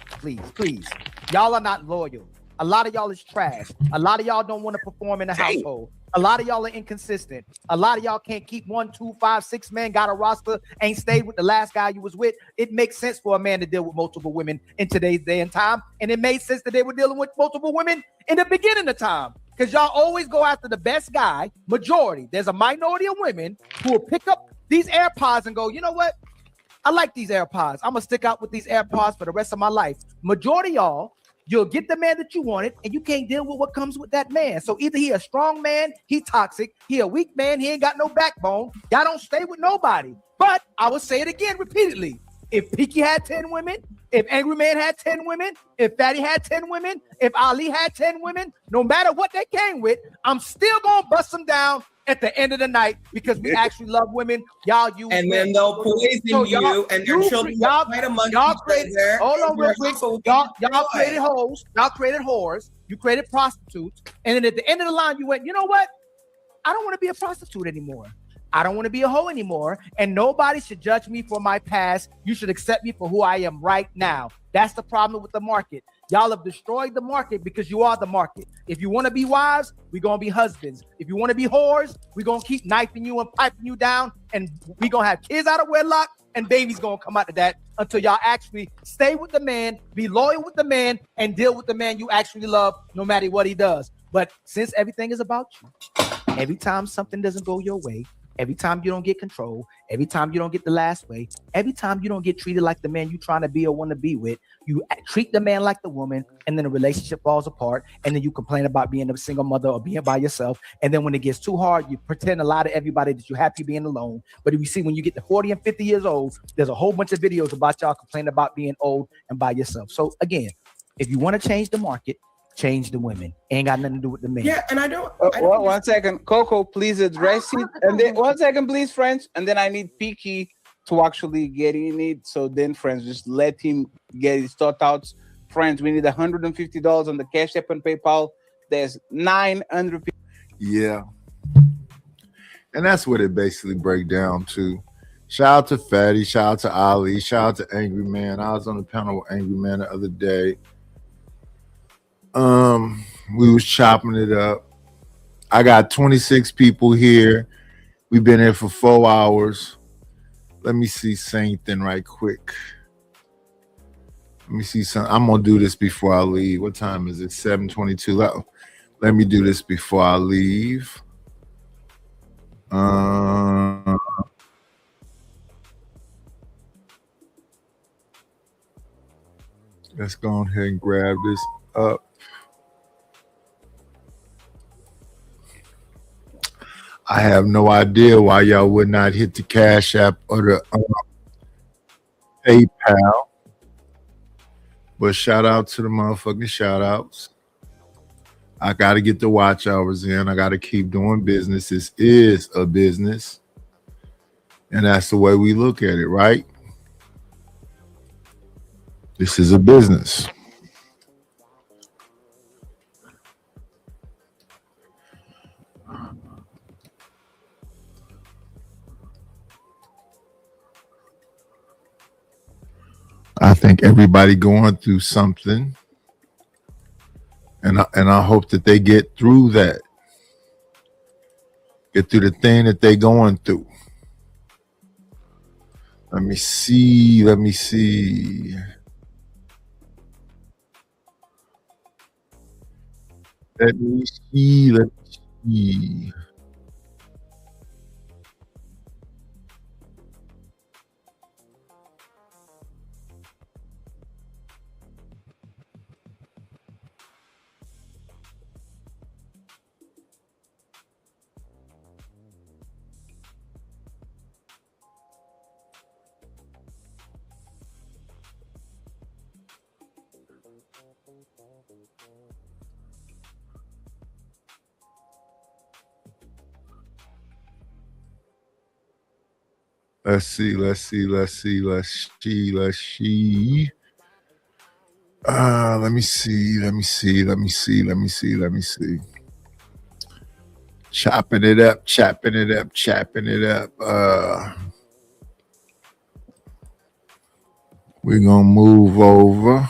Y'all are not loyal. A lot of y'all is trash. A lot of y'all don't want to perform in the household. A lot of y'all are inconsistent. A lot of y'all can't keep 1, 2, 5, 6 men, got a roster, ain't stayed with the last guy you was with. It makes sense for a man to deal with multiple women in today's day and time. And it made sense that they were dealing with multiple women in the beginning of time. Because y'all always go after the best guy. Majority. There's a minority of women who will pick up these AirPods and go, you know what? I like these AirPods. I'm going to stick out with these AirPods for the rest of my life. Majority y'all, you'll get the man that you wanted, and you can't deal with what comes with that man. So either he a strong man, he toxic, he a weak man, he ain't got no backbone. Y'all don't stay with nobody. But I will say it again repeatedly. If Peaky had 10 women, if Angry Man had 10 women, if Fatty had 10 women, if Ali had 10 women, no matter what they came with, I'm still going to bust them down at the end of the night because we actually love women. Y'all use and then they'll poison you and your children y'all right among y'all each created, other. hold on real quick. Y'all destroyed. created hoes, y'all created whores, you created prostitutes, and then at the end of the line, you went, you know what? I don't want to be a prostitute anymore. I don't want to be a hoe anymore, and nobody should judge me for my past. You should accept me for who I am right now. That's the problem with the market. Y'all have destroyed the market because you are the market. If you want to be wives, we're going to be husbands. If you want to be whores, we're going to keep knifing you and piping you down, and we're going to have kids out of wedlock, and babies going to come out of that until y'all actually stay with the man, be loyal with the man, and deal with the man you actually love no matter what he does. But since everything is about you, every time something doesn't go your way, every time you don't get control, every time you don't get the last way, every time you don't get treated like the man you trying to be or want to be with, you treat the man like the woman, and then the relationship falls apart, and then you complain about being a single mother or being by yourself, and then when it gets too hard, you pretend to lie to everybody that you're happy being alone. But if you see when you get to 40 and 50 years old, there's a whole bunch of videos about y'all complaining about being old and by yourself. So again, if you want to change the market, change the women. Ain't got nothing to do with the men. Yeah, and I don't. Well, 1 second, Coco, please address it, and then 1 second, please, friends, and then I need Peaky to actually get in it. So then, friends, just let him get his thought out. Friends, we need $150 on the Cash App and PayPal. There's 900 people. Yeah. And that's what it basically breaks down to. Shout out to Fatty, shout out to Ali, shout out to Angry Man. I was on the panel with Angry Man the other day. We was chopping it up. I got 26 people here. We've been here for 4 hours. Let me see something right quick. Let me see something. I'm gonna do this before I leave. What time is it? 7:22. Let me do this before I leave. Let's go ahead and grab this up. I have no idea why y'all would not hit the Cash App or the PayPal. But shout out to the motherfucking shout outs. I got to get the watch hours in. I got to keep doing business. This is a business. And that's the way we look at it, right? This is a business. I think everybody going through something, and I hope that they get through that, get through the thing that they going through. Let me see. Let me see. Let me see. Let me see. Let's see. Let me see. Chopping it up. We're gonna move over.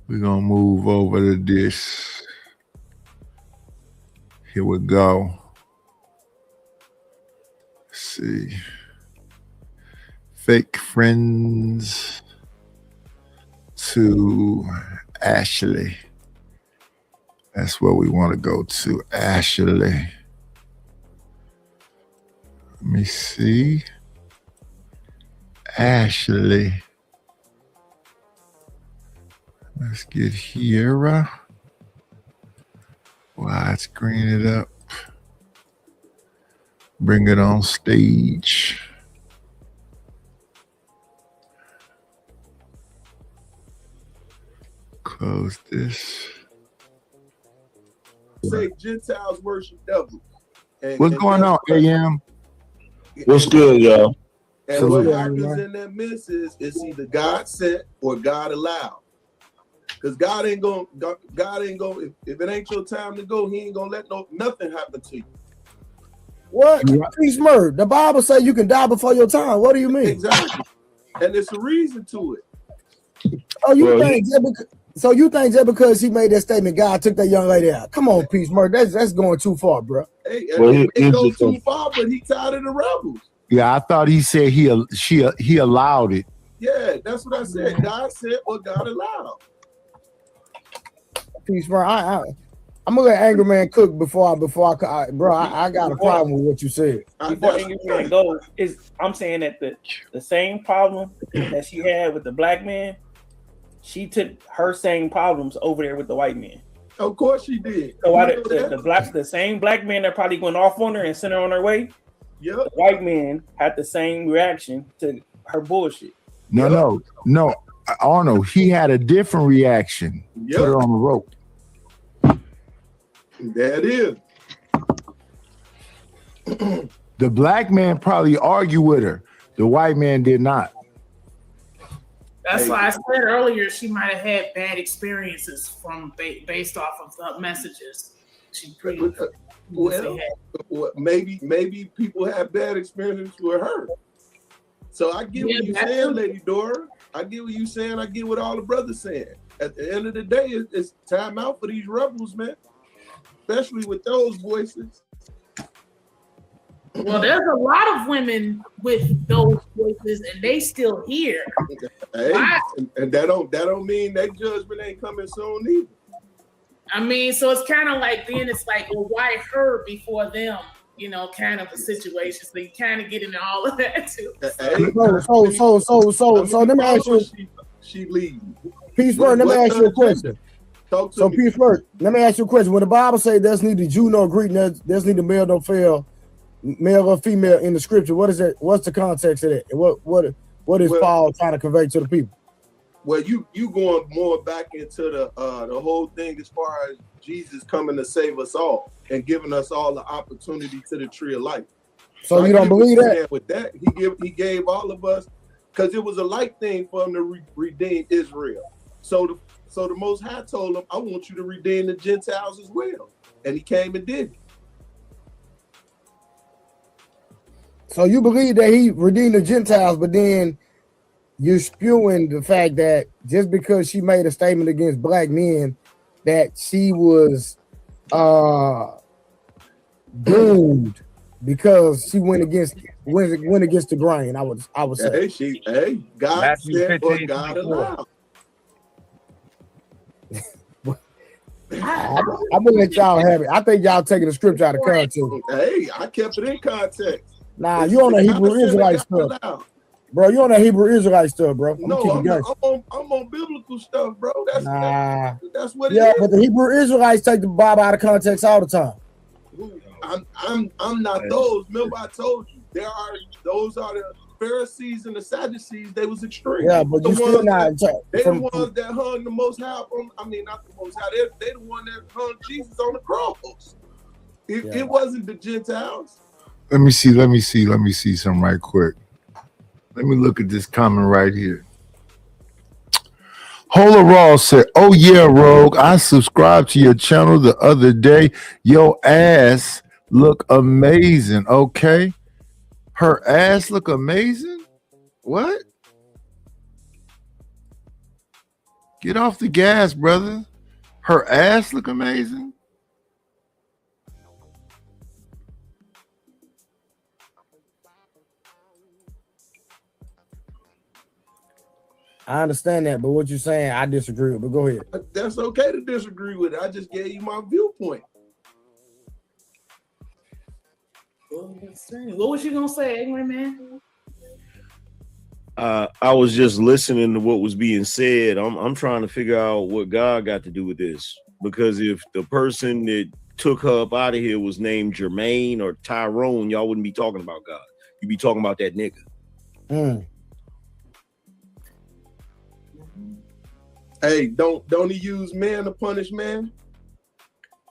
We're gonna move over to this. Here we go. Let's see. Fake friends to Ashley. That's where we want to go to, Ashley. Let me see. Ashley. Let's get here. Widescreen it up. Bring it on stage. Close this. Say Gentiles worship devils. What's going on, AM? What's good, y'all? And what happens in that midst is it's either God sent or God allowed. Because God ain't gonna, if it ain't your time to go, he ain't gonna let nothing happen to you. What? Peace Murd. The Bible says you can die before your time. What do you mean? Exactly. And there's a reason to it. Oh, you think just because he made that statement, God took that young lady out? Come on, Peace Murd. That's going too far, bro. Hey, it goes too far, but he tired of the rebels. Yeah, I thought he said he allowed it. Yeah, that's what I said. God said what God allowed. Peace, bro. I'm gonna let Angry Man cook before I bro. I got a problem with what you said. Before Angry Man goes, I'm saying that the same problem that she had with the black man, she took her same problems over there with the white man. Of course she did. So the same black man that probably went off on her and sent her on her way. Yep. The white man had the same reaction to her bullshit. No. Arnold, he had a different reaction. Yep. Put her on the rope. There it is. The black man probably argued with her. The white man did not. That's why I said earlier she might have had bad experiences from based off of the messages. She pretty well, maybe people have bad experiences with her. So I get what you're saying, Lady Dora. I get what you're saying. I get what all the brothers saying. At the end of the day, it's time out for these rebels, man. Especially with those voices. Well, there's a lot of women with those voices, and they still here. Hey, and that don't mean that judgment ain't coming soon either. I mean, so it's kind of like then it's like, well, why her before them? You know, kind of a situation. So you kind of get into all of that too. So let me ask you. She leaves. Peace word. Let me ask you a question. So peace word. Let me ask you a question. When the Bible says there's neither Jew nor Greek, there's neither male nor male or female in the scripture, what is that? What's the context of that? What is Paul trying to convey to the people? Well, you going more back into the whole thing as far as Jesus coming to save us all and giving us all the opportunity to the tree of life. So you don't believe that? With that, he gave all of us, because it was a light thing for him to redeem Israel. So the Most High told him, I want you to redeem the Gentiles as well. And he came and did it. So you believe that he redeemed the Gentiles, but then you're spewing the fact that just because she made a statement against black men, that she was doomed because she went against the grain. I would say. God said or God allowed. I'm gonna let y'all have it. I think y'all taking the scripture out of context. Hey, I kept it in context. Nah, you on that Hebrew Israelite stuff, bro. You on that Hebrew Israelite stuff, bro. I'm on biblical stuff, bro. That's what it is. Yeah, but the Hebrew Israelites take the Bible out of context all the time. I'm not those. Remember, I told you those are the Pharisees and the Sadducees. They was extreme. Yeah, but you still not. They the ones that hung the Most High on. I mean, not the Most High. They the one that hung Jesus on the cross. It wasn't the Gentiles. Let me see something right quick. Let me look at this comment right here. Hola Raw said, oh yeah, Rogue, I subscribed to your channel the other day. Your ass look amazing. Okay. Her ass look amazing? What? Get off the gas, brother. Her ass look amazing? I understand that, but what you're saying, I disagree with. But go ahead. That's okay to disagree with it. I just gave you my viewpoint. What was you gonna say, angry man? I was just listening to what was being said. I'm trying to figure out what God got to do with this, because if the person that took her up out of here was named Jermaine or Tyrone, y'all wouldn't be talking about God. You'd be talking about that nigga. Hey, don't he use man to punish man?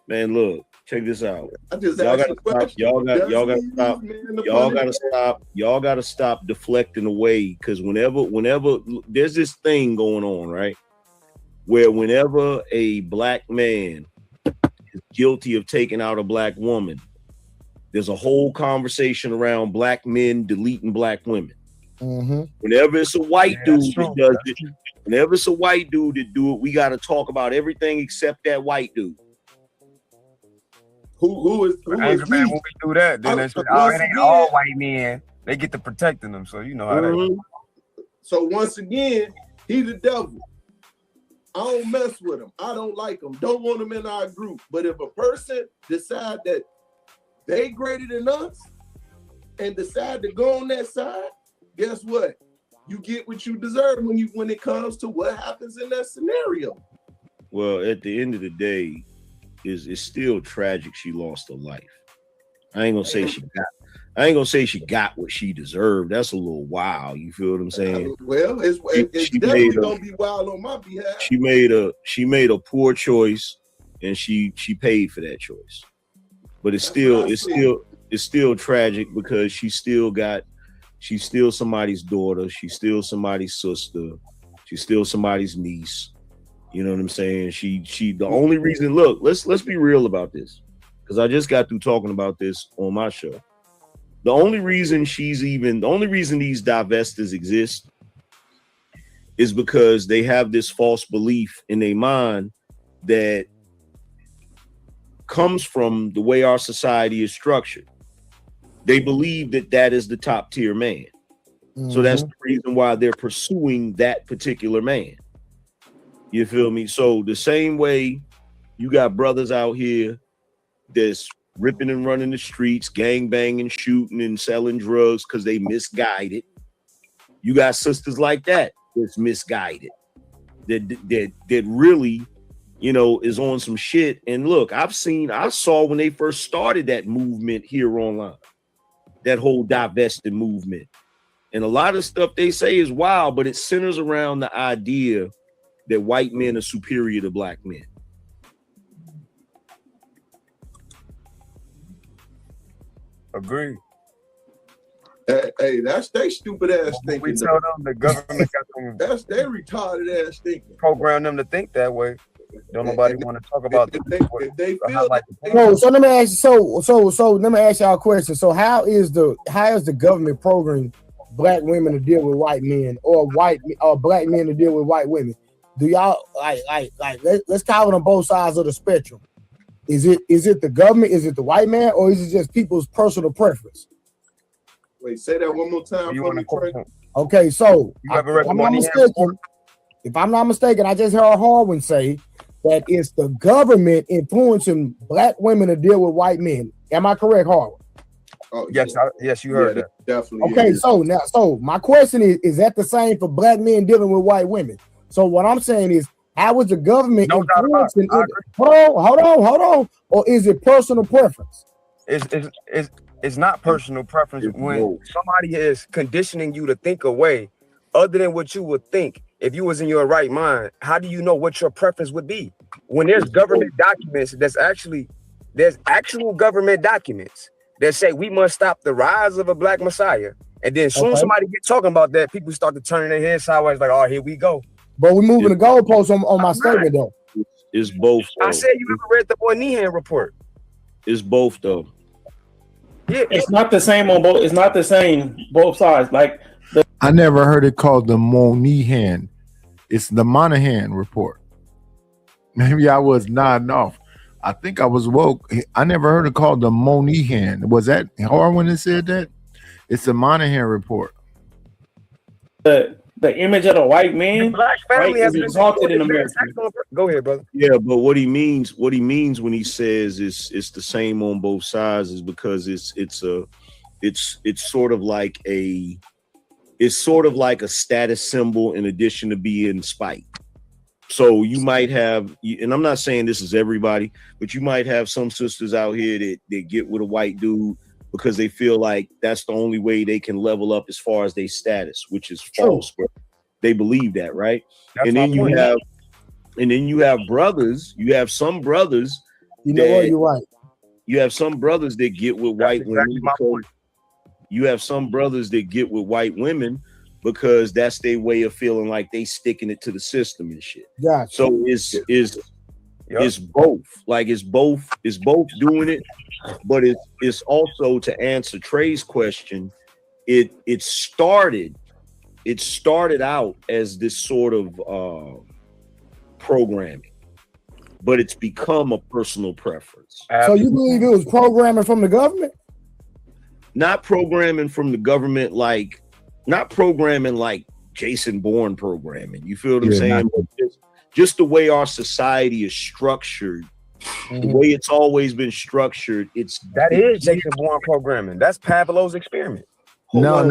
Man, look, check this out. Y'all gotta stop deflecting away, because whenever there's this thing going on, right? Where whenever a black man is guilty of taking out a black woman, there's a whole conversation around black men deleting black women. Whenever it's a white dude that does it, whenever it's a white dude that do it, we got to talk about everything except that white dude. Who is man, when we do that, then it ain't all white men. They get to protecting them, so you know how that. So once again, he the devil. I don't mess with him. I don't like him. Don't want him in our group. But if a person decide that they greater than us and decide to go on that side, guess what? You get what you deserve when it comes to what happens in that scenario. Well, at the end of the day, it's still tragic she lost her life. I ain't gonna say I ain't gonna say she got what she deserved. That's a little wild. You feel what I'm saying? Well, it's definitely gonna be wild on my behalf. She made a poor choice, and she paid for that choice. But it's still tragic because she's still somebody's daughter. She's still somebody's sister. She's still somebody's niece. You know what I'm saying? She the only reason, look, let's be real about this, because I just got through talking about this on my show. The only reason these divestors exist is because they have this false belief in their mind that comes from the way our society is structured. They believe that is the top tier man. Mm-hmm. So that's the reason why they're pursuing that particular man. You feel me? So the same way you got brothers out here that's ripping and running the streets, gang banging, shooting and selling drugs because they misguided. You got sisters like that that's misguided, that really, you know, is on some shit. And look, I saw when they first started that movement here online, that whole divested movement. And a lot of stuff they say is wild, but it centers around the idea that white men are superior to black men. Agree. Hey, that's they stupid ass thinking. We tell them the government got them. That's they retarded ass thinking. Program them to think that way. Don't nobody want to talk about they feel like. So let me ask you. So let me ask y'all a question. So how is the government programming black women to deal with white men, or black men to deal with white women? Do y'all like let's call it on both sides of the spectrum? Is it the government? Is it the white man, or is it just people's personal preference? Wait, say that one more time for me, Trey. Okay, so if I'm not mistaken, I just heard Harwin say that it's the government influencing black women to deal with white men. Am I correct, Harwin? Oh, yes, you heard that. Definitely. Okay, so my question is that the same for black men dealing with white women? So what I'm saying is, how is the government influencing it? Hold on. Or is it personal preference? It's not personal preference when somebody is conditioning you to think a way other than what you would think if you was in your right mind. How do you know what your preference would be when there's government documents? There's actual government documents that say we must stop the rise of a black messiah, and then as soon as somebody get talking about that, people start to turn their heads sideways like, oh, here we go. But we're moving the goalposts on my statement though. It's both. I said you ever read the Moynihan report? It's both though. Yeah, it's not the same on both. It's not the same both sides. Like I never heard it called the Moynihan. It's the Moynihan report. Maybe I was nodding off. I think I was woke. I never heard it called the Moynihan. Was that Harwin that said that? It's the Moynihan report. The image of the white man, black family has been exalted in America. Go ahead, brother. Yeah, but what he means when he says it's the same on both sides is because it's sort of like a status symbol in addition to being spite. So you might have, and I'm not saying this is everybody, but you might have some sisters out here that get with a white dude because they feel like that's the only way they can level up as far as their status, which is false. But they believe that, right? That's and then you have brothers. You have some brothers. You know what? You're right. You have some brothers that get with white women. You have some brothers that get with white women because that's their way of feeling like they sticking it to the system and shit. Gotcha. So it's both. Like it's both doing it, but it's also, to answer Trey's question, it started out as this sort of programming, but it's become a personal preference. So you believe it was programming from the government? Not programming from the government, not programming like Jason Bourne programming. You feel what I'm saying? Just the way our society is structured, the way it's always been structured. That is Jason Bourne programming. That's Pavlov's experiment. No.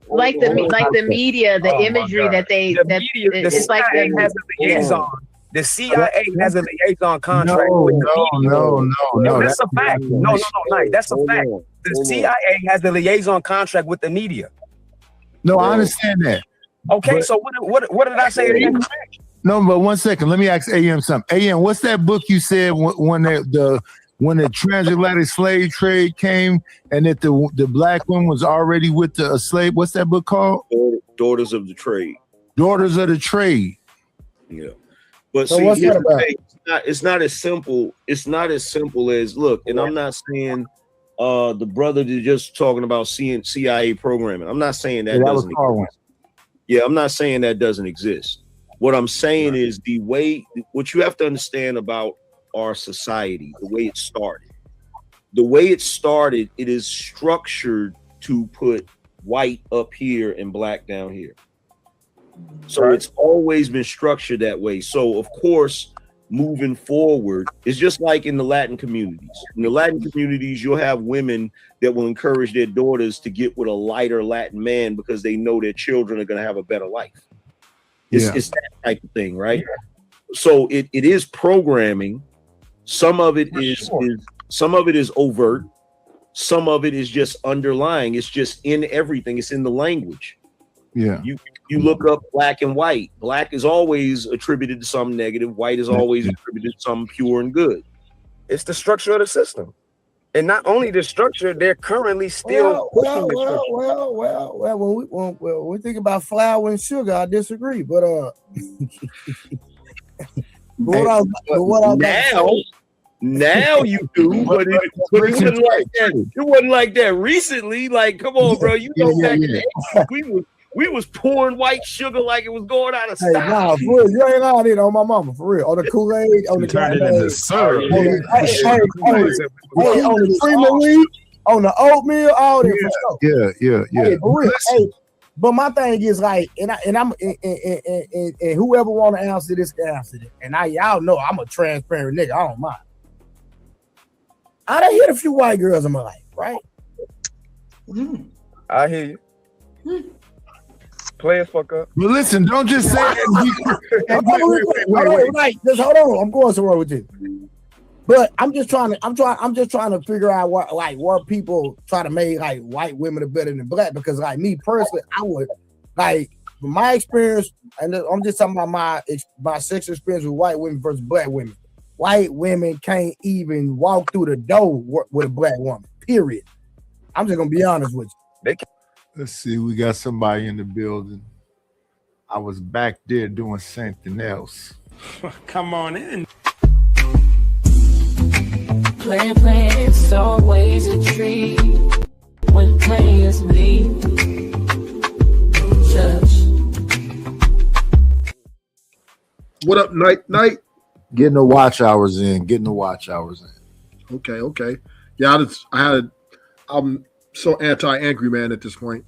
Like the media, the imagery that they it's like has a liaison. The CIA has a liaison contract with the media. No. That's a fact. No, that's a fact. the CIA has the liaison contract with the media. No, I understand that. Okay, But- so what did I say? No, but 1 second. Let me ask AM something. AM, what's that book you said when the transatlantic slave trade came and that the black woman was already with the slave? What's that book called? Daughters of the Trade. Daughters of the Trade. Yeah. But So see, what's here's that the about? thing. It's not as simple. It's not as simple as look, and I'm not saying the brother that just talking about CIA programming. I'm not saying that Yeah, that was doesn't Carwin. exist. Yeah, I'm not saying that doesn't exist. What I'm saying is what you have to understand about our society, the way it started. The way it started, it is structured to put white up here and black down here. So it's always been structured that way. So of course, moving forward, it's just like in the Latin communities. In the Latin communities, you'll have women that will encourage their daughters to get with a lighter Latin man because they know their children are going to have a better life. It's that type of thing, right? So it is programming. Some of it is overt. Some of it is just underlying. It's just in everything. It's in the language. Yeah. You look up black and white. Black is always attributed to something negative. White is always attributed to something pure and good. It's the structure of the system. And not only the structure, they're currently still pushing the structure. When we think about flour and sugar, I disagree. But now you do, but it wasn't like that. It wasn't like that recently. Like, come on, bro. You know back in the 80s, we was pouring white sugar like it was going out of Hey, style. nah, for real, you ain't lying it on my mama, for real. On the Kool-Aid, on the Turned it into syrup. on the creamer wheat, on the oatmeal, all that for sure. Yeah. Hey, for real. Hey, but my thing is like, and whoever want to answer this can answer it. And y'all know I'm a transparent nigga. I don't mind. I done hit a few white girls in my life, right? I hear you. Play as fuck up. But listen, don't just say that. Wait. Just hold on. I'm going somewhere with you. But I'm just trying to figure out where people try to make like white women are better than black, because like me personally, I would like from my experience, and I'm just talking about my sex experience with white women versus black women. White women can't even walk through the door with a black woman. Period. I'm just gonna be honest with you. Let's see, we got somebody in the building. I was back there doing something else. Come on in. Plan, it's always a treat when players leave. What up, night? Getting the watch hours in. Okay. Yeah, I'm so anti-angry man at this point.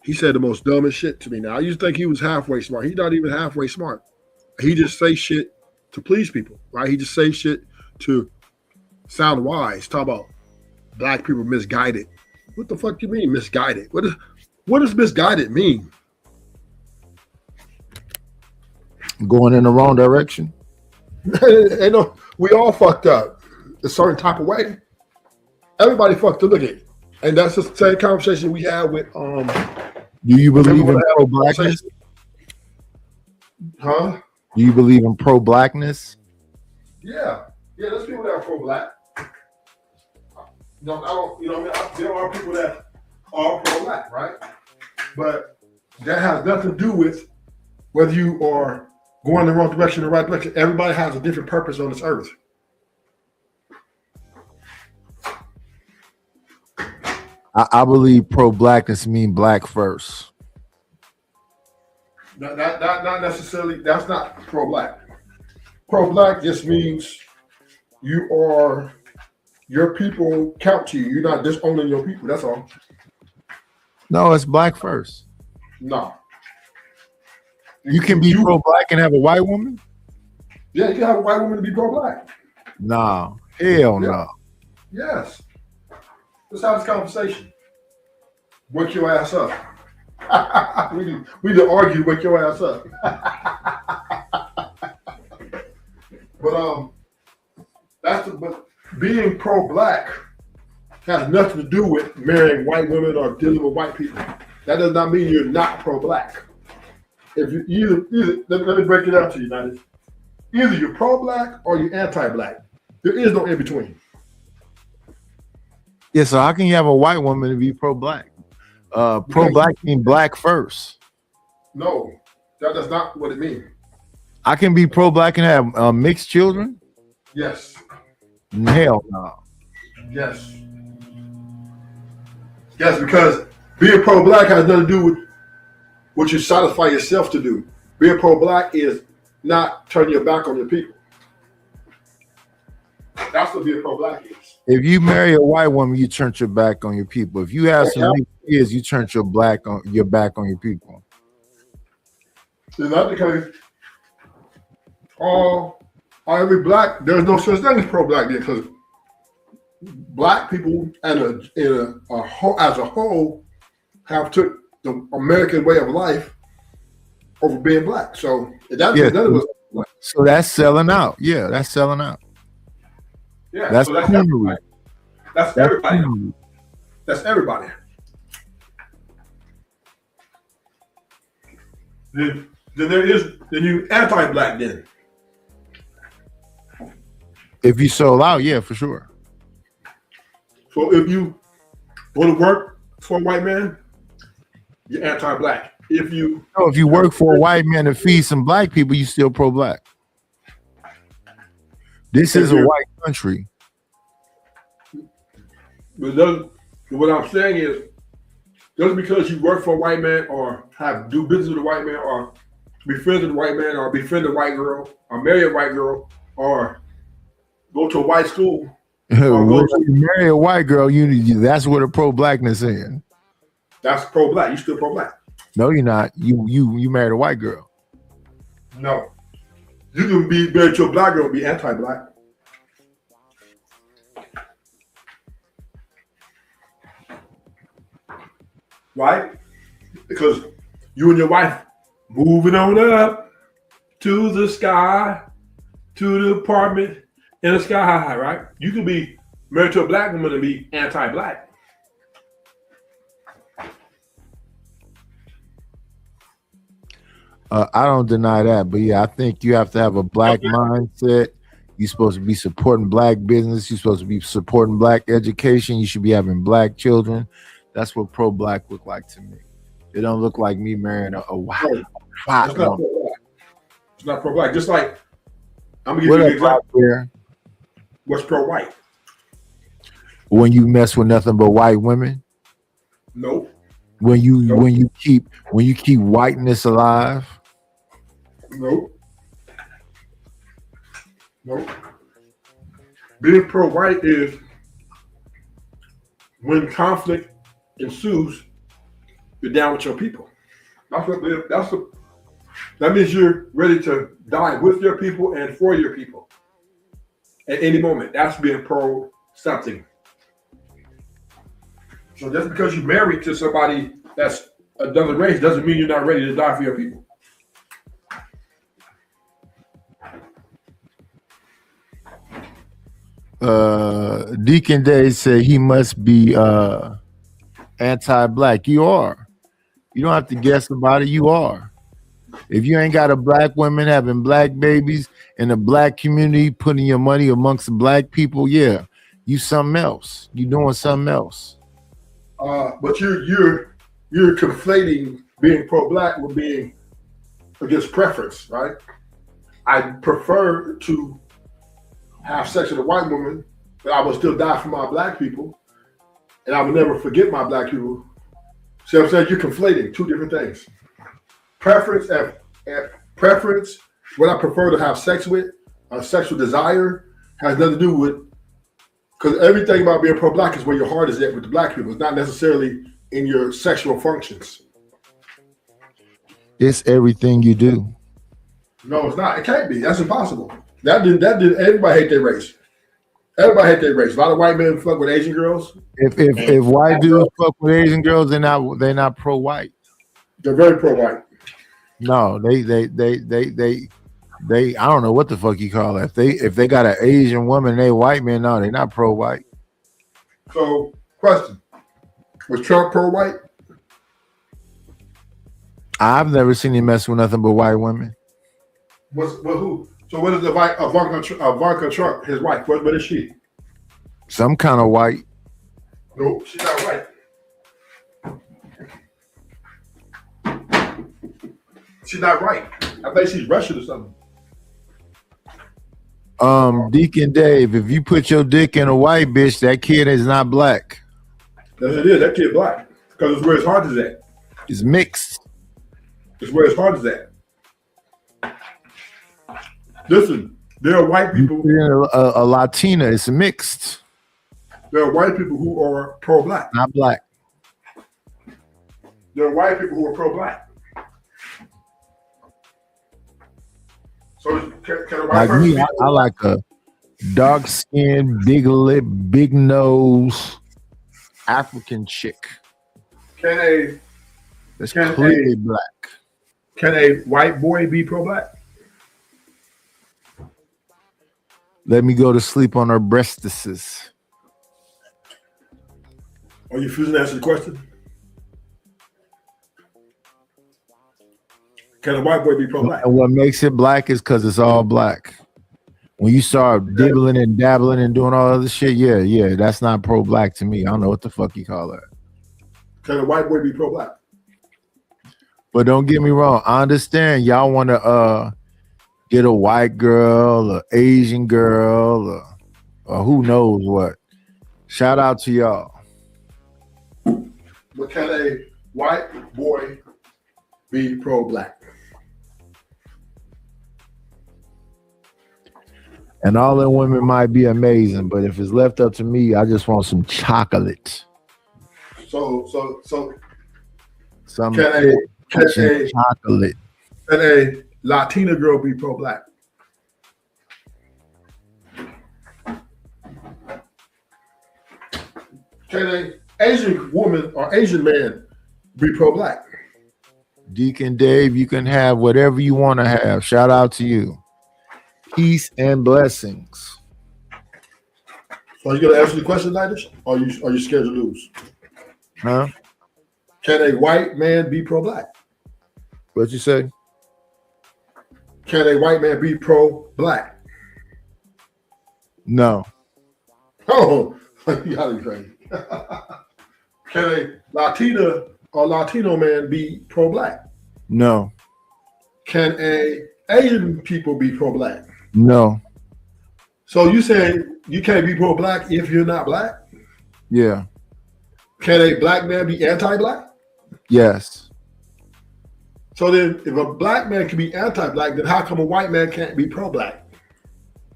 He said the most dumbest shit to me. Now I used to think he was halfway smart. He's not even halfway smart. He just say shit to please people, right? He just say shit to sound wise. Talk about black people misguided. What the fuck do you mean misguided? What does misguided mean? Going in the wrong direction. We all fucked up a certain type of way. Everybody fucked up. Look at it. And that's the same conversation we had with Do you believe in pro-blackness? Huh? Do you believe in pro-blackness? Yeah, there's people that are pro-black. No, I don't. You know what I mean? There are people that are pro-black, right? But that has nothing to do with whether you are going in the wrong direction or the right direction. Everybody has a different purpose on this earth. I believe pro-blackness mean black first. Not necessarily. That's not pro-black. Pro-black just means your people count to you. You're not disowning your people. That's all. No, it's black first. No. You can be pro-black and have a white woman? Yeah, you can have a white woman to be pro-black. No. Hell no. Yes. Let's have this conversation. Wake your ass up. we need to argue, wake your ass up. But being pro-black has nothing to do with marrying white women or dealing with white people. That does not mean you're not pro-black. If you either let me break it down to you, man. Either you're pro-black or you're anti-black. There is no in between. Yeah, so how can you have a white woman and be pro-black? Pro-black mean black first. No, that's not what it means. I can be pro-black and have mixed children? Yes. Hell no. Yes. Yes, because being pro-black has nothing to do with what you satisfy yourself to do. Being pro-black is not turning your back on your people. That's what being pro-black is. If you marry a white woman, you turn your back on your people. If you have some mixed kids, you turn your back on your people. It's not the case. Every black, there's no such thing as pro-black because black people as a whole have took the American way of life over being black. So so that's selling out. Yeah, that's selling out. Yeah, that's so that's cool. everybody. That's everybody. Cool. That's everybody. Then you anti-black then. If you sold out, yeah, for sure. So if you go to work for a white man, you're anti-black. If you work for a white man to feed some black people, you still pro-black. This is a white country. But what I'm saying is, just because you work for a white man or do business with a white man or be friends with a white man or befriend a white girl or marry a white girl or go to a white school. When you marry a white girl, that's what a pro-blackness is. That's pro-black. You still pro-black. No, you're not. You married a white girl. No. You can be married to a black girl and be anti-black. Right? Because you and your wife moving on up to the sky, to the apartment in the sky high, right? You can be married to a black woman and be anti-black. I don't deny that, but yeah, I think you have to have a black mindset. You're supposed to be supporting black business. You're supposed to be supporting black education. You should be having black children. That's what pro-black look like to me. It don't look like me marrying a white woman. It's not pro-black. Just like, I'm gonna give you an example. What's pro-white? When you mess with nothing but white women? Nope. When you keep whiteness alive? Nope. Nope. Being pro-white is when conflict ensues, you're down with your people. That means you're ready to die with your people and for your people at any moment. That's being pro something. So just because you're married to somebody that's another race doesn't mean you're not ready to die for your people. Deacon Day said he must be anti-black. You are. You don't have to guess about it. You are. If you ain't got a black woman having black babies in the black community, putting your money amongst the black people, yeah, you something else. You doing something else. But you're conflating being pro-black with being against preference, right? I prefer to have sex with a white woman, but I will still die for my black people, and I will never forget my black people. See what I'm saying? You're conflating two different things. Preference and preference, what I prefer to have sex with, sexual desire, has nothing to do with, because everything about being pro-black is where your heart is at with the black people. It's not necessarily in your sexual functions. It's everything you do. No, it's not. It can't be. That's impossible. That did. Everybody hate their race. Everybody hate their race. A lot of white men fuck with Asian girls. If white dudes fuck with Asian girls, they're not pro-white. They're very pro-white. No, they I don't know what the fuck you call it. If they got an Asian woman and they white man, no, they're not pro-white. So, question: was Trump pro-white? I've never seen him mess with nothing but white women. Who? So what is Ivanka Trump, his wife? What is she? Some kind of white. No, she's not white. She's not right. I think she's Russian or something. Deacon Dave, if you put your dick in a white bitch, that kid is not black. Yes, it is. That kid black. Because it's where his heart is at. It's mixed. It's where his heart is at. Listen, there are white people. A Latina, it's mixed. There are white people who are pro-black. Not black. There are white people who are pro-black. So can a white Like person me, I like a dark skin, big lip, big nose, African chick. That's clearly black. Can a white boy be pro-black? Let me go to sleep on her breastises. Are you refusing to answer the question? Can a white boy be pro-black? And what makes it black is because it's all black. When you start dibbling and dabbling and doing all other shit, yeah, that's not pro-black to me. I don't know what the fuck you call that. Can a white boy be pro-black? But don't get me wrong. I understand y'all want to get a white girl, an Asian girl, or who knows what. Shout out to y'all. But can a white boy be pro-black? And all them women might be amazing, but if it's left up to me, I just want some chocolate. So Some can chocolate. a Latina girl be pro-black? Can a Asian woman or Asian man be pro-black? Deacon Dave, you can have whatever you want to have. Shout out to you. Peace and blessings. So are you gonna answer the question, Nighters? Or are you scared to lose? Huh? Can a white man be pro-black? What'd you say? Can a white man be pro-black? No. Oh, you gotta be crazy. Can a Latina or Latino man be pro-black? No. Can a Asian people be pro-black? No. So you saying you can't be pro-black if you're not black? Yeah. Can a black man be anti-black? Yes. So then if a black man can be anti-black, then how come a white man can't be pro-black?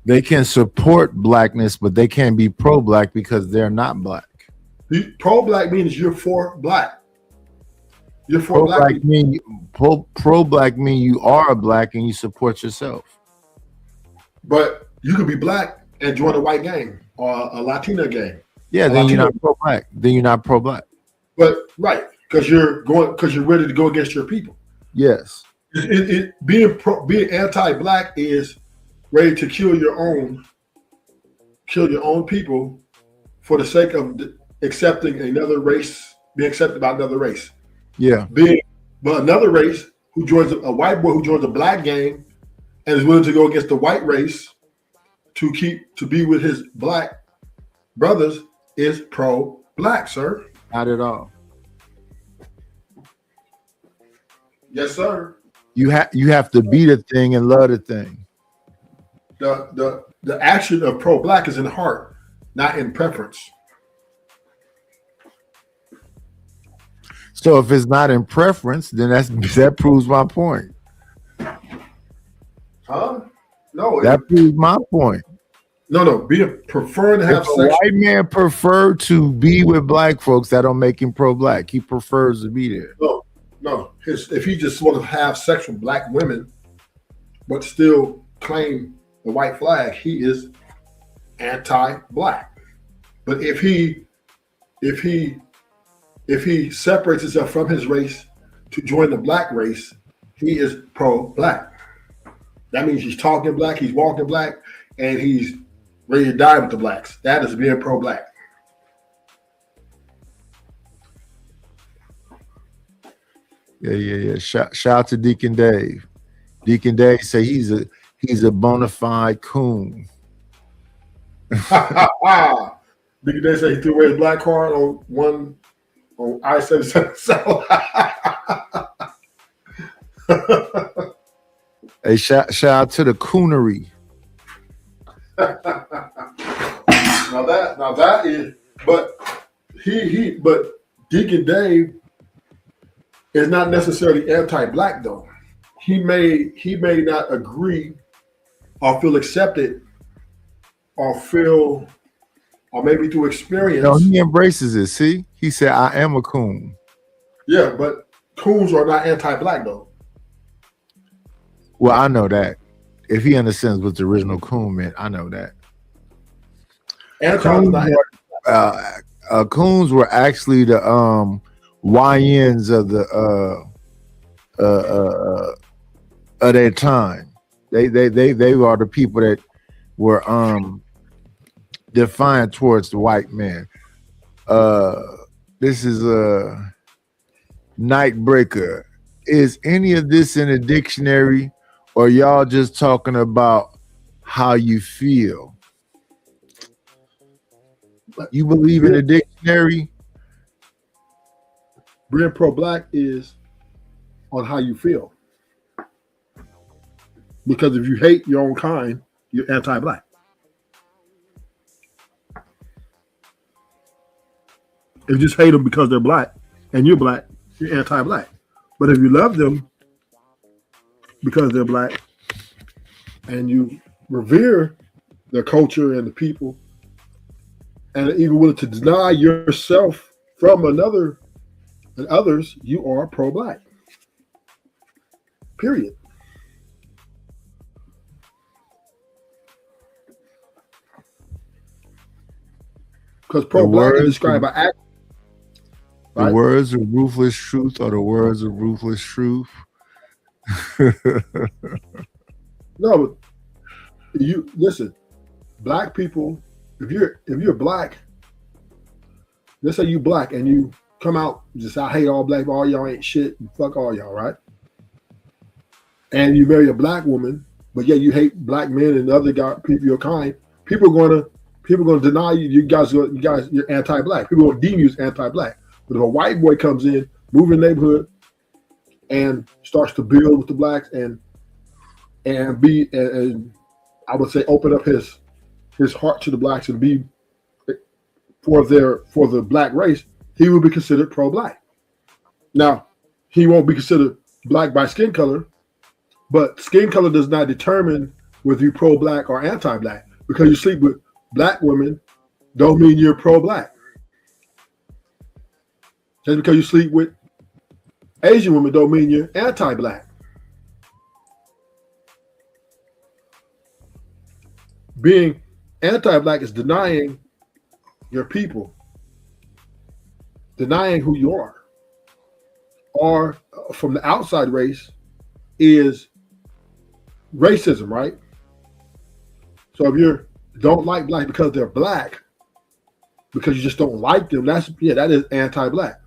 They can support blackness, but they can't be pro-black because they're not black. Pro-black means you're for black. You're for black. Pro-black mean you are black and you support yourself. But you could be black and join a white gang or a Latina gang. Yeah, then you're not pro-black. Then you're not pro-black. But right, because you're ready to go against your people. Yes. Being anti-black is ready to kill your own people for the sake of accepting another race, being accepted by another race. Yeah. But another race who joins a white boy who joins a black gang and is willing to go against the white race to be with his black brothers is pro-black, sir. Not at all. Yes, sir. You have to be the thing and love the thing. The action of pro-black is in heart, not in preference. So if it's not in preference, then that proves my point. Huh? No. That proves my point. No. Preferring to have if sex. A white man prefer to be with black folks, that don't make him pro-black. He prefers to be there. No. If he just want to have sex with black women, but still claim the white flag, he is anti-black. But if he separates himself from his race to join the black race, he is pro-black. That means he's talking black, he's walking black, and he's ready to die with the blacks. That is being pro-black. Yeah. Shout out to Deacon Dave. Deacon Dave say he's a bona fide coon. Deacon Dave say he threw away his black card on I-77 South. Hey, shout out to the coonery. Now that is, but but Deacon Dave is not necessarily anti-black though. He may not agree or feel accepted or maybe through experience. No, he embraces it. See, he said, "I am a coon." Yeah, but coons are not anti-black though. Well, I know if he understands what the original coon meant, I know that. Coons were actually the YNs of the of their time. They are the people that were defiant towards the white man. This is a Nightbreaker. Is any of this in a dictionary, or y'all just talking about how you feel? You believe in a dictionary? Being pro-black is on how you feel. Because if you hate your own kind, you're anti-black. If you just hate them because they're black and you're black, you're anti-black. But if you love them because they're black and you revere their culture and the people, and even willing to deny yourself from another and others, you are pro-black. Period. Because pro-black is described by act. The words of ruthless truth are the words of ruthless truth. No, but you listen, black people, if you're black, let's say you black and you come out just I hate all black, all y'all ain't shit, and fuck all y'all, right? And you marry a black woman, but yet you hate black men and other people your kind, people are gonna deny you. You guys, you're anti-black. People will deem you as anti-black. But if a white boy comes in, move in the neighborhood, and starts to build with the blacks and I would say open up his heart to the blacks and be for the black race, he will be considered pro-black. Now, he won't be considered black by skin color, but skin color does not determine whether you're pro-black or anti-black. Because you sleep with black women don't mean you're pro-black. Just because you sleep with Asian women don't mean you're anti-black. Being anti-black is denying your people, denying who you are. Or from the outside race is racism, right? So if you don't like black because they're black, because you just don't like them, that is anti-black.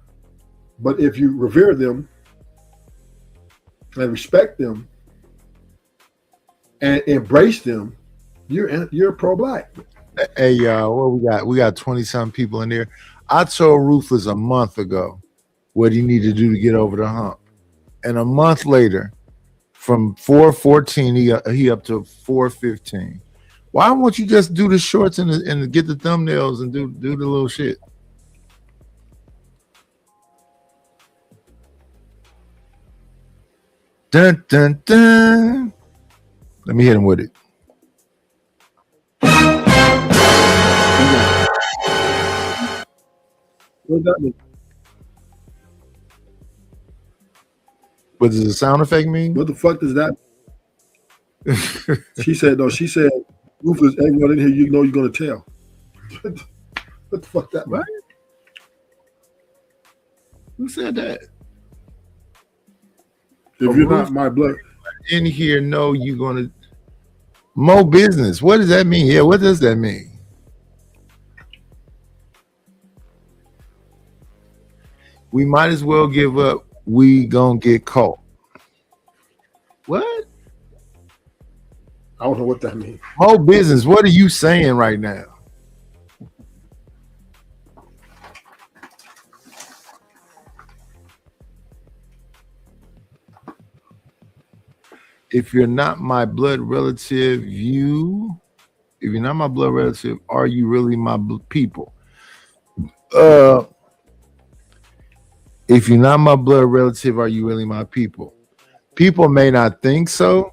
But if you revere them and respect them and embrace them, you're pro-black. Hey y'all, what we got 20-something people in there. I told Ruthless a month ago what he needed to do to get over the hump, and a month later, from 414, he up to 415. Why won't you just do the shorts and get the thumbnails and do the little shit? Dun dun dun. Let me hit him with it. What does that mean? What does the sound effect mean? What the fuck does that mean? She said, Ruthless, everyone in here, you know you're gonna tell. What the fuck that mean? What? Who said that? If you're not my blood, in here know you're gonna more business. What does that mean? Yeah, what does that mean? We might as well give up. We gonna get caught. What? I don't know what that means. More business. What are you saying right now? If you're not my blood relative, if you're not my blood relative, are you really my people? If you're not my blood relative, are you really my people? People may not think so.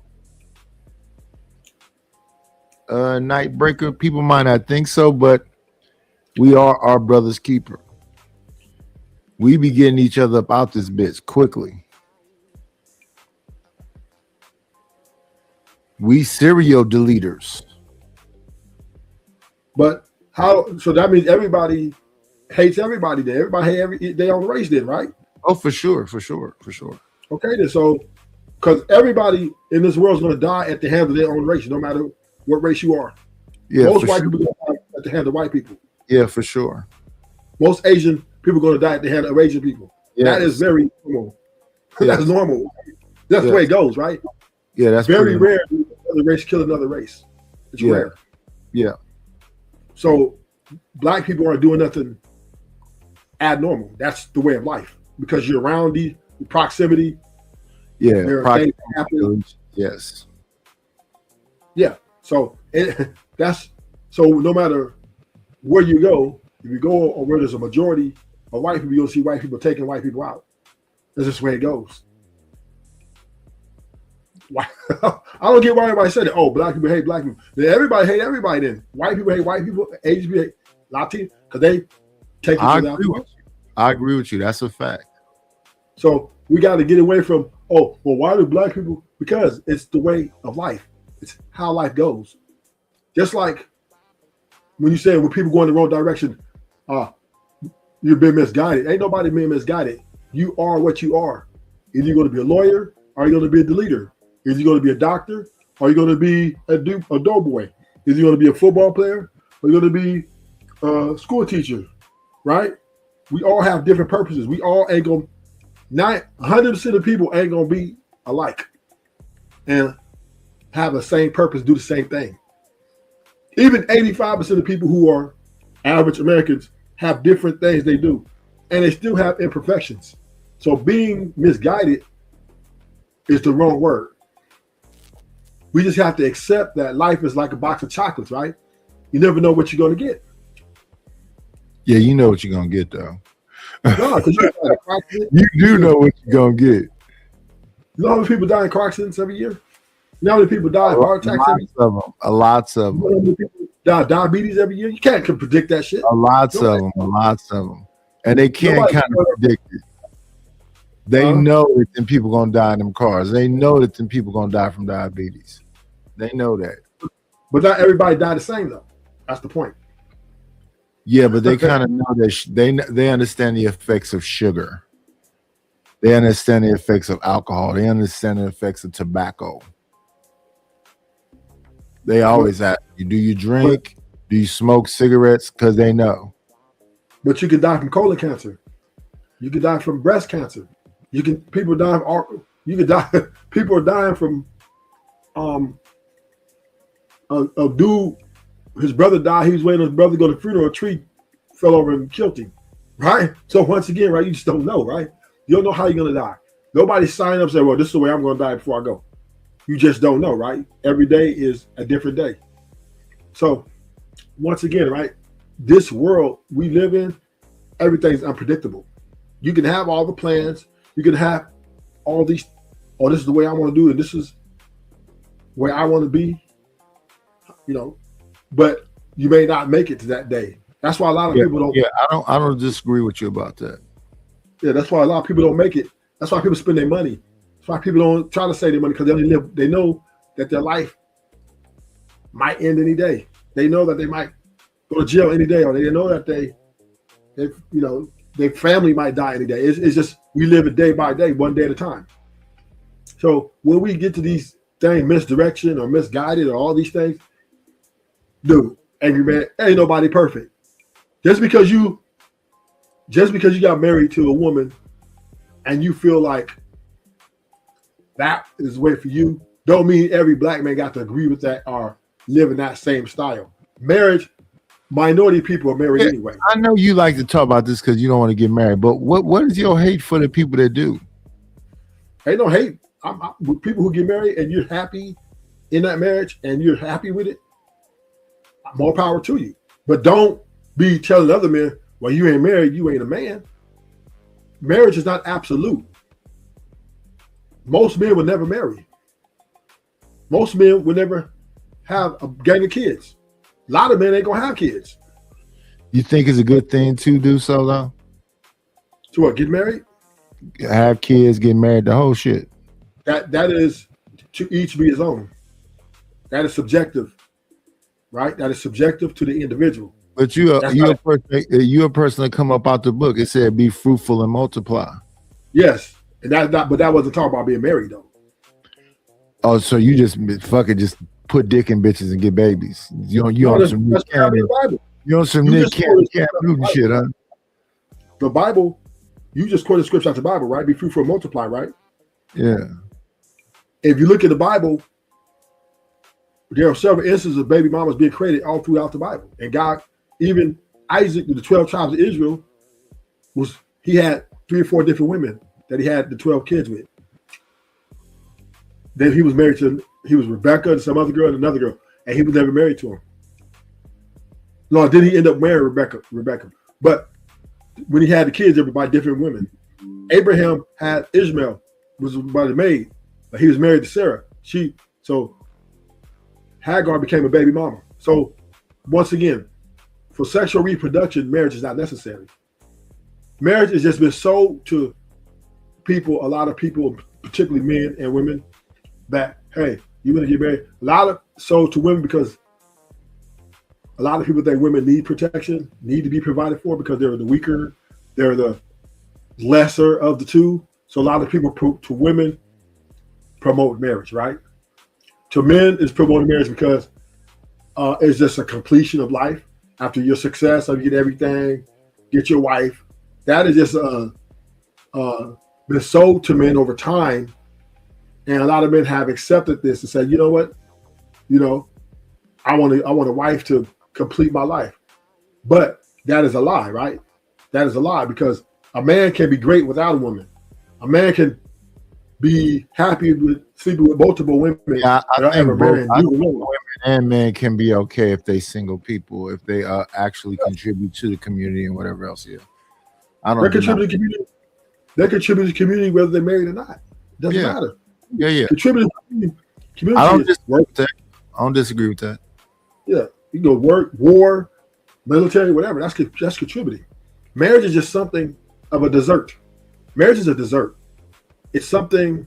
Nightbreaker, people might not think so, but we are our brother's keeper. We be getting each other up out this bitch quickly. We serial deleters. But how? So that means everybody hates everybody. Then everybody hate their own race. Then, right? Oh, for sure. Okay, then. So, because everybody in this world is going to die at the hand of their own race, no matter what race you are. Yeah, most white people are going to die at the hand of white people. Yeah, for sure. Most Asian people are going to die at the hand of Asian people. Yes. That is very normal. Yes. That's normal. That's the way it goes, right? Yeah, that's very rare. Another race kill another race. It's rare. Yeah. So black people aren't doing nothing abnormal. That's the way of life because you're around the proximity. Yeah. Happen. Yes. Yeah. So that's so no matter where you go, if you go or where there's a majority of white people, you'll see white people taking white people out. That's just the way it goes. I don't get why everybody said it. Oh, black people hate black people. Then everybody hate everybody. Then white people hate white people. Asian people hate Latino because they take it to the I agree with you. That's a fact. So we got to get away from why do black people? Because it's the way of life. It's how life goes. Just like when you say when people go in the wrong direction, you've been misguided. Ain't nobody being misguided. You are what you are. Either you're going to be a lawyer or you're going to be a deleter. Is he going to be a doctor? Or are you going to be a doughboy? Is he going to be a football player? Or are you going to be a school teacher? Right? We all have different purposes. We all ain't going to, 100% of people ain't going to be alike and have the same purpose, do the same thing. Even 85% of people who are average Americans have different things they do, and they still have imperfections. So being misguided is the wrong word. We just have to accept that life is like a box of chocolates, right? You never know what you're going to get. Yeah, you know what you're going to get, though. No, because you do know what you're going to get. You know how many people die in car accidents every year? You know how many people die in heart attacks every year? Lots of them. You know how many people die of diabetes every year? You can't predict that shit. Lots of them. And they can't kind of predict it. They know that then people going to die in them cars. They know that then people going to die from diabetes. They know that. But not everybody die the same, though. That's the point. Yeah, but they kind of know that they understand the effects of sugar. They understand the effects of alcohol. They understand the effects of tobacco. They always ask you, do you drink? Do you smoke cigarettes? Because they know. But you can die from colon cancer. You can die from breast cancer. People are dying from a dude, his brother died, he was waiting on his brother to go to the funeral, a tree fell over and killed him. Right? So once again, right, you just don't know, right? You don't know how you're gonna die. Nobody signed up and said, well, this is the way I'm gonna die before I go. You just don't know, right? Every day is a different day. So once again, right, this world we live in, everything's unpredictable. You can have all the plans, you can have all these, this is the way I want to do it, this is where I want to be, but you may not make it to that day. That's why a lot of people don't. Yeah, I don't disagree with you about that. Yeah, that's why a lot of people don't make it. That's why people spend their money. That's why people don't try to save their money, because they know that their life might end any day. They know that they might go to jail any day, or they know that their family might die any day. It's just we live it day by day, one day at a time. So when we get to these things, misdirection or misguided or all these things, dude, angry man, ain't nobody perfect. Just because you got married to a woman and you feel like that is the way for you, don't mean every black man got to agree with that or live in that same style. Marriage, minority people are married anyway. I know you like to talk about this because you don't want to get married, but what is your hate for the people that do? Ain't no hate. With people who get married and you're happy in that marriage and you're happy with it, more power to you. But don't be telling other men, well, you ain't married, you ain't a man. Marriage is not absolute. Most men will never marry. Most men will never have a gang of kids. A lot of men ain't gonna have kids. You think it's a good thing to do so though? To what, get married? Have kids, get married, the whole shit. That is to each be his own. That is subjective, right? That is subjective to the individual. But you a person that come up out the book. It said, "Be fruitful and multiply." Yes, and but that wasn't talking about being married though. Oh, so you just put dick in bitches and get babies? You on some Nick Cannon shit, huh? The Bible, you just quoted scripture out the Bible, right? Be fruitful and multiply, right? Yeah. If you look at the Bible, there are several instances of baby mamas being created all throughout the Bible. And God, even Isaac, the 12 tribes of Israel, he had 3 or 4 different women that he had the 12 kids with. Then he was married to, he was Rebecca and some other girl and another girl, and he was never married to her. No, then he ended up marrying Rebecca. But when he had the kids, they were by different women. Abraham had Ishmael, was by the maid, but he was married to Sarah. So Hagar became a baby mama. So once again, for sexual reproduction, marriage is not necessary. Marriage has just been sold to people, a lot of people, particularly men and women, that, hey, you want to get married? A lot of sold to women because a lot of people think women need protection, need to be provided for because they're the weaker, they're the lesser of the two. So a lot of people to women promote marriage, right? To men, it's promoting marriage because it's just a completion of life. After your success, you get everything, get your wife. That is just been sold to men over time. And a lot of men have accepted this and said, you know what? I want a wife to complete my life. But that is a lie, right? That is a lie because a man can be great without a woman. A man can be happy with sleeping with multiple women. Yeah, I think women and men can be okay if they single people, if they actually contribute to the community and whatever else. Yeah, they contribute to the community. They contribute to the community whether they're married or not. Doesn't matter. Yeah. Contribute to the community. I don't disagree with that. Yeah, you can go work, war, military, whatever. That's contributing. Marriage is just something of a dessert. Marriage is a dessert. It's something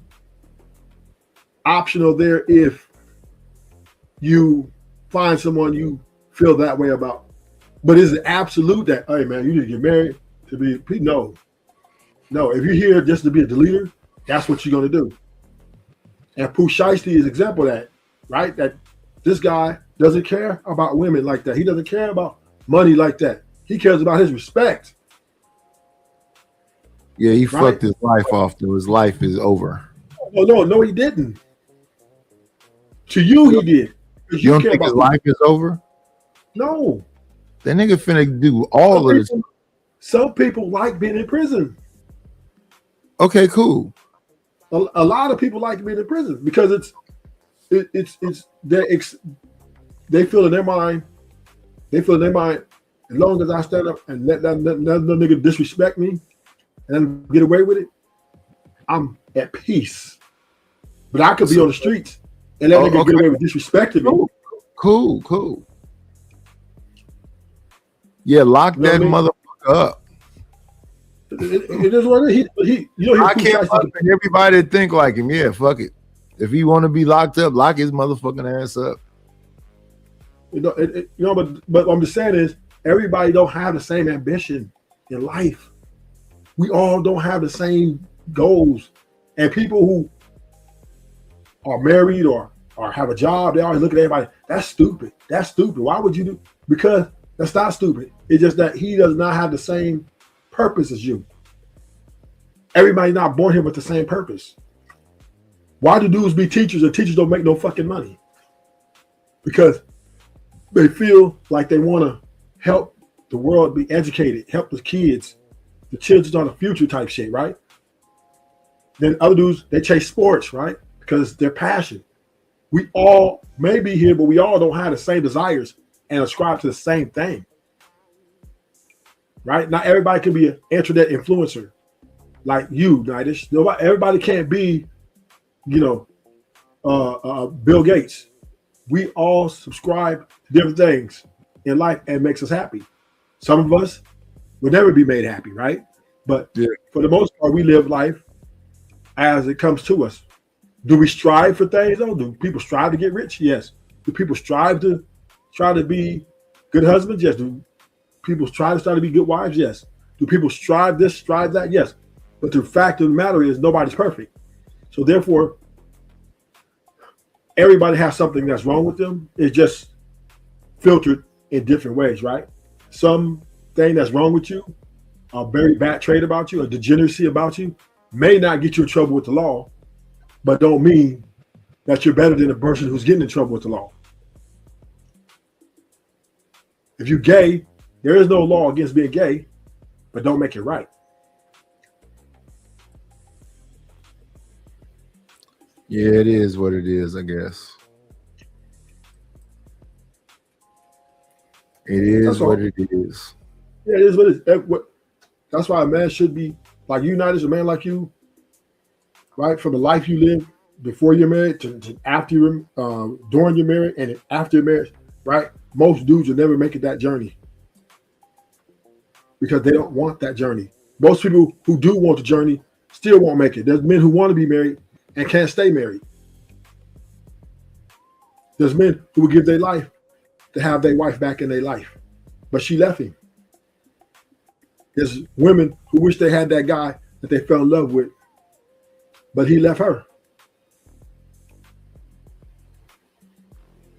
optional there if you find someone you feel that way about. But is it absolute that, hey man, you need to get married to be? No. If you're here just to be a deleter, that's what you're gonna do. And Pooh Shiesty is an example of that, right? That this guy doesn't care about women like that. He doesn't care about money like that. He cares about his respect. Yeah, he fucked his life off. His life is over. No, he didn't. To you, he did. You don't think his life is over? No. That nigga finna do all of this. Some people like being in prison. Okay, cool. A lot of people like being in prison because they feel in their mind. As long as I stand up and let that nigga disrespect me and get away with it, I'm at peace. But I could be on the streets and let nigga get away with disrespecting me. Cool. Yeah, lock that motherfucker up. It is what it is. I can't fuck everybody to think like him. Yeah, fuck it. If he want to be locked up, lock his motherfucking ass up. But what I'm just saying is everybody don't have the same ambition in life. We all don't have the same goals. And people who are married or have a job, they always look at everybody. That's stupid. That's stupid. Why would you do? Because that's not stupid. It's just that he does not have the same purpose as you. Everybody's not born here with the same purpose. Why do dudes be teachers and teachers don't make no fucking money? Because they feel like they want to help the world be educated, help the kids. The children are the future type shit, right? Then other dudes, they chase sports, right? Because they're passionate. We all may be here, but we all don't have the same desires and ascribe to the same thing. Right? Not everybody can be an internet influencer like you, Nitish. Everybody can't be, Bill Gates. We all subscribe to different things in life and makes us happy. Some of us will never be made happy, right? But for the most part, we live life as it comes to us. Do we strive for things though? Do people strive to get rich? Yes. Do people strive to try to be good husbands? Yes. Do people try to be good wives? Yes. Do people strive this, strive that? Yes. But the fact of the matter is nobody's perfect. So therefore, everybody has something that's wrong with them. It's just filtered in different ways, right? Something that's wrong with you, a very bad trait about you, a degeneracy about you, may not get you in trouble with the law, but don't mean that you're better than the person who's getting in trouble with the law. If you're gay, there is no law against being gay, but don't make it right. Yeah, it is what it is, I guess. It is what it is. Yeah, it is what it is. That's why a man should be like you, not as a man like you, right? From the life you live before you're married to after you're, during your marriage and after your marriage, right? Most dudes will never make it that journey because they don't want that journey. Most people who do want the journey still won't make it. There's men who want to be married and can't stay married. There's men who will give their life to have their wife back in their life, but she left him. There's women who wish they had that guy that they fell in love with, but he left her.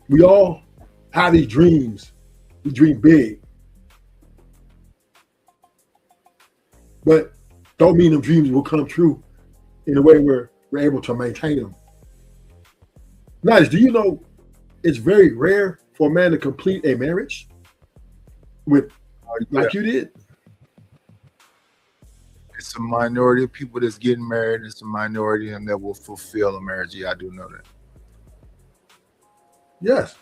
We all have these dreams. We dream big. But don't mean them dreams will come true in a way where we're able to maintain them. Nice. Do you know it's very rare for a man to complete a marriage with like you did? It's a minority of people that's getting married. It's a minority of them that will fulfill a marriage. Yeah, I do know that. Yes.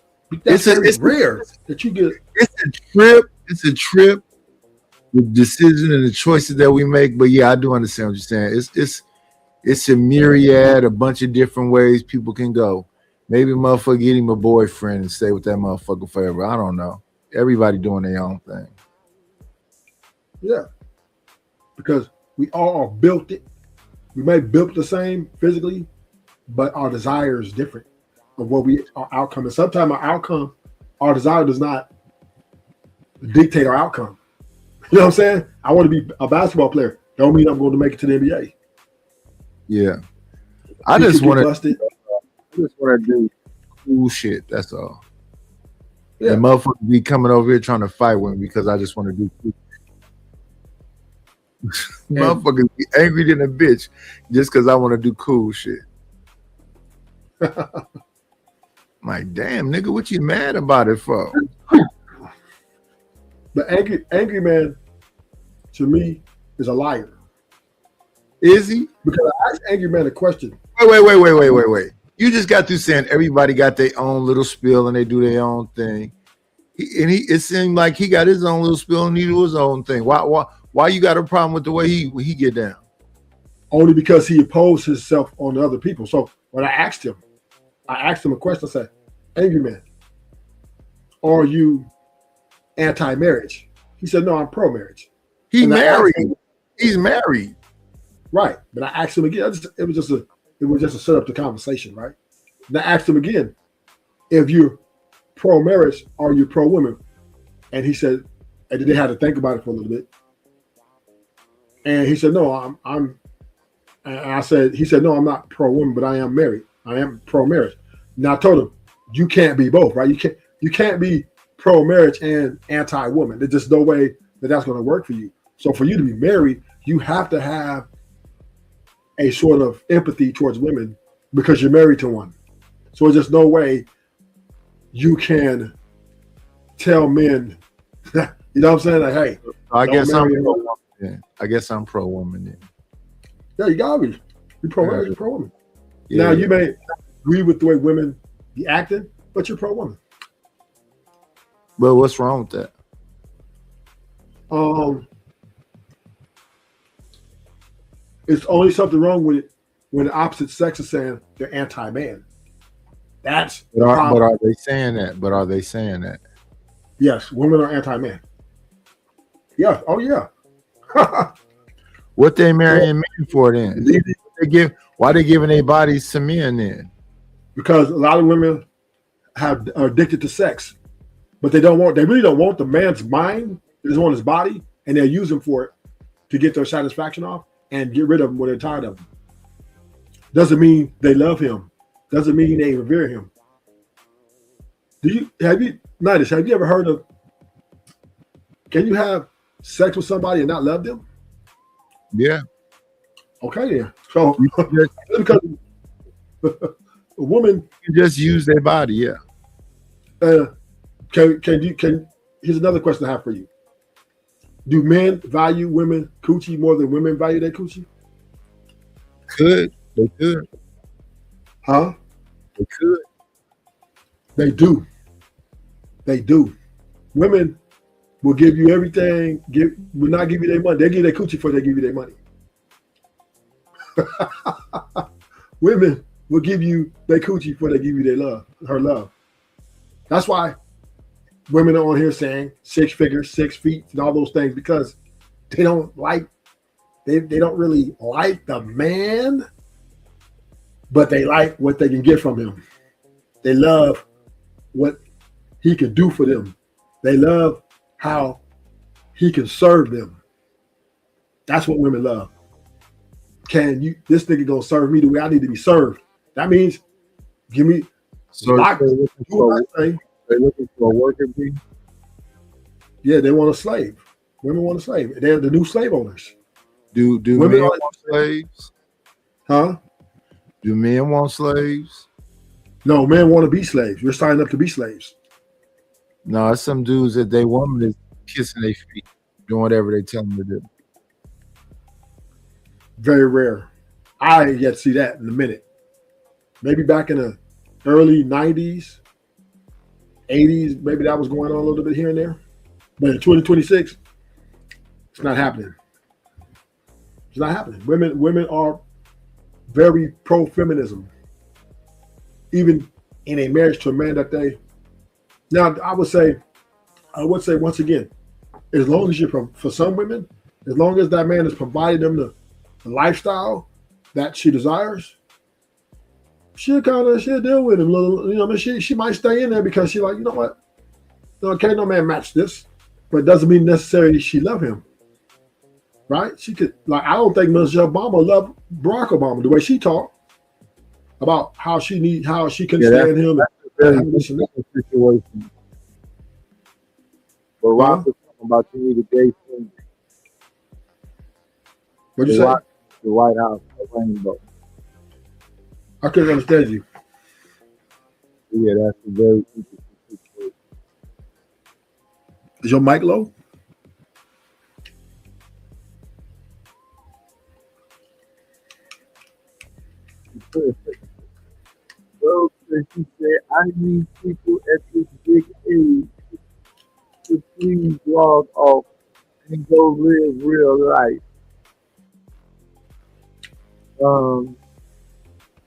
It's rare that you get. It's a trip. It's a trip. The decision and the choices that we make. But yeah, I do understand what you're saying. It's a myriad, a bunch of different ways people can go. Maybe a motherfucker get him a boyfriend and stay with that motherfucker forever. I don't know. Everybody doing their own thing. Yeah. Because we all built it. We may built the same physically, but our desire is different of what our outcome is. Sometimes our desire does not dictate our outcome. You know what I'm saying? I want to be a basketball player. Don't mean I'm going to make it to the NBA. Yeah. I just want to do cool shit. That's all. Yeah. And motherfuckers be coming over here trying to fight with me because I just want to do cool shit. Motherfuckers be angry than a bitch just because I want to do cool shit. Like, damn, nigga, what you mad about it for? The angry man, to me, is a liar. Is he? Because I asked angry man a question. Wait. You just got through saying everybody got their own little spiel and they do their own thing. It seemed like he got his own little spiel and he do his own thing. Why you got a problem with the way he get down? Only because he opposed himself on the other people. So when I asked him a question. I said, angry man, are you anti-marriage? He said, no, I'm pro-marriage. He's married. Right. But I asked him again. It was just to set up the conversation, right? And I asked him again, if you're pro-marriage, are you pro-women? And he said, and then they had to think about it for a little bit. And he said, no, I'm and I said, he said, no, I'm not pro-woman, but I am married. I am pro-marriage. Now I told him you can't be both, right? You can't be pro-marriage and anti-woman. There's just no way that's going to work for you. So for you to be married, you have to have a sort of empathy towards women because you're married to one. So there's just no way you can tell men, you know what I'm saying? Like, hey, I guess I'm pro-woman. Yeah. I guess I'm pro-woman then. Yeah, you gotta be. You're pro-marriage, you're pro-woman. Yeah. Now you may agree with the way women be acting, but you're pro-woman. But what's wrong with that? It's only something wrong with it when the opposite sex is saying they're anti-man. That's but are they saying that? But are they saying that? Yes, women are anti-man. Yeah. Oh yeah. What they marrying men for then? Why they giving their bodies to men then? Because a lot of women are addicted to sex, but they really don't want the man's mind. They just want his body, and they'll use him for it to get their satisfaction off and get rid of him when they're tired of him. Doesn't mean they love him. Doesn't mean they revere him. Have you ever heard of? Can you have sex with somebody and not love them? Yeah. Okay, then. So because a woman can just use their body, yeah. Here's another question I have for you. Do men value women coochie more than women value their coochie? They could. Huh? They could. They do. They do. Women will give you everything, will not give you their money. They give you their coochie before they give you their money. Women will give you their coochie before they give you her love. That's why women are on here saying 6 figures, 6 feet, and all those things, because they don't really like the man, but they like what they can get from him. They love what he can do for them. They love how he can serve them. That's what women love. This nigga gonna serve me the way I need to be served. That means give me they're looking for a worker bee. Yeah, they want a slave. Women want a slave. They're the new slave owners. Do women want slaves? Huh? Do men want slaves? No, men want to be slaves. You're signing up to be slaves. No, it's some dudes that they woman is kissing their feet, doing whatever they tell them to do. Very rare. I ain't yet to see that in a minute. Maybe back in the early 90s, 80s, maybe that was going on a little bit here and there. But in 2026, it's not happening. It's not happening. Women are very pro-feminism. Even in a marriage to a man that they... Now, I would say once again, as long as for some women, as long as that man is providing them the lifestyle that she desires, she'll deal with him a little. You know, she might stay in there because she like, you know what? No, can't no man match this, but it doesn't mean necessarily she love him, right? She could I don't think Michelle Obama loved Barack Obama the way she talked about how she can stand him. That's a very difficult situation. But Rock was talking about you need a gay friend. What'd you say? The White House, the rainbow. I couldn't understand you. Yeah, that's a very interesting situation. Is your mic low? Well, she said, I need people at this big age to please log off and go live real life.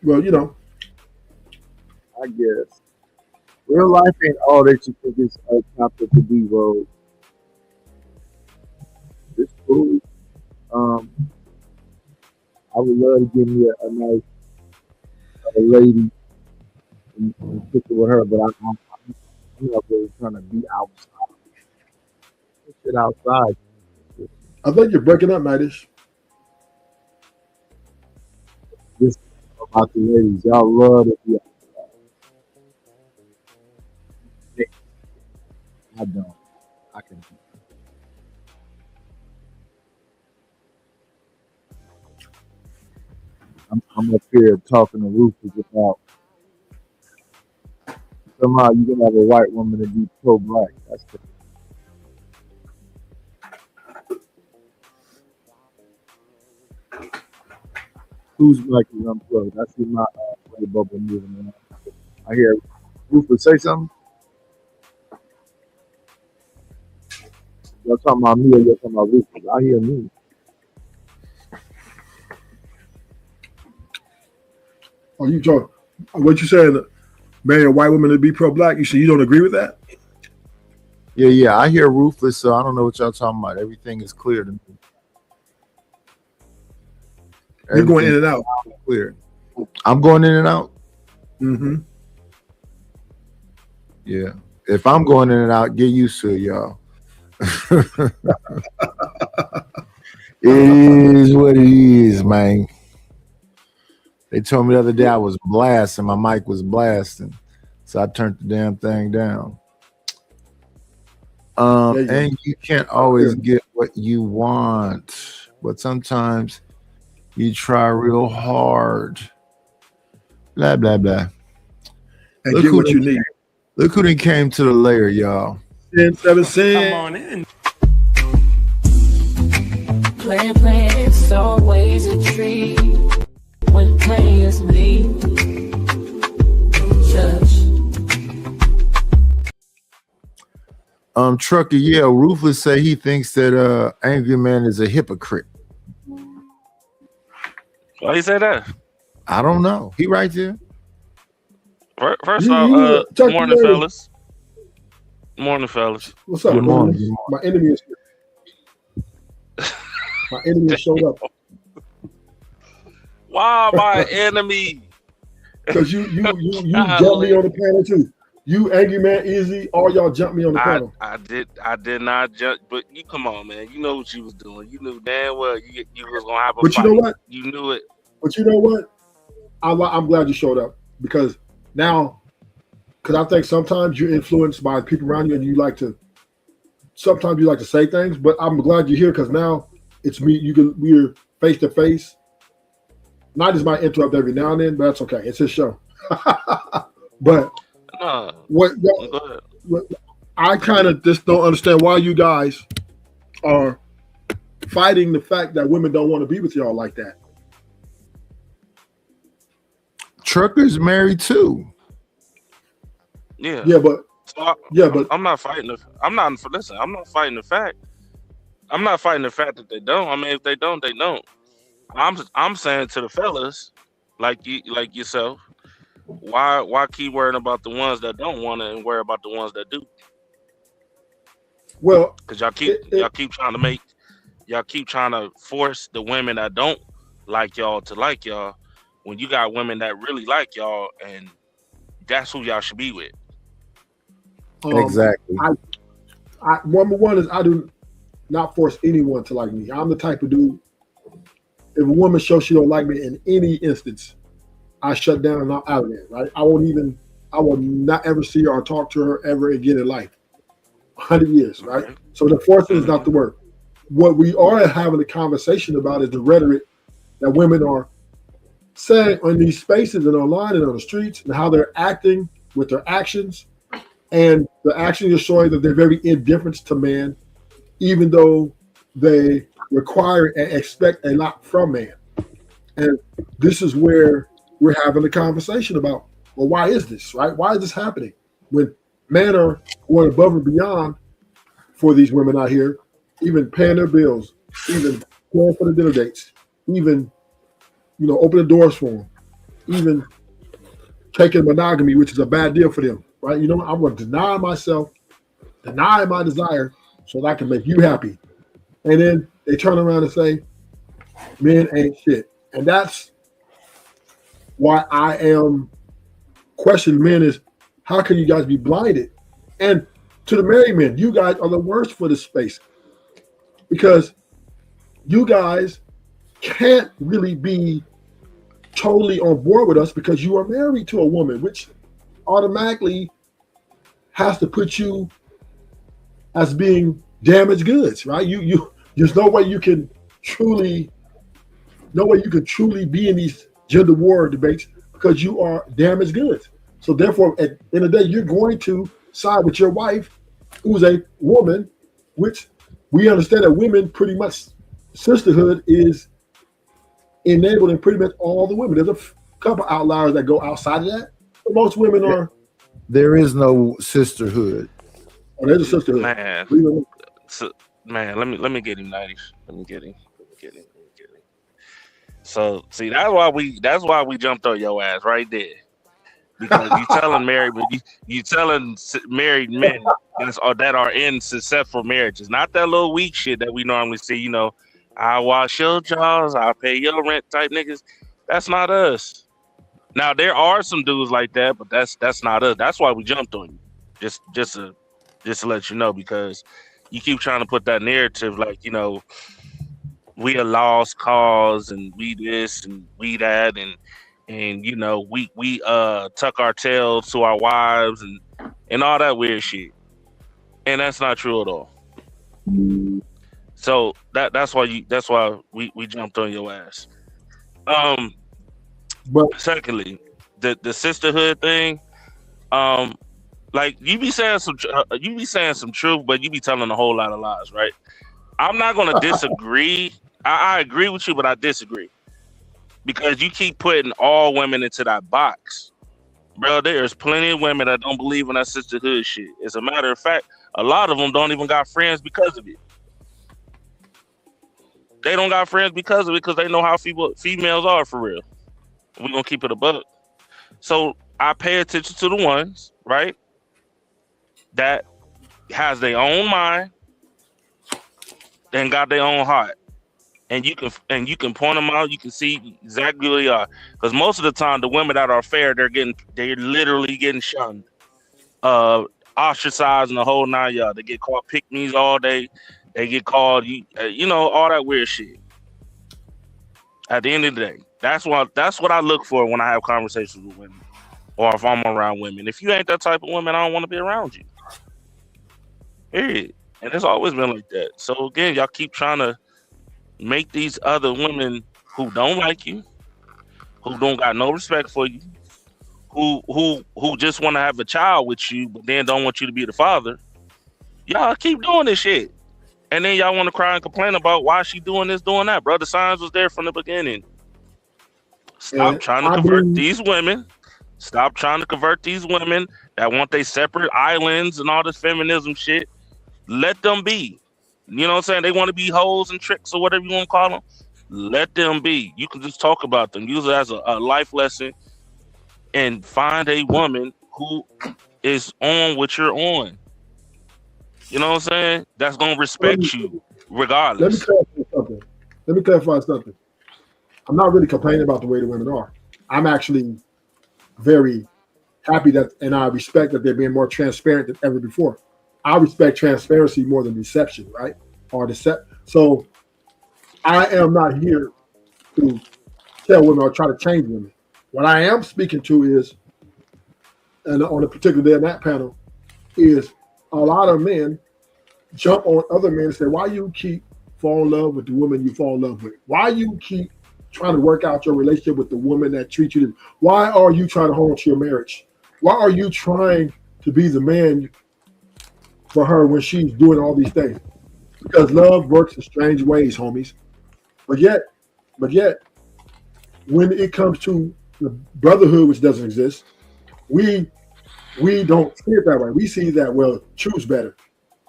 Well, you know, I guess real life ain't all that you think it's chopped up to be, bro. It's cool. I would love to give me a nice lady and picture with her, but I'm not really trying to be outside. Sit outside. I think you're breaking up, Nightish. This about the ladies. Y'all love to be. I don't. I can. I'm up here talking to Rufus about somehow you can have a white woman to be pro-black. That's the whose mic is unplugged. I see my play bubble moving around. I hear Rufus say something. Y'all talking about me or y'all talking about Rufus? I hear me. Oh, you talk. What you saying? Marry a white woman to be pro-black? You say you don't agree with that? Yeah. I hear Rufus, so I don't know what y'all talking about. Everything is clear to me. You're going in and out. Clear. I'm going in and out. Mm-hmm. Yeah. If I'm going in and out, get used to it, y'all. It is what it is, man. They told me the other day I was blasting, my mic was blasting, so I turned the damn thing down. And you can't always get what you want, but sometimes you try real hard. Blah blah blah. And look get what you need. Look who done came to the layer, y'all. 10-7. Come on in. Plan, it's always a treat when players leave. Trucker, yeah, Rufus say he thinks that Angry Man is a hypocrite. Why you say that? I don't know. He right there. First off, morning, fellas. Morning, fellas. What's up? Good morning. My enemy is here. My enemy showed up. Why my enemy? Because you jumped me on the panel too. You, Angry Man, Easy, all y'all jumped me on the panel. I did not jump, but you come on, man. You know what you was doing. You knew damn well you was gonna have a but fight. You know what? You knew it. But you know what? I'm glad you showed up because now, because I think sometimes you're influenced by people around you and sometimes you like to say things, but I'm glad you're here because now it's me. We're face to face. Nighters might interrupt every now and then, but that's okay. It's his show. But what I kind of just don't understand why you guys are fighting the fact that women don't want to be with y'all like that. Trucker's married too. Yeah. Yeah, but I'm not fighting I'm not fighting the fact. I'm not fighting the fact that they don't. I mean, if they don't, they don't. I'm saying to the fellas, like yourself, why keep worrying about the ones that don't want it and worry about the ones that do? Well, because y'all keep trying to force the women that don't like y'all to like y'all when you got women that really like y'all and that's who y'all should be with. Exactly. Number one is I do not force anyone to like me. I'm the type of dude. If a woman shows she don't like me in any instance, I shut down and I'm out of there. Right? I will not ever see her or talk to her ever again in life. 100 years, right? Okay. So the forcing is not the word. What we are having a conversation about is the rhetoric that women are saying in these spaces and online and on the streets and how they're acting with their actions. And the actions are showing that they're very indifferent to man, even though they require and expect a lot from man. And this is where we're having a conversation about, well, why is this, right? Why is this happening? When men are going above and beyond for these women out here, even paying their bills, even going for the dinner dates, even, opening doors for them, even taking monogamy, which is a bad deal for them, right? I'm going to deny myself, deny my desire so that I can make you happy. And then they turn around and say, men ain't shit. And that's why I am questioning men is, how can you guys be blinded? And to the married men, you guys are the worst for this space because you guys can't really be totally on board with us because you are married to a woman, which automatically has to put you as being damaged goods, right? You there's no way you can truly be in these gender war debates because you are damaged goods. So therefore, at the end of the day, you're going to side with your wife, who's a woman, which we understand that women pretty much sisterhood is enabled in pretty much all the women. There's a couple outliers that go outside of that, but most women are. There is no sisterhood. Oh, there's a sisterhood. Man, let me get him, 90s. Let me get him. So see, that's why we jumped on your ass right there. Because you telling married men that are in successful marriages, not that little weak shit that we normally see. You know, I wash your jaws, I pay your rent type niggas. That's not us. Now there are some dudes like that, but that's not us. That's why we jumped on you. Just to let you know, because you keep trying to put that narrative like, you know, we a lost cause and we this and we that and you know we tuck our tails to our wives and all that weird shit, and that's not true at all. So that's why we jumped on your ass. But secondly, the sisterhood thing, like you be saying some truth, but you be telling a whole lot of lies, right? I'm not gonna disagree. I agree with you, but I disagree. Because you keep putting all women into that box. Bro, there's plenty of women that don't believe in that sisterhood shit. As a matter of fact, a lot of them don't even got friends because of it. They don't got friends because of it, because they know how females are for real. We're going to keep it a buck. So I pay attention to the ones, right, that has their own mind and got their own heart. And you can point them out. You can see exactly who they are. Because most of the time, the women that are fair, they're literally getting shunned, ostracized, and the whole 9 yards. They get called pick-me's all day. They get called, you know, all that weird shit. At the end of the day, that's what I look for when I have conversations with women, or if I'm around women. If you ain't that type of woman, I don't want to be around you. Period. And it's always been like that. So again, y'all keep trying to make these other women who don't like you, who don't got no respect for you, who just want to have a child with you, but then don't want you to be the father. Y'all keep doing this shit. And then y'all want to cry and complain about why she doing this, doing that. Bro, the signs was there from the beginning. Stop trying to convert these women. Stop trying to convert these women that want their separate islands and all this feminism shit. Let them be. You know what I'm saying? They want to be hoes and tricks or whatever you want to call them. Let them be. You can just talk about them. Use it as a life lesson and find a woman who is on what you're on. You know what I'm saying? That's going to respect you regardless. Let me clarify something. I'm not really complaining about the way the women are. I'm actually very happy that, and I respect that they're being more transparent than ever before. I respect transparency more than deception, right? Or So I am not here to tell women or try to change women. What I am speaking to is, and on a particular day in that panel, is a lot of men jump on other men and say, why you keep falling in love with the woman you fall in love with? Why you keep trying to work out your relationship with the woman that treats you? Why are you trying to hold on to your marriage? Why are you trying to be the man for her when she's doing all these things? Because love works in strange ways, homies. But yet, when it comes to the brotherhood, which doesn't exist, we don't see it that way. We see that, well, choose better.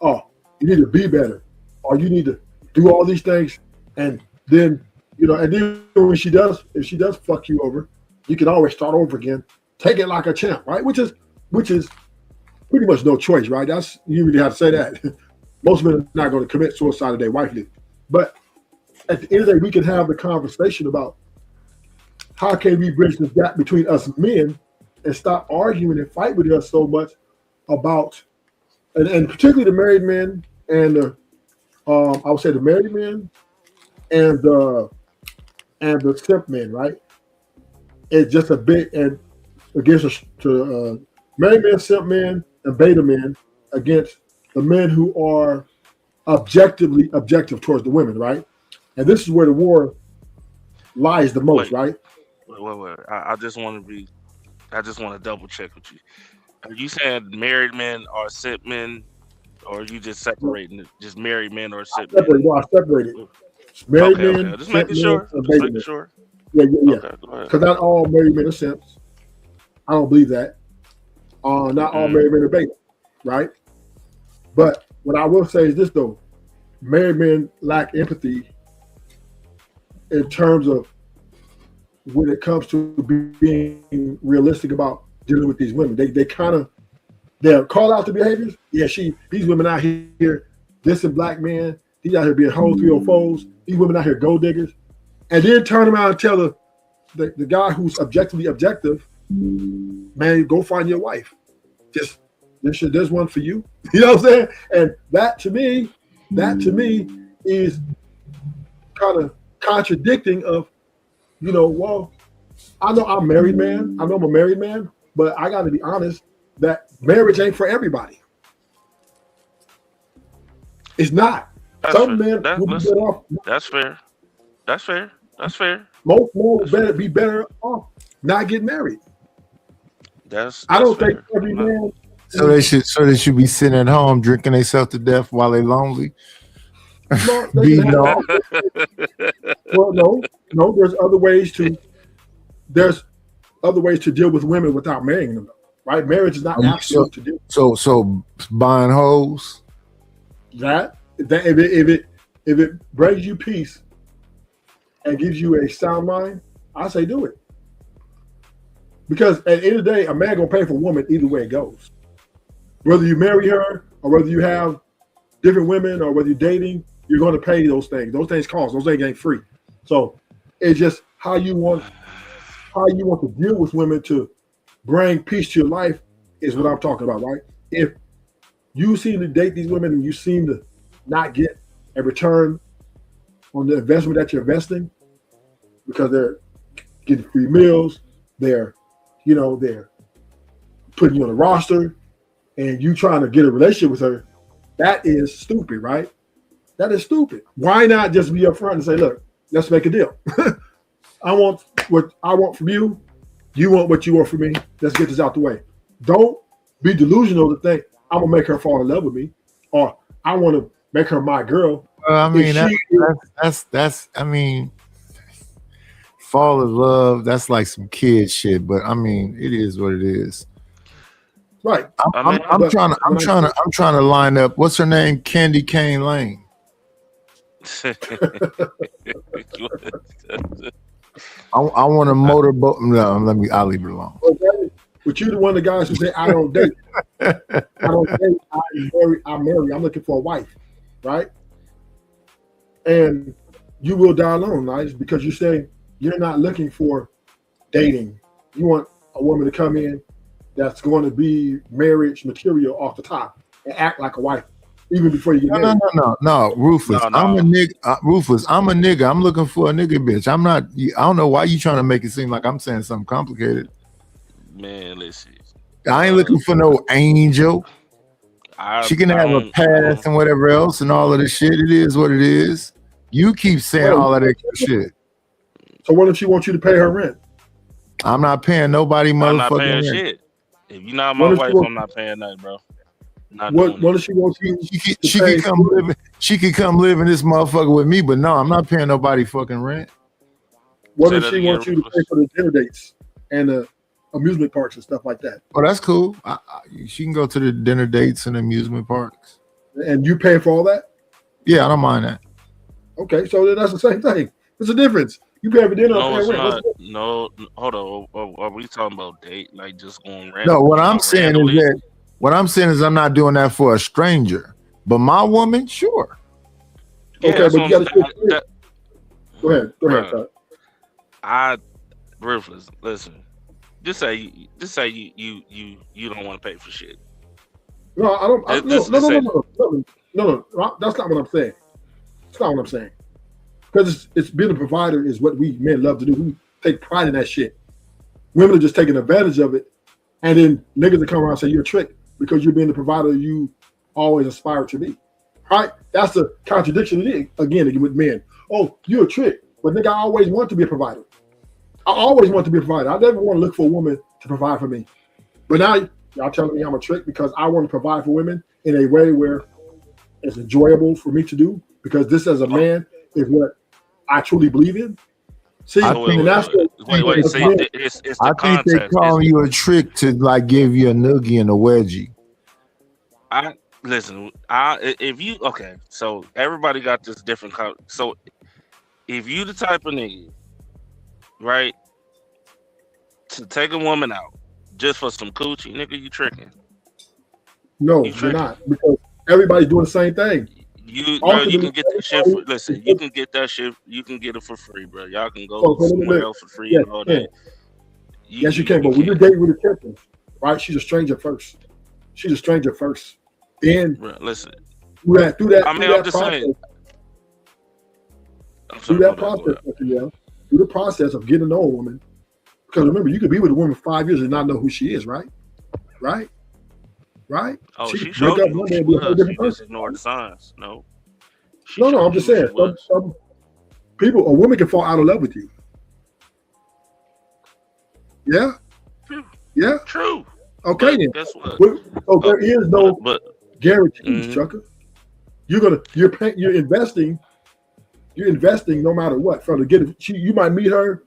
Oh, you need to be better. Or you need to do all these things. And then, and then when if she does fuck you over, you can always start over again. Take it like a champ, right? Which is pretty much no choice, right? You really have to say that. Most men are not going to commit suicide if their wife did. But at the end of the day, we can have the conversation about how can we bridge the gap between us men and stop arguing and fight with us so much about, and particularly the married men and the, I would say the married men and the simp men, right? is just a bit and against married men, simp men, and beta men against the men who are objective towards the women, right? And this is where the war lies the most, right? Wait. I just want to double check with you. Are you saying married men are simp men, or are you just separating it? Just married men or simp men? I separated. Married men, okay. Just making sure. Yeah. Okay, because not all married men are simps. I don't believe that. Not all married men are beta, right? But what I will say is this though: married men lack empathy in terms of when it comes to being realistic about dealing with these women. They're called out the behaviors. Yeah, these women out here dissing black men. These out here being whole 304s. These women out here gold diggers. And then turn around and tell the guy who's objectively objective, man, go find your wife. Just there's one for you. You know what I'm saying? And that to me is kind of contradicting of, well, I know I'm a married man, but I got to be honest that marriage ain't for everybody. It's not. Some men would be better off. That's fair. Most men would be better off not getting married. I don't think every man. So they should be sitting at home drinking themselves to death while they're lonely. No, well, no. There's other ways to deal with women without marrying them, right? Marriage is not absolute to do. So buying hoes. That if it brings you peace and gives you a sound mind, I say do it. Because at the end of the day, a man gonna pay for a woman either way it goes. Whether you marry her or whether you have different women or whether you're dating, you're going to pay those things. Those things cost. Those things ain't free. So it's just how you want to deal with women to bring peace to your life is what I'm talking about, right? If you seem to date these women and you seem to not get a return on the investment that you're investing because they're getting free meals, they're putting you on a roster, and you trying to get a relationship with her, that is stupid, right? That is stupid. Why not just be upfront and say, look, let's make a deal. I want what I want from you. You want what you want from me. Let's get this out the way. Don't be delusional to think I'm gonna make her fall in love with me, or I want to make her my girl. I mean, that's I mean, fall in love. That's like some kid shit. But I mean, it is what it is. Right. I'm trying to line up. What's her name? Candy Cane Lane. I want a motorboat. No, I'll leave it alone. Okay. But you're the one of the guys who say I don't date. I don't date. I marry. I'm looking for a wife, right? And you will die alone, right? Because you say you're not looking for dating. You want a woman to come in that's going to be marriage material off the top and act like a wife even before you get married. No, Rufus. No. I'm a nigga. Rufus, I'm a nigga. I'm looking for a nigga, bitch. I'm not. I don't know why you trying to make it seem like I'm saying something complicated. Man, listen. I ain't looking for no angel. She can have a past and whatever else and all of this shit. It is what it is. You keep saying all of that shit. So what if she wants you to pay her rent? I'm not paying nobody motherfucking I'm not paying rent. shit. If you're not my wife, I'm not paying nothing, bro. What if she wants you? She could come live. She could come live in this motherfucker with me, but no, I'm not paying nobody fucking rent. What if she wants you to pay for the dinner dates and the amusement parks and stuff like that? Oh, that's cool. She can go to the dinner dates and amusement parks. And you pay for all that? Yeah, I don't mind that. Okay, so that's the same thing. There's a difference. You pay for dinner. No, it's not. No, hold on. Are we talking about date? Like just going random? No, what I'm saying is I'm not doing that for a stranger. But my woman, sure. Yeah, okay, but you gotta go ahead. Ruthless. Listen, just say you don't want to pay for shit. No, I don't. No. That's not what I'm saying. That's not what I'm saying. Because it's being a provider is what we men love to do. We take pride in that shit. women are just taking advantage of it, and then niggas that come around and say you're a trick because you're being the provider you always aspire to be. Right? That's the contradiction again with men. Oh, you're a trick, but nigga, I always want to be a provider. I always want to be a provider. I never want to look for a woman to provide for me. But now y'all telling me I'm a trick because I want to provide for women in a way where it's enjoyable for me to do, because this as a man is what I truly believe in. See, I think they call you a trick to like give you a noogie and a wedgie. So everybody got this different. So if you the type of nigga, right, to take a woman out just for some coochie, nigga, you tricking. No, you're not, because everybody's doing the same thing. You can get that shit. You can get that shit. You can get it for free, bro. Y'all can go somewhere else for free and all that. Yes, you can. But when you're dating with a champion, right? She's a stranger first. She's a stranger first. Then listen. Through that I'm just process, saying. Through the process of getting to know a woman, because remember, you could be with a woman for 5 years and not know who she is, right? Right? Oh, she showed up you one who day she and be a whole was. different You person. just ignored the signs. No. No, I'm just saying. Some people, a woman can fall out of love with you. Yeah. Yeah. True. Okay, but then. Guess what? So there is no guarantees, Mhm. Chucker. You're investing no matter what. From to get it, you might meet her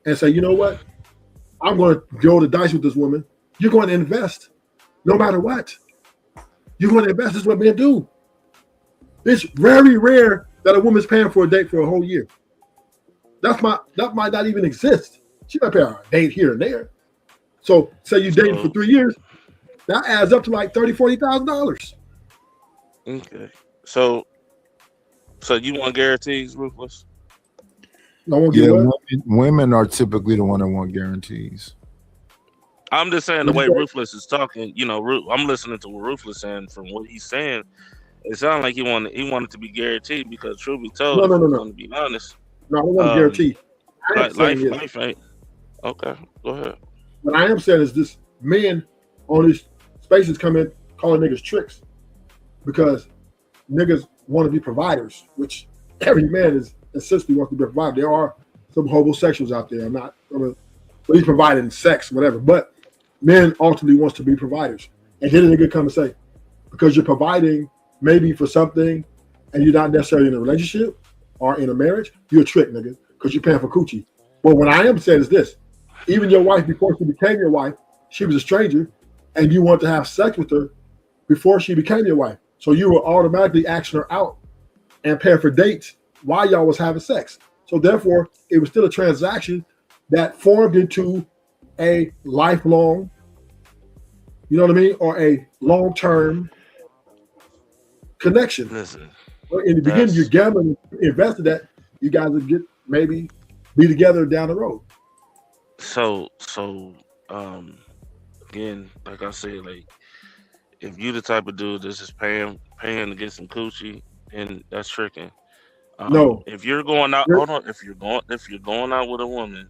and say, you know what, I'm going to roll the dice with this woman. You're going to invest no matter what. You're going to invest. This is what men do. It's very rare that a woman's paying for a date for a whole year. That might not even exist. She might pay a date here and there. So say you dated for 3 years, that adds up to like $30,000-$40,000. Okay. So you want guarantees, Ruthless? Women are typically the one that want guarantees. I'm just saying the way Ruthless is talking, I'm listening to what Ruthless saying. From what he's saying, it sounds like he wanted to be guaranteed, because truth be told, No. to be honest. No, I don't want to guarantee. Life ain't. Okay, go ahead. What I am saying is this: men on these spaces come in calling niggas tricks because niggas want to be providers, which every man is essentially wants to be a provider. There are some homosexuals out there. I'm not gonna, but he's providing sex, whatever. But men ultimately wants to be providers. And then a nigga come and say, because you're providing maybe for something and you're not necessarily in a relationship or in a marriage, you're a trick, nigga, because you're paying for coochie. But what I am saying is this: even your wife, before she became your wife, she was a stranger, and you want to have sex with her before she became your wife. So you were automatically asking her out and paying for dates while y'all was having sex. So therefore, it was still a transaction that formed into a lifelong, you know what I mean, or a long-term connection. Listen, in the beginning, you're gambling, invested that you guys would get maybe be together down the road. So again, like I said, like if you the type of dude that's just paying to get some coochie, and that's tricking. No. If you're going out, if you're going out with a woman,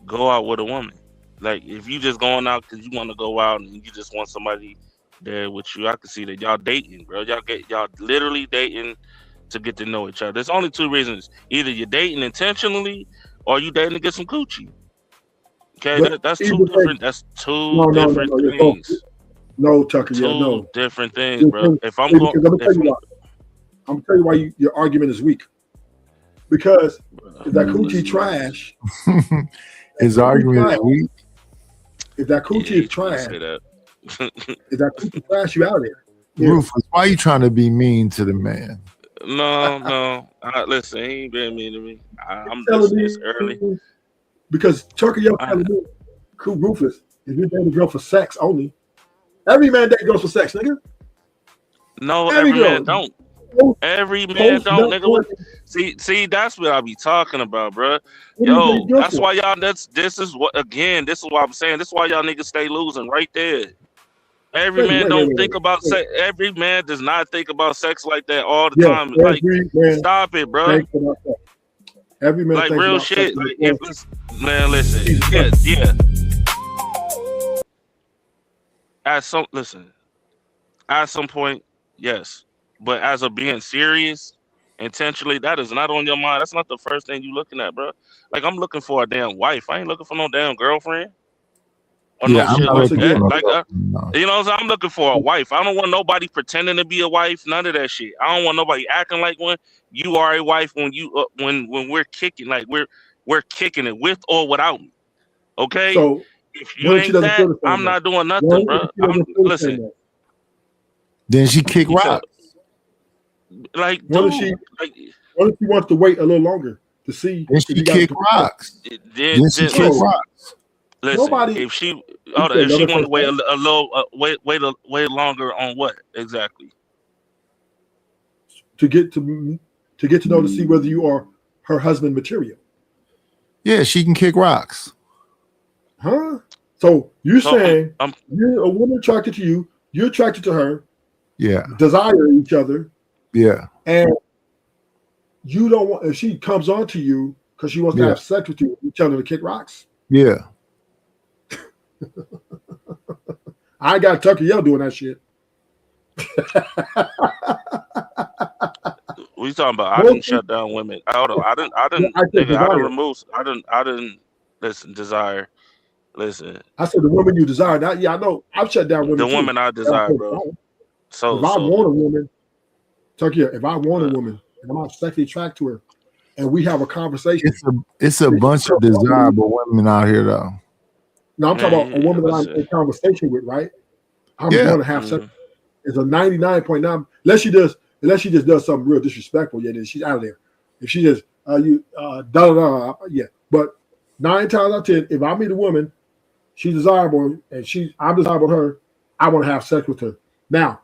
go out with a woman. Like if you just going out because you want to go out and you just want somebody there with you, I can see that y'all dating, bro. Y'all literally dating to get to know each other. There's only two reasons: either you're dating intentionally or you dating to get some coochie. Okay, that's two different. That's two different things. No, Tucker, two different things, bro. If I'm going, I'm gonna tell you why your argument is weak. Because if that coochie trash, his argument is weak. If that coochie is trash, if that coochie trash, you out there. Rufus, why are you trying to be mean to the man? No. Listen, he ain't been mean to me. I'm just this early. Because Tucker, you're telling me, cool, Rufus, if you date a girl for sex only, every man date girls for sex, nigga. No, every man don't. Every man don't, nigga. See, that's what I be talking about, bro. Yo, that's why y'all. This is why I'm saying. This is why y'all niggas stay losing right there. Every man don't think about sex. Every man does not think about sex like that all the time. Like, stop it, bro. Every man like thinks real about shit. sex Like before. if it's, man, listen, yeah. At some point, yes. But as of being serious, intentionally, that is not on your mind. That's not the first thing you looking at, bro. Like I'm looking for a damn wife. I ain't looking for no damn girlfriend or Yeah, no I'm shit not like looking that. for no Like girlfriend, you know what I'm saying? I'm looking for a wife. I don't want nobody pretending to be a wife. None of that shit. I don't want nobody acting like one. You are a wife when you when we're kicking, like we're kicking it with or without me. Okay? So If you what if she ain't doesn't that, feel the same I'm way? not doing nothing, What if bro. she doesn't feel the same Listen. way? Then she kick You said, rock. like, What if dude, she like, what if she wants to wait a little longer to see Then if she you got kick rocks. Then she kick listen, rocks. listen. Nobody- If she, You hold on, said if she another want to wait person. a little, wait longer on what exactly? to get to know to see whether you are her husband material. Yeah, she can kick rocks. Huh? So you're So, saying you're a woman attracted to you, you're attracted to her, Yeah, desire each other, yeah, and you don't want if she comes on to you because she wants to Yeah. have sex with you, you tell her to kick rocks. yeah. I got Tucker Yell doing that shit. What you talking about? I What didn't if- shut down women. Hold on, I didn't, I said nigga, I didn't desire. remove, I didn't. Listen, desire. Listen, I said the woman you desire. Now, yeah, I know. I've shut down women the too. woman I desire, bro. So, If I want a woman, Tucker, if I want a woman and I'm not sexually attracted to her, and we have a conversation. It's a bunch of desirable women out here though. Now I'm talking about a woman that I'm in conversation with, right? I'm going to have sex. It's a 99.9. Unless she just does something real disrespectful, yeah, then she's out of there. If she just yeah. But 9 times out of 10, if I meet a woman, she's desirable and I'm desirable to her, I want to have sex with her. Now,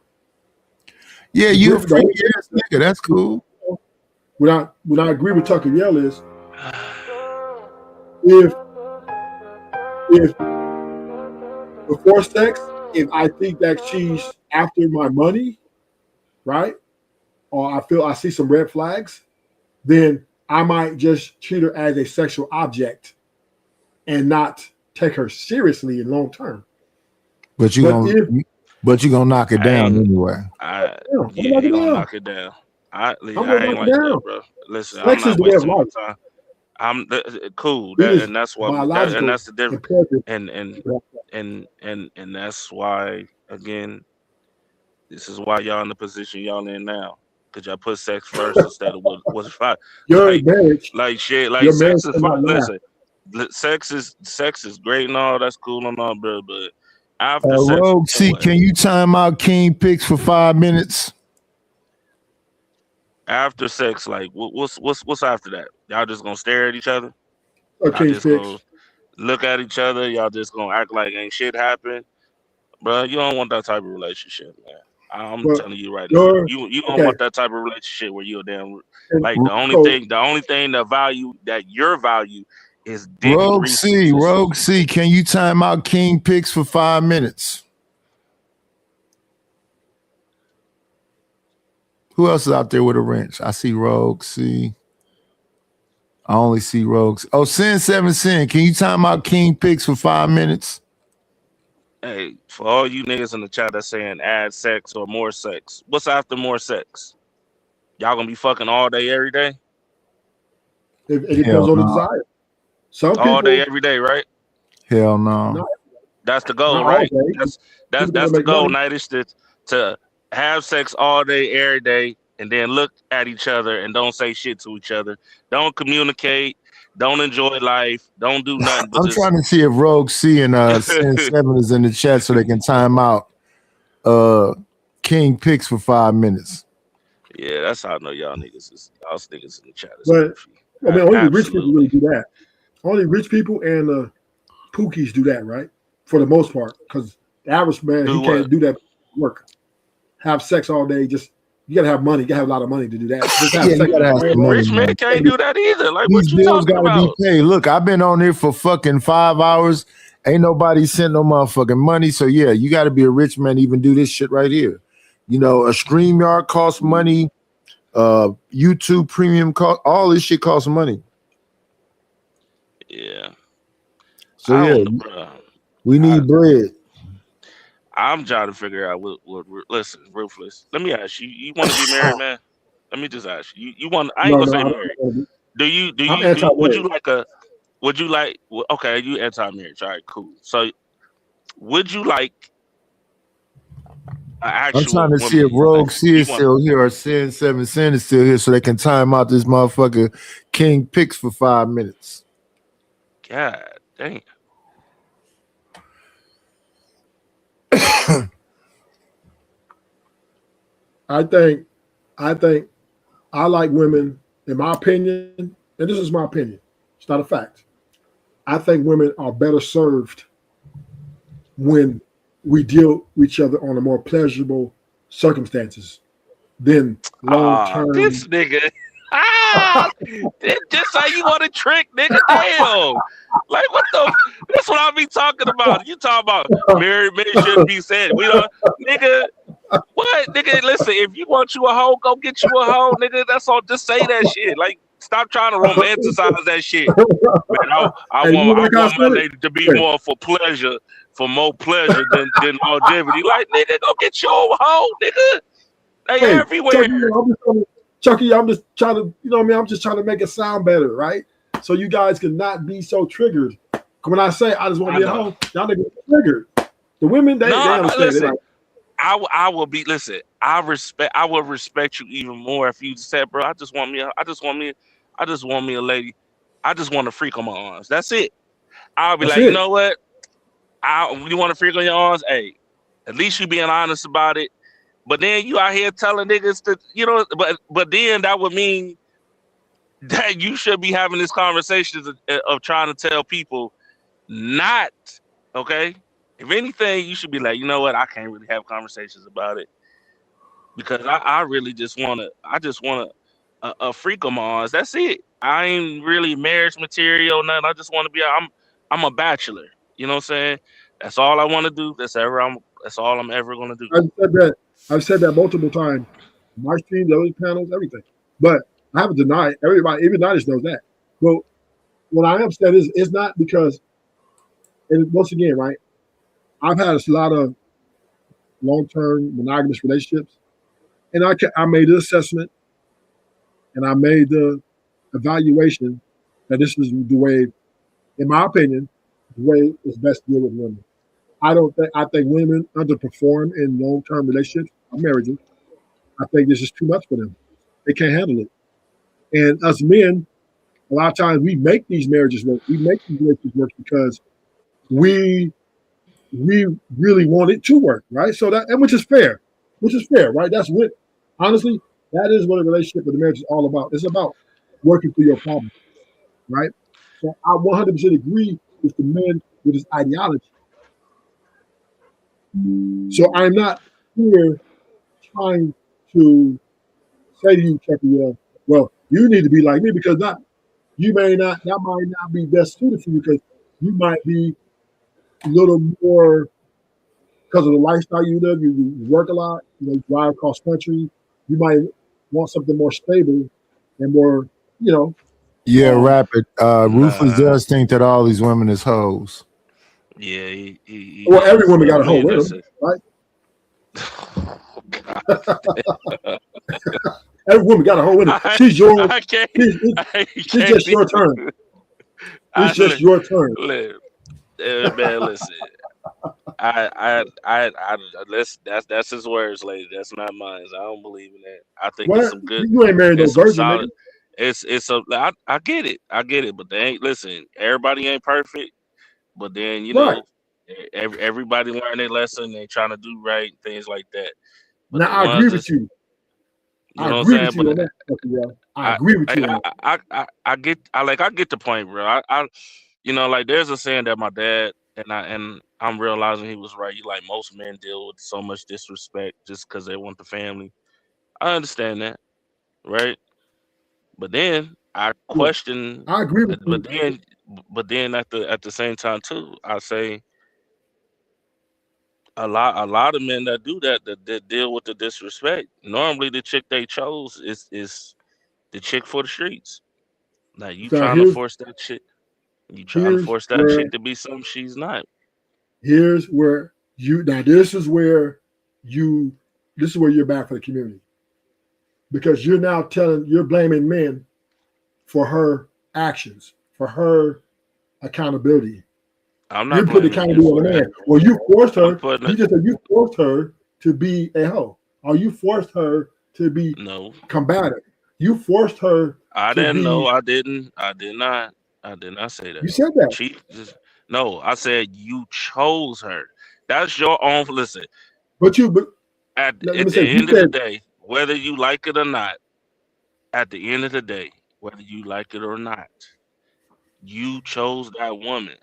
yeah, you a freaky ass nigga. That's cool. When I agree with Tucker Yell is if before sex, if I think that she's after my money, right? Or I see some red flags, then I might just treat her as a sexual object and not take her seriously in long term. But you gonna knock it down anyway. He gonna knock it down. I ain't like that, bro. Listen, Sex I'm is not the way of wasting my life. time. I'm cool, It is and that's why, biological and that's the difference, imperative. and that's why again, this is why y'all in the position y'all in now, because y'all put sex first instead of what's fine. Your marriage, like shit, like your sex marriage is cannot fun. last. Listen, sex is great and all. That's cool and all, bro. But after sex, Rogue C, can you time out King Picks for 5 minutes? after sex, like what's after that? Y'all just gonna stare at each other? Okay, Y'all just Picks. gonna look at each other? Y'all just gonna act like ain't shit happened, bro? You don't want that type of relationship, man. I'm But telling you right now. you're- You don't okay. want that type of relationship where you're damn And like the only thing that value that your value is dick and Rogue C, Rogue C, can you time out King Picks for 5 minutes? Who else is out there with a wrench? I see Rogue C. I only see Rogues. Oh, Sin 7 Sin. Can you time out King Picks for 5 minutes? Hey, for all you niggas in the chat that's saying add sex or more sex, what's after more sex? Y'all gonna be fucking all day, every day? It depends on the desire. Some people All day, every day, right? Hell no. That's the goal, Not right? all day. That's People the make goal, money. Night, is to have sex all day, every day, and then look at each other and don't say shit to each other. Don't communicate. Don't enjoy life. Don't do nothing. But I'm just, trying to see if Rogue C and Sin 7 is in the chat so they can time out King Picks for 5 minutes. yeah, that's how I know y'all niggas is. Y'all niggas in the chat. Is But I mean, only rich people Absolutely. really do that. Only rich people and pookies do that, right? For the most part, because the average man Do he can't what? do that work. Have sex all day. Just you gotta have money. You gotta have a lot of money to do that. Just have Yeah, you sex gotta have all some day. money, Rich man man. can't do that either. Like, what These you bills talking gotta about? be paid. Look, I've been on here for fucking 5 hours. Ain't nobody sent no motherfucking money. So yeah, you gotta be a rich man to even do this shit right here. You know, a StreamYard costs money, YouTube premium cost, all this shit costs money. Yeah. So I yeah, don't know, bro. we need bread. I'm trying to figure out what listen, Ruthless. Let me ask you. You want to be married, man? Let me just ask you. You want? I ain't No, gonna say I'm married. anti-marriage. Would you like a? Would you like? Okay, you anti-marriage. All right, cool. So, would you like an actual? I'm trying to see if woman? Rogue Like, C is still here or Sin 7 Sin is still here so they can time out this motherfucker King Picks for 5 minutes. God dang. I think I like women, in my opinion, and this is my opinion, it's not a fact. I think women are better served when we deal with each other on a more pleasurable circumstances than long term. This nigga. Just how you want to trick, nigga. Damn. Like, what the? That's what I be talking about. You talking about married men shouldn't be said. We don't, nigga. What, nigga? Listen, if you want you a hoe, go get you a hoe, nigga. That's all. Just say that shit. Like, stop trying to romanticize that shit. Man, I want my lady to be more for pleasure, for more pleasure than longevity. Like, nigga, go get your hoe, nigga. They everywhere. Chucky, I'm just trying to, you know what I mean? I'm just trying to make it sound better, right? So you guys can not be so triggered. When I say I just want to be a hoe, y'all niggas are triggered. The women, they understand. Listen, I will be. Listen, I will respect you even more if you said, bro, I just want me a lady. I just want to freak on my arms. That's it. I'll be you know what? You want to freak on your arms? Hey, at least you being honest about it. But then you out here telling niggas that, you know, but then that would mean that you should be having this conversation of trying to tell people not, okay? If anything, you should be like, you know what? I can't really have conversations about it because I really just want a freak of my arms. That's it. I ain't really marriage material, nothing. I just want to be, I'm a bachelor. You know what I'm saying? That's all I want to do. That's all I'm ever going to do. I've said that multiple times. My stream, the other panels, everything. But I haven't denied everybody, even Nanish knows that. But what I am saying is it's not because, and once again, right, I've had a lot of long-term monogamous relationships, and I made the assessment and I made the evaluation that this is the way, in my opinion, the way it's best to deal with women. I think women underperform in long-term relationships or marriages. I think this is too much for them. They can't handle it. And us men, a lot of times we make these marriages work. We make these relationships work because we really want it to work, right? So that, and which is fair, right? That's what, honestly, that is what a relationship with a marriage is all about. It's about working through your problems, right? So I 100% agree with the men with his ideology. So I'm not here trying to say to you, Chucky, well, you need to be like me because that might not be best suited for you because you might be a little more because of the lifestyle you live. You work a lot, you drive cross country. You might want something more stable and more, Yeah, Rapid. Ruthless does think that all these women is hoes. Yeah, well, every woman got a hoe with them, right? Every woman got a hoe with it. She's yours. It's just your turn. It's just your turn. Man, listen. That's his words, lady. That's not mine. I don't believe in that. I think it's some good. You ain't married no virgin, nigga. I get it, but they ain't. Listen, everybody ain't perfect, but then everybody learn their lesson. They trying to do right, things like that. But now I agree with you. I agree with you on that. I agree with you. I get the point, bro. Like there's a saying that my dad and I'm realizing he was right. Like most men deal with so much disrespect just because they want the family. I understand that, right? But then I question. I agree with you. But then at the same time too, I say a lot of men that do that deal with the disrespect. Normally, the chick they chose is the chick for the streets. Now you trying to force that chick. You trying to force that chick to be something she's not. Here's where this is where you're bad for the community. Because you're now you're blaming men for her actions, for her accountability. I'm not. You put accountability on the man. Well, you forced her. You just said you forced her to be a hoe, or you forced her to be combative. You forced her. I didn't know. I did not say that. You said that. No, I said you chose her. That's your own. Listen. At the end of the day, whether you like it or not, at the end of the day, whether you like it or not, you chose that woman.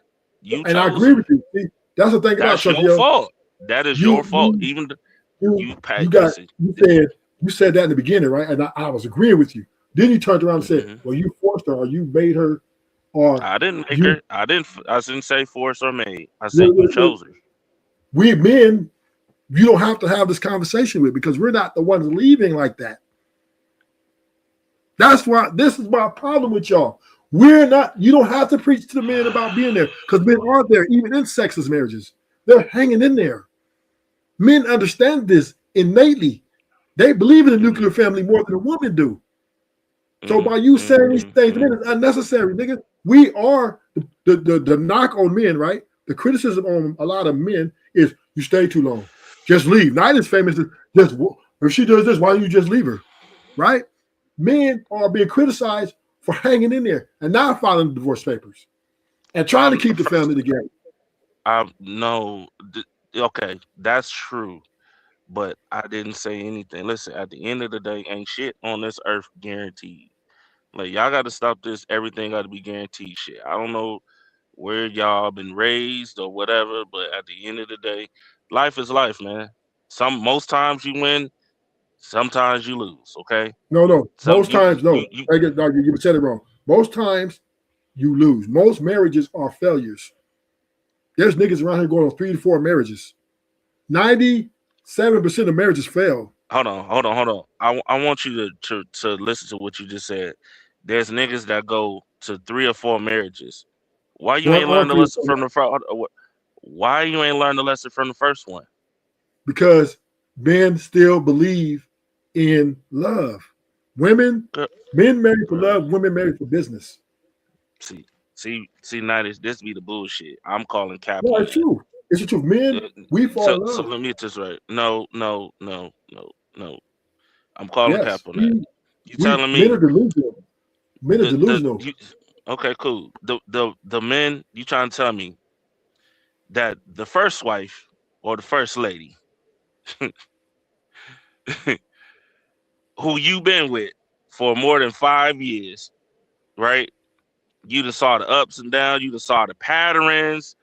And I agree with you. See, that's the thing about that's your fault. That is your fault. Even you said that in the beginning, right? And I was agreeing with you. Then you turned around and said, "Well, you forced her, or you made her." Or I didn't make her. I didn't say force or made. I said you chose her. We men, you don't have to have this conversation with because we're not the ones leaving like that. That's why this is my problem with y'all. We're not. You don't have to preach to the men about being there because men are there, even in sexless marriages. They're hanging in there. Men understand this innately. They believe in the nuclear family more than a woman do. So by you saying these things, men, it's unnecessary, nigga. We are the knock on men, right? The criticism on a lot of men is you stay too long, just leave. Night is famous. Just if she does this, why don't you just leave her, right? Men are being criticized for hanging in there and not filing the divorce papers and trying to keep the family together. No, okay, that's true, but I didn't say anything. Listen, at the end of the day, ain't shit on this earth guaranteed. Like y'all got to stop this. Everything got to be guaranteed shit. I don't know where y'all been raised or whatever, but at the end of the day, life is life, man. Most times you win, sometimes you lose. Okay. No. Most times, no. You said it wrong. Most times you lose. Most marriages are failures. There's niggas around here going on 3 to 4 marriages. 97% of marriages fail. Hold on. I want you to listen to what you just said. There's niggas that go to 3 or 4 marriages. Why you ain't learned the lesson from the first? Why you ain't learned the lesson from the first one? Because men still believe in love. Men marry for love. Women marry for business. See, now this be the bullshit. I'm calling cap. No, it's true. It's the truth. Men, we fall in love. So let me get this right. No. I'm calling cap on that. You telling me men are delusional. Men are delusional. Okay, cool. The men, you trying to tell me that the first wife or the first lady who you been with for more than 5 years, right? You done saw the ups and downs, you done saw the patterns,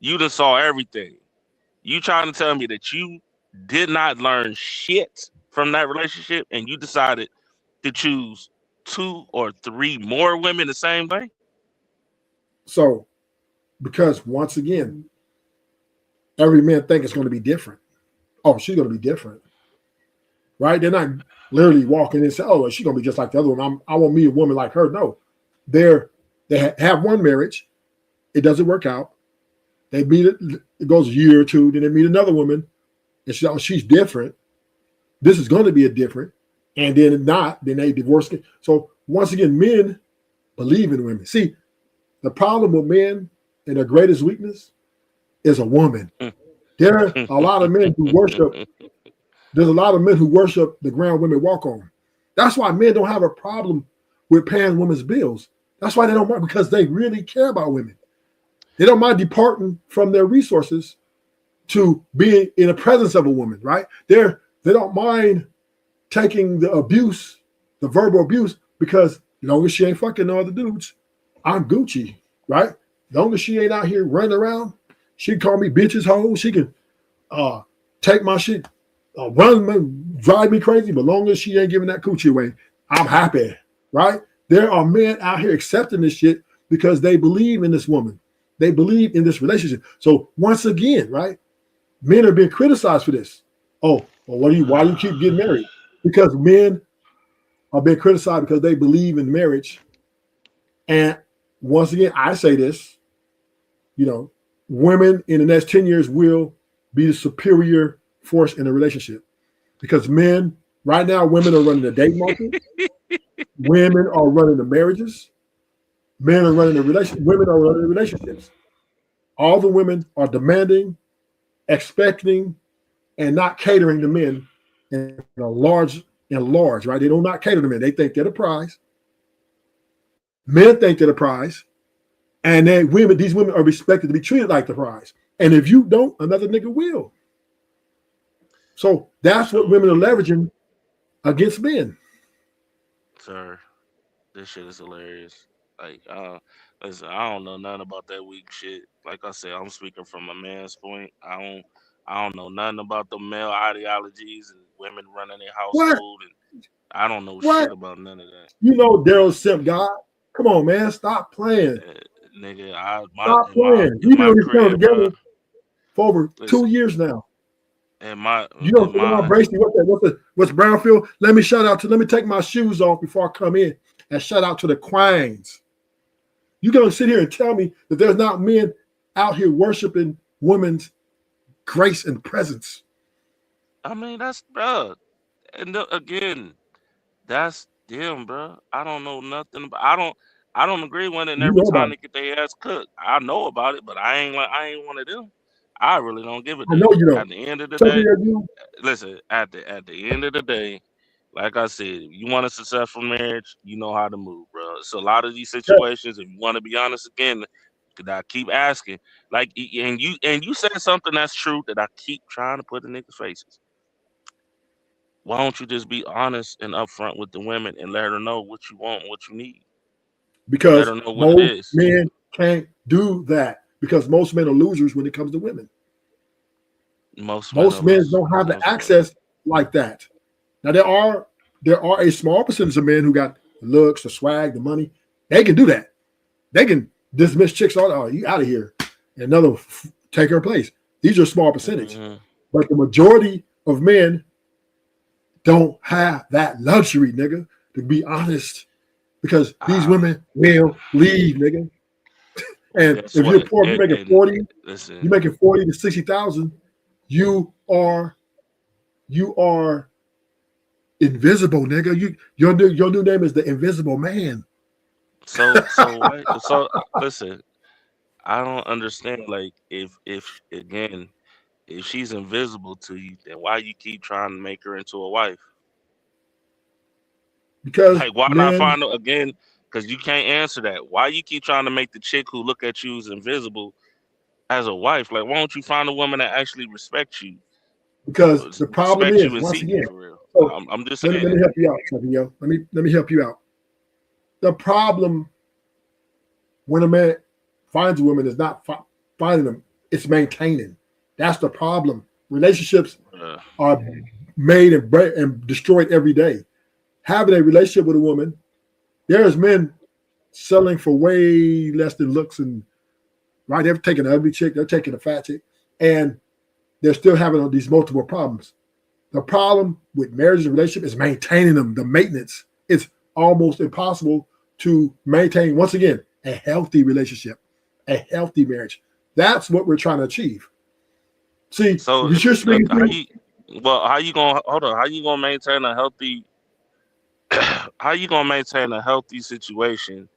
you done saw everything. You trying to tell me that you did not learn shit from that relationship and you decided to choose 2 or 3 more women the same way? So, because once again, every man think it's going to be different. Oh, she's going to be different, right? They're not literally walking and say, "Oh, she's going to be just like the other one. I want me a woman like her." No, they have one marriage, it doesn't work out. They meet it goes a year or 2, then they meet another woman, and she's different. This is going to be a different, and then then they divorce. So once again, men believe in women. See, the problem with men and their greatest weakness is a woman. There are a lot of men who worship. There's a lot of men who worship the ground women walk on. That's why men don't have a problem with paying women's bills. That's why they don't mind, because they really care about women. They don't mind departing from their resources to being in the presence of a woman, right? They don't mind taking the abuse, the verbal abuse, because as long as she ain't fucking no other dudes, I'm Gucci, right? As long as she ain't out here running around, she can call me bitches hoes. She can take my shit, drive me crazy, but long as she ain't giving that coochie away, I'm happy, right? There are men out here accepting this shit because they believe in this woman. They believe in this relationship. So once again, right, men are being criticized for this. Oh, well, why do you keep getting married? Because men are being criticized because they believe in marriage. And once again, I say this, you know, women in the next 10 years will be the superior force in a relationship, because men right now, women are running the date market. Women are running the marriages. Men are running the women are running the relationships. All the women are demanding, expecting, and not catering to men in large, right? They do not cater to men. They think they're the prize. Men think they're the prize. And then these women are expected to be treated like the prize. And if you don't, another nigga will. So that's what women are leveraging against men. Sir, this shit is hilarious. Like, listen, I don't know nothing about that weak shit. Like I said, I'm speaking from a man's point. I don't know nothing about the male ideologies and women running their household. And I don't know shit about none of that. You know Daryl Simp God. Come on, man. Stop playing. Nigga, stop playing. You've been together for over 2 years now. And my Bracey, what's Brownfield? Let me take my shoes off before I come in and shout out to the Quines. You gonna sit here and tell me that there's not men out here worshiping women's grace and presence? I mean, that's bro. And again, that's them, bro. I don't know nothing about. I don't agree with it. And every time they get their ass cooked, I know about it, but I ain't one of them. I really don't give a damn. I know you don't. At the end of the day, listen. At the end of the day, like I said, if you want a successful marriage, you know how to move, bro. So a lot of these situations, if you want to be honest again, because I keep asking, like, and you said something that's true that I keep trying to put in niggas' faces. Why don't you just be honest and upfront with the women and let her know what you want, what you need? Because let her know what it is. Men can't do that, because most men are losers when it comes to women. Most men don't have the access like that. Now there are a small percentage of men who got the looks, the swag, the money. They can do that. They can dismiss chicks all. Oh, you out of here, and another take her place. These are a small percentage, but the majority of men don't have that luxury, nigga. To be honest, because these women will leave, nigga. And if you're poor, you're making 40. You're making 40 to 60,000. You are invisible, nigga. Your new name is the Invisible Man. So listen, I don't understand. Like, if she's invisible to you, then why you keep trying to make her into a wife? Because like, why not find her again? Because you can't answer that. Why you keep trying to make the chick who look at you as invisible as a wife? Like, why don't you find a woman that actually respects you? Because the problem is, once again, I'm just saying. Let me help you out, Yo. Let me help you out. The problem when a man finds a woman is not finding them; it's maintaining. That's the problem. Relationships are made and destroyed every day. Having a relationship with a woman, there's men selling for way less than looks, and right, they're taking an ugly chick, they're taking a fat chick, and they're still having these multiple problems. The problem with marriage and relationship is maintaining them, the maintenance. It's almost impossible to maintain, once again, a healthy relationship, a healthy marriage. That's what we're trying to achieve. See, so how you gonna maintain a healthy situation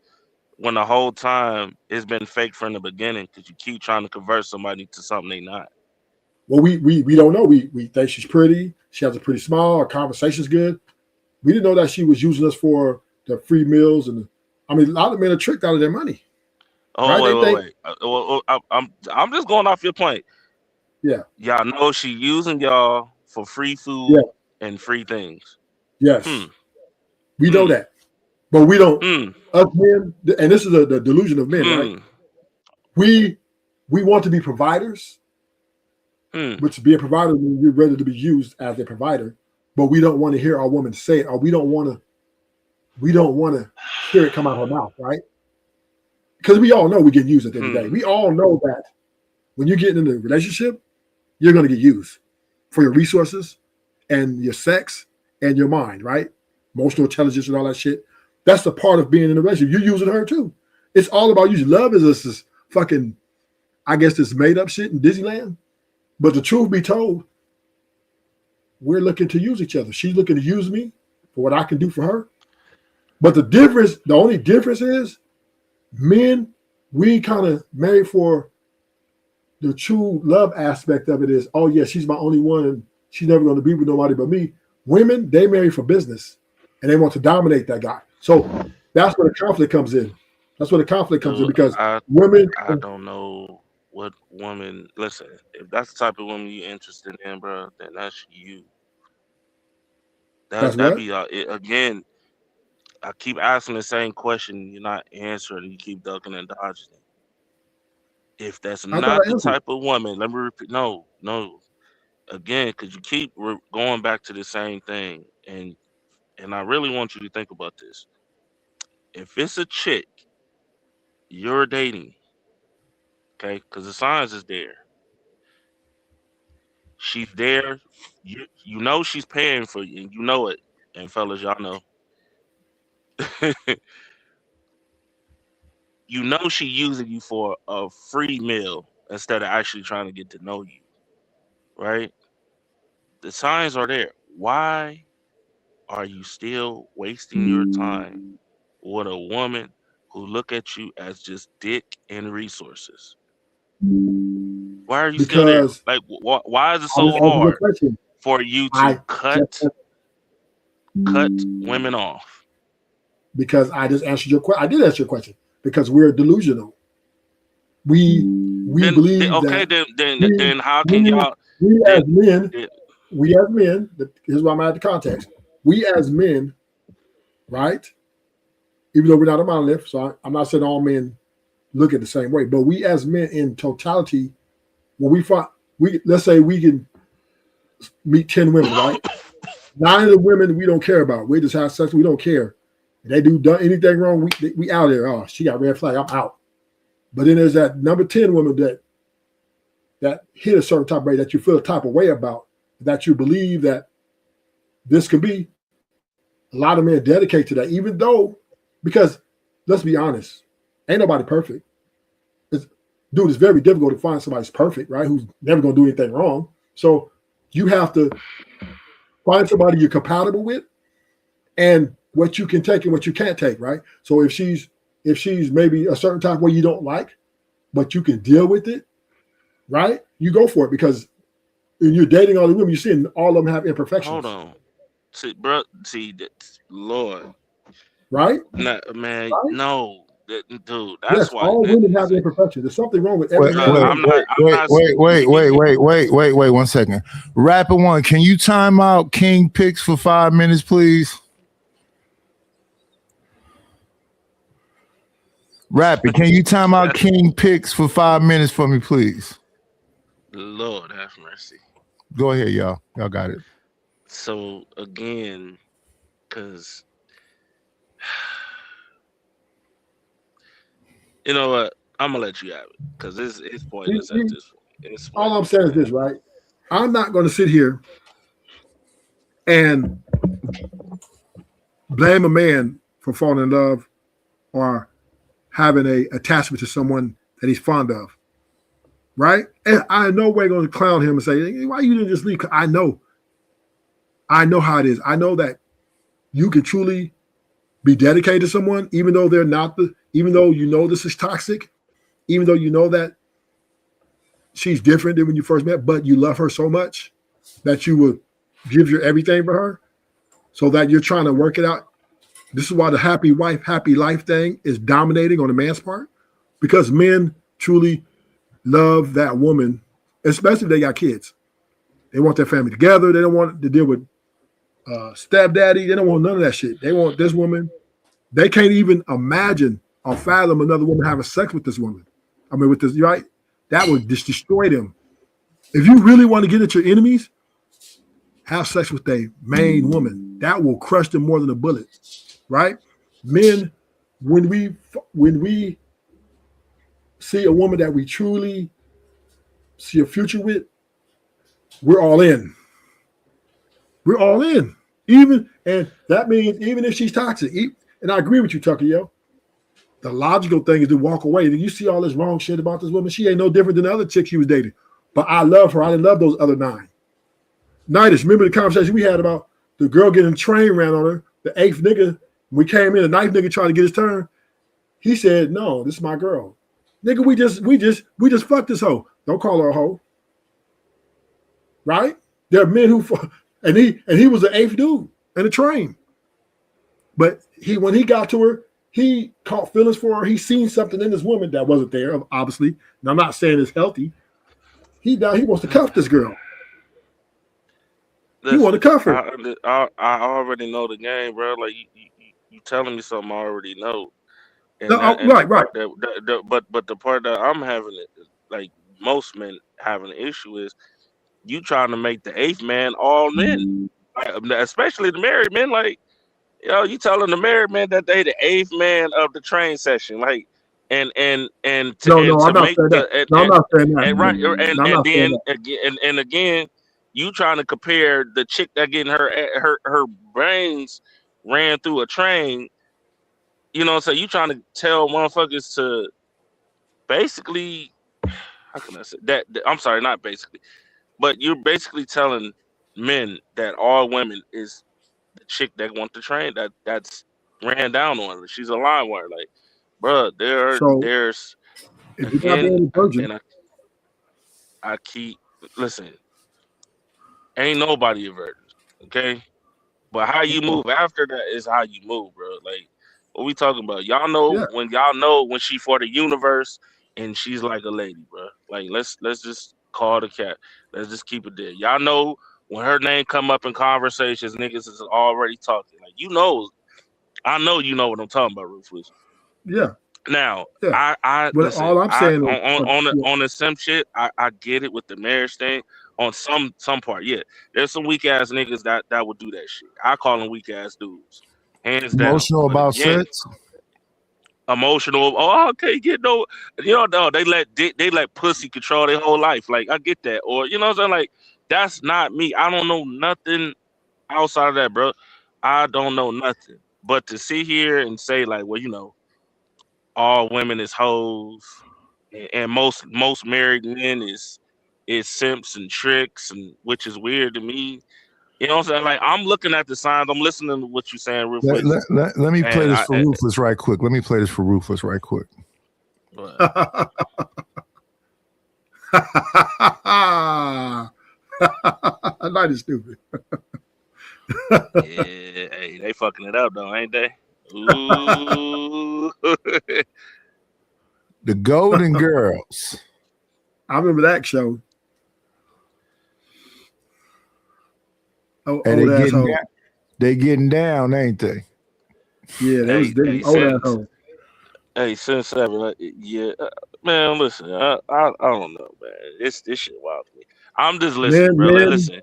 when the whole time it's been fake from the beginning, because you keep trying to convert somebody to something they not? Well, we don't know. We think she's pretty. She has a pretty smile. Our conversation's good. We didn't know that she was using us for the free meals, and a lot of men are tricked out of their money. Oh, right? Wait. I'm just going off your point. Yeah. Y'all know she using y'all for free food and free things. Yes. We know that. But we don't. Us men, and this is the delusion of men, right? We want to be providers, which be a provider when we're ready to be used as a provider, but we don't want to hear our woman say it, or we don't want to hear it come out of her mouth, right? Because we all know we get used at the end of the day. We all know that when you get in a relationship, you're going to get used for your resources and your sex and your mind, right? Emotional intelligence and all that shit. That's the part of being in a relationship. You're using her too. It's all about you. Love is this fucking, I guess, this made up shit in Disneyland. But the truth be told, we're looking to use each other. She's looking to use me for what I can do for her. But the only difference is, men, we kind of married for the true love aspect of it is, oh yeah, she's my only one and she's never going to be with nobody but me. Women, they marry for business and they want to dominate that guy. So that's where the conflict comes in. That's where the conflict comes in because women. I don't know what woman. Listen, if that's the type of woman you're interested in, bro, then that's you. That'd be again. I keep asking the same question. You're not answering. You keep ducking and dodging it. If that's not the type of woman, let me repeat. No. Again, because you keep going back to the same thing, and I really want you to think about this. If it's a chick you're dating, okay, because the signs is there. She's there. You know she's paying for you, and you know it. And fellas, y'all know. You know she using you for a free meal instead of actually trying to get to know you, right? The signs are there. Why are you still wasting your time with a woman who look at you as just dick and resources? Why are you still there? Like, why is it so hard for you to cut women off? Because I just answered your question. I did answer your question. Because we're delusional. We believe that. Then how can y'all? We as men. Here's why I'm at the context. We as men, right? Even though we're not a monolith, so I'm not saying all men look at the same way, but we as men in totality, when let's say we can meet 10 women, right? 9 of the women we don't care about. We just have sex. We don't care. If they do anything wrong, we out there. Oh, she got red flag. I'm out. But then there's that number 10 woman that hit a certain type of rate that you feel a type of way about, that you believe that this could be. A lot of men dedicate to that, even though, because let's be honest, ain't nobody perfect. It's very difficult to find somebody who's perfect, right? Who's never going to do anything wrong. So you have to find somebody you're compatible with and what you can take and what you can't take, right? So if she's maybe a certain type of way you don't like, but you can deal with it, right? You go for it, because when you're dating all the women, you're seeing all of them have imperfections. Hold on. See, Lord. Right? No, man, right? No. Dude, that's why. All women have imperfections. There's something wrong with every Wait 1 second. Rapper One, can you time out King Picks for 5 minutes, please? Rapper, can you time out King Picks for 5 minutes for me, please? Lord have mercy. Go ahead, y'all. Y'all got it. So again, because you know what, I'm gonna let you have it because it's pointless at this point. All I'm saying is this, right? I'm not going to sit here and blame a man for falling in love or having a attachment to someone that he's fond of, right? And I in no way going to clown him and say, hey, why you didn't just leave? I know how it is. I know that you can truly be dedicated to someone, even though they're not even though you know this is toxic, even though you know that she's different than when you first met, but you love her so much that you would give your everything for her, so that you're trying to work it out. This is why the happy wife, happy life thing is dominating on the man's part, because men truly love that woman, especially if they got kids. They want their family together. They don't want to deal with stepdaddy. They don't want none of that shit. They want this woman. They can't even imagine or fathom another woman having sex with this woman. I mean, with this, right? That would just destroy them. If you really want to get at your enemies, have sex with a main woman. That will crush them more than a bullet, right? Men, when we see a woman that we truly see a future with, we're all in. We're all in. And that means even if she's toxic, and I agree with you, Tucker, yo. The logical thing is to walk away. You see all this wrong shit about this woman. She ain't no different than the other chick she was dating. But I love her. I didn't love those other 9. Nidus, remember the conversation we had about the girl getting a train ran on her? The 8th nigga, we came in, the 9th nigga trying to get his turn. He said, "No, this is my girl." Nigga, we just fucked this hoe. Don't call her a hoe. Right? There are men who and he was the 8th dude in the train. But when he got to her, he caught feelings for her. He seen something in this woman that wasn't there, obviously. And I'm not saying it's healthy. He wants to cuff this girl. Listen, he want to cuff her. I already know the game, bro. Like you telling me something I already know. And No, right. But the part that I'm having, like most men having an issue is you trying to make the 8th man all men, especially the married men. Like, you telling the married men that they the 8th man of the train session, like, and to I'm not saying that. I'm not saying that. And right, I'm and again, you trying to compare the chick that getting her brains ran through a train. So you trying to tell motherfuckers to basically, how can I say that? I'm sorry, not basically, but you're basically telling men that all women is the chick that want the train that's ran down on her. She's a line wire, like, bro. There's again, and I keep listen. Ain't nobody a virgin, okay? But how you move after that is how you move, bro. Like, what we talking about? Y'all know when she for the universe and she's like a lady, bro. Like, let's just call the cat. Let's just keep it there. Y'all know when her name come up in conversations, niggas is already talking. Like, I know you know what I'm talking about, Ruthless. Yeah. Now, yeah. I well, listen, all I'm saying on the sim shit, I get it with the marriage thing. On some part, yeah. There's some weak ass niggas that would do that shit. I call them weak ass dudes. Hands down. Emotional about sex. Emotional. Oh, okay, get no. No, they let pussy control their whole life. Like, I get that. Or what I'm saying? Like, that's not me. I don't know nothing outside of that, bro. I don't know nothing. But to sit here and say, like, well, all women is hoes, and most married men is simps and tricks, and which is weird to me. You know what I'm saying? Like, I'm looking at the signs. I'm listening to what you're saying, Ruthless. Let me play this for Ruthless right quick. Night is stupid. Yeah, hey, they fucking it up though, ain't they? Ooh. The Golden Girls. I remember that show. And they getting down, ain't they? Yeah, they old asshole. Hey, since 7, yeah, man. Listen, I don't know, man. This shit wild to me. I'm just listening, bro. Listen.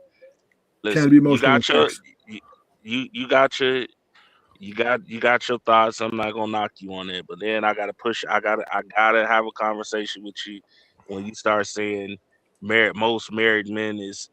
You got your thoughts. I'm not gonna knock you on it, but then I gotta have a conversation with you when you start saying most married men is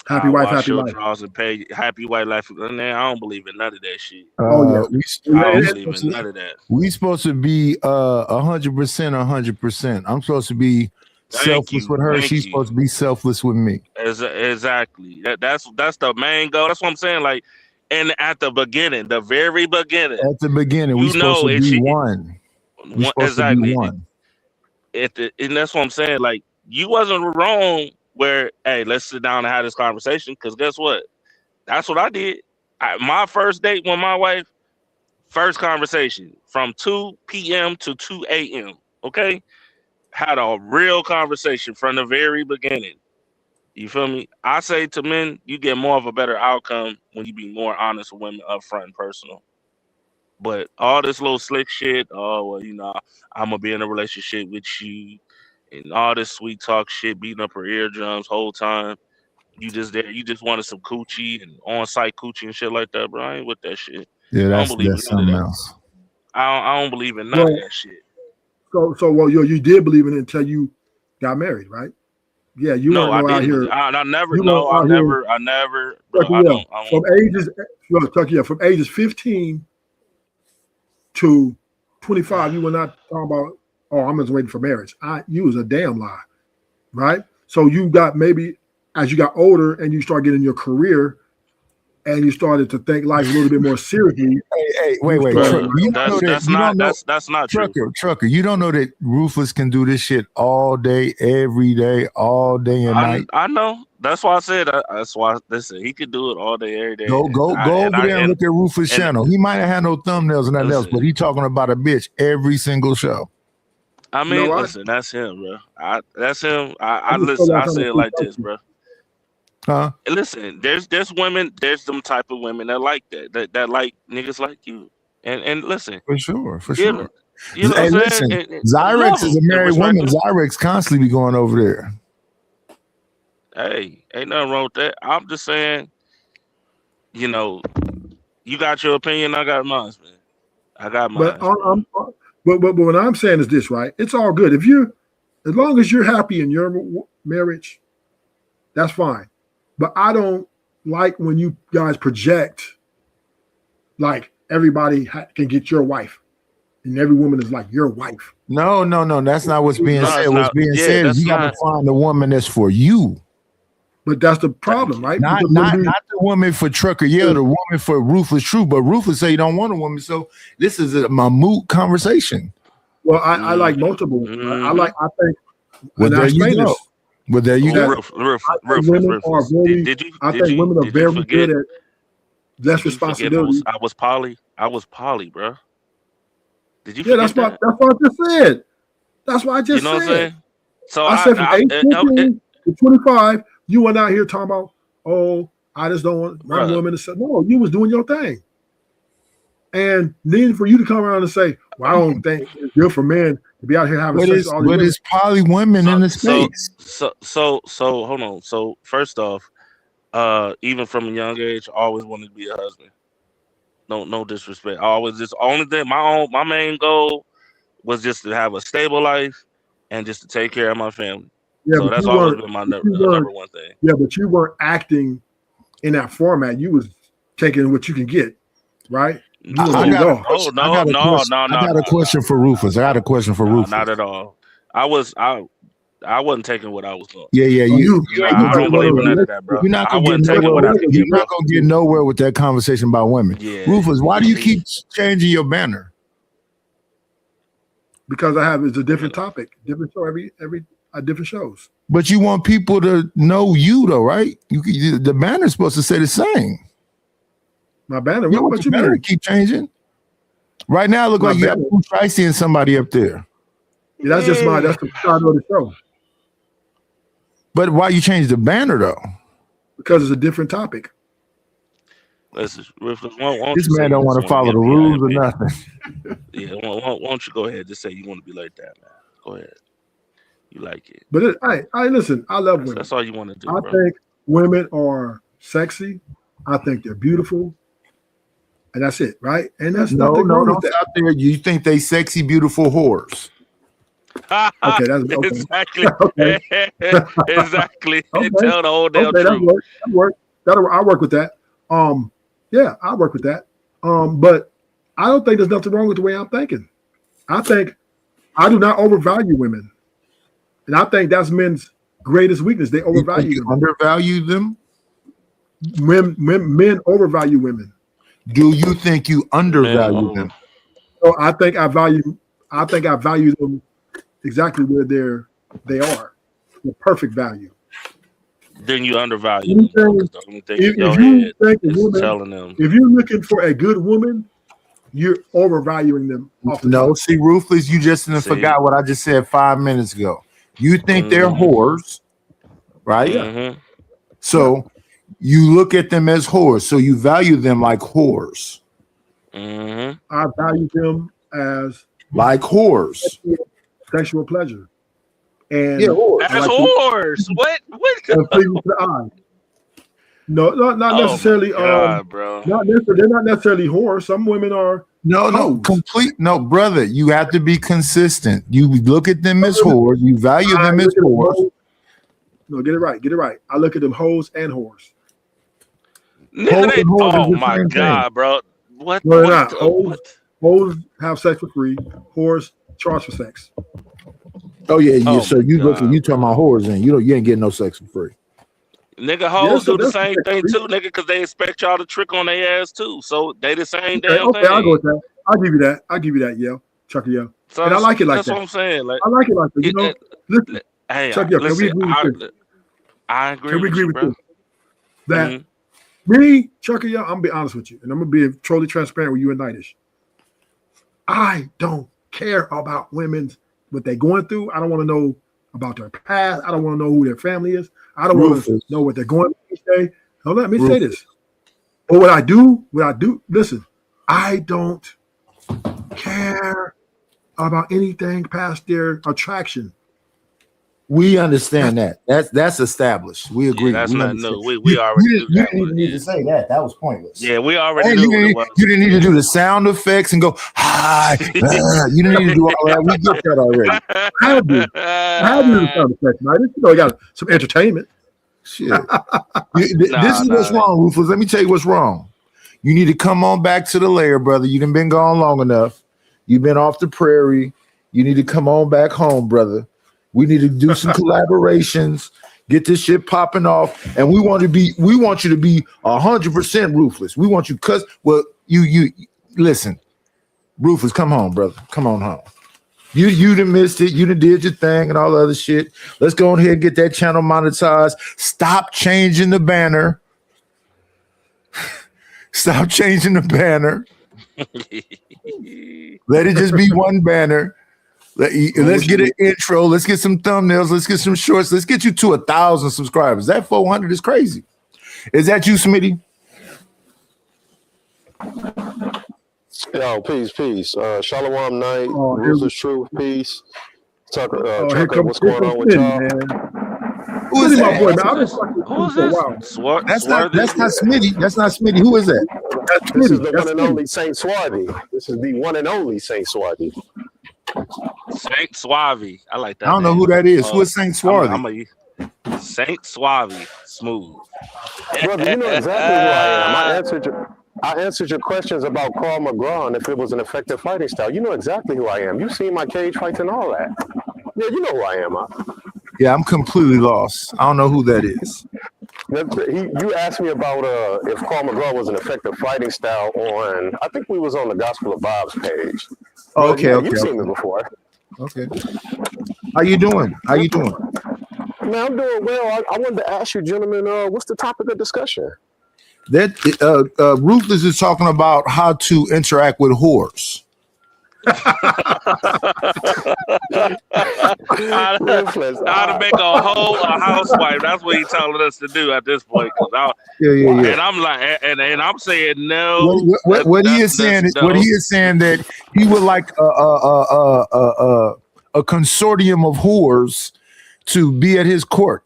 happy wife, happy life. And pay happy white life. Man, I don't believe in none of that shit. I don't believe in none of that. We supposed to be 100%, 100%. I'm supposed to be selfless with her. She's supposed to be selfless with me. Exactly. That's the main goal. That's what I'm saying. Like, and at the beginning, the very beginning. At the beginning, we supposed to be one. Exactly. And that's what I'm saying. Like, you wasn't wrong. Where, hey, let's sit down and have this conversation. Because guess what? That's what I did. My first date with my wife, first conversation from 2 p.m. to 2 a.m. Okay? Had a real conversation from the very beginning. You feel me? I say to men, you get more of a better outcome when you be more honest with women up front and personal. But all this little slick shit, I'm going to be in a relationship with you. And all this sweet talk shit, beating up her eardrums whole time. You just wanted some coochie and on-site coochie and shit like that, bro. I ain't with that shit. Yeah, that's something else. I don't believe in none of that shit. So you did believe in it until you got married, right? Yeah, you no, weren't out here. I never. Bro, from ages 15 to 25, you were not talking about, oh, I'm just waiting for marriage. You was a damn lie, right? So you got maybe as you got older and you start getting your career and you started to think life a little bit more seriously. Hey, wait. That's not true. Trucker, you don't know that Rufus can do this shit all day, every day, all day and night. I know. That's why I said. That's why. Listen, he could do it all day, every day. Go over there and look at Rufus' channel. He might have had no thumbnails and nothing else, but he talking about a bitch every single show. I mean, listen, that's him, bro. That's him. I listen. I say it like this, bro. Huh? Listen, there's women, there's them type of women that like that like niggas like you. And listen. For sure. You know what I'm listen, saying? Zyrex is a married woman. Zyrex constantly be going over there. Hey, ain't nothing wrong with that. I'm just saying, you know, you got your opinion, I got mine, man. I got mine. But what I'm saying is this, right? It's all good. As long as you're happy in your marriage, that's fine. But I don't like when you guys project like everybody can get your wife and every woman is like your wife. No. That's not what's being said. What's being said is you got to find the woman that's for you. But that's the problem, right? Not the woman for Trucker. Yeah, the woman for Rufus True. But Rufus say you don't want a woman. So this is a moot conversation. Well, I like multiple. I think. Well, there you go. But there you go. I think women are very good at less responsibility. I was poly, bro. Did you? Yeah, that's what I just said. That's what I just said. You know what I'm saying? So I said from 18 to 25, you were not here talking about, oh, I just don't want my woman to say, no, you was doing your thing. And then for you to come around and say, well, I don't think it's good for men to be out here having sex. What is poly women in the space? So hold on. So first off, even from a young age, I always wanted to be a husband. No disrespect. I always just only thing my main goal was just to have a stable life and just to take care of my family. Yeah, so that's always been my number one thing. Yeah, but you weren't acting in that format. You was taking what you can get, right? I got a question for Rufus. Not at all. I wasn't taking what I was going. Yeah. I don't believe in none of that, bro. You're not gonna get nowhere with that conversation about women. Yeah. Rufus, why do you keep changing your banner? Because it's a different topic, different show every different shows. But you want people to know you though, right? The banner's supposed to say the same. My banner. What you mean? Keep changing. Right now, it look like you got Pooh Tracy and somebody up there. Yeah, that's the start of the show. But why you change the banner though? Because it's a different topic. Listen, this man don't want to follow the rules or nothing. Yeah, why don't you go ahead? Just say you want to be like that, man. Go ahead. You like it. But I listen. I love women. That's all you want to do. I think women are sexy. I think they're beautiful. And that's it, right? And that's nothing wrong with that. Out there, you think they sexy, beautiful whores? Okay, that's okay. Exactly. Okay. Exactly. Okay. Tell the whole damn truth. That work. I work with that. Yeah, I work with that. But I don't think there's nothing wrong with the way I'm thinking. I think I do not overvalue women, and I think that's men's greatest weakness. They overvalue them. Undervalue them. Men overvalue women. Do you think you undervalue them? So I think I value them exactly where they are, the perfect value. Then you undervalue them. If you're looking for a good woman, you're overvaluing them. No, see, Ruthless, you just forgot what I just said 5 minutes ago. You think they're whores, right? Mm-hmm. So you look at them as whores, so you value them like whores. Mm-hmm. I value them as like whores, sexual pleasure, and as whores. What? And pleasing to the eye. No, not necessarily. God, bro. They're not necessarily whores. Some women are. No, brother. You have to be consistent. You look at them as whores. You value them as whores. No, get it right. I look at them hoes and whores. Oh my God, bro! What? No, they're not. Hoes have sex for free. Whores charge for sex. Oh yeah, Oh so my you God. you talking about whores and you ain't getting no sex for free. Nigga, hoes so do the that's same sex thing free. too, nigga, because they expect y'all to trick on their ass too. So they the same Okay, damn okay, I'll go thing. with that. I'll give you that. I'll give you that, yo. Chucky, yo. So And I like it like that's what that. I'm saying. Like, I like it like that. You know, listen, hey, Chucky, yo, can we listen, agree with this? I agree Can we with agree you, with bro. this? That Mhm. me, Chucky, yo, I'm gonna be honest with you, and I'm gonna be totally transparent with you and Nightish. I don't care about women's what they're going through. I don't want to know about their past. I don't want to know who their family is. I don't want to Rufus. know what they're going through each day. Now let me say Rufus. this. But what I do, listen, I don't care about anything past their attraction. We understand that. That's established. We agree. That's we not understand. new. We already you knew didn't that. even need to say that. That was pointless. Yeah, we already And knew what it was. you didn't need to do the sound effects and go hi. You didn't need to do all that. We get that already. I had to do the sound effects, man. You know, I got some entertainment. Shit. This is what's wrong, Rufus. Let me tell you what's wrong. You need to come on back to the lair, brother. You done been gone long enough. You've been off the prairie. You need to come on back home, brother. We need to do some collaborations, get this shit popping off, and we want you to be 100% ruthless. We want you you listen, Rufus, come home, brother. Come on home. You done missed it. You done did your thing and all the other shit. Let's go ahead and get that channel monetized. Stop changing the banner. Stop changing the banner. Let it just be one banner. Let's get an intro. Let's get some thumbnails. Let's get some shorts. Let's get you to 1,000 subscribers. That 400 is crazy. Is that you, Smitty? Yo, peace. Shalom night. Ruthless Truth, peace. Tucker, Tucker, what's going on with y'all? Who is that? Who's this? That's not Smitty. That's not Smitty. Who is that? This is the one and only Saint Swarthy. This is the one and only Saint Swarthy. Saint Suave. I like that. I don't know who that is. Who is Saint Swarthy? Saint Suave. Smooth. Brother, you know exactly who I am. I answered your questions about Carl McGraw and if it was an effective fighting style. You know exactly who I am. You've seen my cage fights and all that. Yeah, you know who I am. Yeah, I'm completely lost. I don't know who that is. You asked me about if Carl McGraw was an effective fighting style on, I think we was on the Gospel of Bob's page. Oh, okay, You've seen me before. Okay. How you doing? Man, I'm doing well. I wanted to ask you, gentlemen, what's the topic of discussion? That Ruthless is talking about how to interact with whores. How to make a housewife. That's what he's telling us to do at this point. Yeah. And I'm like, and I'm saying no. What he is saying that he would like a consortium of whores to be at his court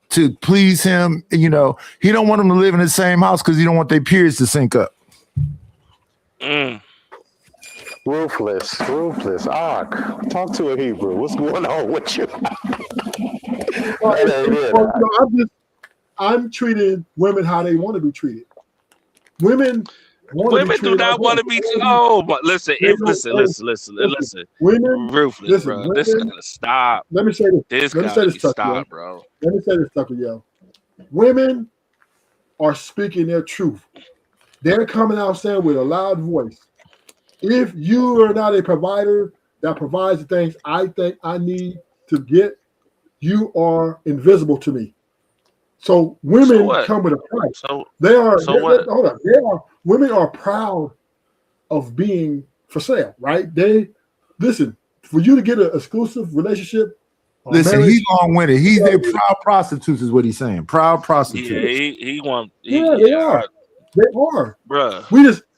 to please him. You know, he don't want them to live in the same house because he don't want their periods to sync up. Ruthless. Talk to a Hebrew. What's going on with you? I'm treating women how they want to be treated. Women do not want to be. Oh, but listen. Women, Ruthless, bro. This is gonna stop. Let me say this. Stop, bro. Let me say this, Tucker, yo. Women are speaking their truth. They're coming out saying with a loud voice, if you are not a provider that provides the things I think I need to get, you are invisible to me. So women come with a price. Women are proud of being for sale, right? For you to get an exclusive relationship. Listen, he's long winded. They're proud prostitutes, is what he's saying. Proud prostitutes. Yeah, they are. They are, bro.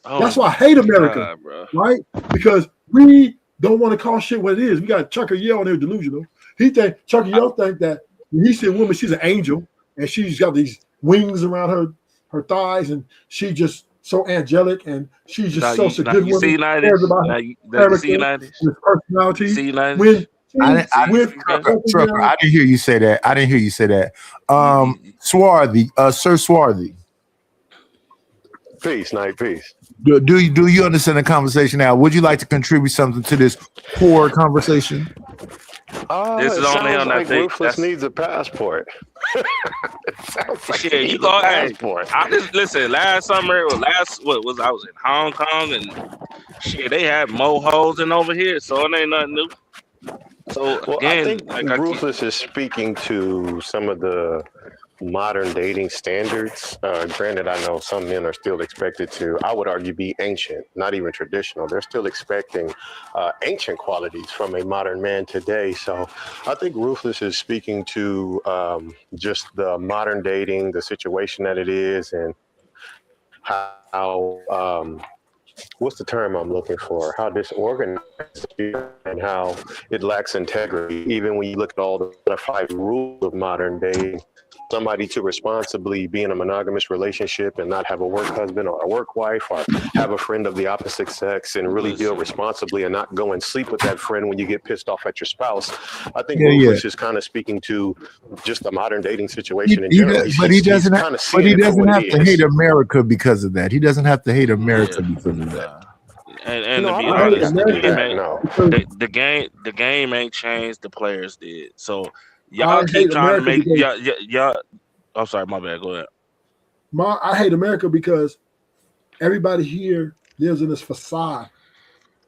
That's why I hate America, right? Because we don't want to call shit what it is. We got Chucker Yell on there delusional. Chucker Yell think that when he said woman, she's an angel and she's got these wings around her thighs and she's just so angelic and she's just such a good woman. See personality. Trucker, I didn't hear you say that. Swarthy, Sir Swarthy. Peace, night, peace. Do you understand the conversation now? Would you like to contribute something to this poor conversation? This is on him. Like Ruthless needs a passport. Shit, you go. Hey, I just listen. Last summer, or I was in Hong Kong, and shit, they had more hoes than over here, so it ain't nothing new. So Well, again, I think Ruthless is speaking to some of the modern dating standards. Granted, I know some men are still expected to, I would argue, be ancient, not even traditional. They're still expecting ancient qualities from a modern man today. So I think Ruthless is speaking to just the modern dating, the situation that it is, and how what's the term I'm looking for? How disorganized and how it lacks integrity. Even when you look at all the 5 rules of modern dating, somebody to responsibly be in a monogamous relationship and not have a work husband or a work wife, or have a friend of the opposite sex and really deal responsibly and not go and sleep with that friend when you get pissed off at your spouse. I think Ruthless is kind of speaking to just the modern dating situation in general. But he doesn't have to hate America because of that. He doesn't have to hate America because of that. And to be honest, the game ain't changed. The players did. So y'all keep trying to make y'all. I'm sorry, my bad. Go ahead. I hate America because everybody here lives in this facade.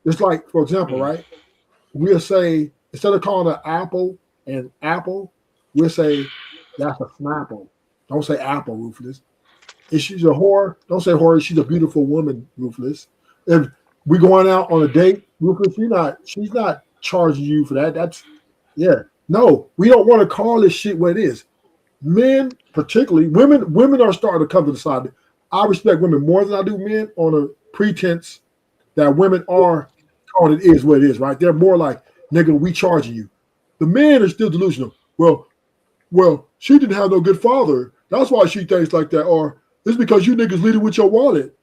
It's like, for example, right? We'll say, instead of calling an apple an apple, we'll say that's a Snapple. Don't say apple, Ruthless. If she's a whore, don't say whore. She's a beautiful woman, Ruthless. If we going out on a date, Ruthless, she's not charging you for that. That's no, we don't want to call this shit what it is. Men, particularly women are starting to come to the side. I respect women more than I do men on a pretense that women are calling it is what it is, right? They're more like, nigga, we charging you. The men are still delusional. Well, she didn't have no good father. That's why she thinks like that. Or it's because you niggas leading with your wallet.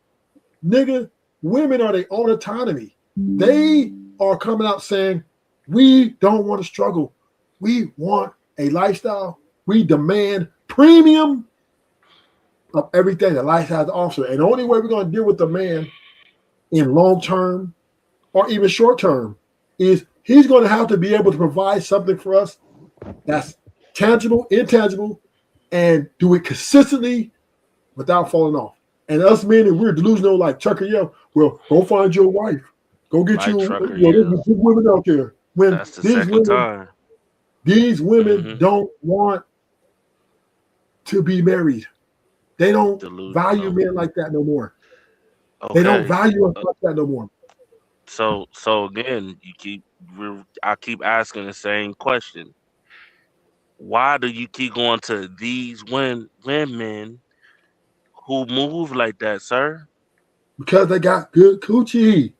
Nigga, women are their own autonomy. They are coming out saying, we don't want to struggle. We want a lifestyle. We demand premium of everything that life has to offer. And the only way we're going to deal with the man in long term or even short term is he's going to have to be able to provide something for us that's tangible, intangible, and do it consistently without falling off. And us men, if we're delusional like Chucker Yell, well, go find your wife. Go get there's good women out there. When that's the second time. These women don't want to be married. They don't value men like that no more. Okay. They don't value us like that no more. So again, I keep asking the same question. Why do you keep going to these women who move like that, sir? Because they got good coochie.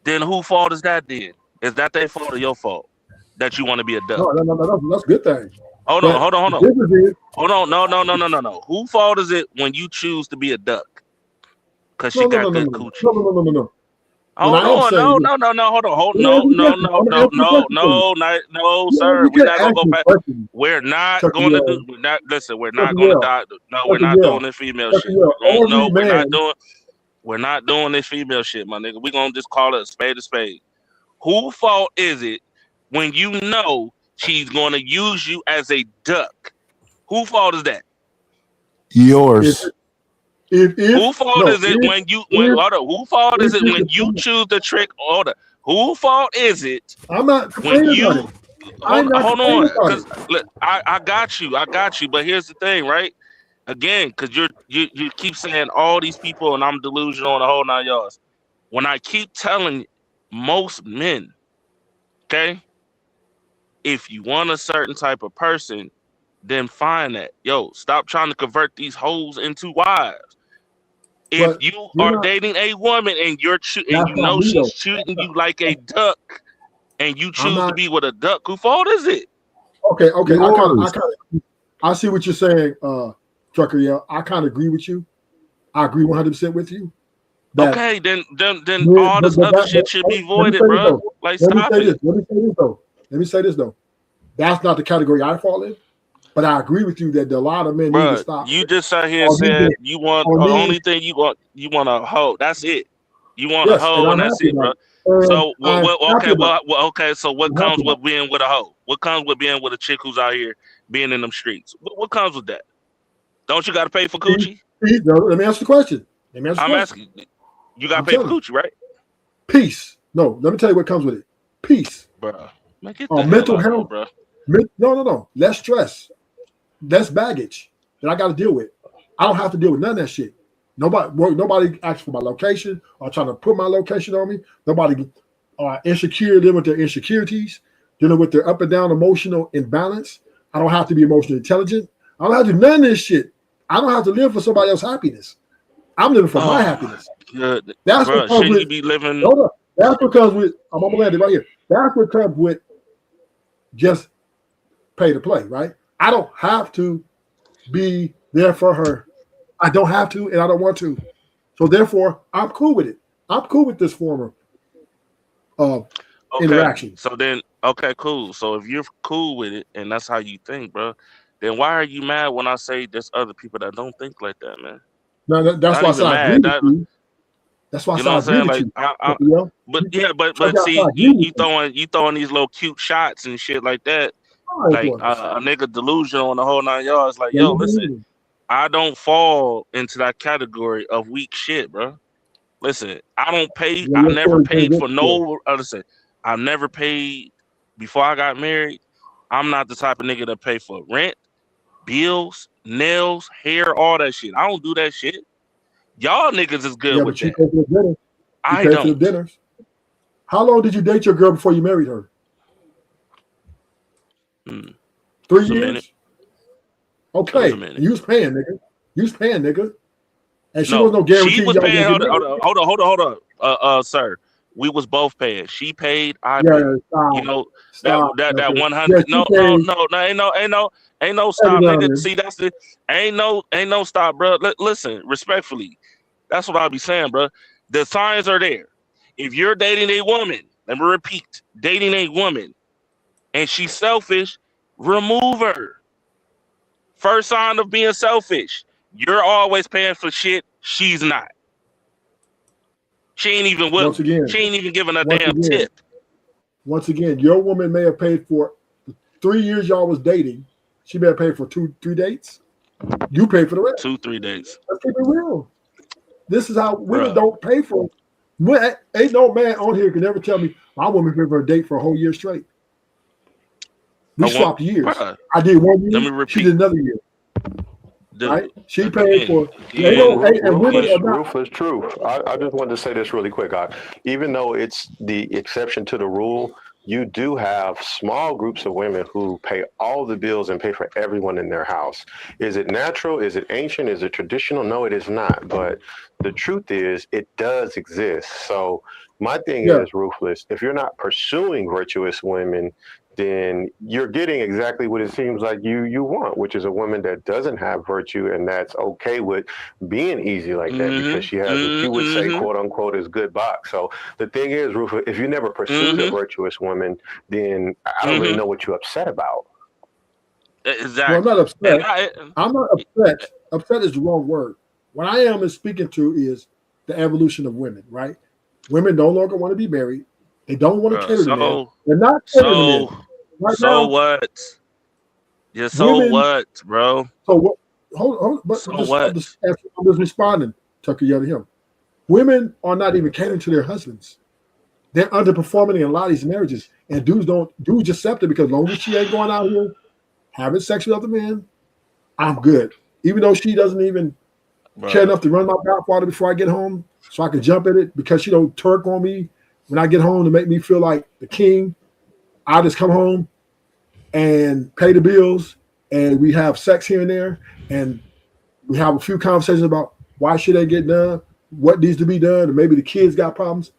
Then whose fault is that then? Is that their fault or your fault? That you want to be a duck? No, that's a good thing. Hold on. No. Whose fault is it when you choose to be a duck? Because she got good coochie. No. Oh no! Hold no, sir. We're not gonna go back. We're not gonna do. We're not gonna die. No, we're not doing this female shit. No, we're not doing. We're not doing this female shit, my nigga. We're gonna just call it a spade a spade. Whose fault is it when you know she's gonna use you as a duck? Whose fault is that? Yours. Whose fault is it when you whose fault is it when you choose the trick order? Whose fault is it? I'm not when you hold on. Look, I got you. But here's the thing, right? Again, because you keep saying all these people and I'm delusional and the whole 9 yards. When I keep telling most men, okay, if you want a certain type of person, then find that. Yo, stop trying to convert these hoes into wives. If you are dating a woman and you know she's treating you like a duck, and you choose to be with a duck, whose fault is it? Okay. I see what you're saying, Trucker. Yeah, I kind of agree with you. I agree 100% with you. Okay, then all this other shit should be voided, bro. Like, stop it. Let me say this though. That's not the category I fall in. But I agree with you that a lot of men need to stop. You just sat here and said you want the only thing you want a hoe. That's it. You want a hoe and that's it, bro. So okay. So what comes with being with a hoe? What comes with being with a chick who's out here being in them streets? What comes with that? Don't you got to pay for coochie? Let me ask the question. I'm asking. You got to pay for coochie, right? Peace. No, let me tell you what comes with it. Peace. Bro. Mental health. Bro. No. Less stress. Less baggage that I got to deal with. I don't have to deal with none of that shit. Nobody asks for my location or trying to put my location on me. Nobody insecure, dealing with their insecurities, dealing with their up and down emotional imbalance. I don't have to be emotionally intelligent. I don't have to do none of this shit. I don't have to live for somebody else's happiness. I'm living for my happiness. Good. That's bro, what comes with. You be living. That's what comes with. I'm gonna land it right here. That's what comes with just pay to play, right? I don't have to be there for her. I don't have to, and I don't want to. So therefore, I'm cool with it. I'm cool with this form of interaction. So then, okay, cool. So if you're cool with it, and that's how you think, bro, then why are you mad when I say there's other people that don't think like that, man? No, that's why I agree with you. That's why I agree with you. But see, you throwing these little cute shots and shit like that. Like a nigga delusional on the whole 9 yards. Like, yo, listen, I don't fall into that category of weak shit, bro. Listen, I don't pay. I never paid for no. Listen, I've never paid before I got married. I'm not the type of nigga to pay for rent, bills, nails, hair, all that shit. I don't do that shit. Y'all niggas is good with that. I don't. Dinners. How long did you date your girl before you married her? 3 years. Okay, you was paying, nigga. You was paying, nigga. And she was no guarantee. She was paying. Hold on, sir. We was both paying. She paid. I paid. You know that 100. No, ain't no stop, nigga. See, that's the ain't no stop, bro. Listen, respectfully, that's what I'll be saying, bro. The signs are there. If you're dating a woman, let me repeat, dating a woman, and she's selfish, remove her. First sign of being selfish. You're always paying for shit she's not. She ain't even willing. She ain't even giving a damn tip. Once again, your woman may have paid for 3 years y'all was dating. She may have paid for 2-3 dates. You paid for the rest. 2-3 dates. Let's keep it real. This is how women don't pay for it. Ain't no man on here can ever tell me my woman paid for a date for a whole year straight. We swapped years. I did 1 year. Let me repeat. She did another year. Right? She paid for. Rufus, true. I just wanted to say this really quick. Even though it's the exception to the rule, you do have small groups of women who pay all the bills and pay for everyone in their house. Is it natural? Is it ancient? Is it traditional? No, it is not. But the truth is, it does exist. So my thing is, Ruthless, if you're not pursuing virtuous women, then you're getting exactly what it seems like you want, which is a woman that doesn't have virtue and that's okay with being easy like that because she has what you would say, quote unquote, is good box. So the thing is, Rufus, if you never pursued a virtuous woman, then I don't really know what you're upset about. Exactly. Well, I'm not upset. I'm not upset. Upset is the wrong word. What I am speaking to is the evolution of women, right? Women no longer want to be married. They don't want to cater to men. They're not catering to men. What? Yeah, so what, bro? So what? Hold on. I'm just responding, Tucker, to him. Women are not even catering to their husbands. They're underperforming in a lot of these marriages. And dudes accept it because as long as she ain't going out here having sex with other men, I'm good. Even though she doesn't even care enough to run my bathwater before I get home so I can jump at it because she don't twerk on me when I get home to make me feel like the king. I just come home and pay the bills and we have sex here and there and we have a few conversations about why should they get done, what needs to be done, and maybe the kids got problems.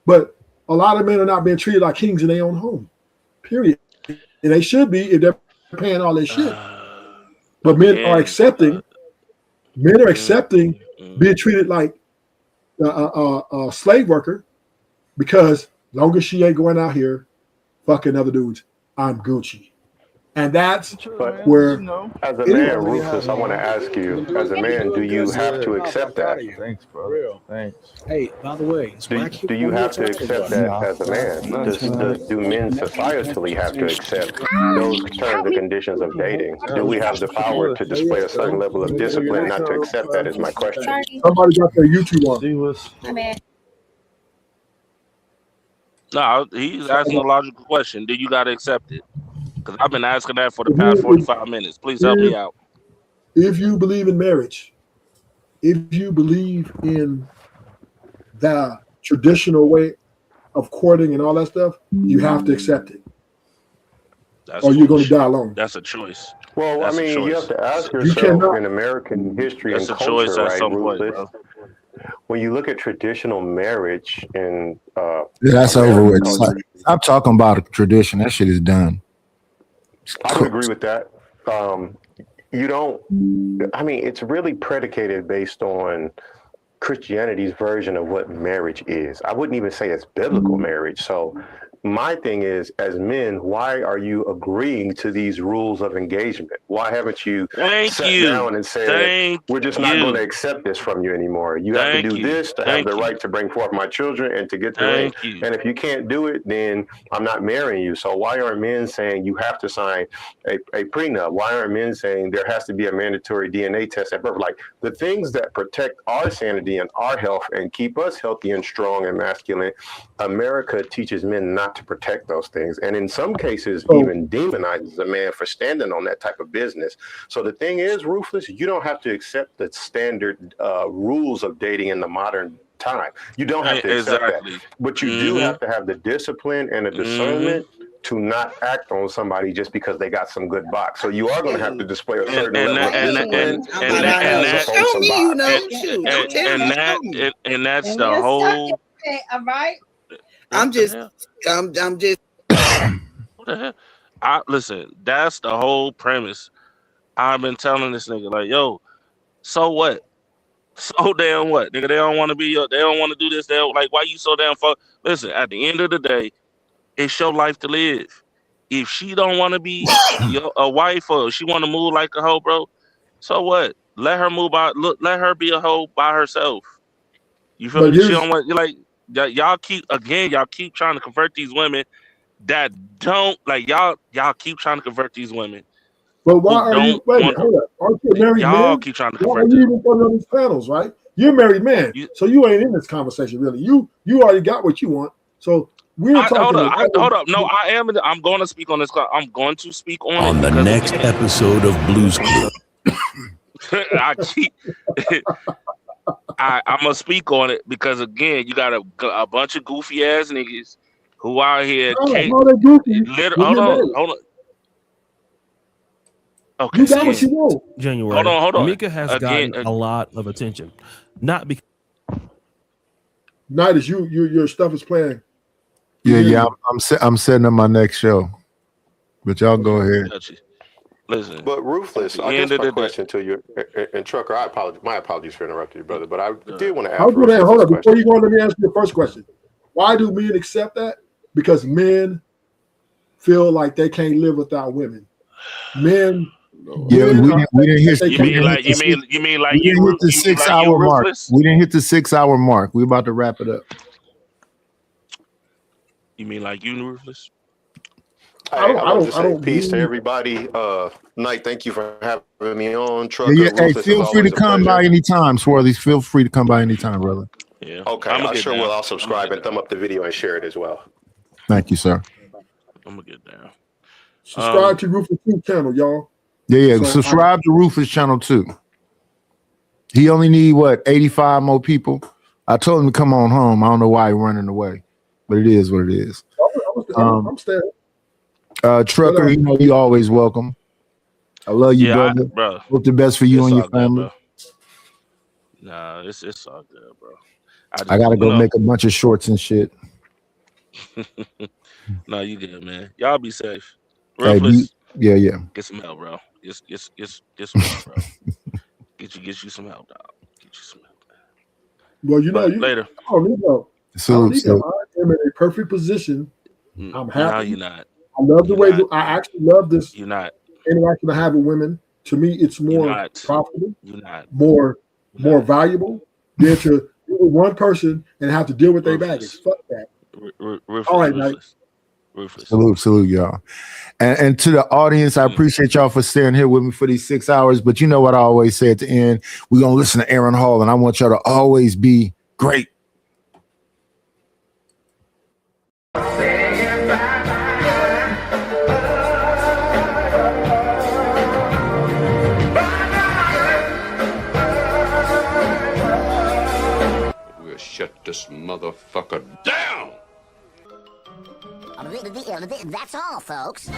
But a lot of men are not being treated like kings in their own home, period. And they should be if they're paying all this shit. But men are accepting being treated like a slave worker because long as she ain't going out here fucking other dudes, I'm Gucci. And that's But where as a it man, is. Rufus, I want to ask you, as a man, do you have to accept that? Thanks, bro. Thanks. Hey, by the way, Do you have to accept that as a man? Do men societally have to accept those terms and conditions of dating? Do we have the power to display a certain level of discipline not to accept that is my question. Somebody got their YouTube on. No, he's asking a logical question. Do you got to accept it? Because I've been asking that for the past 45 minutes. Please help me out. If you believe in marriage, if you believe in the traditional way of courting and all that stuff, you have to accept it. Or you're going to die alone. That's a choice. Well, That's I a mean, choice. you have to ask You yourself cannot- in American history That's and a choice culture, at right, some point, Rufus? bro. When you look at traditional marriage in Yeah, that's American over with. culture, Stop talking about a tradition. That shit is done. I would agree with that. You don't, I mean, it's really predicated based on Christianity's version of what marriage is. I wouldn't even say it's biblical marriage. So my thing is, as men, why are you agreeing to these rules of engagement? Why haven't you sat down and said, we're just not going to accept this from you anymore? You have to do this to have the right to bring forth my children and to get the ring. And if you can't do it, then I'm not marrying you. So why aren't men saying you have to sign a prenup? Why aren't men saying there has to be a mandatory DNA test at birth? Like the things that protect our sanity and our health and keep us healthy and strong and masculine, America teaches men not to protect those things, and in some cases even demonizes a man for standing on that type of business. So the thing is, Rufus, you don't have to accept the standard rules of dating in the modern time. You don't have to accept that, but you do have to have the discipline and the discernment to not act on somebody just because they got some good box. So you are going to have to display a certain level of discipline. And that's the whole. All right. I'm just. What the hell? Listen, that's the whole premise. I've been telling this nigga, like, yo, so what? So damn what? Nigga, they don't want to be they don't want to do this. They don't, like, why you so damn fuck? Listen, at the end of the day, it's your life to live. If she don't want to be a wife or she want to move like a hoe, bro, so what? Let her move by. Look, let her be a hoe by herself. You feel me? She don't want, like, y'all keep trying to convert these women that don't like y'all keep trying to convert these women. But why are you? Wait a minute, hold up. Aren't you a married man? Y'all keep trying to Why convert are you even putting on these panels, right? You're a married man, so you ain't in this conversation really. You already got what you want. So we're talking. Hold up. No, I am. I'm going to speak on this. I'm going to speak on it the next episode of Blues Club. I'm gonna speak on it because again, you got a bunch of goofy ass niggas who out here. Hold on. Okay, you got what you want. January. Hold on. Mika has gotten a lot of attention, not because. Night is your stuff is playing. Yeah. I'm setting up my next show, but y'all go ahead. Listen, but Ruthless, I guess my question to you, and Trucker, I apologize. My apologies for interrupting you, brother, but I did want to ask. Hold on, before you go on, let me ask you the first question. Why do men accept that? Because men feel like they can't live without women. Men. Yeah, we didn't hit. You mean like we didn't hit the 6 hour mark. We didn't hit the 6 hour mark. We're about to wrap it up. You mean like you, Ruthless? I want to say peace to everybody. Knight, thank you for having me on. Trucker, Hey, feel free to come by anytime, Swarthies. Feel free to come by anytime, brother. Yeah. Okay, I sure will. I'll subscribe and thumb up the video and share it as well. Thank you, sir. I'm gonna get down. Subscribe to Rufus channel, y'all. Yeah. Subscribe to Rufus channel too. He only need 85 more people. I told him to come on home. I don't know why he's running away, but it is what it is. I'm staying. Trucker, you always welcome. I love you, brother. Bro. Hope the best for you and your family. Nah, it's all good, bro. I gotta go make a bunch of shorts and shit. No, you good, man. Y'all be safe. Hey, yeah. Get some help, bro. Get some help, bro. Get you some help, dog. Get you some help. Well, you later. Oh, Nico. So I am in a perfect position. I'm happy. No, you're not. I love the way I actually love this You're not. interaction I have with women. To me, it's more profitable, You're not. more valuable than to deal with one person and have to deal with their baggage. Fuck that. All right, Mike. Salute, y'all. And to the audience, I appreciate y'all for staying here with me for these 6 hours. But you know what I always say at the end? We're going to listen to Aaron Hall, and I want y'all to always be great. We'll shut this motherfucker down. That's all, folks.